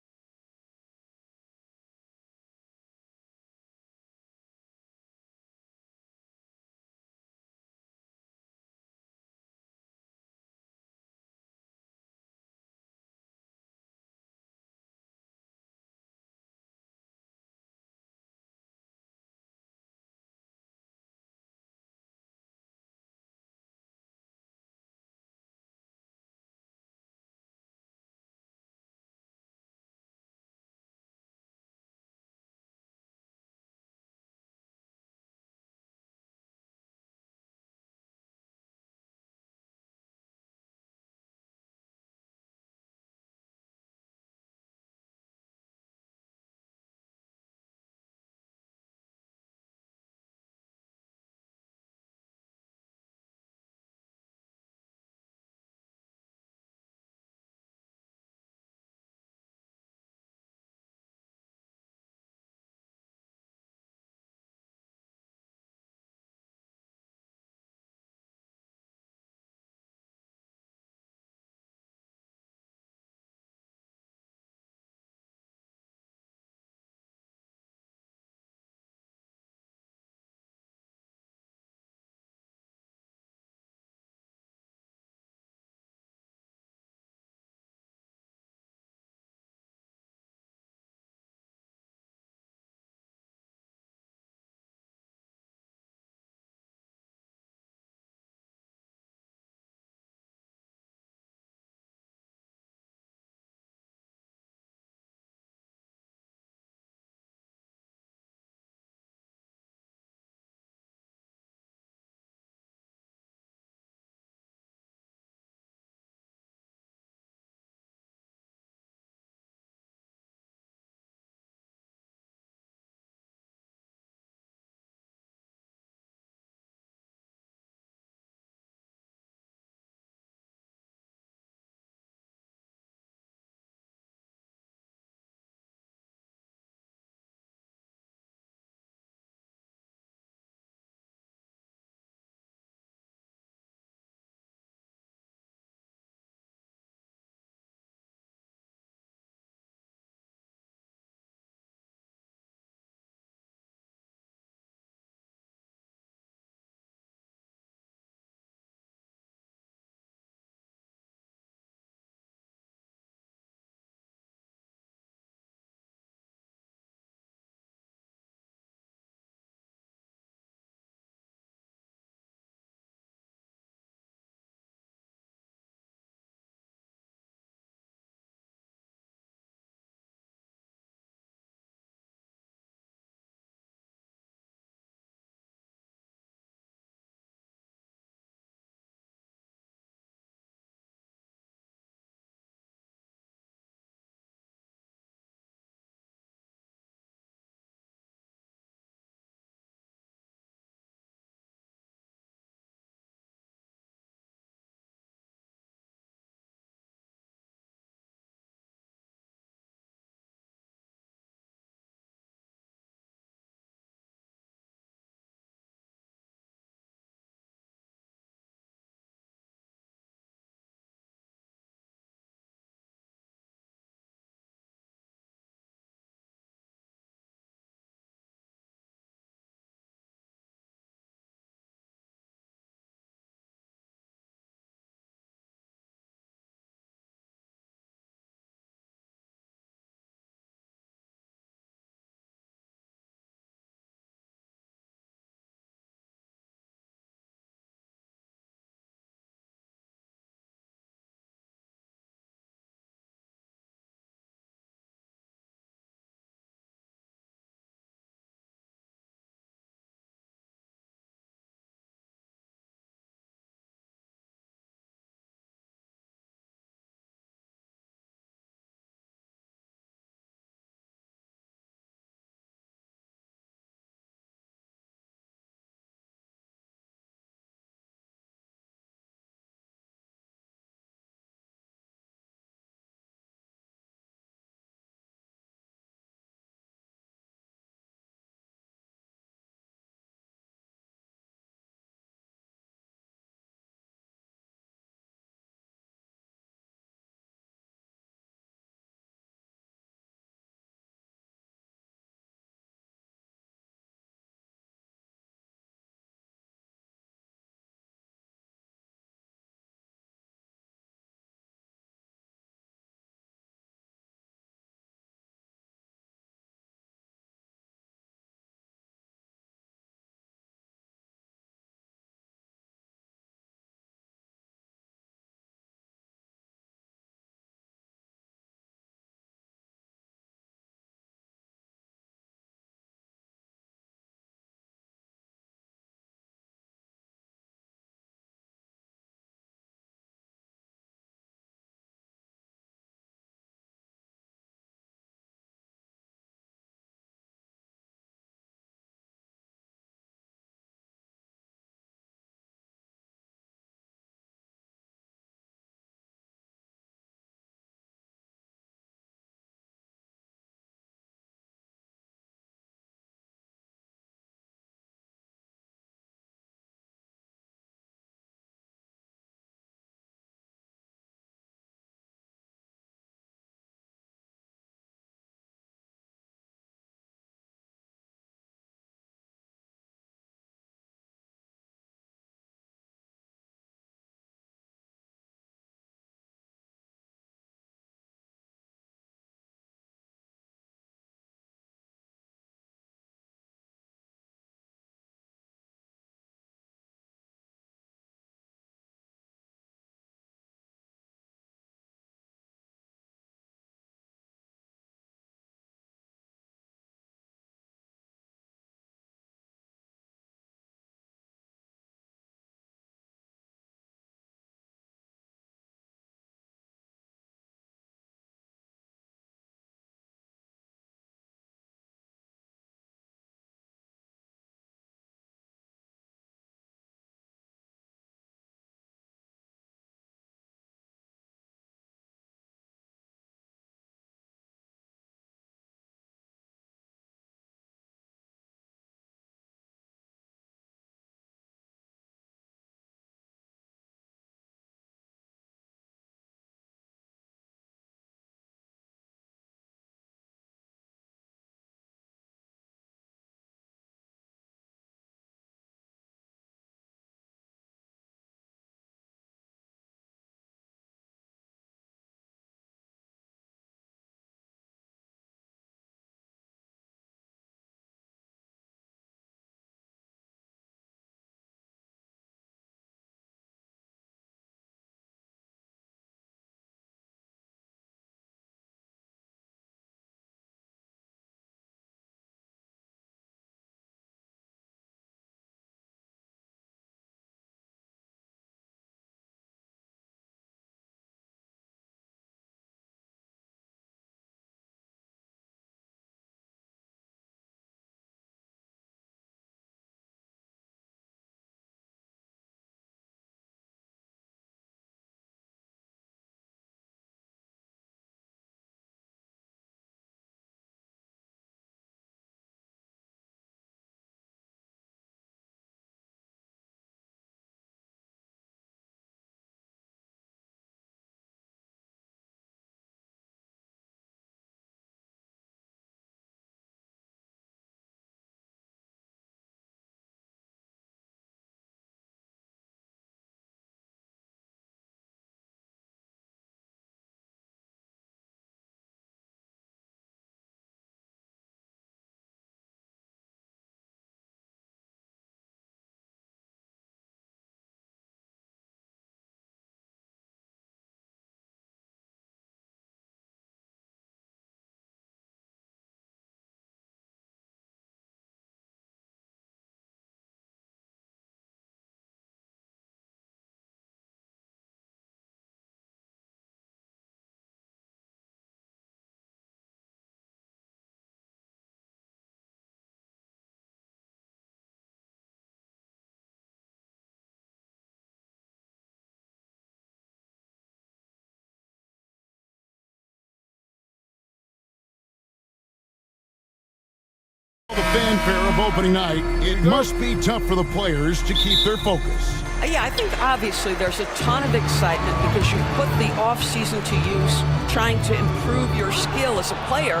Speaker 8: The fanfare of opening night, it must be tough for the players to keep their focus.
Speaker 13: Yeah, I think obviously there's a ton of excitement because you put the off-season to use trying to improve your skill as a player,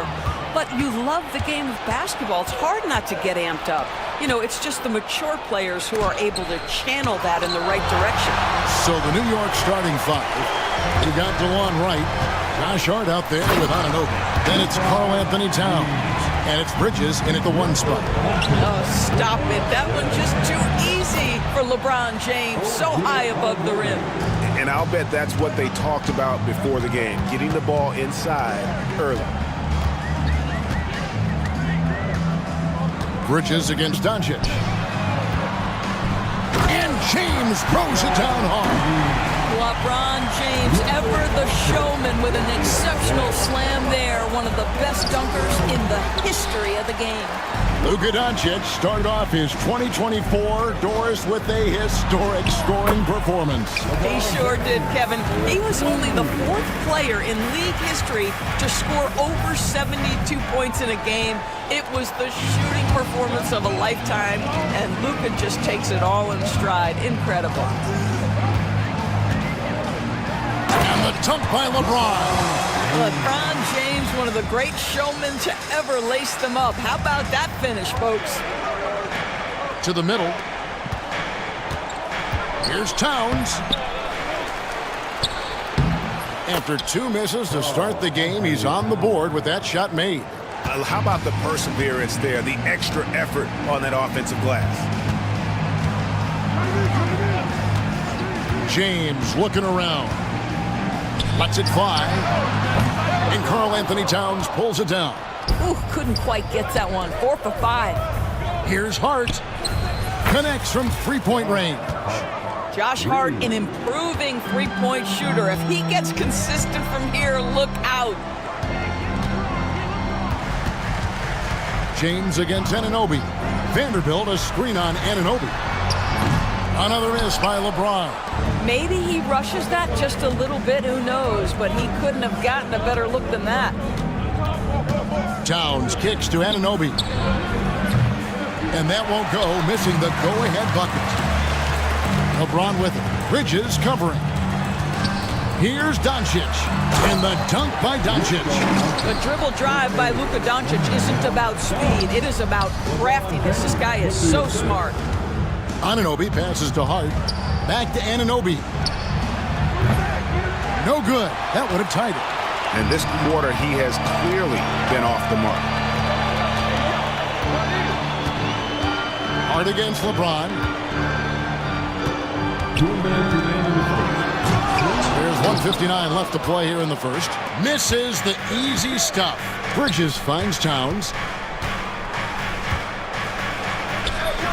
Speaker 13: but you love the game of basketball. It's hard not to get amped up. You know, it's just the mature players who are able to channel that in the right direction.
Speaker 8: So the New York starting five, we got DeLon Wright, Josh Hart out there with Anunoby. Then it's Karl Anthony Towns, and it's Bridges in at the one spot.
Speaker 13: Oh, stop it. That one's just too easy for LeBron James, so high above the rim.
Speaker 15: And I'll bet that's what they talked about before the game, getting the ball inside early.
Speaker 8: Bridges against Doncic. And James throws it down hard.
Speaker 13: LeBron James, ever the showman with an exceptional slam there. One of the best dunkers in the history of the game.
Speaker 8: Luka Doncic started off his 2024 doors with a historic scoring performance.
Speaker 13: He sure did, Kevin. He was only the fourth player in league history to score over 72 points in a game. It was the shooting performance of a lifetime, and Luka just takes it all in stride. Incredible.
Speaker 8: And the dunk by LeBron.
Speaker 13: LeBron James, one of the great showmen to ever lace them up. How about that finish, folks?
Speaker 8: To the middle. Here's Towns. After two misses to start the game, he's on the board with that shot made.
Speaker 15: How about the perseverance there, the extra effort on that offensive glass?
Speaker 8: James looking around. Lets it fly. And Karl Anthony Towns pulls it down.
Speaker 13: Ooh, couldn't quite get that one. 4 for 5.
Speaker 8: Here's Hart. Connects from three-point range.
Speaker 13: Josh Hart, an improving three-point shooter. If he gets consistent from here, look out.
Speaker 8: James against Anunoby. Vanderbilt a screen on Anunoby. Another miss by LeBron.
Speaker 13: Maybe he rushes that just a little bit, who knows, but he couldn't have gotten a better look than that.
Speaker 8: Towns kicks to Anunoby. And that won't go, missing the go-ahead bucket. LeBron with it. Bridges covering. Here's Doncic. And the dunk by Doncic.
Speaker 13: The dribble drive by Luka Doncic isn't about speed. It is about craftiness. This guy is so smart.
Speaker 8: Anunoby passes to Hart. Back to Anunoby. No good. That would have tied it.
Speaker 15: And this quarter, he has clearly been off the mark.
Speaker 8: Hart against LeBron. There's 1:59 left to play here in the first. Misses the easy stuff. Bridges finds Towns.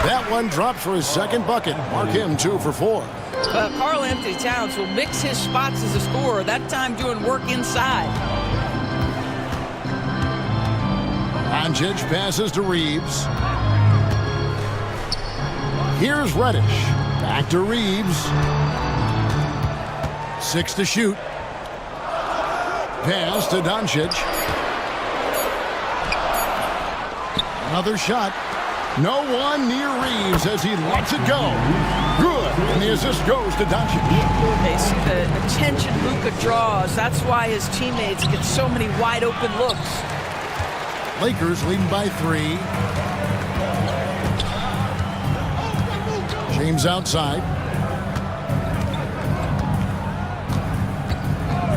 Speaker 8: That one dropped for his second bucket. Mark him 2 for 4.
Speaker 13: Karl Anthony Towns will mix his spots as a scorer, that time doing work inside.
Speaker 8: Doncic passes to Reeves. Here's Reddish. Back to Reeves. 6 to shoot. Pass to Doncic. Another shot. No one near Reeves as he lets it go. Good. And the assist goes to Doncic.
Speaker 13: They see the attention Luka draws. That's why his teammates get so many wide open looks.
Speaker 8: Lakers leading by 3. James outside.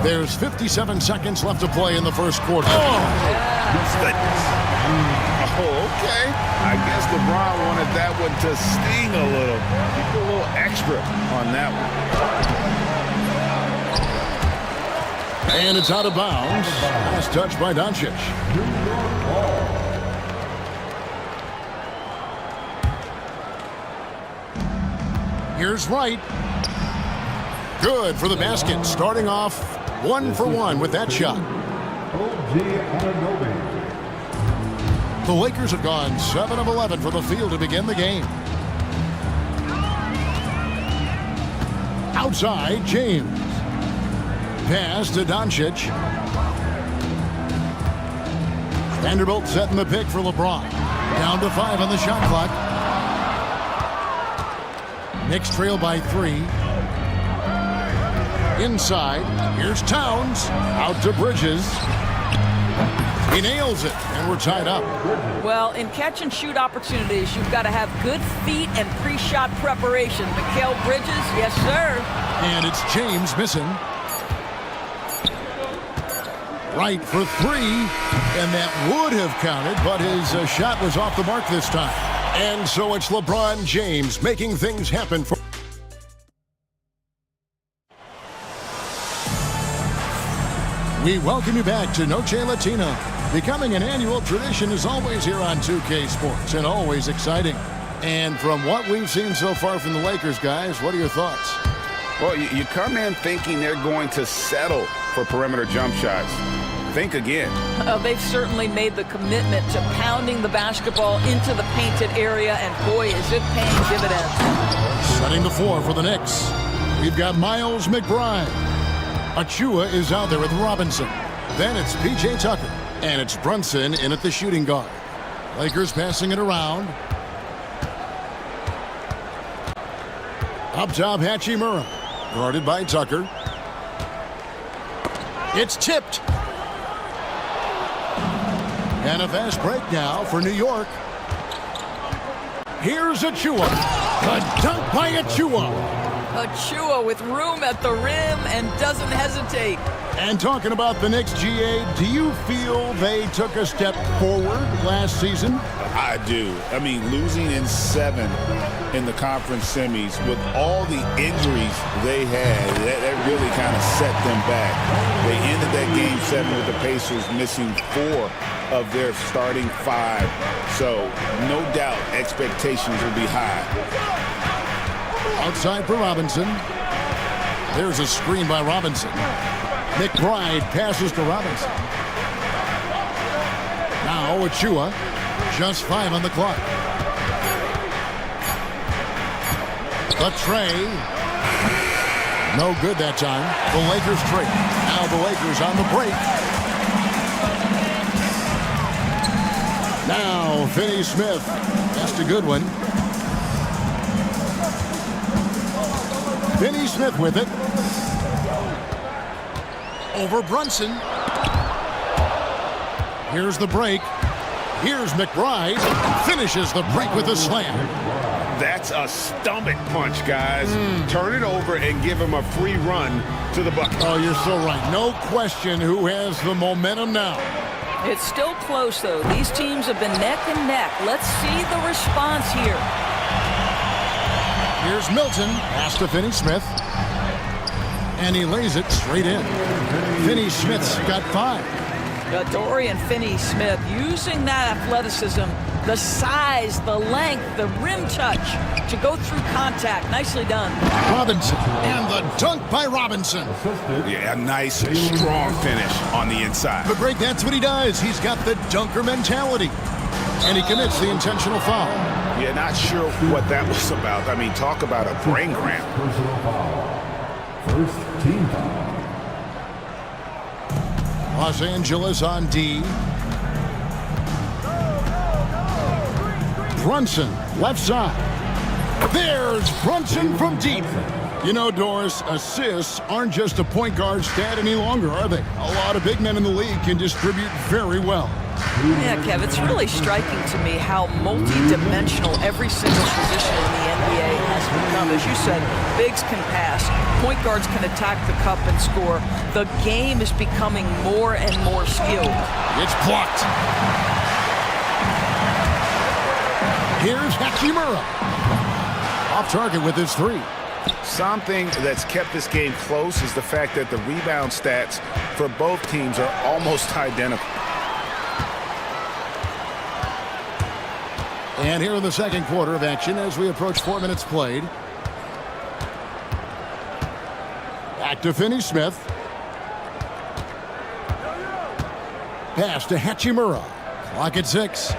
Speaker 8: There's 57 seconds left to play in the first quarter.
Speaker 15: Oh, okay. I guess LeBron wanted that one to sting a little. He put a little extra on that one.
Speaker 8: And it's out of bounds. Last touch by Doncic. Here's Wright. Good for the basket. Starting off 1 for 1 with that shot. The Lakers have gone 7 of 11 from the field to begin the game. Outside, James. Pass to Doncic. Vanderbilt setting the pick for LeBron. Down to 5 on the shot clock. Knicks trail by 3. Inside, here's Towns, out to Bridges. He nails it, and we're tied up.
Speaker 13: Well, in catch and shoot opportunities, you've got to have good feet and pre-shot preparation. Mikal Bridges, yes sir.
Speaker 8: And it's James missing. Right for 3, and that would have counted, but his shot was off the mark this time. And so it's LeBron James making things happen for... We welcome you back to Noche Latina. Becoming an annual tradition is always here on 2K Sports, and always exciting. And from what we've seen so far from the Lakers, guys, what are your thoughts?
Speaker 15: Well, you come in thinking they're going to settle for perimeter jump shots. Think again.
Speaker 13: They've certainly made the commitment to pounding the basketball into the painted area, and boy, is it paying dividends.
Speaker 8: Setting the floor for the Knicks. We've got Miles McBride. Achua is out there with Robinson. Then it's P.J. Tucker. And it's Brunson in at the shooting guard. Lakers passing it around. Up top, Hachimura. Guarded by Tucker. It's tipped. And a fast break now for New York. Here's Achua. A dunk by Achua.
Speaker 13: Achua with room at the rim and doesn't hesitate.
Speaker 8: And talking about the Knicks, GA, do you feel they took a step forward last season?
Speaker 10: I do. I mean, losing in 7 in the conference semis with all the injuries they had, that really kind of set them back. They ended that game 7 with the Pacers missing 4 of their starting 5. So, no doubt, expectations will be high.
Speaker 8: Outside for Robinson. There's a screen by Robinson. McBride passes to Robinson. Now Achua, just 5 on the clock. The tray. No good that time. The Lakers trade. Now the Lakers on the break. Now Finney Smith. Just a good one. Finney Smith with it. Over Brunson. Here's the break. Here's McBride. Finishes the break with a slam.
Speaker 15: That's a stomach punch, guys. Turn it over and give him a free run to the bucket.
Speaker 8: Oh, you're so right. No question who has the momentum now.
Speaker 13: It's still close, though. These teams have been neck and neck. Let's see the response here.
Speaker 8: Here's Milton. Pass to Finney Smith. And he lays it straight in. Finney Smith's got 5.
Speaker 13: Dorian Finney-Smith using that athleticism, the size, the length, the rim touch to go through contact. Nicely done.
Speaker 8: Robinson, and the dunk by Robinson.
Speaker 15: Yeah, a nice, strong finish on the inside.
Speaker 8: But Greg, that's what he does. He's got the dunker mentality. And he commits the intentional foul.
Speaker 15: Yeah, not sure what that was about. I mean, talk about a brain cramp.
Speaker 5: Personal foul. First team foul.
Speaker 8: Los Angeles on D. Brunson, left side. There's Brunson from deep. You know, Doris, assists aren't just a point guard stat any longer, are they? A lot of big men in the league can distribute very well.
Speaker 13: Yeah, Kev, it's really striking to me how multi-dimensional every single position in the NBA has become. As you said, bigs can pass, point guards can attack the cup and score. The game is becoming more and more skilled.
Speaker 8: It's blocked. Here's Hachimura. Off target with his 3.
Speaker 15: Something that's kept this game close is the fact that the rebound stats for both teams are almost identical.
Speaker 8: And here in the second quarter of action as we approach 4 minutes played. Back to Finney Smith. Pass to Hachimura. Clock at 6.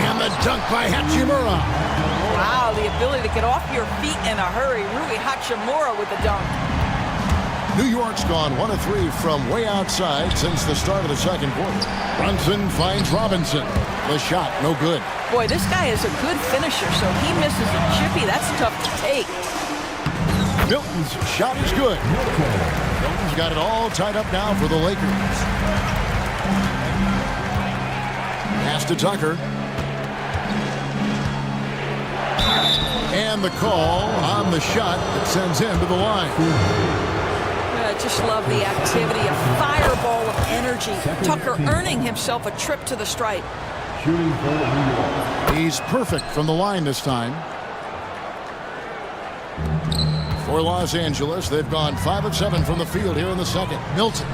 Speaker 8: And the dunk by Hachimura.
Speaker 13: Wow, the ability to get off your feet in a hurry. Rui Hachimura with the dunk.
Speaker 8: New York's gone 1 of 3 from way outside since the start of the second quarter. Brunson finds Robinson. The shot, no good.
Speaker 13: Boy, this guy is a good finisher, so he misses a chippy. That's tough to take.
Speaker 8: Milton's shot is good. Milton's got it all tied up now for the Lakers. Pass to Tucker. And the call on the shot that sends him to the line.
Speaker 13: I just love the activity, a fireball of energy. Tucker earning himself a trip to the stripe.
Speaker 8: He's perfect from the line this time. For Los Angeles, they've gone 5 of 7 from the field here in the second. Milton.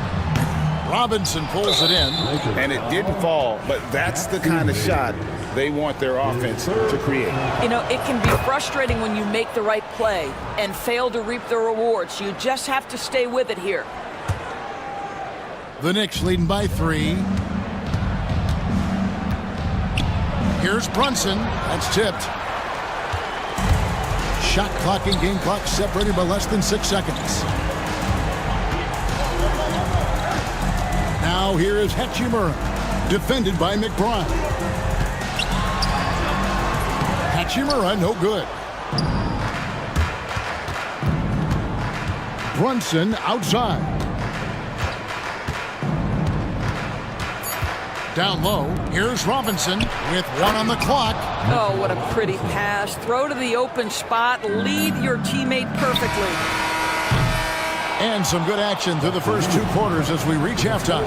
Speaker 8: Robinson pulls it in.
Speaker 15: And it didn't fall, but that's the kind of shot they want their offense to create.
Speaker 13: You know, it can be frustrating when you make the right play and fail to reap the rewards. You just have to stay with it here.
Speaker 8: The Knicks leading by 3. Here's Brunson. That's tipped. Shot clock and game clock separated by less than 6 seconds. Now here is Hachimura, defended by McBride. Hachimura, no good. Brunson outside. Down low, here's Robinson with 1 on the clock.
Speaker 13: Oh, what a pretty pass. Throw to the open spot. Lead your teammate perfectly.
Speaker 8: And some good action through the first 2 quarters as we reach halftime.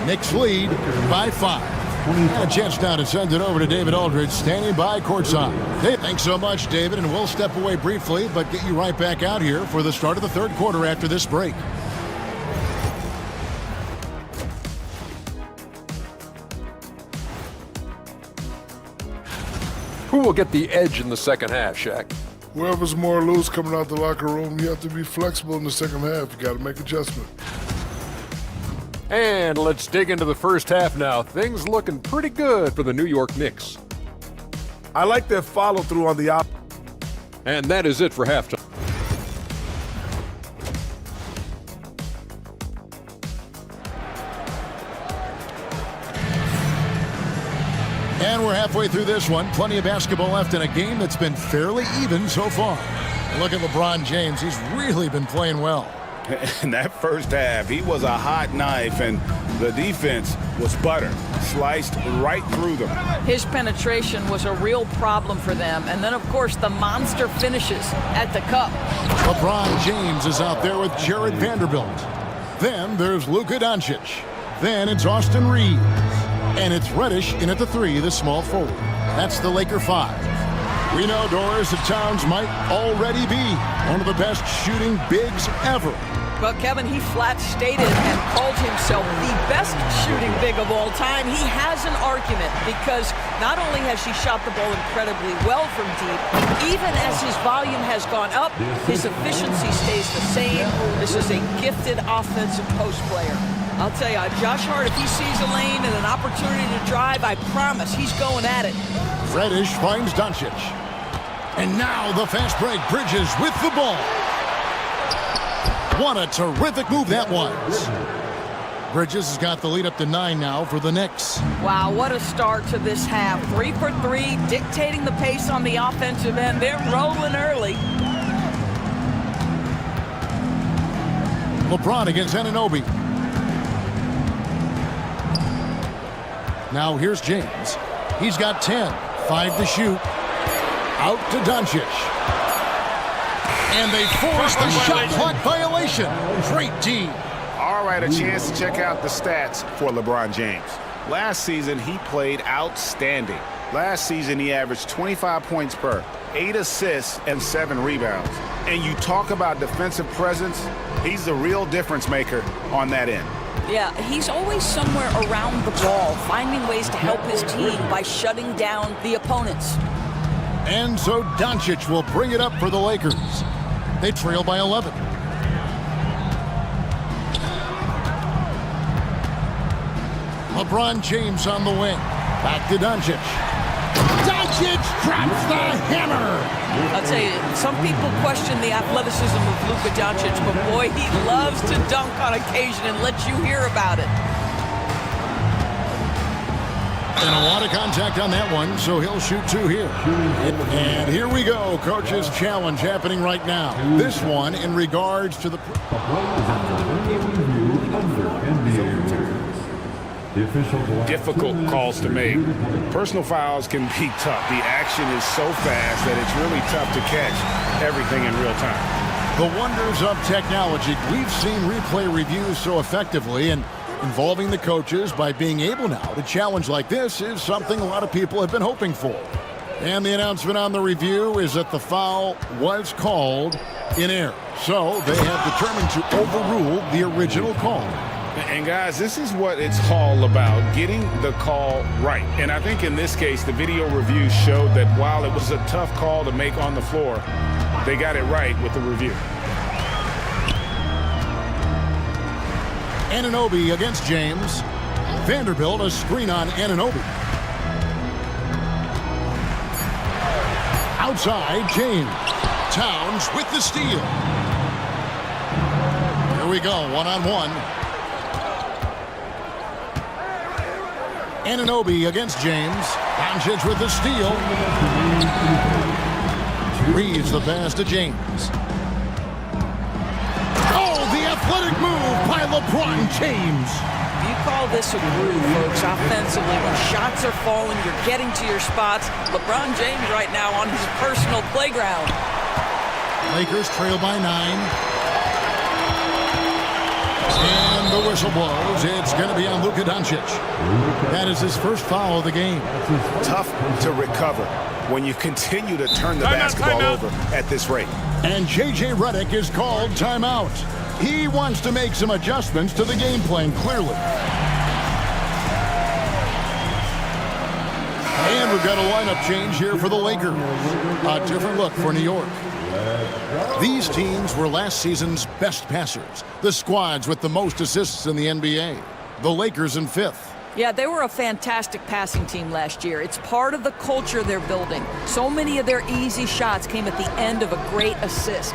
Speaker 8: Knicks lead by 5. And a chance now to send it over to David Aldridge, standing by courtside. Hey, thanks so much, David, and we'll step away briefly, but get you right back out here for the start of the third quarter after this break.
Speaker 7: Who will get the edge in the second half, Shaq?
Speaker 6: Whoever's more loose coming out the locker room, you have to be flexible in the second half. You got to make adjustments.
Speaker 7: And let's dig into the first half now. Things looking pretty good for the New York Knicks.
Speaker 16: I like their follow-through on the
Speaker 7: And that is it for halftime.
Speaker 8: And we're halfway through this one. Plenty of basketball left in a game that's been fairly even so far. Look at LeBron James. He's really been playing well.
Speaker 15: In that first half, he was a hot knife, and the defense was butter, sliced right through them.
Speaker 13: His penetration was a real problem for them. And then, of course, the monster finishes at the cup.
Speaker 8: LeBron James is out there with Jared Vanderbilt. Then there's Luka Doncic. Then it's Austin Reeves. And it's Reddish in at the 3, the small forward. That's the Laker 5. We know, Doris, that Towns might already be one of the best shooting bigs ever.
Speaker 13: Well, Kevin, he flat stated and called himself the best shooting big of all time. He has an argument because not only has he shot the ball incredibly well from deep, even as his volume has gone up, his efficiency stays the same. This is a gifted offensive post player. I'll tell you, Josh Hart, if he sees a lane and an opportunity to drive, I promise he's going at it.
Speaker 8: Reddish finds Doncic. And now the fast break. Bridges with the ball. What a terrific move that was. Bridges has got the lead up to 9 now for the Knicks.
Speaker 13: Wow, what a start to this half. 3 for 3, dictating the pace on the offensive end. They're rolling early.
Speaker 8: LeBron against Anunoby. Now here's James. He's got 10. 5 to shoot. Out to Doncic. And they force the shot clock violation. Great D.
Speaker 15: All right, a chance to check out the stats for LeBron James. Last season, he played outstanding. Last season, he averaged 25 points per, 8 assists, and 7 rebounds. And you talk about defensive presence, he's the real difference maker on that end.
Speaker 13: Yeah, he's always somewhere around the ball, finding ways to help his team by shutting down the opponents.
Speaker 8: And so Doncic will bring it up for the Lakers. They trail by 11. LeBron James on the wing. Back to Doncic. Doncic Doncic drops the hammer.
Speaker 13: I'll tell you, some people question the athleticism of Luka Doncic, but boy, he loves to dunk on occasion and let you hear about it.
Speaker 8: And a lot of contact on that one, so he'll shoot 2 here. And here we go, coach's challenge happening right now. This one in regards to the...
Speaker 15: Difficult calls to make. Personal fouls can be tough. The action is so fast that it's really tough to catch everything in real time.
Speaker 8: The wonders of technology. We've seen replay reviews so effectively, and involving the coaches by being able now to challenge like this is something a lot of people have been hoping for. And the announcement on the review is that the foul was called in error. So they have determined to overrule the original call.
Speaker 15: And guys, this is what it's all about, getting the call right. And I think in this case, the video review showed that while it was a tough call to make on the floor, they got it right with the review.
Speaker 8: Anunoby against James. Vanderbilt, a screen on Anunoby. Outside, James. Towns with the steal. Here we go, one-on-one. Anunoby against James. Doncic with the steal. Reads the pass to James. Athletic move by LeBron James.
Speaker 13: You call this a groove, folks, offensively. When shots are falling, you're getting to your spots. LeBron James right now on his personal playground.
Speaker 8: Lakers trail by 9. And the whistle blows. It's going to be on Luka Doncic. That is his first foul of the game.
Speaker 15: Tough to recover when you continue to turn the basketball over at this rate.
Speaker 8: And J.J. Redick is called timeout. He wants to make some adjustments to the game plan, clearly. And we've got a lineup change here for the Lakers. A different look for New York. These teams were last season's best passers. The squads with the most assists in the NBA. The Lakers in 5th.
Speaker 13: Yeah, they were a fantastic passing team last year. It's part of the culture they're building. So many of their easy shots came at the end of a great assist.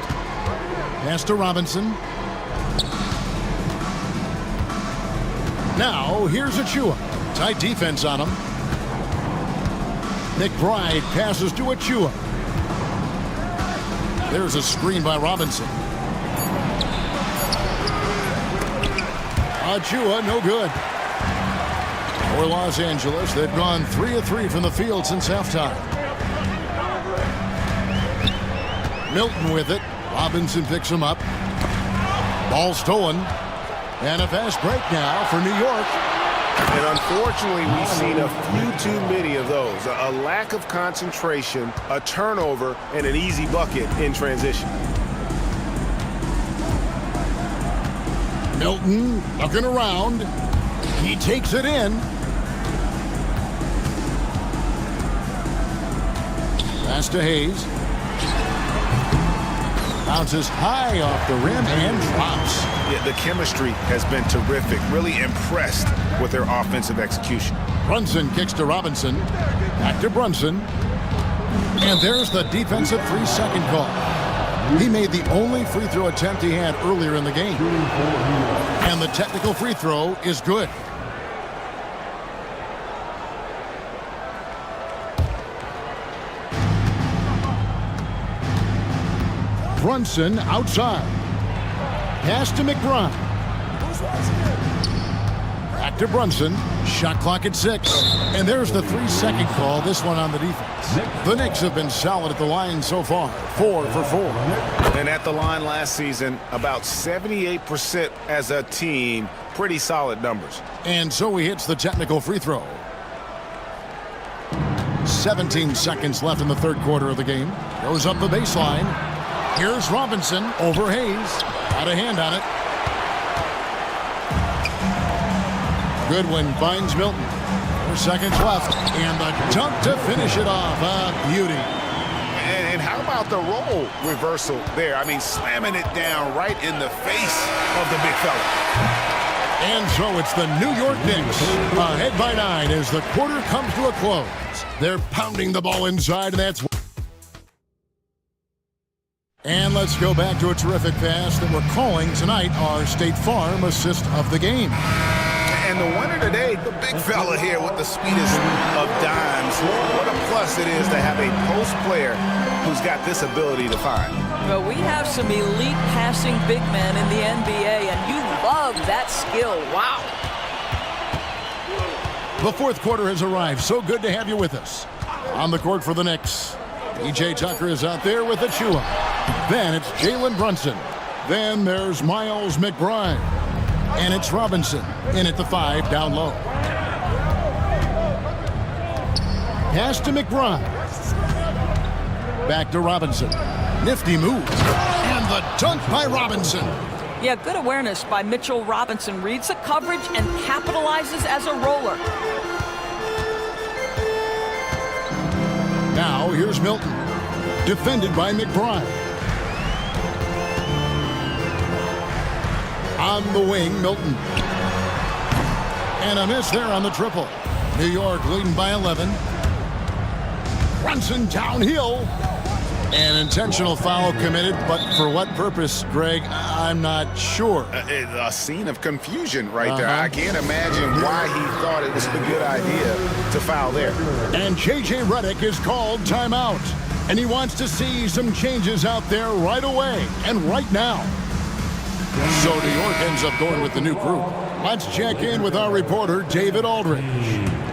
Speaker 8: Pass to Robinson. Now, here's Achua. Tight defense on him. McBride passes to Achua. There's a screen by Robinson. Achua, no good. For Los Angeles, they've gone 3 of 3 from the field since halftime. Milton with it. Robinson picks him up. Ball stolen. And a fast break now for New York.
Speaker 15: And unfortunately, we've seen a few too many of those. A lack of concentration, a turnover, and an easy bucket in transition.
Speaker 8: Milton looking around. He takes it in. Pass to Hayes. Bounces high off the rim and drops.
Speaker 15: Yeah, the chemistry has been terrific. Really impressed with their offensive execution.
Speaker 8: Brunson kicks to Robinson. Back to Brunson. And there's the defensive 3-second call. He made the only free throw attempt he had earlier in the game. And the technical free throw is good. Brunson outside. Pass to McBride. Back to Brunson. Shot clock at 6. And there's the 3-second call, this one on the defense. The Knicks have been solid at the line so far. 4 for 4.
Speaker 15: And at the line last season, about 78% as a team. Pretty solid numbers.
Speaker 8: And so he hits the technical free throw. 17 seconds left in the third quarter of the game. Goes up the baseline. Here's Robinson over Hayes. Got a hand on it. Goodwin finds Milton. 4 seconds left. And the dunk to finish it off. A beauty.
Speaker 15: And how about the role reversal there? I mean, slamming it down right in the face of the big fella.
Speaker 8: And so it's the New York Knicks ahead by 9 as the quarter comes to a close. They're pounding the ball inside, and that's... And let's go back to a terrific pass that we're calling tonight our State Farm assist of the game.
Speaker 15: And the winner today, the big fella here with the sweetest of dimes. What a plus it is to have a post player who's got this ability to find.
Speaker 13: Well, we have some elite passing big men in the NBA, and you love that skill. Wow.
Speaker 8: The fourth quarter has arrived. So good to have you with us. On the court for the Knicks, E.J. Tucker is out there with Achua. Then it's Jalen Brunson. Then there's Miles McBride. And it's Robinson in at the 5 down low. Pass to McBride. Back to Robinson. Nifty move. And the dunk by Robinson.
Speaker 13: Yeah, good awareness by Mitchell Robinson. Reads the coverage and capitalizes as a roller.
Speaker 8: Now here's Milton. Defended by McBride. On the wing, Milton. And a miss there on the triple. New York leading by 11. Brunson downhill. An intentional foul committed, but for what purpose, Greg? I'm not sure.
Speaker 15: A scene of confusion right there. I can't imagine why he thought it was a good idea to foul there.
Speaker 8: And J.J. Redick is called timeout. And he wants to see some changes out there right away and right now. So New York ends up going with the new group. Let's check in with our reporter, David Aldridge.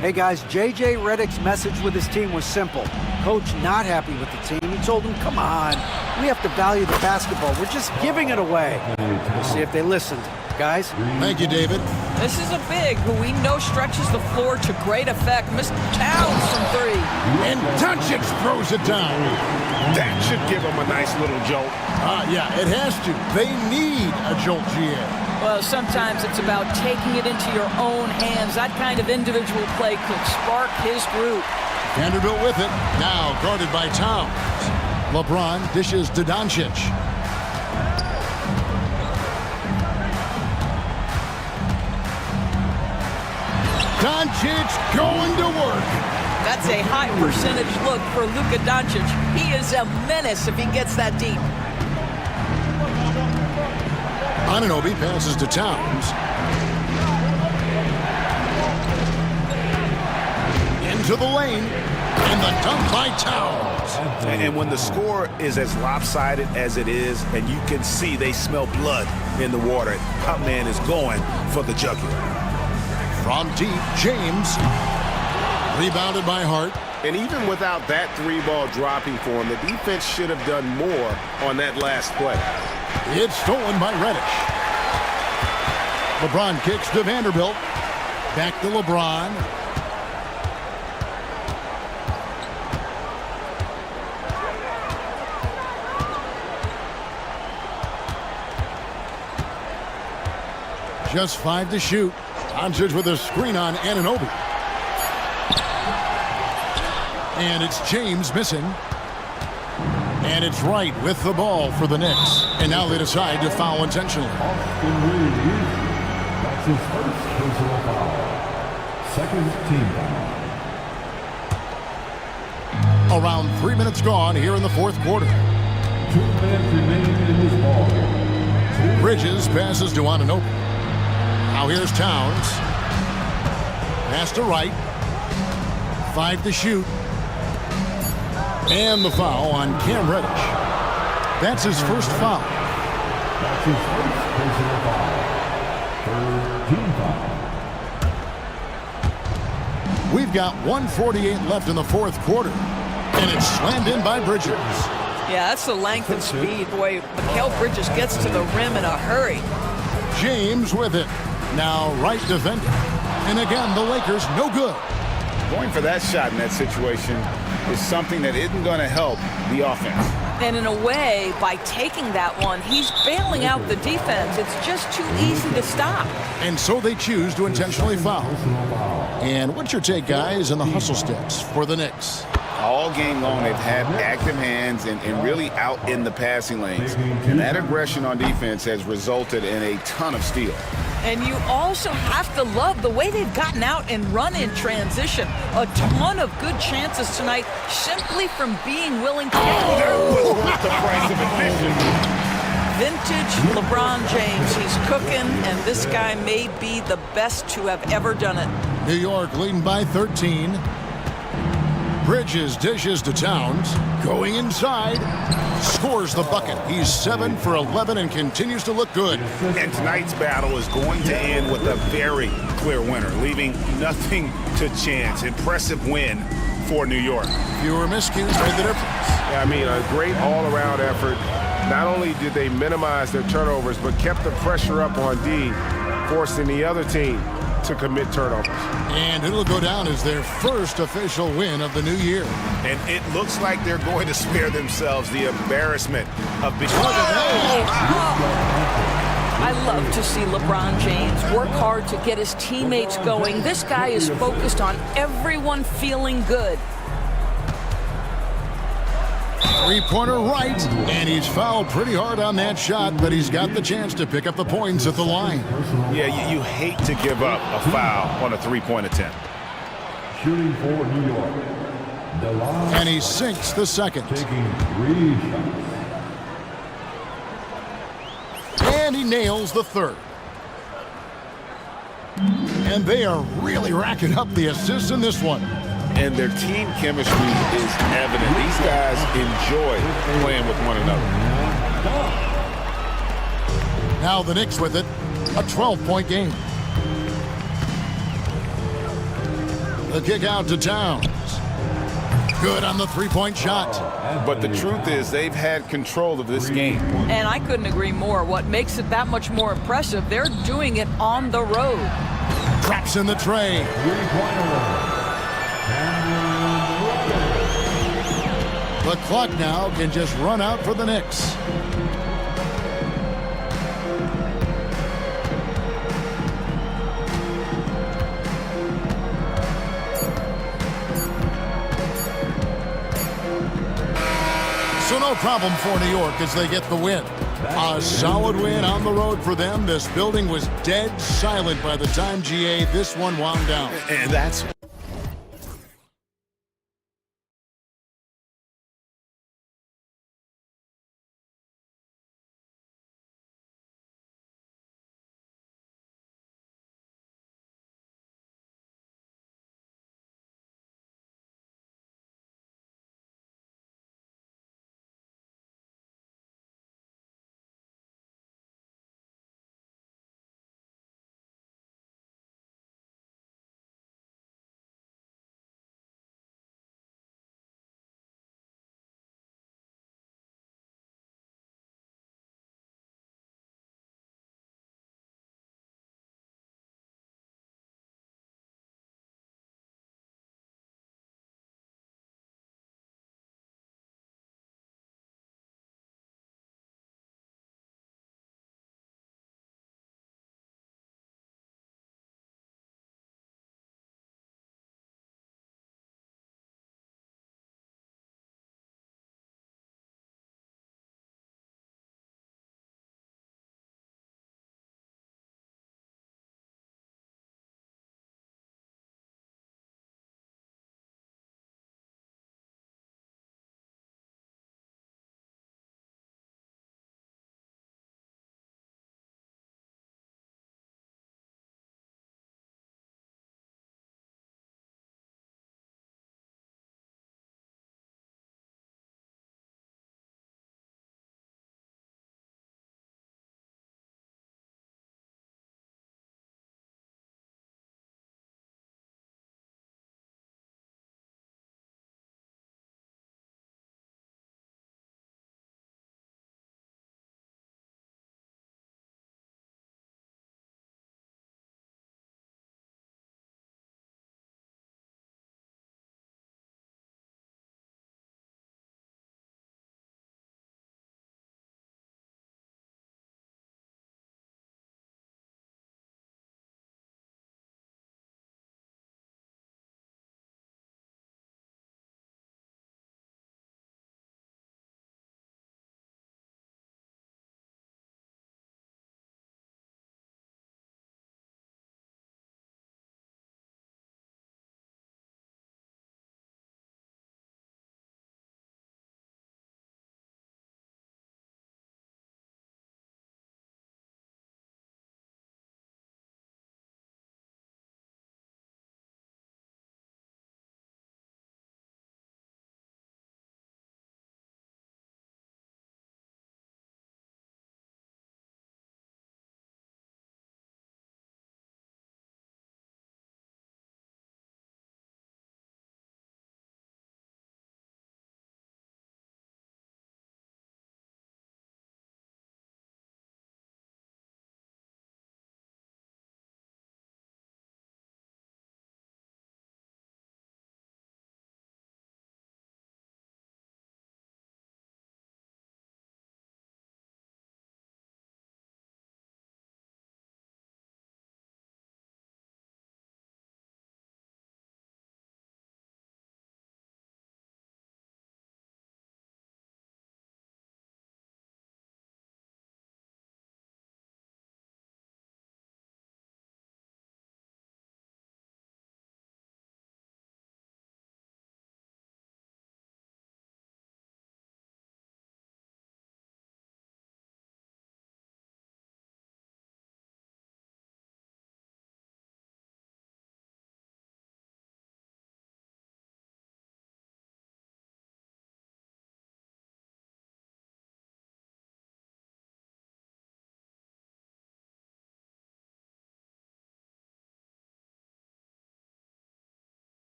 Speaker 12: Hey guys, J.J. Redick's message with his team was simple. Coach not happy with the team. He told them, come on, we have to value the basketball. We're just giving it away. We'll see if they listened. Guys?
Speaker 8: Thank you, David.
Speaker 13: This is a big who we know stretches the floor to great effect. Missed counts from 3.
Speaker 8: And Doncic throws it down.
Speaker 15: That should give them a nice little jolt.
Speaker 8: Yeah, it has to. They need a jolt, GA.
Speaker 13: Well, sometimes it's about taking it into your own hands. That kind of individual play could spark his group.
Speaker 8: Vanderbilt with it. Now guarded by Towns. LeBron dishes to Doncic. Doncic going to work.
Speaker 13: That's a high percentage look for Luka Doncic. He is a menace if he gets that deep.
Speaker 8: Anunoby passes to Towns. Into the lane. And the dunk by Towns.
Speaker 15: And when the score is as lopsided as it is, and you can see they smell blood in the water, our man is going for the jugular.
Speaker 8: From deep, James. Rebounded by Hart.
Speaker 15: And even without that 3-ball dropping for him, the defense should have done more on that last play.
Speaker 8: It's stolen by Reddish. LeBron kicks to Vanderbilt. Back to LeBron. Just 5 to shoot. Doncic with a screen on Anunoby. And it's James missing. And it's Wright with the ball for the Knicks. And now they decide to foul intentionally.
Speaker 5: That's his first personal foul. Second team foul.
Speaker 8: Around 3 minutes gone here in the fourth quarter.
Speaker 5: 2 minutes remaining in this ball game.
Speaker 8: Bridges passes to Anunoby. Now here's Towns. Pass to Wright. 5 to shoot. And the foul on Cam Reddish. That's his first foul.
Speaker 5: That's his first personal foul. Third team foul.
Speaker 8: We've got 1:48 left in the fourth quarter. And it's slammed in by Bridges.
Speaker 13: Yeah, that's the length and speed. Boy, Mikal Bridges gets to the rim in a hurry.
Speaker 8: James with it. Now Wright defending. And again, the Lakers no good.
Speaker 15: Going for that shot in that situation is something that isn't going to help the offense.
Speaker 13: And in a way, by taking that one, he's bailing out the defense. It's just too easy to stop.
Speaker 8: And so they choose to intentionally foul. And what's your take, guys, on the hustle steps for the Knicks?
Speaker 15: All game long, they've had active hands and really out in the passing lanes. And that aggression on defense has resulted in a ton of steals.
Speaker 13: And you also have to love the way they've gotten out and run in transition. A ton of good chances tonight simply from being willing to get
Speaker 10: That was worth the price of admission.
Speaker 13: Vintage LeBron James. He's cooking, and this guy may be the best to have ever done it.
Speaker 8: New York leading by 13. Bridges dishes to Towns. Going inside. Scores the bucket. He's 7 for 11 and continues to look good.
Speaker 15: And tonight's battle is going to end with a very clear winner, leaving nothing to chance. Impressive win for New York.
Speaker 8: Fewer miscues made the difference.
Speaker 17: Yeah, I mean, a great all-around effort. Not only did they minimize their turnovers, but kept the pressure up on D, forcing the other team to commit turnovers.
Speaker 8: And it'll go down as their first official win of the new year.
Speaker 15: And it looks like they're going to spare themselves the embarrassment of being...
Speaker 13: I love to see LeBron James work hard to get his teammates going. This guy is focused on everyone feeling good.
Speaker 8: Three-pointer right, and he's fouled pretty hard on that shot, but he's got the chance to pick up the points at the line.
Speaker 15: Yeah, you hate to give up a foul on a three-point attempt.
Speaker 5: Shooting for New York.
Speaker 8: And he sinks the second.
Speaker 5: Taking 3 shots.
Speaker 8: And he nails the third. And they are really racking up the assists in this one.
Speaker 15: And their team chemistry is evident. These guys enjoy playing with one another.
Speaker 8: Now the Knicks with it, a 12-point game. The kick out to Towns. Good on the three-point shot.
Speaker 15: But the truth is they've had control of this game.
Speaker 13: And I couldn't agree more. What makes it that much more impressive, they're doing it on the road.
Speaker 8: Drops in the tray. The clock now can just run out for the Knicks. So no problem for New York as they get the win. A solid win on the road for them. This building was dead silent by the time this one wound down.
Speaker 15: And that's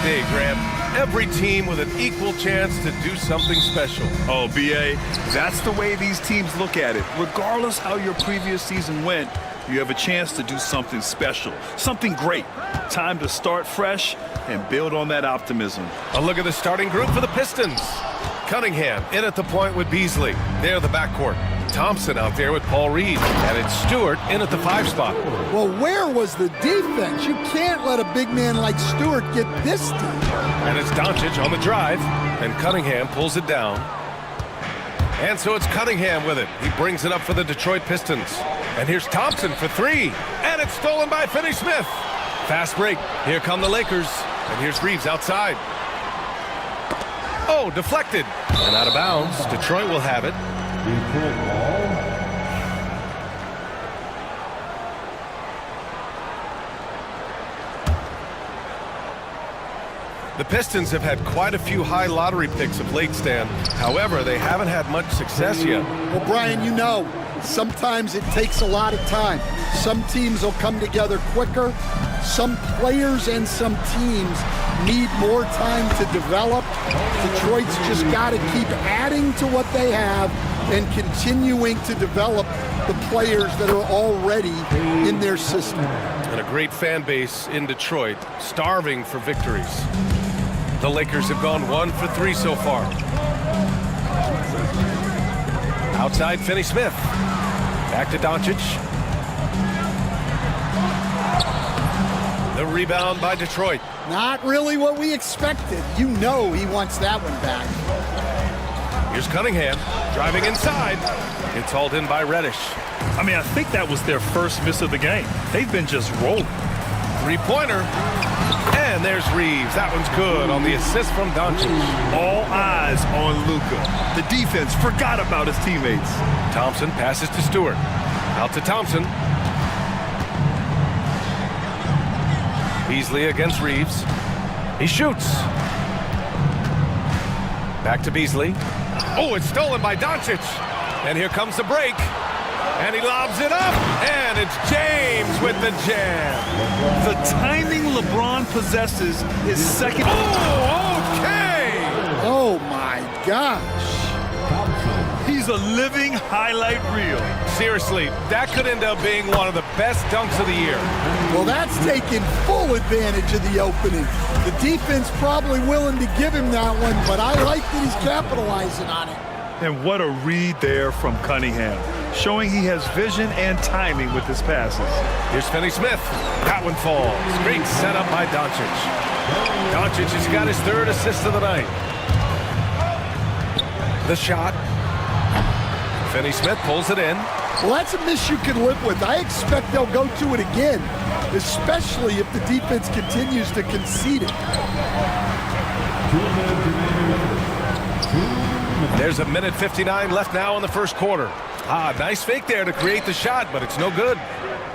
Speaker 1: day, Graham. Every team with an equal chance to do something special.
Speaker 2: Oh, B.A., that's the way these teams look at it. Regardless how your previous season went, you have a chance to do something special, something great. Time to start fresh and build on that optimism.
Speaker 1: A look at the starting group for the Pistons. Cunningham in at the point with Beasley. There, the backcourt. Thompson out there with Paul Reed. And it's Stewart in at the 5 spot.
Speaker 11: Well, where was the defense? You can't let a big man like Stewart get this deep.
Speaker 1: And it's Doncic on the drive. And Cunningham pulls it down. And so it's Cunningham with it. He brings it up for the Detroit Pistons. And here's Thompson for 3. And it's stolen by Finney-Smith. Fast break. Here come the Lakers. And here's Reeves outside. Oh, deflected. And out of bounds. Detroit will have it. The Pistons have had quite a few high lottery picks of late, Stan. However, they haven't had much success yet.
Speaker 11: Well, Brian, you know, sometimes it takes a lot of time. Some teams will come together quicker. Some players and some teams need more time to develop. Detroit's just got to keep adding to what they have and continuing to develop the players that are already in their system.
Speaker 1: And a great fan base in Detroit, starving for victories. The Lakers have gone 1 for 3 so far. Outside, Finney-Smith. Back to Doncic. The rebound by Detroit.
Speaker 11: Not really what we expected. You know he wants that one back.
Speaker 1: Here's Cunningham, driving inside. It's hauled in by Reddish.
Speaker 2: I mean, I think that was their first miss of the game. They've been just rolling.
Speaker 1: Three-pointer. And there's Reeves. That one's good on the assist from Doncic.
Speaker 2: All eyes on Luka. The defense forgot about his teammates.
Speaker 1: Thompson passes to Stewart. Out to Thompson. Beasley against Reeves. He shoots. Back to Beasley. Oh, it's stolen by Doncic. And here comes the break. And he lobs it up. And it's James with the jam.
Speaker 2: The timing LeBron possesses is second.
Speaker 1: Oh, okay.
Speaker 11: Oh, my gosh.
Speaker 2: He's a living highlight reel.
Speaker 1: Seriously, that could end up being one of the best dunks of the year.
Speaker 11: Well, that's taking full advantage of the opening. The defense probably willing to give him that one, but I like that he's capitalizing on it.
Speaker 2: And what a read there from Cunningham, showing he has vision and timing with his passes.
Speaker 1: Here's Finney-Smith. That one falls. Great setup by Doncic. Doncic has got his 3rd assist of the night. The shot. Finney-Smith pulls it in.
Speaker 11: Well, that's a miss you can live with. I expect they'll go to it again, especially if the defense continues to concede it.
Speaker 1: There's 1:59 left now in the first quarter. Nice fake there to create the shot, but it's no good.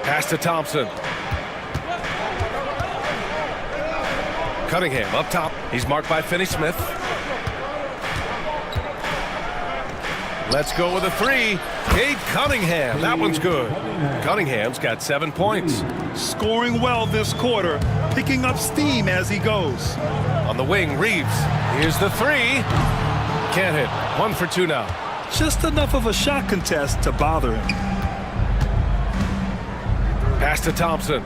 Speaker 1: Pass to Thompson. Cunningham up top. He's marked by Finney-Smith. Let's go with a 3. Cade Cunningham. That one's good. Cunningham's got 7 points.
Speaker 2: Scoring well this quarter, picking up steam as he goes.
Speaker 1: On the wing, Reeves. Here's the 3. Can't hit. 1 for 2 now.
Speaker 2: Just enough of a shot contest to bother him.
Speaker 1: Pass to Thompson.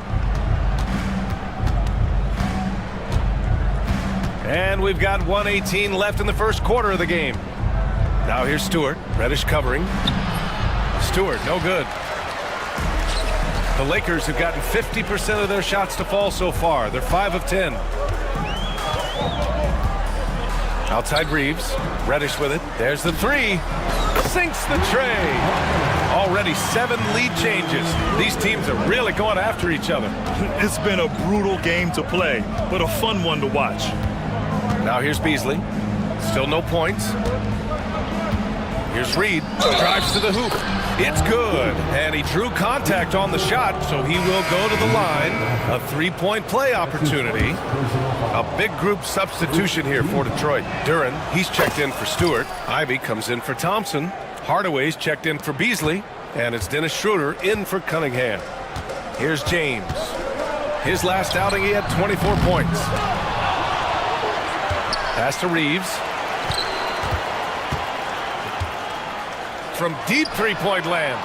Speaker 1: And we've got 1:18 left in the first quarter of the game. Now here's Stewart. Reddish covering. Stewart, no good. The Lakers have gotten 50% of their shots to fall so far. They're 5 of 10. Outside Reeves. Reddish with it. There's the 3. Sinks the tray. Already 7 lead changes. These teams are really going after each other.
Speaker 2: It's been a brutal game to play, but a fun one to watch.
Speaker 1: Now here's Beasley. Still no points. Here's Reed. Drives to the hoop. It's good. And he drew contact on the shot, so he will go to the line. A 3-point play opportunity. A big group substitution here for Detroit. Duran, he's checked in for Stewart. Ivy comes in for Thompson. Hardaway's checked in for Beasley. And it's Dennis Schroeder in for Cunningham. Here's James. His last outing, he had 24 points. Pass to Reeves. From deep three-point land.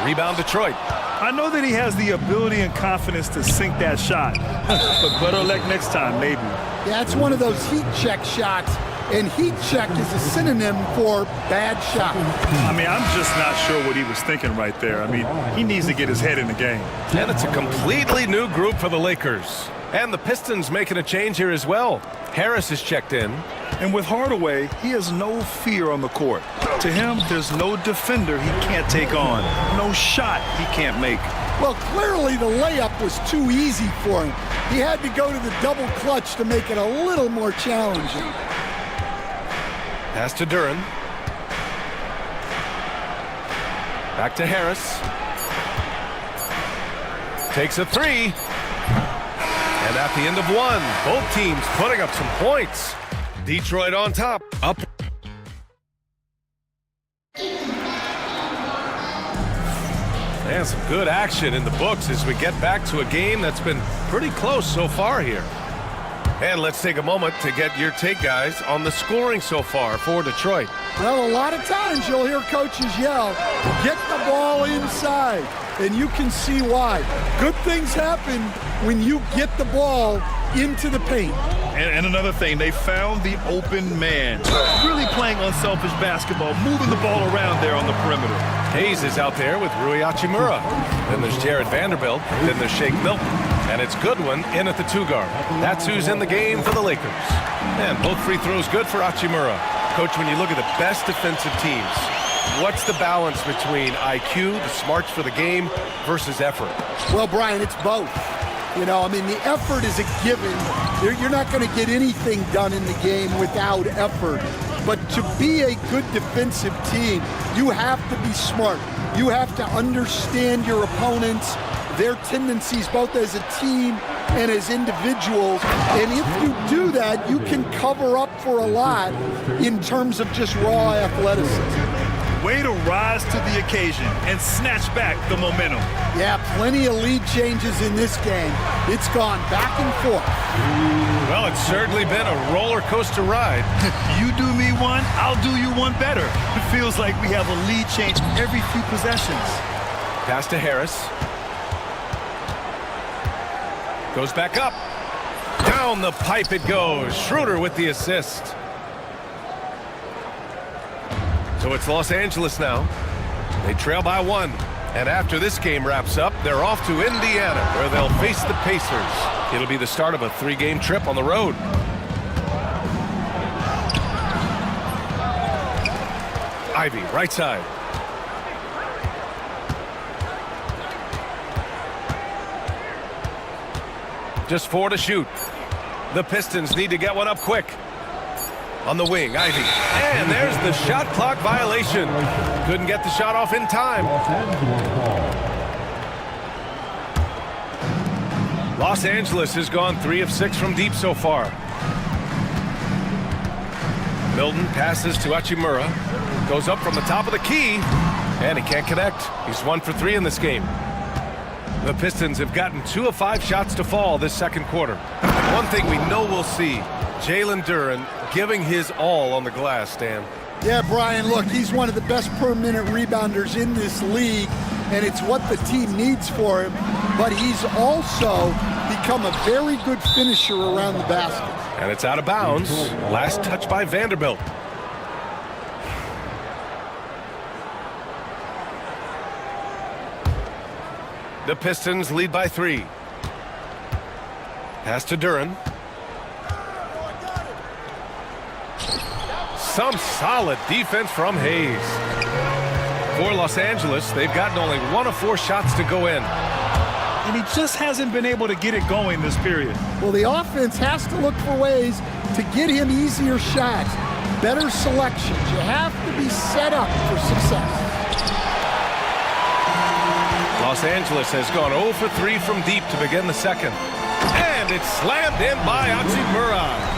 Speaker 1: Rebound Detroit.
Speaker 2: I know that he has the ability and confidence to sink that shot, but better luck next time, maybe.
Speaker 11: Yeah, it's one of those heat check shots, and heat check is a synonym for bad shot.
Speaker 2: I mean, I'm just not sure what he was thinking right there. I mean, he needs to get his head in the game.
Speaker 1: And it's a completely new group for the Lakers. And the Pistons making a change here as well. Harris is checked in.
Speaker 2: And with Hardaway, he has no fear on the court. To him, there's no defender he can't take on, no shot he can't make.
Speaker 11: Well, clearly the layup was too easy for him. He had to go to the double clutch to make it a little more challenging.
Speaker 1: Pass to Duran. Back to Harris. Takes a three. And at the end of one, both teams putting up some points. Detroit on top. Up. And some good action in the books as we get back to a game that's been pretty close so far here. And let's take a moment to get your take, guys, on the scoring so far for Detroit.
Speaker 11: Well, a lot of times you'll hear coaches yell, get the ball inside, and you can see why. Good things happen when you get the ball into the paint.
Speaker 2: And another thing, they found the open man. Really playing unselfish basketball, moving the ball around there on the perimeter.
Speaker 1: Hayes is out there with Rui Hachimura. Then there's Jared Vanderbilt. Then there's Shake Milton. And it's Goodwin in at the two-guard. That's who's in the game for the Lakers. And both free throws good for Hachimura. Coach, when you look at the best defensive teams, what's the balance between IQ, the smarts for the game, versus effort?
Speaker 11: Well, Brian, it's both. You know, I mean, the effort is a given. You're not going to get anything done in the game without effort. But to be a good defensive team, you have to be smart. You have to understand your opponents, their tendencies, both as a team and as individuals. And if you do that, you can cover up for a lot in terms of just raw athleticism.
Speaker 2: Way to rise to the occasion and snatch back the momentum.
Speaker 11: Yeah, plenty of lead changes in this game. It's gone back and forth.
Speaker 1: Well, it's certainly been a roller coaster ride.
Speaker 2: You do me one, I'll do you one better. It feels like we have a lead change every few possessions.
Speaker 1: Pass to Harris. Goes back up. Down the pipe it goes. Schroeder with the assist. So it's Los Angeles now. They trail by one. And after this game wraps up, they're off to Indiana, where they'll face the Pacers. It'll be the start of a 3-game trip on the road. Ivy, right side. Just 4 to shoot. The Pistons need to get one up quick. On the wing, Ivy. And there's the shot clock violation. Couldn't get the shot off in time. Los Angeles has gone 3 of 6 from deep so far. Milton passes to Hachimura. Goes up from the top of the key. And he can't connect. He's 1 for 3 in this game. The Pistons have gotten 2 of 5 shots to fall this second quarter. One thing we know we'll see, Jalen Duran giving his all on the glass, Dan.
Speaker 11: Yeah, Brian, look, he's one of the best per-minute rebounders in this league, and it's what the team needs for him. But he's also become a very good finisher around the basket.
Speaker 1: And it's out of bounds. Last touch by Vanderbilt. The Pistons lead by 3. Pass to Duran. Some solid defense from Hayes. For Los Angeles, they've gotten only 1 of 4 shots to go in.
Speaker 2: And he just hasn't been able to get it going this period.
Speaker 11: Well, the offense has to look for ways to get him easier shots, better selections. You have to be set up for success.
Speaker 1: Los Angeles has gone 0 for 3 from deep to begin the second. And it's slammed in by Hachimura.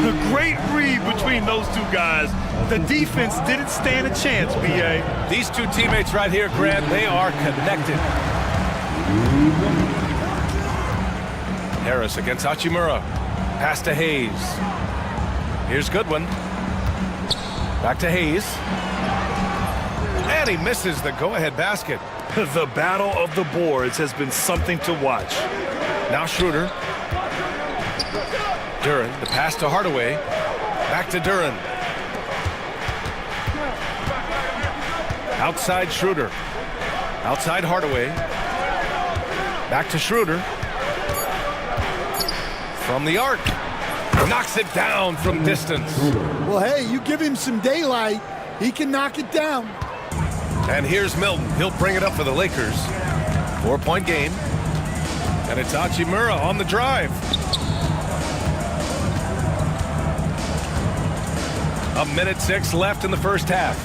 Speaker 2: A great read between those two guys. The defense didn't stand a chance, B.A.
Speaker 1: These two teammates right here, Grant, they are connected. Harris against Hachimura. Pass to Hayes. Here's Goodwin. Back to Hayes. And he misses the go-ahead basket.
Speaker 2: The battle of the boards has been something to watch.
Speaker 1: Now Schroeder. Duren, the pass to Hardaway. Back to Duren. Outside Schroeder. Outside Hardaway. Back to Schroeder. From the arc. Knocks it down from distance.
Speaker 11: Well, hey, you give him some daylight, he can knock it down.
Speaker 1: And here's Milton. He'll bring it up for the Lakers. 4-point game. And it's Hachimura on the drive. A minute 6 left in the first half.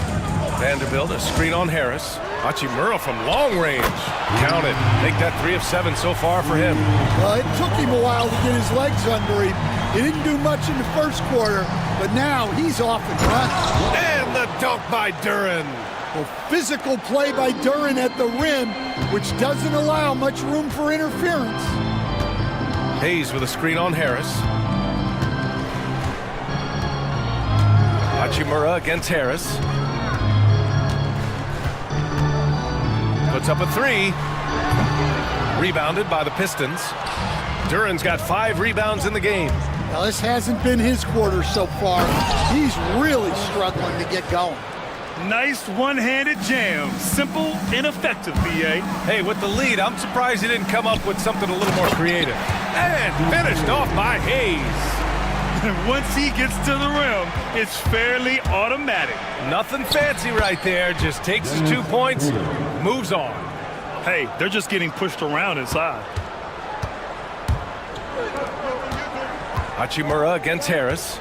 Speaker 1: Vanderbilt, a screen on Harris. Hachimura from long range. Counted. Make that 3 of 7 so far for him.
Speaker 11: Well, it took him a while to get his legs under him. He didn't do much in the first quarter, but now he's off and running.
Speaker 1: And the dunk by Duren.
Speaker 11: Well, physical play by Duren at the rim, which doesn't allow much room for interference.
Speaker 1: Hayes with a screen on Harris. Hachimura against Harris. Puts up a 3. Rebounded by the Pistons. Duren's got 5 rebounds in the game.
Speaker 11: Now, this hasn't been his quarter so far. He's really struggling to get going.
Speaker 2: Nice one-handed jam. Simple and effective, B.A.
Speaker 1: Hey, with the lead, I'm surprised he didn't come up with something a little more creative. And finished off by Hayes.
Speaker 2: Once he gets to the rim, it's fairly automatic.
Speaker 1: Nothing fancy right there. Just takes his 2 points, moves on.
Speaker 2: Hey, they're just getting pushed around inside.
Speaker 1: Hachimura against Harris.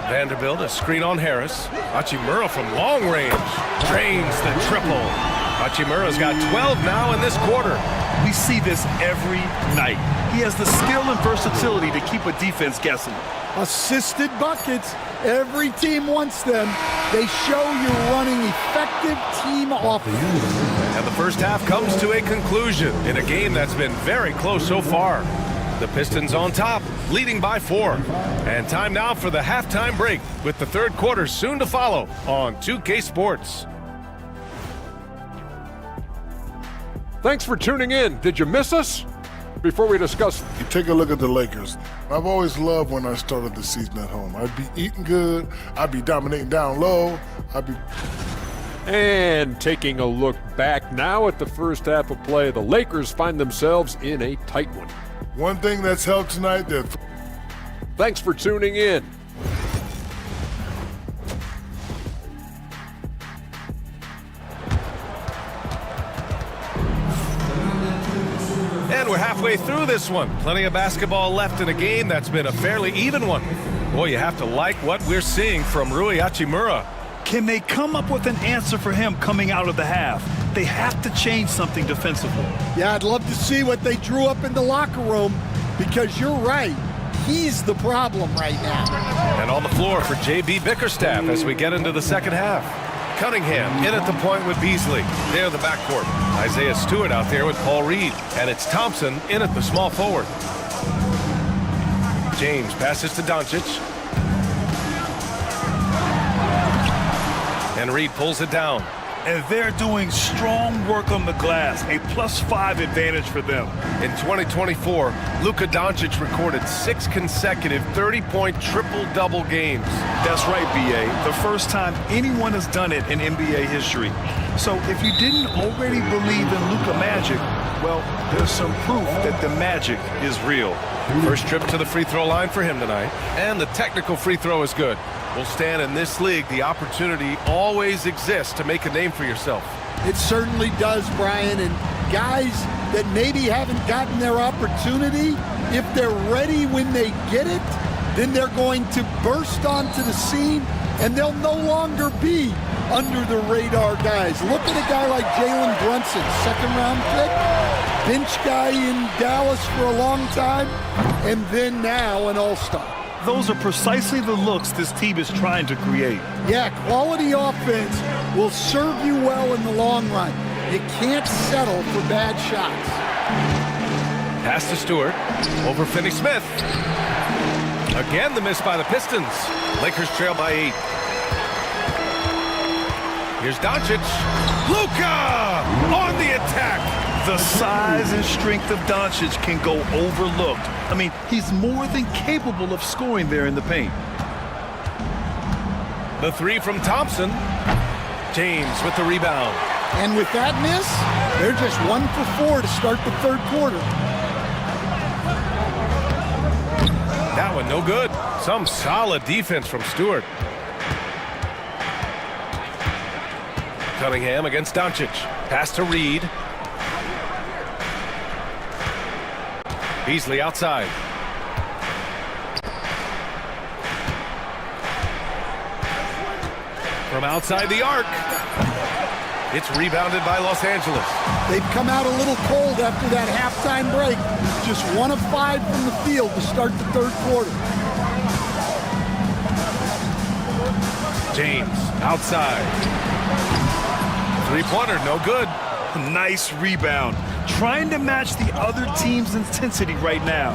Speaker 1: Vanderbilt, a screen on Harris. Hachimura from long range. Drains the triple. Hachimura's got 12 now in this quarter.
Speaker 2: We see this every night. He has the skill and versatility to keep a defense guessing.
Speaker 11: Assisted buckets. Every team wants them. They show you're running effective team offense.
Speaker 1: And the first half comes to a conclusion in a game that's been very close so far. The Pistons on top, leading by 4. And time now for the halftime break, with the third quarter soon to follow on 2K Sports.
Speaker 7: Thanks for tuning in. Did you miss us? Before we discuss...
Speaker 6: You take a look at the Lakers. I've always loved when I started the season at home. I'd be eating good. I'd be dominating down low.
Speaker 7: And taking a look back now at the first half of play, the Lakers find themselves in a tight one.
Speaker 6: One thing that's helped tonight,
Speaker 7: Thanks for tuning in.
Speaker 1: And we're halfway through this one. Plenty of basketball left in a game that's been a fairly even one. Boy, you have to like what we're seeing from Rui Hachimura.
Speaker 2: Can they come up with an answer for him coming out of the half? They have to change something defensively.
Speaker 11: Yeah, I'd love to see what they drew up in the locker room, because you're right. He's the problem right now.
Speaker 1: And on the floor for J.B. Bickerstaff as we get into the second half. Cunningham in at the point with Beasley. There the backcourt. Isaiah Stewart out there with Paul Reed. And it's Thompson in at the small forward. James passes to Doncic. And Reed pulls it down.
Speaker 2: And they're doing strong work on the glass, a +5 advantage for them.
Speaker 1: In 2024, Luka Doncic recorded 6 consecutive 30-point triple-double games.
Speaker 2: That's right, B.A. The first time anyone has done it in NBA history. So if you didn't already believe in Luka magic, well, there's some proof that the magic is real.
Speaker 1: First trip to the free throw line for him tonight. And the technical free throw is good. Well, Stan, in this league, the opportunity always exists to make a name for yourself.
Speaker 11: It certainly does, Brian. And guys that maybe haven't gotten their opportunity, if they're ready when they get it, then they're going to burst onto the scene, and they'll no longer be under the radar guys. Look at a guy like Jalen Brunson, second-round pick, bench guy in Dallas for a long time, and then now an all-star.
Speaker 2: Those are precisely the looks this team is trying to create.
Speaker 11: Yeah, quality offense will serve you well in the long run. You can't settle for bad shots.
Speaker 1: Pass to Stewart over Finney-Smith. Again, the miss by the Pistons. Lakers trail by 8. Here's Doncic. Luka on the attack.
Speaker 2: The size and strength of Doncic can go overlooked. I mean, he's more than capable of scoring there in the paint.
Speaker 1: The three from Thompson. James with the rebound.
Speaker 11: And with that miss, they're just 1 for 4 to start the third quarter.
Speaker 1: That one no good. Some solid defense from Stewart. Cunningham against Doncic. Pass to Reed. Beasley outside. From outside the arc. It's rebounded by Los Angeles.
Speaker 11: They've come out a little cold after that halftime break. Just 1 of 5 from the field to start the third quarter.
Speaker 1: James outside. Three-pointer, no good.
Speaker 2: Nice rebound. Trying to match the other team's intensity right now.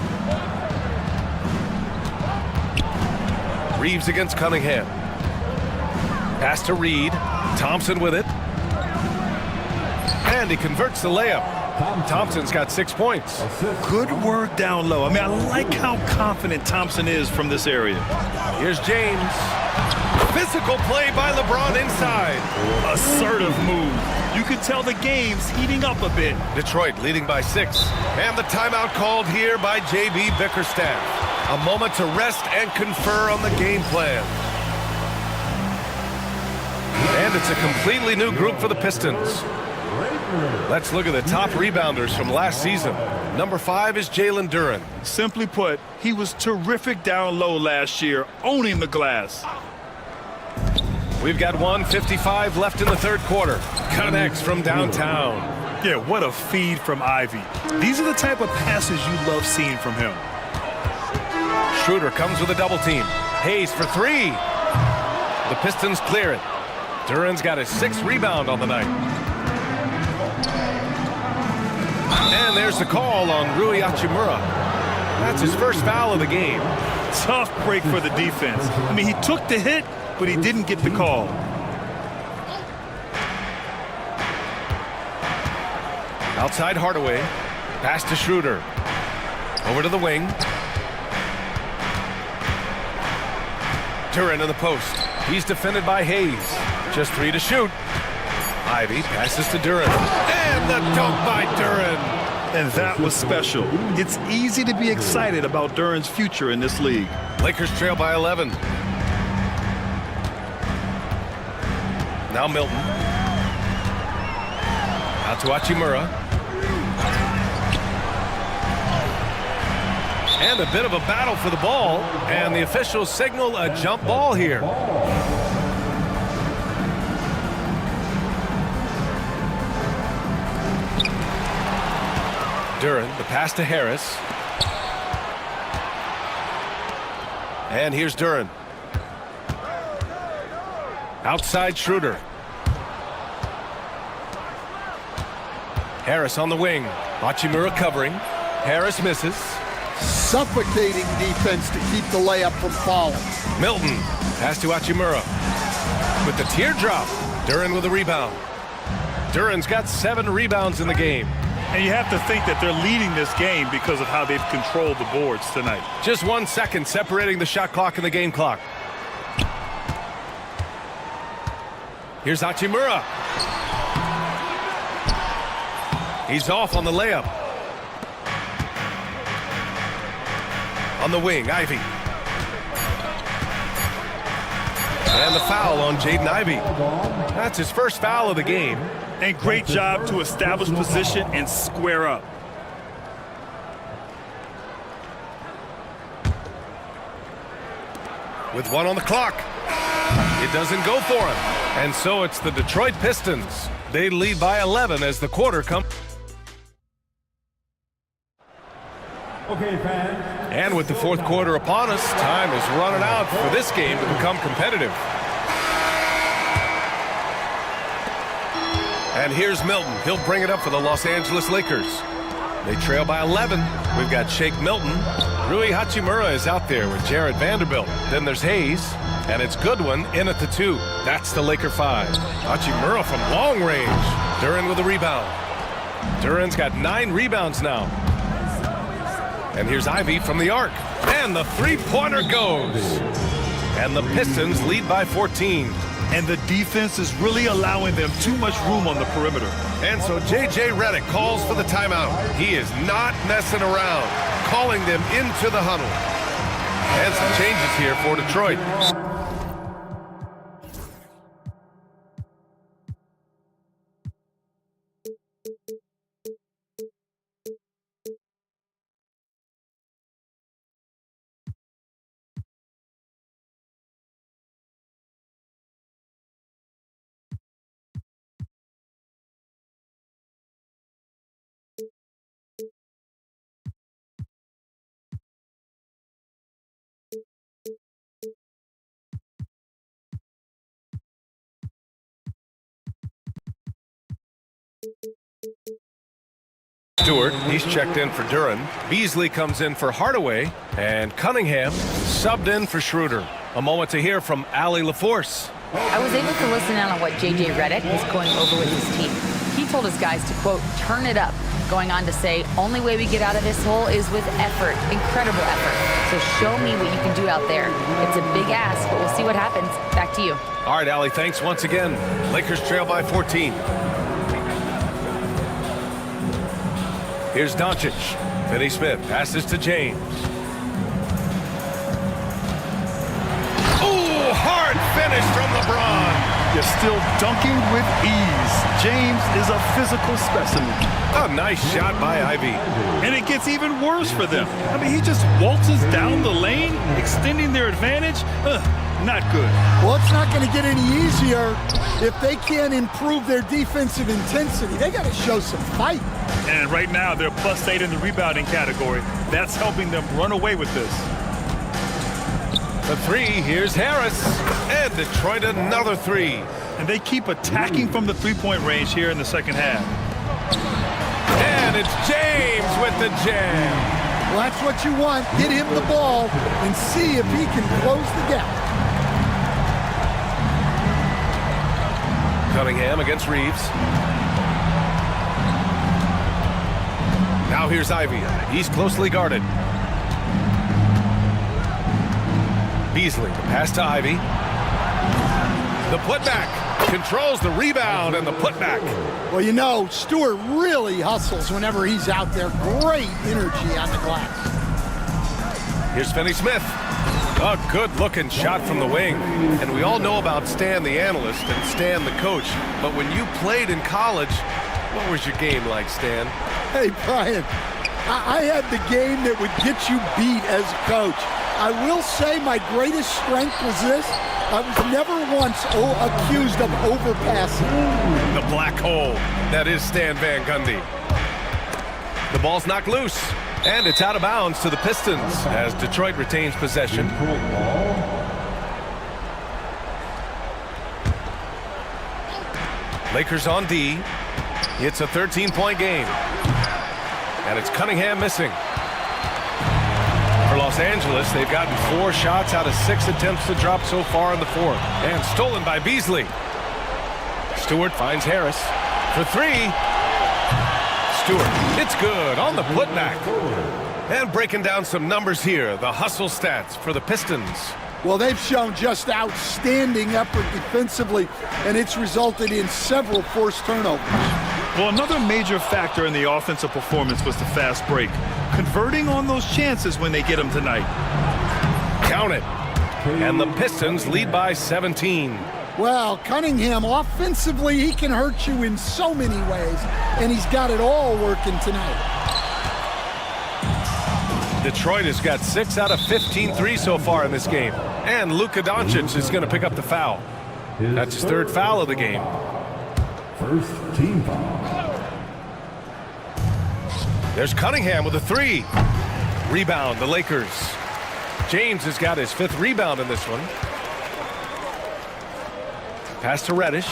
Speaker 1: Reeves against Cunningham. Pass to Reed. Thompson with it. And he converts the layup. Thompson's got 6 points.
Speaker 2: Good work down low. I mean, I like how confident Thompson is from this area.
Speaker 1: Here's James. Physical play by LeBron inside.
Speaker 2: Assertive move. You can tell the game's heating up a bit.
Speaker 1: Detroit leading by 6. And the timeout called here by J.B. Bickerstaff. A moment to rest and confer on the game plan. And it's a completely new group for the Pistons. Let's look at the top rebounders from last season. Number 5 is Jalen Duren.
Speaker 2: Simply put, he was terrific down low last year, owning the glass.
Speaker 1: We've got 1:55 left in the third quarter. Connects from downtown.
Speaker 2: Yeah, what a feed from Ivy. These are the type of passes you love seeing from him.
Speaker 1: Schroeder comes with a double team. Hayes for 3. The Pistons clear it. Duren's got his 6th rebound on the night. And there's the call on Rui Hachimura. That's his first foul of the game.
Speaker 2: Tough break for the defense. I mean, he took the hit, but he didn't get the call.
Speaker 1: Outside Hardaway. Pass to Schroeder. Over to the wing. Duren in the post. He's defended by Hayes. Just 3 to shoot. Ivy passes to Duren. And the dunk by Duren.
Speaker 2: And that was special. It's easy to be excited about Duren's future in this league.
Speaker 1: Lakers trail by 11. Now Milton. Out to Hachimura. And a bit of a battle for the ball. And the officials signal a jump ball here. Duren, the pass to Harris. And here's Duren. Outside Schroeder. Harris on the wing. Hachimura covering. Harris misses.
Speaker 11: Suffocating defense to keep the layup from falling.
Speaker 1: Milton. Pass to Hachimura. With the teardrop. Duren with a rebound. Duren's got 7 rebounds in the game.
Speaker 2: And you have to think that they're leading this game because of how they've controlled the boards tonight.
Speaker 1: Just 1 second separating the shot clock and the game clock. Here's Hachimura. He's off on the layup. On the wing, Ivy. And the foul on Jaden Ivey. That's his first foul of the game.
Speaker 2: And great job to establish position and square up.
Speaker 1: With 1 on the clock. It doesn't go for him. And so it's the Detroit Pistons. They lead by 11 as the quarter comes.
Speaker 5: Okay, fans.
Speaker 1: And with the fourth quarter upon us, time is running out for this game to become competitive. And here's Milton. He'll bring it up for the Los Angeles Lakers. They trail by 11. We've got Shake Milton Rui Hachimura is out there with Jared Vanderbilt. Then there's Hayes, and it's Goodwin in at the 2. That's the Laker 5. Hachimura from long range. Duran with a rebound. Duran's got 9 rebounds now. And here's Ivy from the arc. And the three-pointer goes. And the Pistons lead by 14.
Speaker 2: And the defense is really allowing them too much room on the perimeter.
Speaker 1: And so J.J. Redick calls for the timeout. He is not messing around, calling them into the huddle. And some changes here for Detroit. Stewart, he's checked in for Duran. Beasley comes in for Hardaway. And Cunningham subbed in for Schroeder. A moment to hear from Allie LaForce.
Speaker 4: I was able to listen in on what J.J. Redick was going over with his team. He told his guys to, quote, turn it up, going on to say, only way we get out of this hole is with effort, incredible effort. So show me what you can do out there. It's a big ask, but we'll see what happens. Back to you.
Speaker 1: All right, Allie, thanks once again. Lakers trail by 14. Here's Doncic. Finney Smith passes to James. Ooh, hard finish from LeBron.
Speaker 2: You're still dunking with ease. James is a physical specimen.
Speaker 1: A nice shot by Ivy.
Speaker 2: And it gets even worse for them. I mean, he just waltzes down the lane, extending their advantage. Not good.
Speaker 11: Well, it's not going to get any easier if they can't improve their defensive intensity. They got to show some fight.
Speaker 2: And right now, they're +8 in the rebounding category. That's helping them run away with this.
Speaker 1: The 3, here's Harris. And Detroit another 3.
Speaker 2: And they keep attacking from the three-point range here in the second half.
Speaker 1: And it's James with the jam.
Speaker 11: Well, that's what you want. Get him the ball and see if he can close the gap.
Speaker 1: Cunningham against Reeves. Now here's Ivy. He's closely guarded. Beasley, the pass to Ivy. The putback. Controls the rebound and the putback.
Speaker 11: Well, you know, Stewart really hustles whenever he's out there. Great energy on the glass.
Speaker 1: Here's Finney Smith. A good-looking shot from the wing. And we all know about Stan the analyst and Stan the coach. But when you played in college, what was your game like, Stan?
Speaker 11: Hey, Brian, I had the game that would get you beat as a coach. I will say my greatest strength was this. I was never once accused of overpassing.
Speaker 1: The black hole. That is Stan Van Gundy. The ball's knocked loose. And it's out of bounds to the Pistons as Detroit retains possession. Lakers on D. It's a 13-point game. And it's Cunningham missing. For Los Angeles, they've gotten 4 shots out of 6 attempts to drop so far in the fourth. And stolen by Beasley. Stewart finds Harris for 3. Stewart, it's good on the putback. And breaking down some numbers here, the hustle stats for the Pistons.
Speaker 11: Well, they've shown just outstanding effort defensively, and it's resulted in several forced turnovers.
Speaker 2: Well, another major factor in the offensive performance was the fast break. Converting on those chances when they get them tonight.
Speaker 1: Count it. And the Pistons lead by 17.
Speaker 11: Well, Cunningham, offensively, he can hurt you in so many ways, and he's got it all working tonight.
Speaker 1: Detroit has got 6 out of 15 threes so far in this game. And Luka Doncic is going to pick up the foul. That's his 3rd foul of the game.
Speaker 5: First team foul.
Speaker 1: There's Cunningham with a 3. Rebound, the Lakers. James has got his 5th rebound in this one. Pass to Reddish.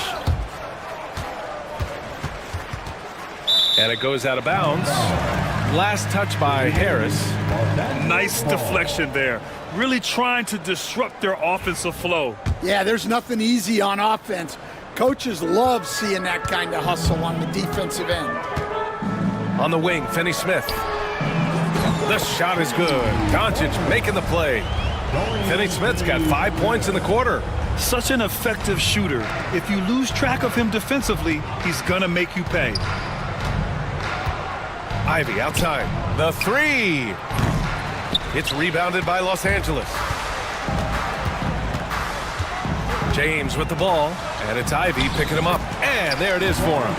Speaker 1: And it goes out of bounds. Last touch by Harris.
Speaker 2: Nice deflection there. Really trying to disrupt their offensive flow.
Speaker 11: Yeah, there's nothing easy on offense. Coaches love seeing that kind of hustle on the defensive end.
Speaker 1: On the wing, Finney-Smith. The shot is good. Doncic making the play. Finney-Smith's got 5 points in the quarter.
Speaker 2: Such an effective shooter. If you lose track of him defensively, he's gonna make you pay.
Speaker 1: Ivy outside. The three. It's rebounded by Los Angeles. James with the ball, and it's Ivy picking him up. And there it is for him.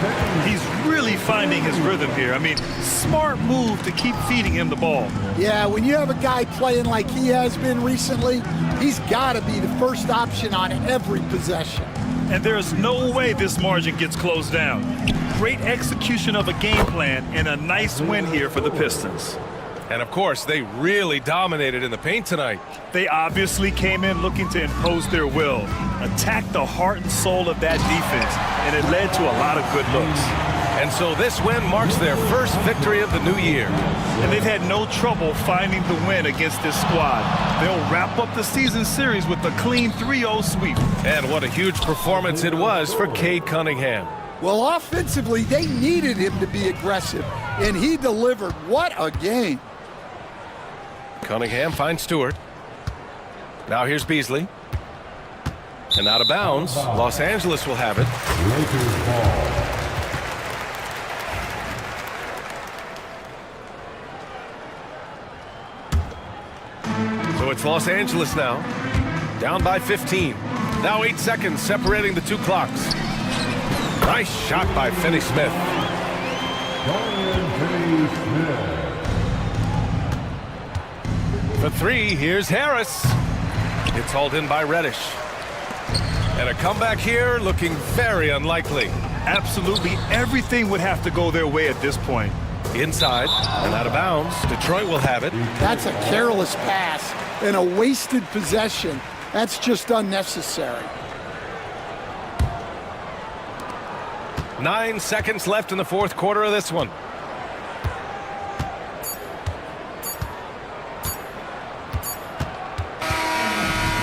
Speaker 2: He's really finding his rhythm here. I mean, smart move to keep feeding him the ball.
Speaker 11: Yeah, when you have a guy playing like he has been recently, he's got to be the first option on every possession.
Speaker 2: And there's no way this margin gets closed down. Great execution of a game plan and a nice win here for the Pistons.
Speaker 1: And of course, they really dominated in the paint tonight.
Speaker 2: They obviously came in looking to impose their will, attack the heart and soul of that defense, and it led to a lot of good looks.
Speaker 1: And so this win marks their first victory of the new year.
Speaker 2: And they've had no trouble finding the win against this squad. They'll wrap up the season series with a clean 3-0 sweep.
Speaker 1: And what a huge performance it was for Cade Cunningham.
Speaker 11: Well, offensively, they needed him to be aggressive, and he delivered. What a game.
Speaker 1: Cunningham finds Stewart. Now here's Beasley. And out of bounds, Los Angeles will have it.
Speaker 5: Lakers ball.
Speaker 1: So it's Los Angeles now, down by 15. Now 8 seconds separating the two clocks. Nice shot by Finney-Smith. For three, here's Harris. It's hauled in by Reddish. And a comeback here looking very unlikely.
Speaker 2: Absolutely everything would have to go their way at this point.
Speaker 1: Inside and out of bounds. Detroit will have it.
Speaker 11: That's a careless pass and a wasted possession. That's just unnecessary.
Speaker 1: 9 seconds left in the fourth quarter of this one.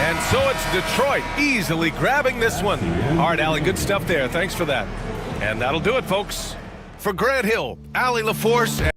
Speaker 1: And so it's Detroit easily grabbing this one. All right, Allie, good stuff there. Thanks for that. And that'll do it, folks. For Grant Hill, Allie LaForce,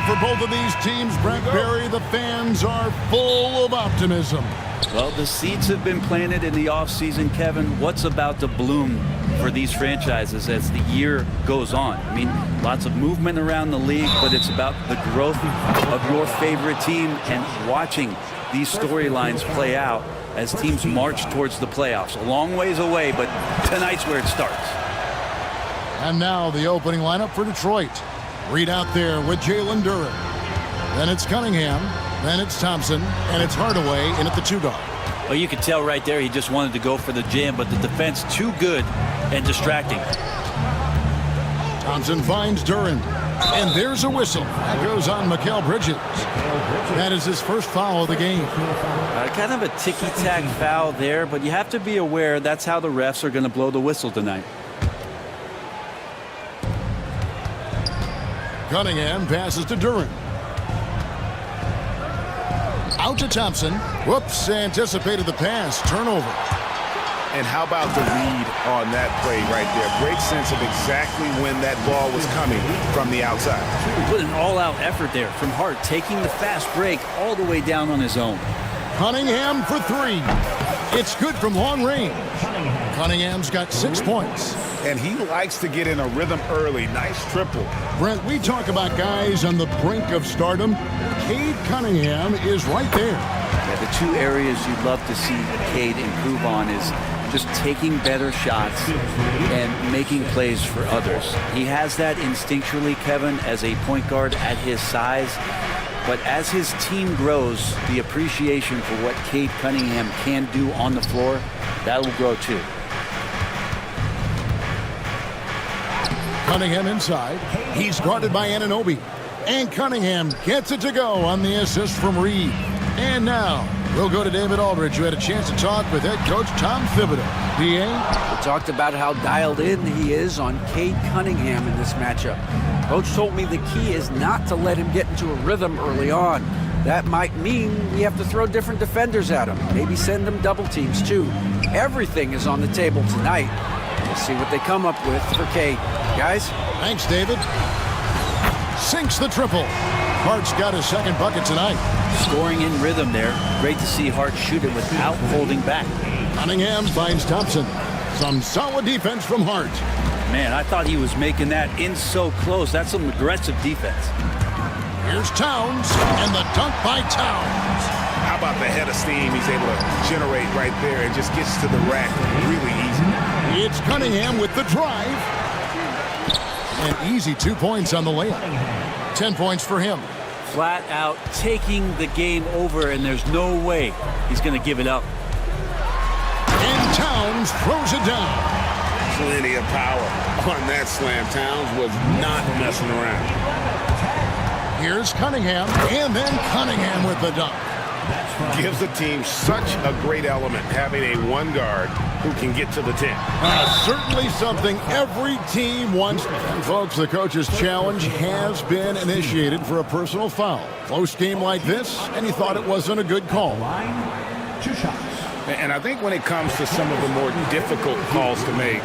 Speaker 8: for both of these teams, Brent Berry. The fans are full of optimism.
Speaker 14: Well, the seeds have been planted in the offseason, Kevin. What's about to bloom for these franchises as the year goes on? I mean, lots of movement around the league, but it's about the growth of your favorite team and watching these storylines play out as teams march towards the playoffs. A long ways away, but tonight's where it starts.
Speaker 8: And now the opening lineup for Detroit. Reed out there with Jalen Duren. Then it's Cunningham. Then it's Thompson. And it's Hardaway in at the 2-guard.
Speaker 14: Well, you could tell right there he just wanted to go for the jam, but the defense too good and distracting.
Speaker 8: Thompson finds Duren. And there's a whistle. That goes on Mikal Bridges. That is his first foul of the game.
Speaker 14: Kind of a ticky-tack foul there, but you have to be aware that's how the refs are going to blow the whistle tonight.
Speaker 8: Cunningham passes to Duren. Out to Thompson. Whoops, anticipated the pass. Turnover.
Speaker 15: And how about the read on that play right there? Great sense of exactly when that ball was coming from the outside.
Speaker 14: Put an all-out effort there from Hart, taking the fast break all the way down on his own.
Speaker 8: Cunningham for 3. It's good from long range. Cunningham's got 6 points.
Speaker 15: And he likes to get in a rhythm early. Nice triple.
Speaker 8: Brent, we talk about guys on the brink of stardom. Cade Cunningham is right there.
Speaker 14: Yeah, the two areas you'd love to see Cade improve on is just taking better shots and making plays for others. He has that instinctually, Kevin, as a point guard at his size. But as his team grows, the appreciation for what Cade Cunningham can do on the floor, that will grow too.
Speaker 8: Cunningham inside. He's guarded by Anunoby. And Cunningham gets it to go on the assist from Reed. And now we'll go to David Aldridge, who had a chance to talk with head coach Tom Thibodeau.
Speaker 12: We talked about how dialed in he is on Cade Cunningham in this matchup. Coach told me the key is not to let him get into a rhythm early on. That might mean we have to throw different defenders at him. Maybe send them double teams too. Everything is on the table tonight. We'll see what they come up with for Cade. Guys?
Speaker 8: Thanks, David. Sinks the triple. Hart's got his second bucket tonight.
Speaker 14: Scoring in rhythm there. Great to see Hart shoot it without holding back.
Speaker 8: Cunningham finds Thompson. Some solid defense from Hart.
Speaker 14: Man, I thought he was making that in so close. That's some aggressive defense.
Speaker 8: Here's Towns, and the dunk by Towns.
Speaker 15: How about the head of steam he's able to generate right there and just gets to the rack really easy.
Speaker 8: It's Cunningham with the drive. An easy 2 points on the layup. 10 points for him.
Speaker 14: Flat out taking the game over, and there's no way he's going to give it up.
Speaker 8: And Towns throws it down.
Speaker 10: Plenty of power on that slam. Towns was not messing around.
Speaker 8: Here's Cunningham, and then Cunningham with the dunk.
Speaker 15: Gives the team such a great element, having a one guard who can get to the 10.
Speaker 8: Certainly something every team wants. And folks, the coach's challenge has been initiated for a personal foul. Close game like this, and he thought it wasn't a good call.
Speaker 15: And I think when it comes to some of the more difficult calls to make,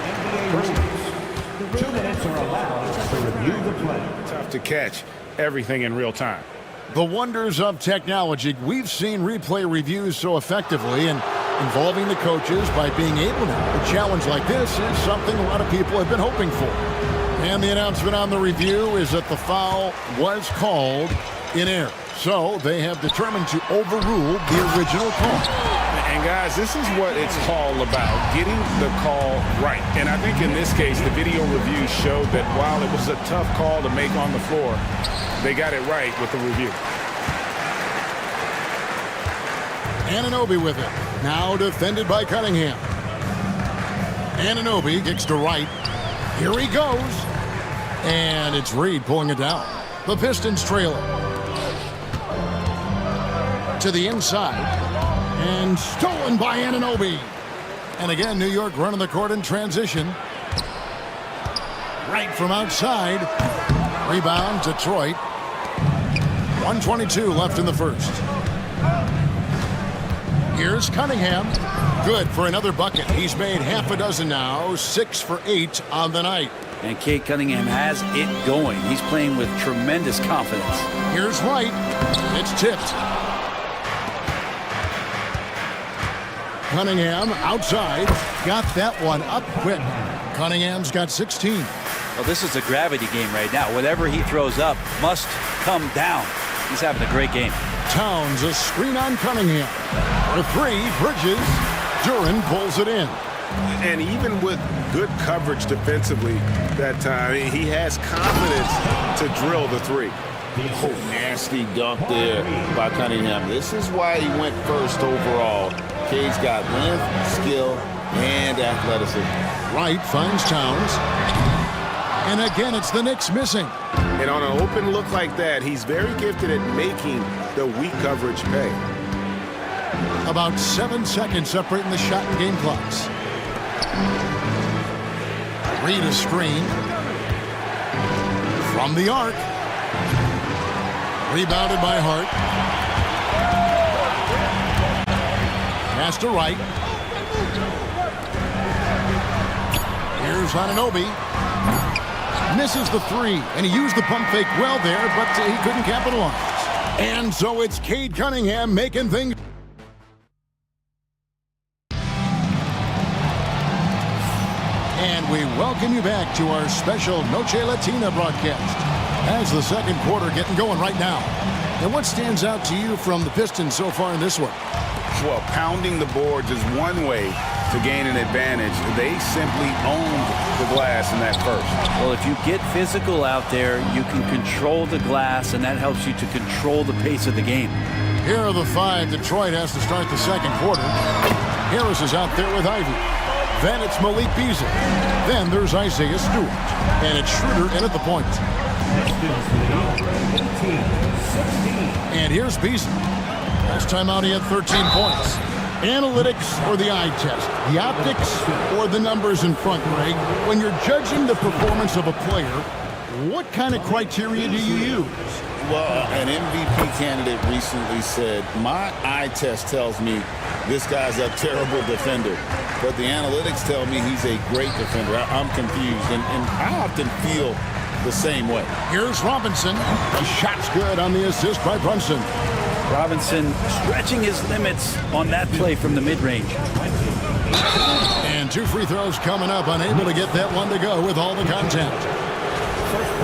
Speaker 5: 2 minutes are allowed to review the play.
Speaker 15: tough to catch everything in real time.
Speaker 8: The wonders of technology. We've seen replay reviews so effectively, and involving the coaches by being able to. A challenge like this is something a lot of people have been hoping for. And the announcement on the review is that the foul was called in error. So they have determined to overrule the original call.
Speaker 15: And guys, this is what it's all about, getting the call right. And I think in this case, the video review showed that while it was a tough call to make on the floor, they got it right with the review.
Speaker 8: Anunoby with it. Now defended by Cunningham. Anunoby kicks to right. Here he goes. And it's Reed pulling it down. The Pistons trail it. To the inside. And stolen by Anunoby. And again, New York running the court in transition. Right from outside. Rebound, Detroit. 1:22 left in the first. Here's Cunningham. Good for another bucket. He's made half a dozen now. 6 for 8 on the night.
Speaker 14: And Cade Cunningham has it going. He's playing with tremendous confidence.
Speaker 8: Here's Wright. It's tipped. Cunningham outside. Got that one up quick. Cunningham's got 16.
Speaker 14: Well, this is a gravity game right now. Whatever he throws up must come down. He's having a great game.
Speaker 8: Towns a screen on Cunningham. For three, Bridges. Duran pulls it in.
Speaker 17: And even with good coverage defensively that time, he has confidence to drill the three.
Speaker 10: Oh, nasty dunk there by Cunningham. This is why he went first overall. Cade's got length, skill, and athleticism.
Speaker 8: Wright finds Towns. And again, it's the Knicks missing.
Speaker 17: And on an open look like that, he's very gifted at making the weak coverage pay.
Speaker 8: About 7 seconds separating the shot and game clocks. Reed a screen. From the arc. Rebounded by Hart. Pass to Wright. Here's Anunoby. Misses the three, and he used the pump fake well there, but he couldn't capitalize. And so it's Cade Cunningham making things. And we welcome you back to our special Noche Latina broadcast. As the second quarter getting going right now. And what stands out to you from the Pistons so far in this one?
Speaker 10: Well, pounding the boards is one way to gain an advantage. They simply owned the glass in that first.
Speaker 14: Well, if you get physical out there, you can control the glass, and that helps you to control the pace of the game.
Speaker 8: Here are the five Detroit has to start the second quarter. Harris is out there with Ivy. Then it's Malik Beasley. Then there's Isaiah Stewart. And it's Schroeder in at the point. And here's Beasley. Last time out he had 13 points. Analytics or the eye test? The optics or the numbers in front, Greg? When you're judging the performance of a player, what kind of criteria do you use?
Speaker 10: Well, an MVP candidate recently said, my eye test tells me this guy's a terrible defender, but the analytics tell me he's a great defender. I'm confused, and I often feel the same way.
Speaker 8: Here's Robinson. The shot's good on the assist by Brunson.
Speaker 14: Robinson stretching his limits on that play from the mid-range.
Speaker 8: And two free throws coming up, unable to get that one to go with all the contact.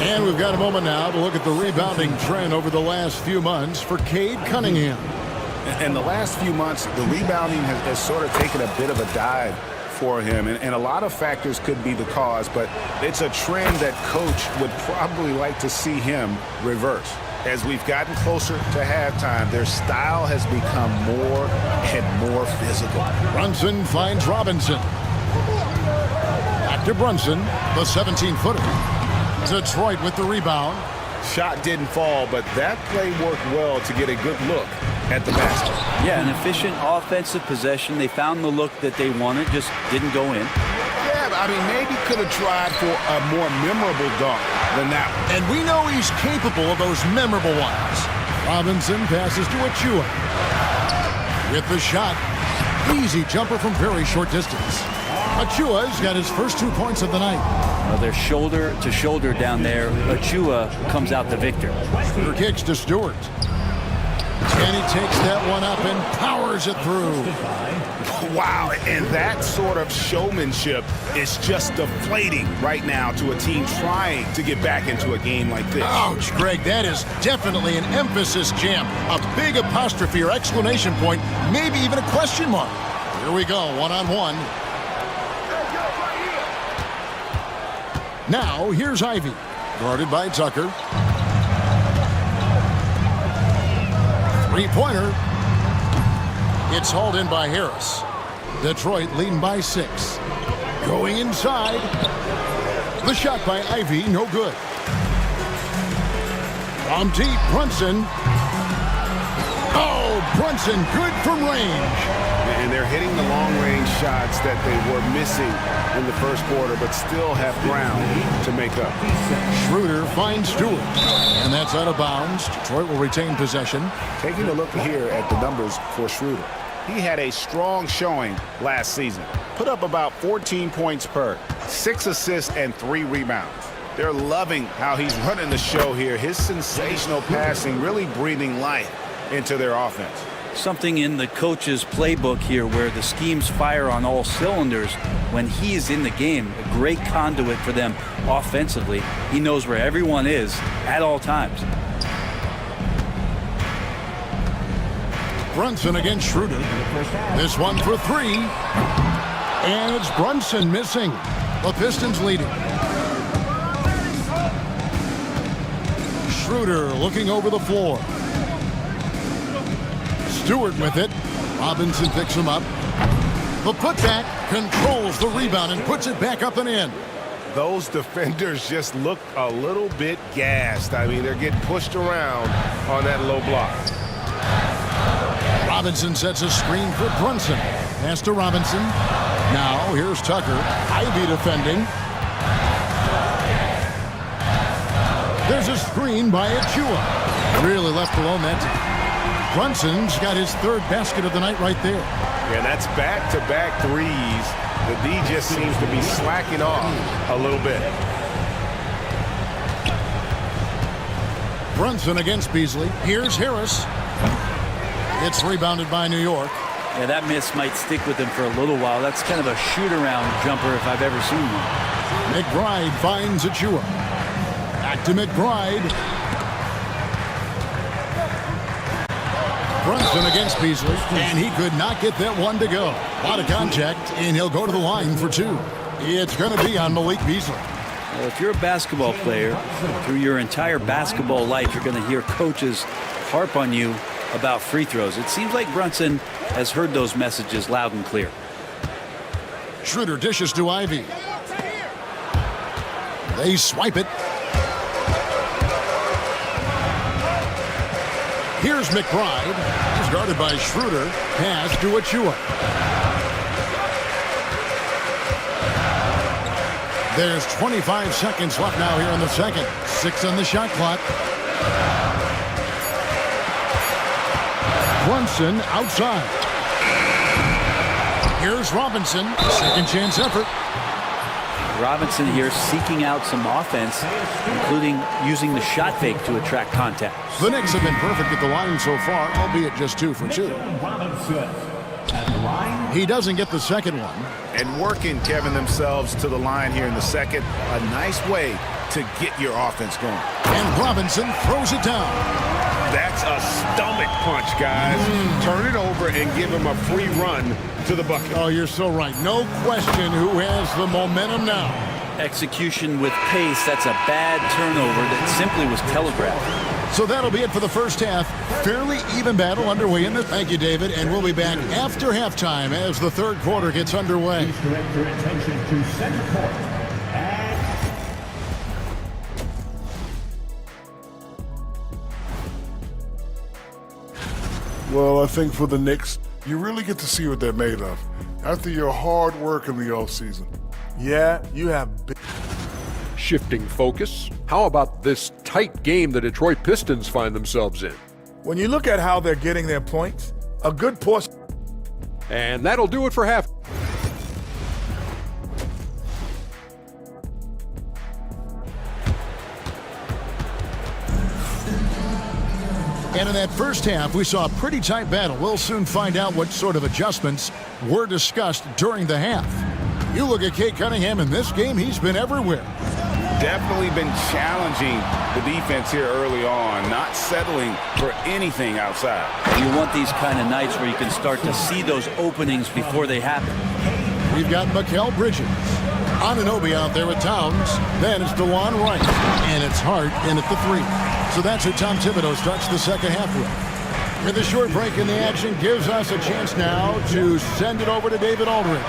Speaker 8: And we've got a moment now to look at the rebounding trend over the last few months for Cade Cunningham.
Speaker 17: And the last few months, the rebounding has sort of taken a bit of a dive for him. And a lot of factors could be the cause, but it's a trend that coach would probably like to see him reverse. As we've gotten closer to halftime, their style has become more and more physical.
Speaker 8: Brunson finds Robinson. Back to Brunson, the 17-footer. Detroit with the rebound.
Speaker 17: Shot didn't fall, but that play worked well to get a good look at the basket.
Speaker 14: Yeah, an efficient offensive possession. They found the look that they wanted, just didn't go in.
Speaker 17: Yeah, I mean, maybe could have tried for a more memorable dunk than that one.
Speaker 8: And we know he's capable of those memorable ones. Robinson passes to Achua. With the shot, easy jumper from very short distance. Achua's got his first 2 points of the night.
Speaker 14: Well, they're shoulder to shoulder down there. Achua comes out the victor.
Speaker 8: Her kicks to Stewart. And he takes that one up and powers it through.
Speaker 17: Wow, and that sort of showmanship is just deflating right now to a team trying to get back into a game like this.
Speaker 8: Ouch, Greg, that is definitely an emphasis jam. A big apostrophe or exclamation point, maybe even a question mark. Here we go, one-on-one. Now, here's Ivy, guarded by Tucker. Three-pointer. It's hauled in by Harris. Detroit leading by 6. Going inside. The shot by Ivy, no good. From deep, Brunson. Oh, Brunson, good from range.
Speaker 17: And they're hitting the long-range shots that they were missing in the first quarter, but still have ground to make up.
Speaker 8: Schroeder finds Stewart. And that's out of bounds. Detroit will retain possession.
Speaker 17: Taking a look here at the numbers for Schroeder. He had a strong showing last season.
Speaker 15: put up about 14 points per, 6 assists and 3 rebounds. They're loving how he's running the show here. His sensational passing really breathing life into their offense.
Speaker 14: Something in the coach's playbook here where the schemes fire on all cylinders. When he is in the game, a great conduit for them offensively. He knows where everyone is at all times.
Speaker 8: Brunson against Schroeder. This one for 3. And it's Brunson missing. The Pistons leading. Schroeder looking over the floor. Stewart with it. Robinson picks him up. The putback controls the rebound and puts it back up and in.
Speaker 1: Those defenders just look a little bit gassed. I mean, they're getting pushed around on that low block.
Speaker 8: Robinson sets a screen for Brunson. Pass to Robinson. Now here's Tucker. Ivy defending. There's a screen by Achua. Really left alone that time. Brunson's got his 3rd basket of the night right there.
Speaker 1: Yeah, that's back-to-back threes. The D just seems to be slacking off a little bit.
Speaker 8: Brunson against Beasley. Here's Harris. It's rebounded by New York.
Speaker 14: Yeah, that miss might stick with him for a little while. That's kind of a shoot-around jumper if I've ever seen one.
Speaker 8: McBride finds Achua. Back to McBride. Brunson against Beasley, and he could not get that one to go. A lot of contact, and he'll go to the line for 2. It's going to be on Malik Beasley.
Speaker 14: Well, if you're a basketball player, through your entire basketball life, you're going to hear coaches harp on you about free throws. It seems like Brunson has heard those messages loud and clear.
Speaker 8: Schroeder dishes to Ivy. They swipe it. Here's McBride. He's guarded by Schroeder. Pass to Achua. There's 25 seconds left now here in the second. 6 on the shot clock. Brunson outside. Here's Robinson. Second chance effort.
Speaker 14: Robinson here seeking out some offense, including using the shot fake to attract contact.
Speaker 8: The Knicks have been perfect at the line so far, albeit just 2 for 2. He doesn't get the second one.
Speaker 15: And working, Kevin, themselves to the line here in the second. A nice way to get your offense going.
Speaker 8: And Robinson throws it down.
Speaker 1: That's a stomach punch, guys. Turn it over and give him a free run to the bucket.
Speaker 8: Oh, you're so right. No question who has the momentum now.
Speaker 14: Execution with pace. That's a bad turnover that simply was telegraphed.
Speaker 8: So that'll be it for the first half. Fairly even battle underway in this. Thank you, David. And we'll be back after halftime as the third quarter gets underway.
Speaker 5: Please direct your attention to center court.
Speaker 6: Well, I think for the Knicks, you really get to see what they're made of after your hard work in the offseason.
Speaker 16: Yeah, you have big...
Speaker 7: Shifting focus. How about this tight game the Detroit Pistons find themselves in?
Speaker 16: When you look at how they're getting their points, a good portion...
Speaker 7: And that'll do it for half.
Speaker 8: And in that first half, we saw a pretty tight battle. We'll soon find out what sort of adjustments were discussed during the half. You look at Cade Cunningham in this game, he's been everywhere.
Speaker 15: Definitely been challenging the defense here early on, not settling for anything outside.
Speaker 14: You want these kind of nights where you can start to see those openings before they happen.
Speaker 8: We've got Mikal Bridges. Anunoby out there with Towns. Then it's DeJuan Wright. And it's Hart in at the 3. So that's who Tom Thibodeau starts the second half with. With a short break in the action gives us a chance now to send it over to David Aldridge.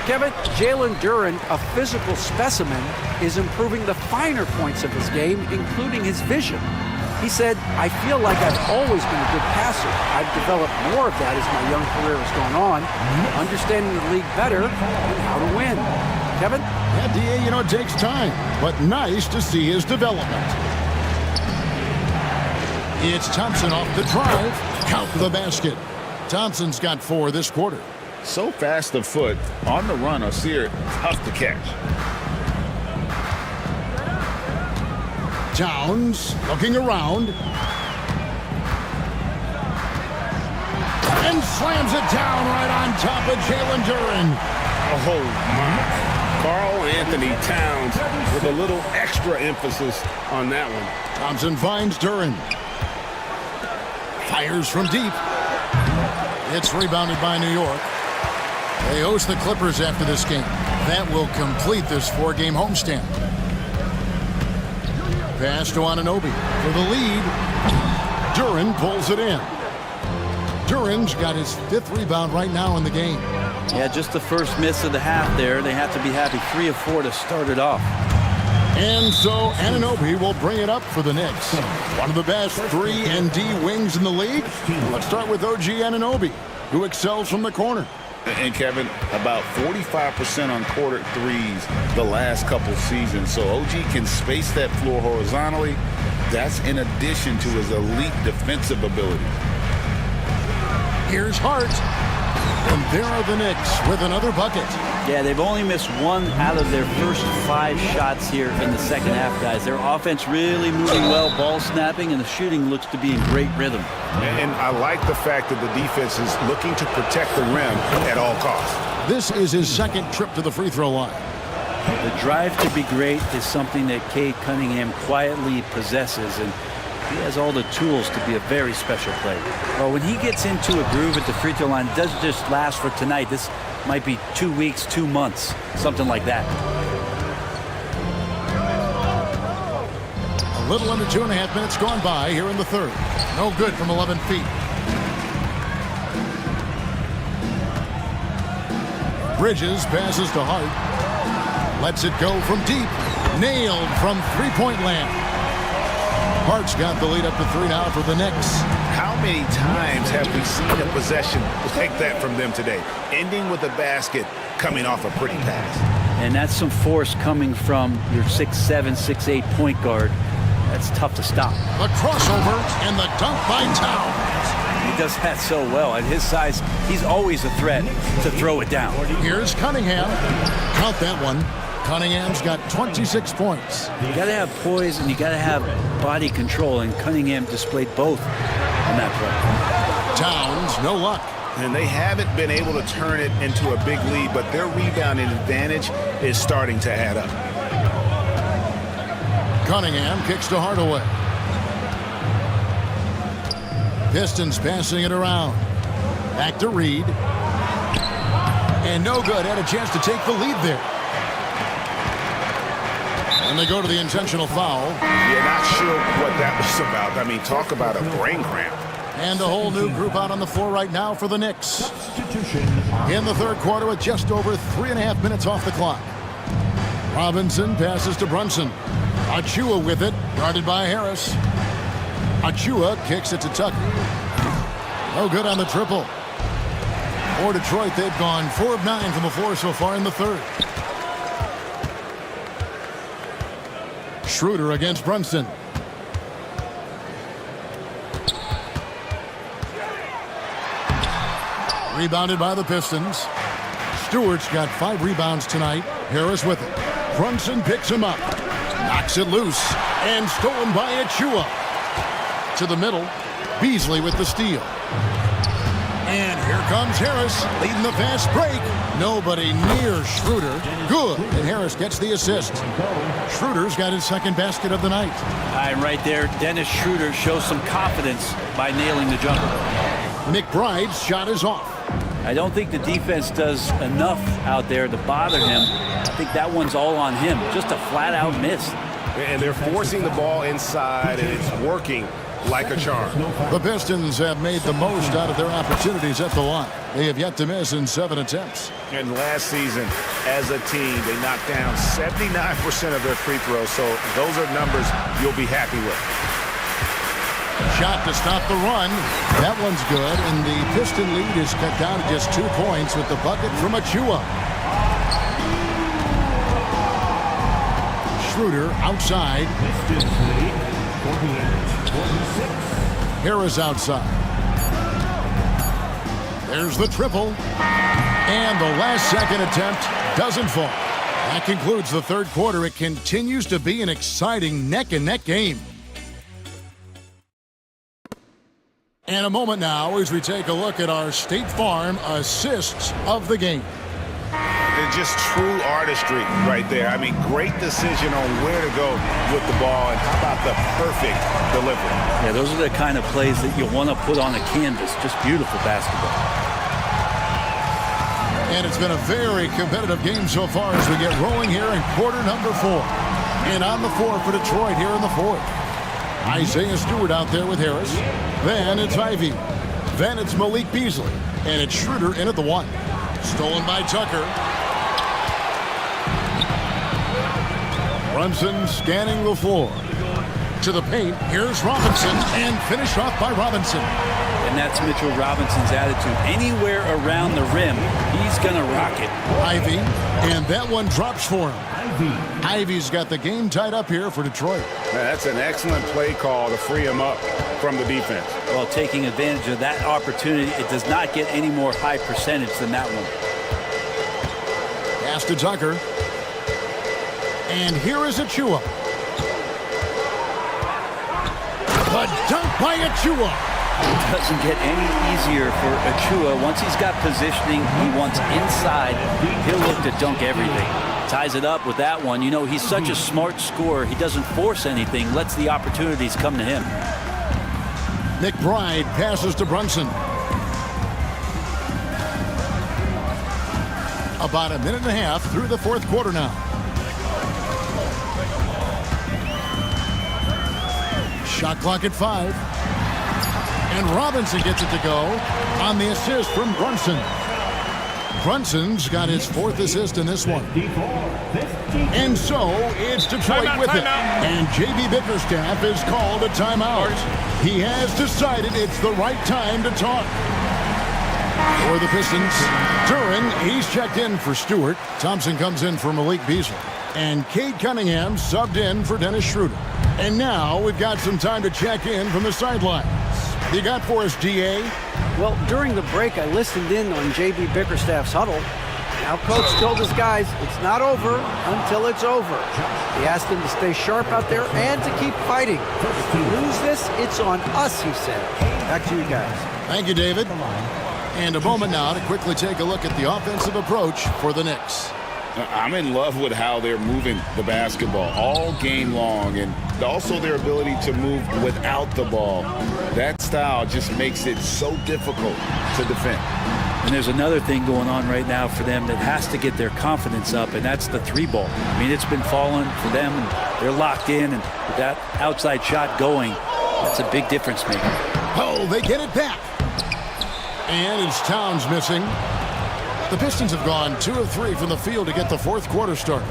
Speaker 12: Kevin, Jalen Duren, a physical specimen, is improving the finer points of his game, including his vision. He said, I feel like I've always been a good passer. I've developed more of that as my young career has gone on, understanding the league better and how to win. Kevin?
Speaker 8: Yeah, DA, you know, it takes time, but nice to see his development. It's Thompson off the drive. Count the basket. Thompson's got 4 this quarter.
Speaker 10: so fast of foot on the run or see her tough to catch.
Speaker 8: Towns looking around. And slams it down right on top of Jalen Duren.
Speaker 10: Oh, my. Karl Anthony Towns with a little extra emphasis on that one.
Speaker 8: Thompson finds Duren. Fires from deep. It's rebounded by New York. They host the Clippers after this game. That will complete this 4-game homestand. Pass to Anunoby for the lead. Duren pulls it in. Duren's got his 5th rebound right now in the game.
Speaker 14: Yeah, just the first miss of the half there. They have to be happy 3 of 4 to start it off.
Speaker 8: And so Anunoby will bring it up for the Knicks. One of the best 3-and-D wings in the league. Let's start with OG Anunoby, who excels from the corner.
Speaker 10: And Kevin, about 45% on quarter threes the last couple seasons. So OG can space that floor horizontally. That's in addition to his elite defensive ability.
Speaker 8: Here's Hart. And there are the Knicks with another bucket.
Speaker 14: Yeah, they've only missed 1 out of their first 5 shots here in the second half, guys. Their offense really moving well, ball snapping, and the shooting looks to be in great rhythm.
Speaker 15: And I like the fact that the defense is looking to protect the rim at all costs.
Speaker 8: This is his 2nd trip to the free throw line.
Speaker 14: The drive to be great is something that Cade Cunningham quietly possesses, and he has all the tools to be a very special player. Well, when he gets into a groove at the free throw line, it doesn't just last for tonight. This might be 2 weeks, 2 months, something like that.
Speaker 8: A little under 2.5 minutes gone by here in the third. No good from 11 feet. Bridges passes to Hart. Lets it go from deep. Nailed from three-point land. Hart's got the lead up to 3 now for the Knicks.
Speaker 15: How many times have we seen a possession like that from them today? Ending with a basket, coming off a pretty pass.
Speaker 14: And that's some force coming from your 6'7", 6'8" point guard. That's tough to stop.
Speaker 8: The crossover and the dunk by Towns.
Speaker 14: He does that so well. At his size, he's always a threat to throw it down.
Speaker 8: Here's Cunningham. Count that one. Cunningham's got 26 points.
Speaker 14: You got to have poise and you got to have body control, and Cunningham displayed both on that play.
Speaker 8: Towns, no luck.
Speaker 15: And they haven't been able to turn it into a big lead, but their rebounding advantage is starting to add up.
Speaker 8: Cunningham kicks to Hardaway. Pistons passing it around. Back to Reed. And no good. Had a chance to take the lead there. And they go to the intentional foul.
Speaker 15: Yeah, not sure what that was about. I mean, talk about a brain cramp.
Speaker 8: And a whole new group out on the floor right now for the Knicks. In the third quarter with just over 3.5 minutes off the clock. Robinson passes to Brunson. Achua with it, guarded by Harris. Achua kicks it to Tucker. No good on the triple. For Detroit, they've gone 4 of 9 from the floor so far in the third. Schroeder against Brunson. Rebounded by the Pistons. Stewart's got 5 rebounds tonight. Harris with it. Brunson picks him up. Knocks it loose. And stolen by Achua. To the middle. Beasley with the steal. And here comes Harris, leading the fast break. Nobody near Schroeder. Good. And Harris gets the assist. Schroeder's got his 2nd basket of the night.
Speaker 14: And right there, Dennis Schroeder shows some confidence by nailing the jumper.
Speaker 8: McBride's shot is off.
Speaker 14: I don't think the defense does enough out there to bother him. I think that one's all on him. Just a flat-out miss.
Speaker 15: And they're forcing the ball inside, and it's working like a charm.
Speaker 8: The Pistons have made the most out of their opportunities at the line. They have yet to miss in 7 attempts.
Speaker 15: And last season, as a team, they knocked down 79% of their free throws, so those are numbers you'll be happy with.
Speaker 8: Shot to stop the run. That one's good, and the Piston lead is cut down to just 2 points with the bucket from Achua. Schroeder outside. Harris outside. There's the triple. And the last second attempt doesn't fall. That concludes the third quarter. It continues to be an exciting neck-and-neck game. And a moment now as we take a look at our State Farm assists of the game.
Speaker 15: It's just true artistry right there. I mean, great decision on where to go with the ball, and how about the perfect delivery?
Speaker 14: Yeah, those are the kind of plays that you want to put on a canvas. Just beautiful basketball.
Speaker 8: And it's been a very competitive game so far as we get rolling here in quarter number 4. And on the floor for Detroit here in the fourth. Isaiah Stewart out there with Harris. Then it's Ivy. Then it's Malik Beasley. And it's Schroeder in at the 1. Stolen by Tucker. Brunson scanning the floor. To the paint, here's Robinson, and finished off by Robinson.
Speaker 14: And that's Mitchell Robinson's attitude. Anywhere around the rim, he's going to rock it.
Speaker 8: Ivy, and that one drops for him. Ivy's got the game tied up here for Detroit.
Speaker 15: Man, that's an excellent play call to free him up from the defense.
Speaker 14: Well, taking advantage of that opportunity, it does not get any more high percentage than that one.
Speaker 8: Pass to Tucker. And here is Achua. The dunk by Achua.
Speaker 14: It doesn't get any easier for Achua. Once he's got positioning, he wants inside. He'll look to dunk everything. Ties it up with that one. You know, he's such a smart scorer. He doesn't force anything, lets the opportunities come to him.
Speaker 8: McBride passes to Brunson. About a minute and a half through the fourth quarter now. Shot clock at 5. And Robinson gets it to go on the assist from Brunson. Brunson's got his 4th assist in this one. And so it's Detroit with it. And J.B. Bickerstaff has called a timeout. He has decided it's the right time to talk. For the Pistons, Duren, he's checked in for Stewart. Thompson comes in for Malik Beasley. And Cade Cunningham subbed in for Dennis Schroeder. And now we've got some time to check in from the sidelines. You got for us, D.A.?
Speaker 12: Well, during the break, I listened in on J.B. Bickerstaff's huddle. Now, Coach told his guys it's not over until it's over. He asked them to stay sharp out there and to keep fighting. If we lose this, it's on us, he said. Back to you guys.
Speaker 8: Thank you, David. And a moment now to quickly take a look at the offensive approach for the Knicks.
Speaker 15: I'm in love with how they're moving the basketball all game long, and also their ability to move without the ball. That style just makes it so difficult to defend.
Speaker 14: And there's another thing going on right now for them that has to get their confidence up, and that's the 3-ball. I mean, it's been falling for them, and they're locked in, and with that outside shot going, that's a big difference maker.
Speaker 8: Oh, they get it back. And it's Towns missing. The Pistons have gone 2 of 3 from the field to get the fourth quarter started.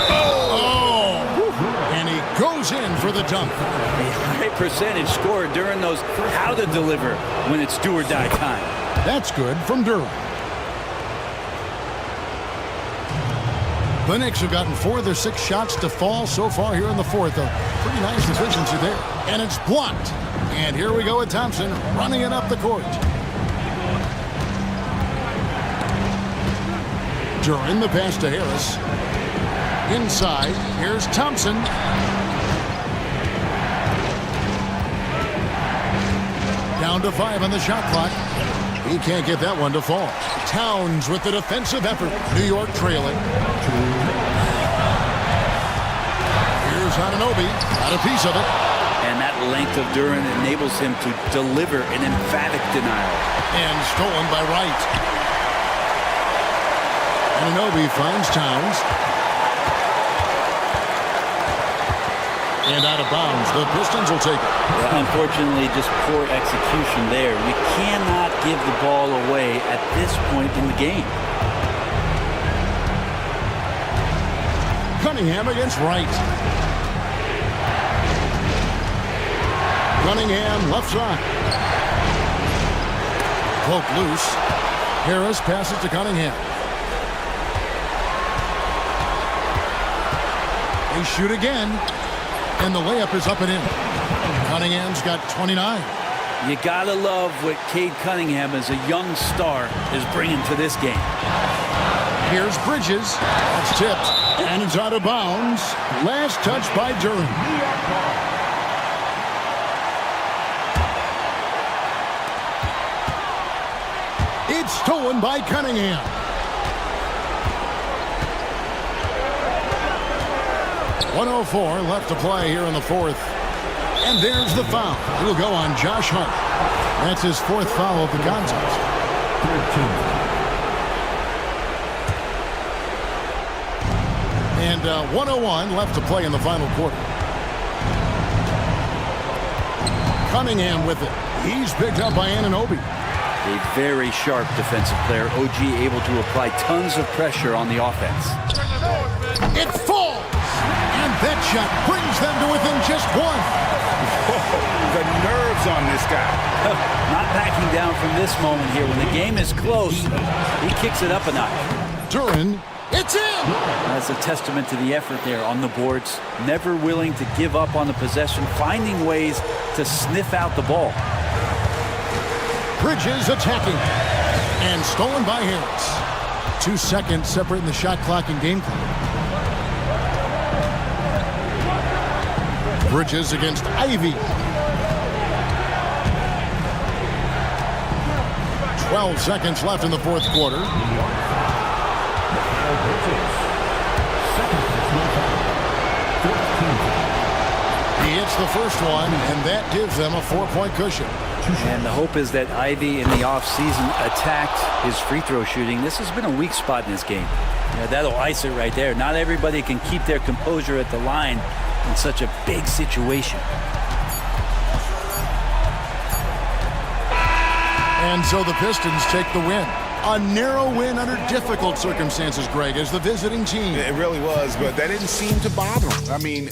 Speaker 8: Oh! And he goes in for the dunk.
Speaker 14: A high percentage scorer during those how to deliver when it's do or die time.
Speaker 8: That's good from Duren. The Knicks have gotten 4 of their 6 shots to fall so far here in the fourth. A pretty nice efficiency there. And it's blocked. And here we go with Thompson running it up the court. Duren the pass to Harris. Inside, here's Thompson. Down to 5 on the shot clock. He can't get that one to fall. Towns with the defensive effort. New York trailing. Here's Anunoby. Got a piece of it.
Speaker 14: And that length of Duren enables him to deliver an emphatic denial.
Speaker 8: And stolen by Wright. Anunoby finds Towns. And out of bounds. The Pistons will take it.
Speaker 14: Yeah, unfortunately, just poor execution there. We cannot give the ball away at this point in the game.
Speaker 8: Cunningham against Wright. Cunningham left side. Poke loose. Harris passes to Cunningham. They shoot again. And the layup is up and in. Cunningham's got 29.
Speaker 14: You gotta love what Cade Cunningham as a young star is bringing to this game.
Speaker 8: Here's Bridges. That's tipped. And it's out of bounds. Last touch by Duran. It's stolen by Cunningham. .104 left to play here in the fourth. And there's the foul. It'll go on Josh Hart. That's his fourth foul of the contest. 13. And 101 left to play in the final quarter. Cunningham with it. He's picked up by Anunoby.
Speaker 14: A very sharp defensive player. OG able to apply tons of pressure on the offense.
Speaker 8: It falls! And that shot brings them to within just one.
Speaker 10: The nerves on this guy.
Speaker 14: Not backing down from this moment here. When the game is close, he kicks it up a notch.
Speaker 8: Duran, it's in!
Speaker 14: That's a testament to the effort there on the boards. Never willing to give up on the possession, finding ways to sniff out the ball.
Speaker 8: Bridges attacking. And stolen by Harris. 2 seconds separating the shot clock and game clock. Bridges against Ivy. 12 seconds left in the fourth quarter. He hits the first one, and that gives them a 4-point cushion.
Speaker 14: And the hope is that Ivy in the offseason attacked his free throw shooting. This has been a weak spot in this game. Yeah, that'll ice it right there. Not everybody can keep their composure at the line in such a big situation.
Speaker 8: And so the Pistons take the win. A narrow win under difficult circumstances, Greg, as the visiting team.
Speaker 10: It really was, but that didn't seem to bother him. I mean,